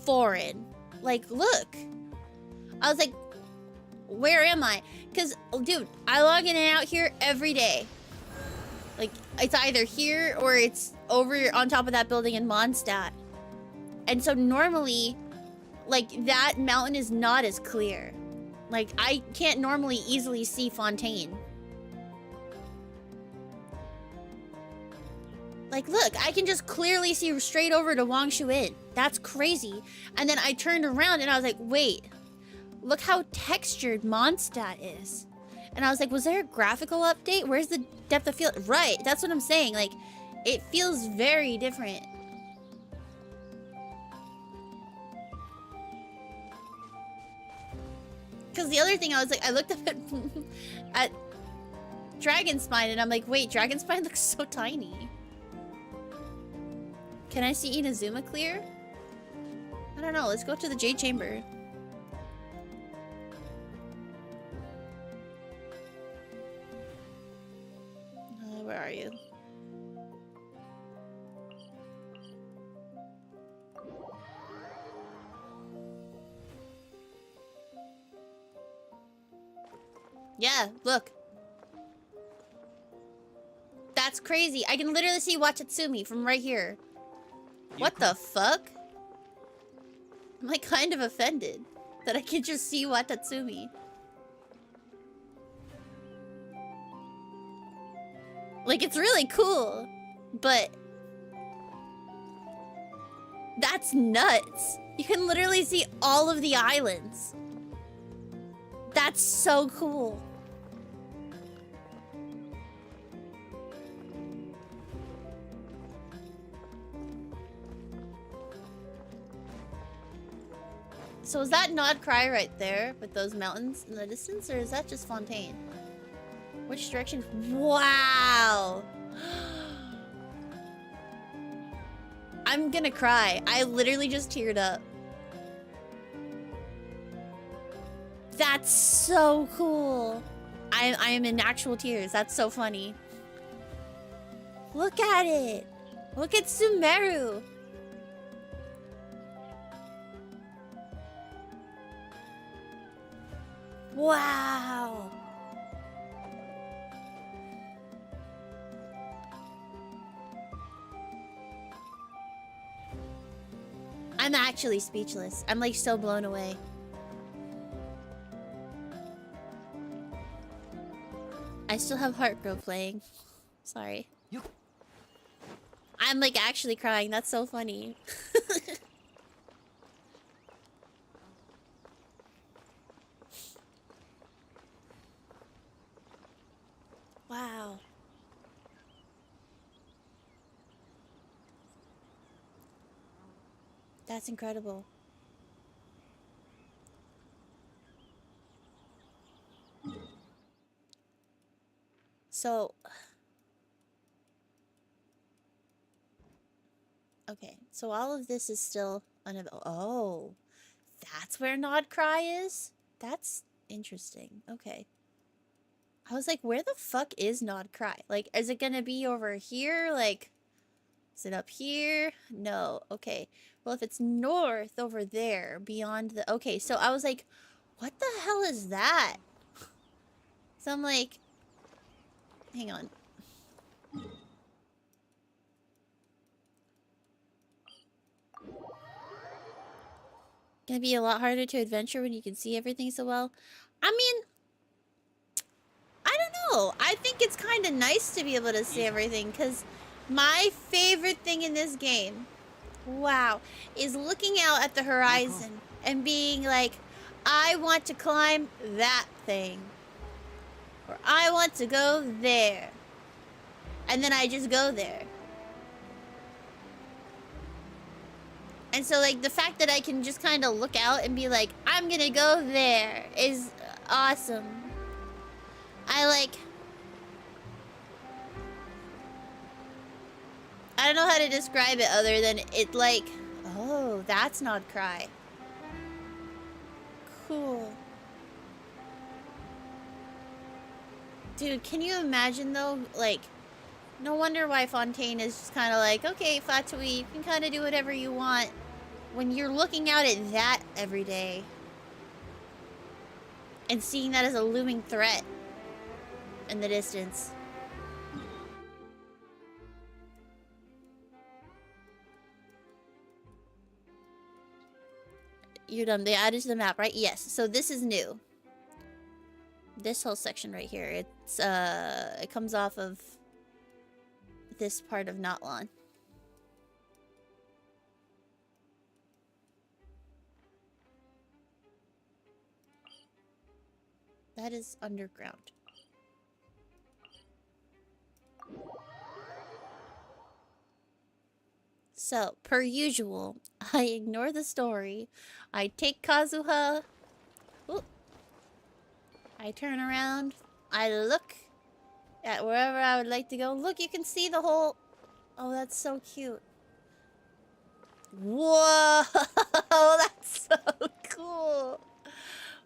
foreign. Like, look. I was like, where am I? Because, dude, I log in and out here every day. Like, it's either here or it's over on top of that building in Mondstadt. And so normally, like, that mountain is not as clear. Like, I can't normally easily see Fontaine. Like, look, I can just clearly see straight over to Wangshu Inn. That's crazy. And then I turned around and I was like, wait, look how textured Mondstadt is. And I was like, was there a graphical update? Where's the depth of field? Right, that's what I'm saying. Like, it feels very different. Because the other thing, I was like, I looked up at Dragonspine and I'm like, wait, Dragonspine looks so tiny. Can I see Inazuma clear? I don't know, let's go to the Jade Chamber. Where are you? Yeah, look. That's crazy. I can literally see Watatsumi from right here. What the fuck? I'm like kind of offended that I can just see Watatsumi. Like, it's really cool, but that's nuts. You can literally see all of the islands. That's so cool. So is that Nod Cry right there with those mountains in the distance, or is that just Fontaine? Which direction? Wow! I'm gonna cry. I literally just teared up. That's so cool. I am in actual tears. That's so funny. Look at it. Look at Sumeru. Wow. I'm actually speechless. I'm like so blown away. I still have Heartgrow playing. Sorry. I'm like actually crying. That's so funny. Wow. That's incredible. So, okay, so all of this is still unavailable. Oh, that's where Nod Cry is? That's interesting. Okay. I was like, where the fuck is Nod Cry? Like, is it gonna be over here? Like, is it up here? No. Okay. Well, if it's north over there, beyond the... Okay, so I was like, what the hell is that? So I'm like, hang on. Gonna be a lot harder to adventure when you can see everything so well. I mean, I don't know. I think it's kind of nice to be able to see everything, because my favorite thing in this game, wow, is looking out at the horizon and being like, I want to climb that thing. Or I want to go there. And then I just go there. And so, like, the fact that I can just kind of look out and be like, I'm gonna go there is awesome. I don't know how to describe it other than it, like, oh, that's not cry. Cool. Dude, can you imagine, though, like, no wonder why Fontaine is just kind of like, okay, Fatui, you can kind of do whatever you want when you're looking out at that every day and seeing that as a looming threat in the distance. You're done. They added to the map, right? Yes. So this is new. This whole section right here. It's it comes off of this part of Notlon. That is underground. So, per usual, I ignore the story. I take Kazuha. Ooh. I turn around. I look at wherever I would like to go. Look, you can see the whole... Oh, that's so cute. Whoa! That's so cool.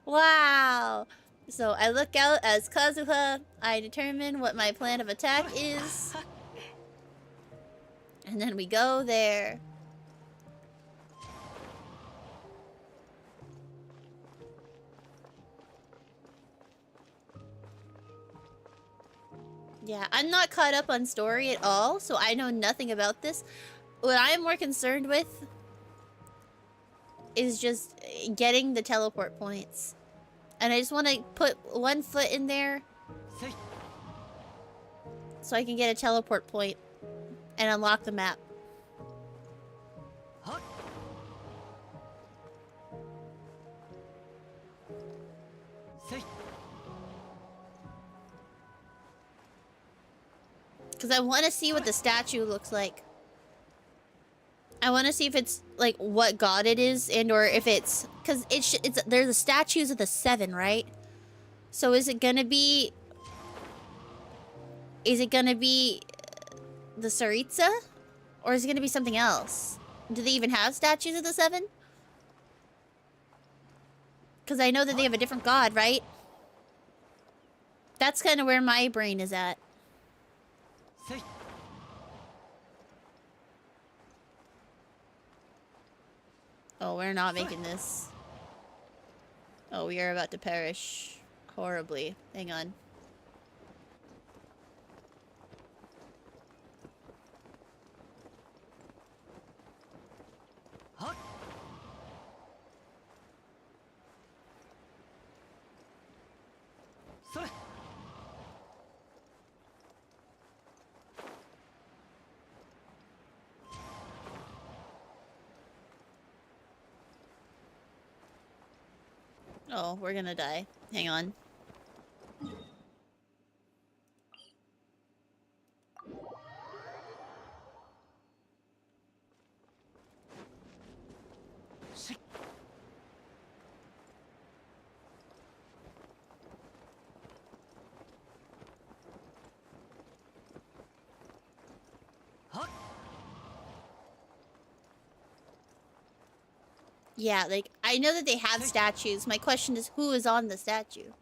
Wow. So I look out as Kazuha. I determine what my plan of attack is. And then we go there. Yeah, I'm not caught up on story at all, so I know nothing about this. What I'm more concerned with is just getting the teleport points. And I just want to put one foot in there so I can get a teleport point and unlock the map. Because I want to see what the statue looks like. I want to see if it's, like, what god it is, and or if it's... Because it's there's the statues of the 7, right? So is it gonna be... Is it gonna be the Tsaritsa? Or is it gonna be something else? Do they even have statues of the 7? Because I know that they have a different god, right? That's kind of where my brain is at. Oh, we're not making this. Oh, we are about to perish horribly. Hang on. Oh, we're gonna die. Hang on. Yeah, like, I know that they have statues. My question is, who is on the statue?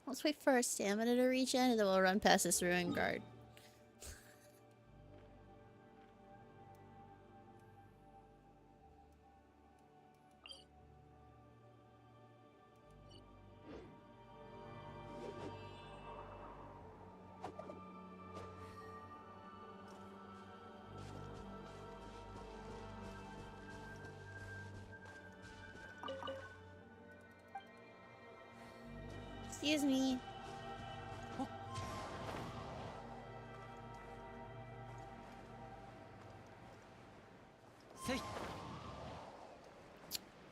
Let's wait for our stamina to regen, and then we'll run past this ruined guard. Excuse me.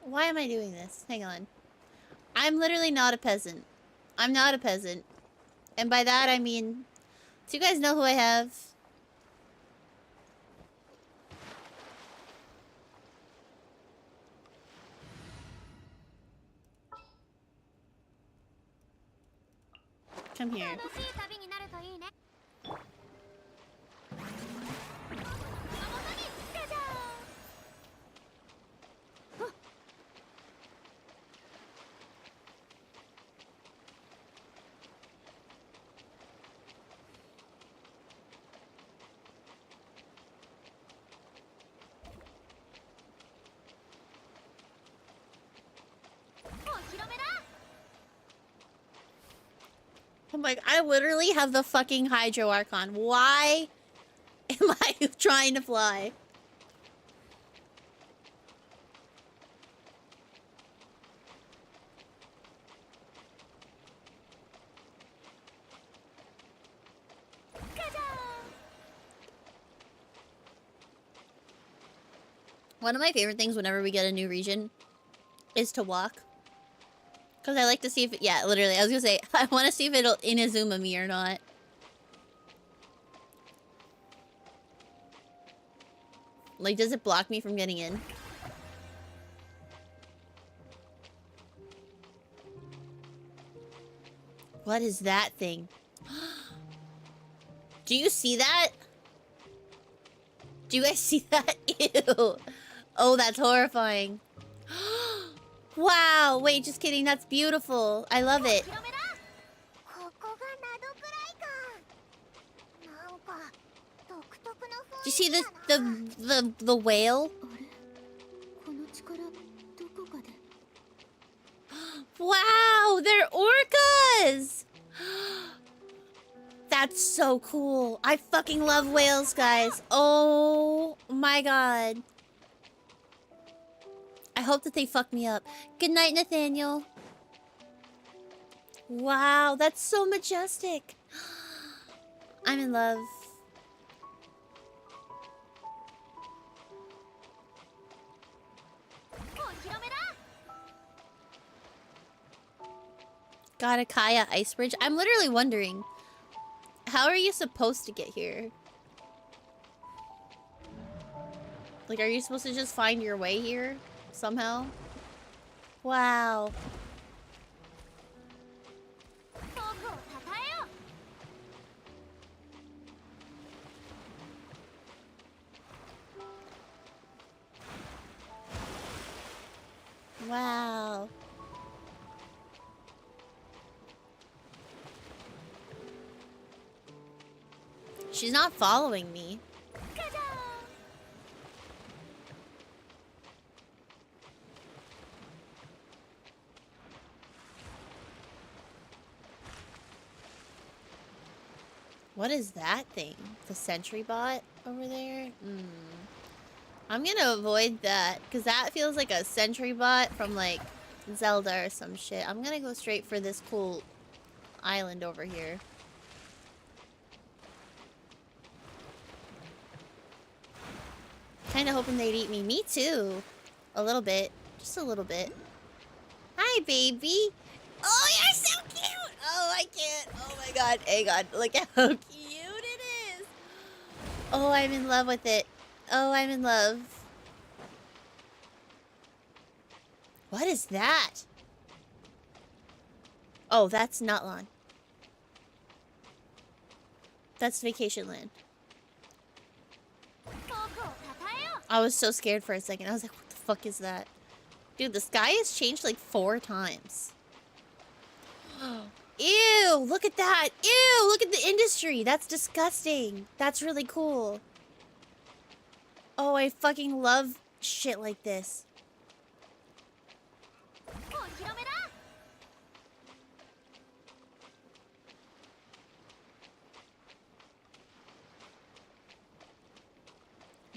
Why am I doing this? Hang on. I'm literally not a peasant. I'm not a peasant. And by that I mean... Do you guys know who I have? Come here. I'm like, I literally have the fucking Hydro Archon. Why am I trying to fly? One of my favorite things whenever we get a new region is to walk. Because I like to see if it, yeah, literally, I was gonna say, I want to see if it'll Inazuma me or not. Like, does it block me from getting in? What is that thing? Do you see that? Do you guys see that? Ew. Oh, that's horrifying. Wow, wait, just kidding. That's beautiful. I love it. Do you see the whale? Wow, they're orcas! That's so cool. I fucking love whales, guys. Oh my god. I hope that they fuck me up. Good night, Nathaniel. Wow, that's so majestic. I'm in love. Got a Kaya ice bridge. I'm literally wondering, how are you supposed to get here? Like, are you supposed to just find your way here somehow? Wow. Wow. She's not following me. What is that thing? The sentry bot over there? I'm gonna avoid that, because that feels like a sentry bot from, like, Zelda or some shit. I'm gonna go straight for this cool island over here. Kinda hoping they'd eat me. Me too. A little bit. Just a little bit. Hi, baby. Oh, you're so cute. Oh, I can't. Oh my god. Hey, god. Look how cute it is. Oh, I'm in love with it. Oh, I'm in love. What is that? Oh, that's Nutland. That's Vacation Land. I was so scared for a second. I was like, what the fuck is that? Dude, the sky has changed like 4 times. Ew, look at that. Ew, look at the industry. That's disgusting. That's really cool. Oh, I fucking love shit like this.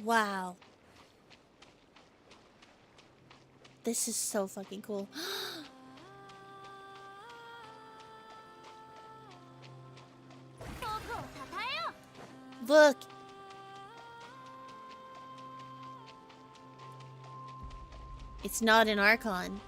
Wow. This is so fucking cool. Look. It's not an Archon.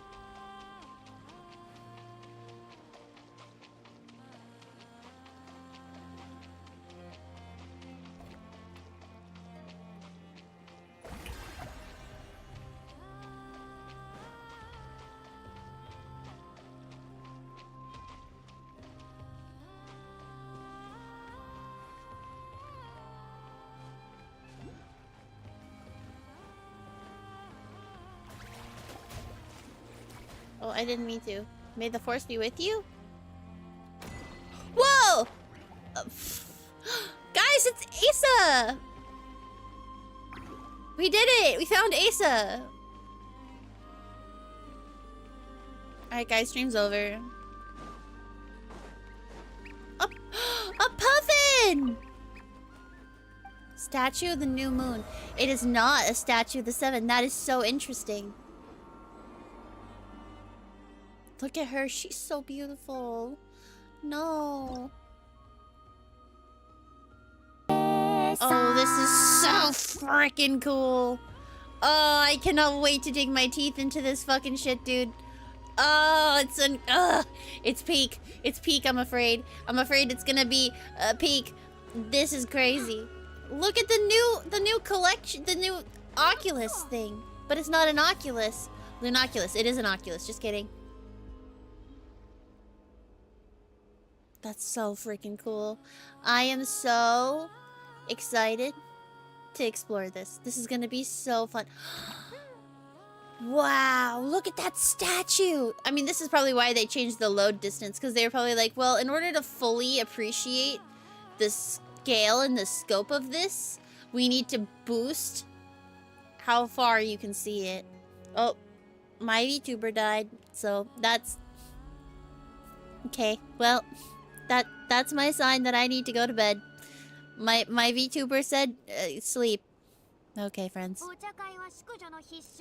Oh, I didn't mean to. May the force be with you? Whoa! Guys, it's Asa! We did it! We found Asa! Alright guys, stream's over. A puffin! Statue of the New Moon. It is not a statue of the Seven. That is so interesting. Look at her. She's so beautiful. No. Oh, this is so freaking cool. Oh, I cannot wait to dig my teeth into this fucking shit, dude. Oh, it's peak. It's peak, I'm afraid. I'm afraid it's gonna be peak. This is crazy. Look at the new collection, the new Oculus thing. But it's not an Oculus. Lunoculus. It is an Oculus. Just kidding. That's so freaking cool. I am so excited to explore this. This is gonna be so fun. Wow, look at that statue. I mean, this is probably why they changed the load distance, because they were probably like, well, in order to fully appreciate the scale and the scope of this, we need to boost how far you can see it. Oh, my VTuber died, so that's... Okay, well... That's my sign that I need to go to bed. My VTuber said sleep. Okay, friends.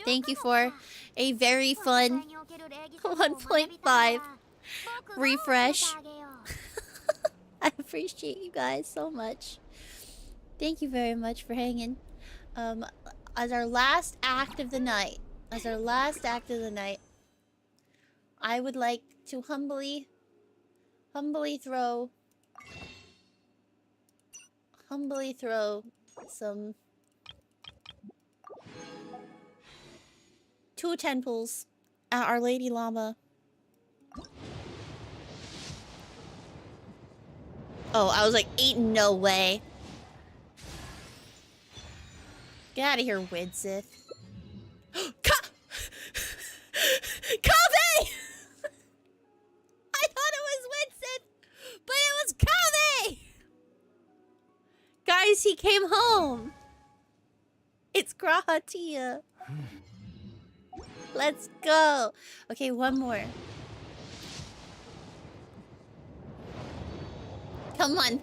Thank you for a very fun 1.5 refresh. I appreciate you guys so much. Thank you very much for hanging. As our last act of the night, I would like to humbly throw some 2 temples at Our Lady Llama. Oh, I was like, ain't no way. Get out of here, Widsith. Kave! I thought it was Winston, but it was Kave! Guys, he came home. It's Grahatia. Let's go. Okay, one more. Come on.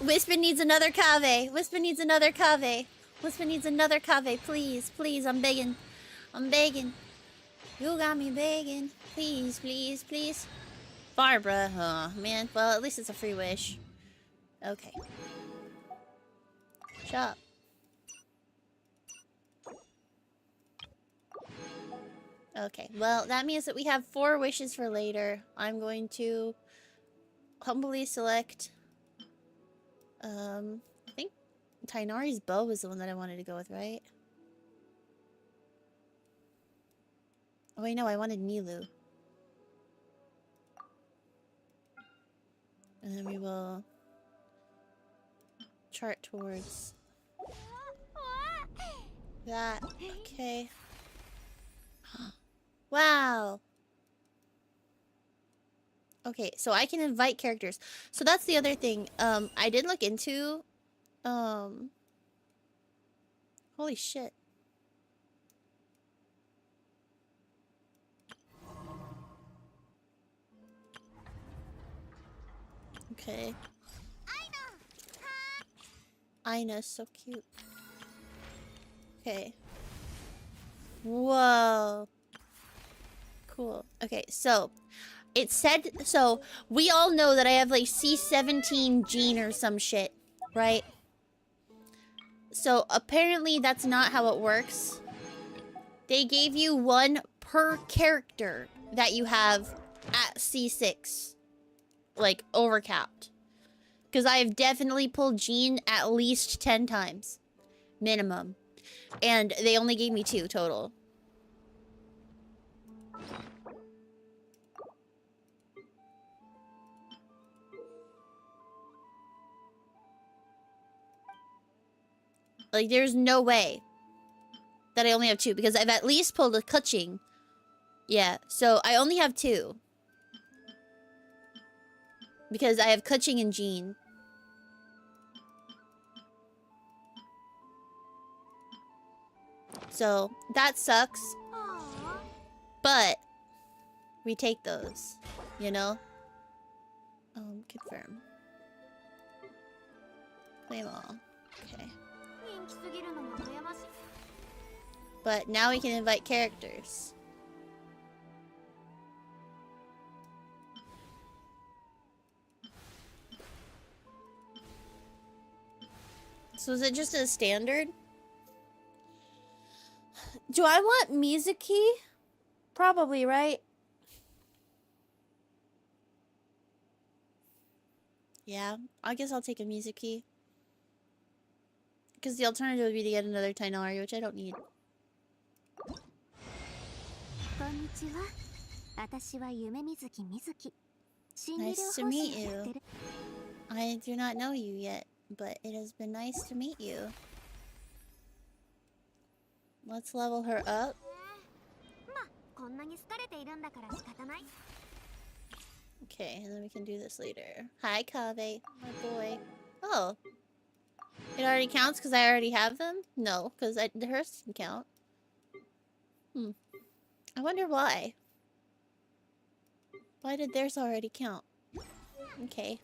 Wispen needs another Kave. Wispen needs another Kave. Wispen needs another Kave. Please, please, I'm begging. I'm begging. You got me begging. Please, please, please. Barbara. Oh, man. Well, at least it's a free wish. Okay. Shut up. Okay, well, that means that we have 4 wishes for later. I'm going to humbly select... I think Tainari's bow was the one that I wanted to go with, right? Oh, wait, no, I wanted Nilu. And then we will chart towards that. Okay. Wow. Okay, so I can invite characters. So that's the other thing. I did look into... Holy shit. Okay. Ina's so cute. Okay. Whoa. Cool. Okay, so it said, so we all know that I have like C17 gene or some shit. right? So apparently that's not how it works. They gave you one per character that you have at C6. Like, overcapped. Because I have definitely pulled Jean at least 10 times. Minimum. And they only gave me 2 total. Like, there's no way that I only have 2. Because I've at least pulled a Kuching. Yeah, so I only have 2. Because I have Kuching and Jean. So, that sucks. But, we take those. You know? Confirm. Claim all. Okay. But now we can invite characters. So is it just a standard? Do I want Mizuki? Probably, right? Yeah, I guess I'll take a Mizuki. Because the alternative would be to get another Tainari, which I don't need. Nice to meet you. I do not know you yet, but it has been nice to meet you. Let's level her up. Okay, and then we can do this later. Hi, Kave, my boy. Oh. It already counts because I already have them? No, because hers didn't count. I wonder why. Why did theirs already count? Okay.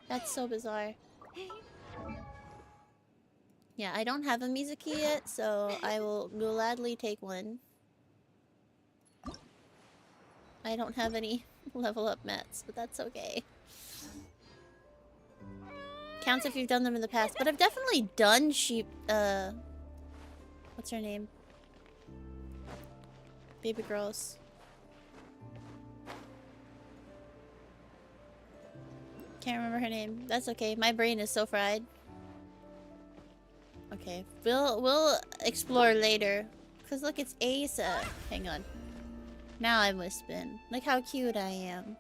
That's so bizarre. Yeah, I don't have a Mizuki yet, so I will gladly take one. I don't have any level up mats, but that's okay. Counts if you've done them in the past, but I've definitely done what's her name? Baby girls. Can't remember her name. That's okay. My brain is so fried. Okay, we'll explore later. Cause look, it's Asa. Hang on. Now I'm Wispen. Look how cute I am.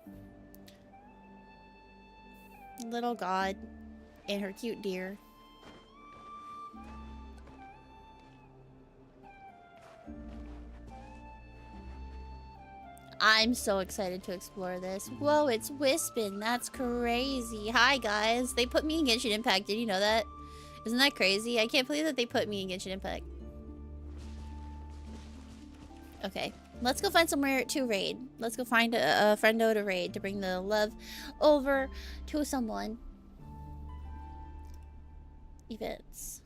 Little god and her cute deer. I'm so excited to explore this. Whoa, it's Wispen. That's crazy. Hi, guys. They put me in Genshin Impact. Did you know that? Isn't that crazy? I can't believe that they put me in Genshin Impact. Okay. Let's go find somewhere to raid. Let's go find a friendo to raid to bring the love over to someone. Events.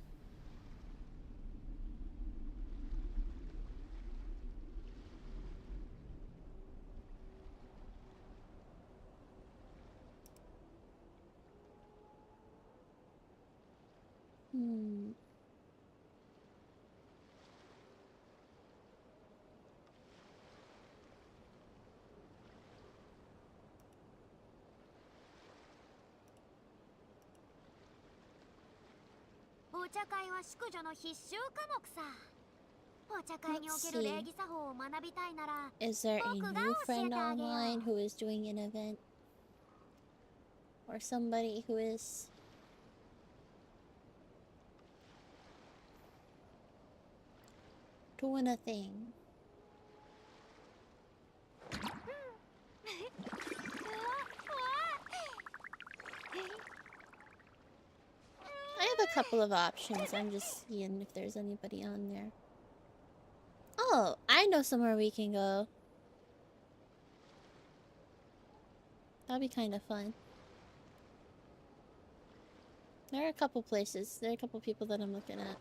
Is there a new friend online who is doing an event? Or somebody who is doing a thing? I have a couple of options. I'm just seeing if there's anybody on there. Oh, I know somewhere we can go. That'd be kind of fun. There are a couple places. There are a couple people that I'm looking at.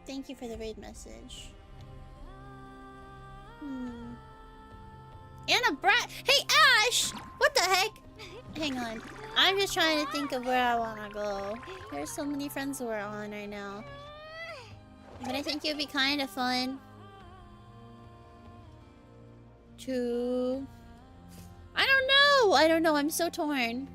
Thank you for the raid message. Anna Brat. Hey, Ash! What the heck? Hang on. I'm just trying to think of where I want to go. There's so many friends who are on right now. But I think it would be kind of fun to... I don't know! I don't know. I'm so torn.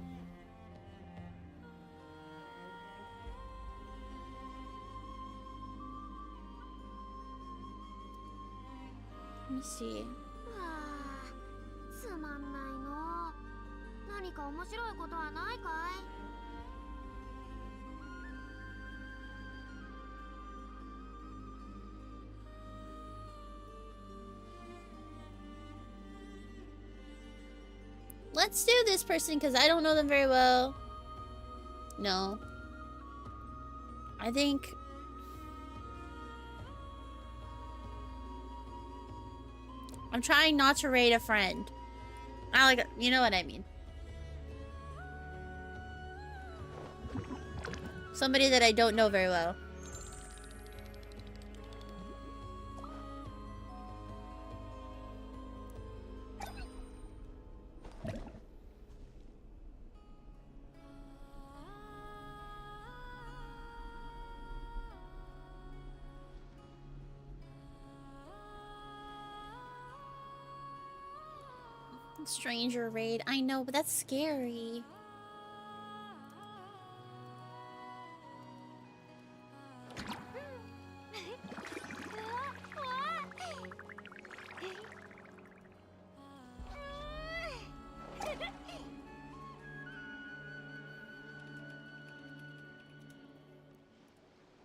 Let me see. つまんないの。何か面白いことはないかい? Let's do this person because I don't know them very well. No. I think... I'm trying not to raid a friend. I like, you know what I mean. Somebody that I don't know very well. Stranger raid. I know, but that's scary.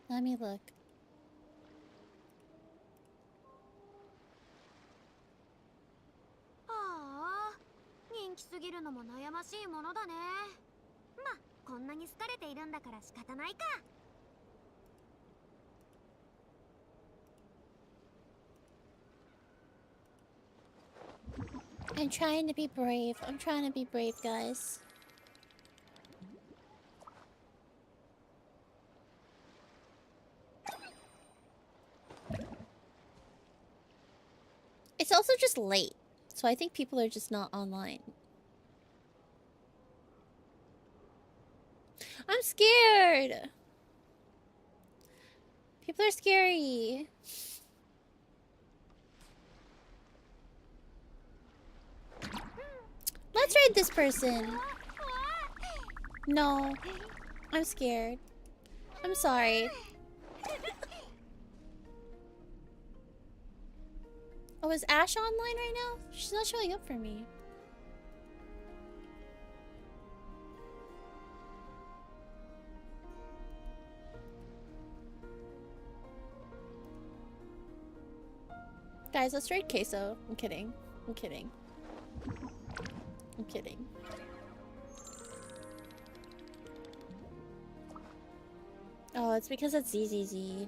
Let me look. I'm trying to be brave. I'm trying to be brave, guys. It's also just late, so I think people are just not online. I'm scared. People are scary. Let's raid this person. No. I'm scared. I'm sorry. Oh, is Ash online right now? She's not showing up for me. Guys, let's raid Queso. I'm kidding. I'm kidding. I'm kidding. Oh, it's because it's ZZZ.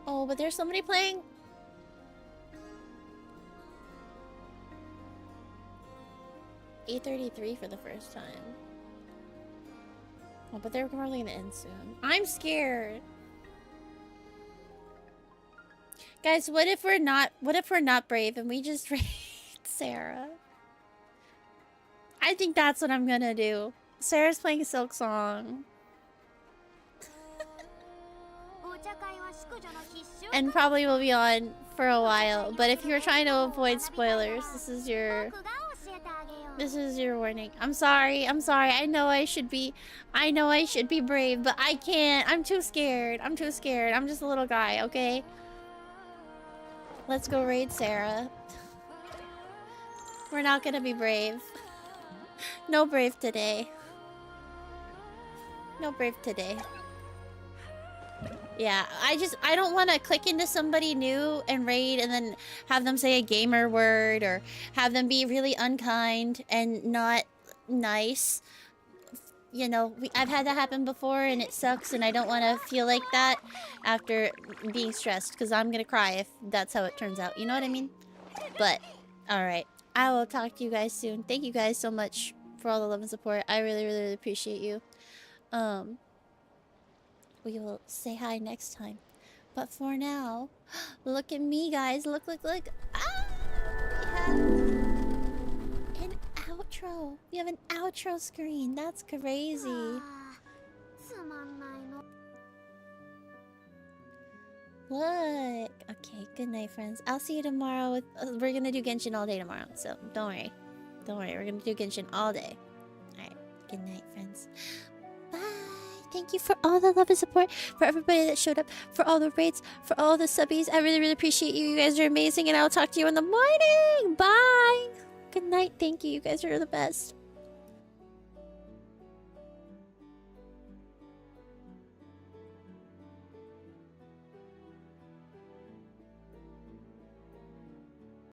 Oh, but there's somebody playing. E33 for the first time. Oh, but they're probably gonna end soon. I'm scared. Guys, what if we're not brave and we just raid Sarah? I think that's what I'm gonna do. Sarah's playing Silk Song. And probably will be on for a while. But if you're trying to avoid spoilers, this is your warning. I'm sorry. I'm sorry. I know I should be brave, but I can't. I'm too scared. I'm too scared. I'm just a little guy, okay? Let's go raid Sarah. We're not gonna be brave. No brave today. No brave today. Yeah, I don't want to click into somebody new and raid and then have them say a gamer word or have them be really unkind and not nice you know, I've had that happen before and it sucks and I don't want to feel like that after being stressed because I'm gonna cry if that's how it turns out. You know what I mean? But, alright. I will talk to you guys soon. Thank you guys so much for all the love and support. I really, really, really appreciate you. We will say hi next time. But for now, look at me, guys. Look. Ah! We have an outro. We have an outro screen. That's crazy. Look. Okay, good night, friends. I'll see you tomorrow. With, we're gonna do Genshin all day tomorrow, so don't worry. Don't worry, we're gonna do Genshin all day. Alright, good night, friends. Bye. Thank you for all the love and support, for everybody that showed up, for all the rates, for all the subbies. I really, really appreciate you. You guys are amazing, and I'll talk to you in the morning. Bye. Good night. Thank you. You guys are the best.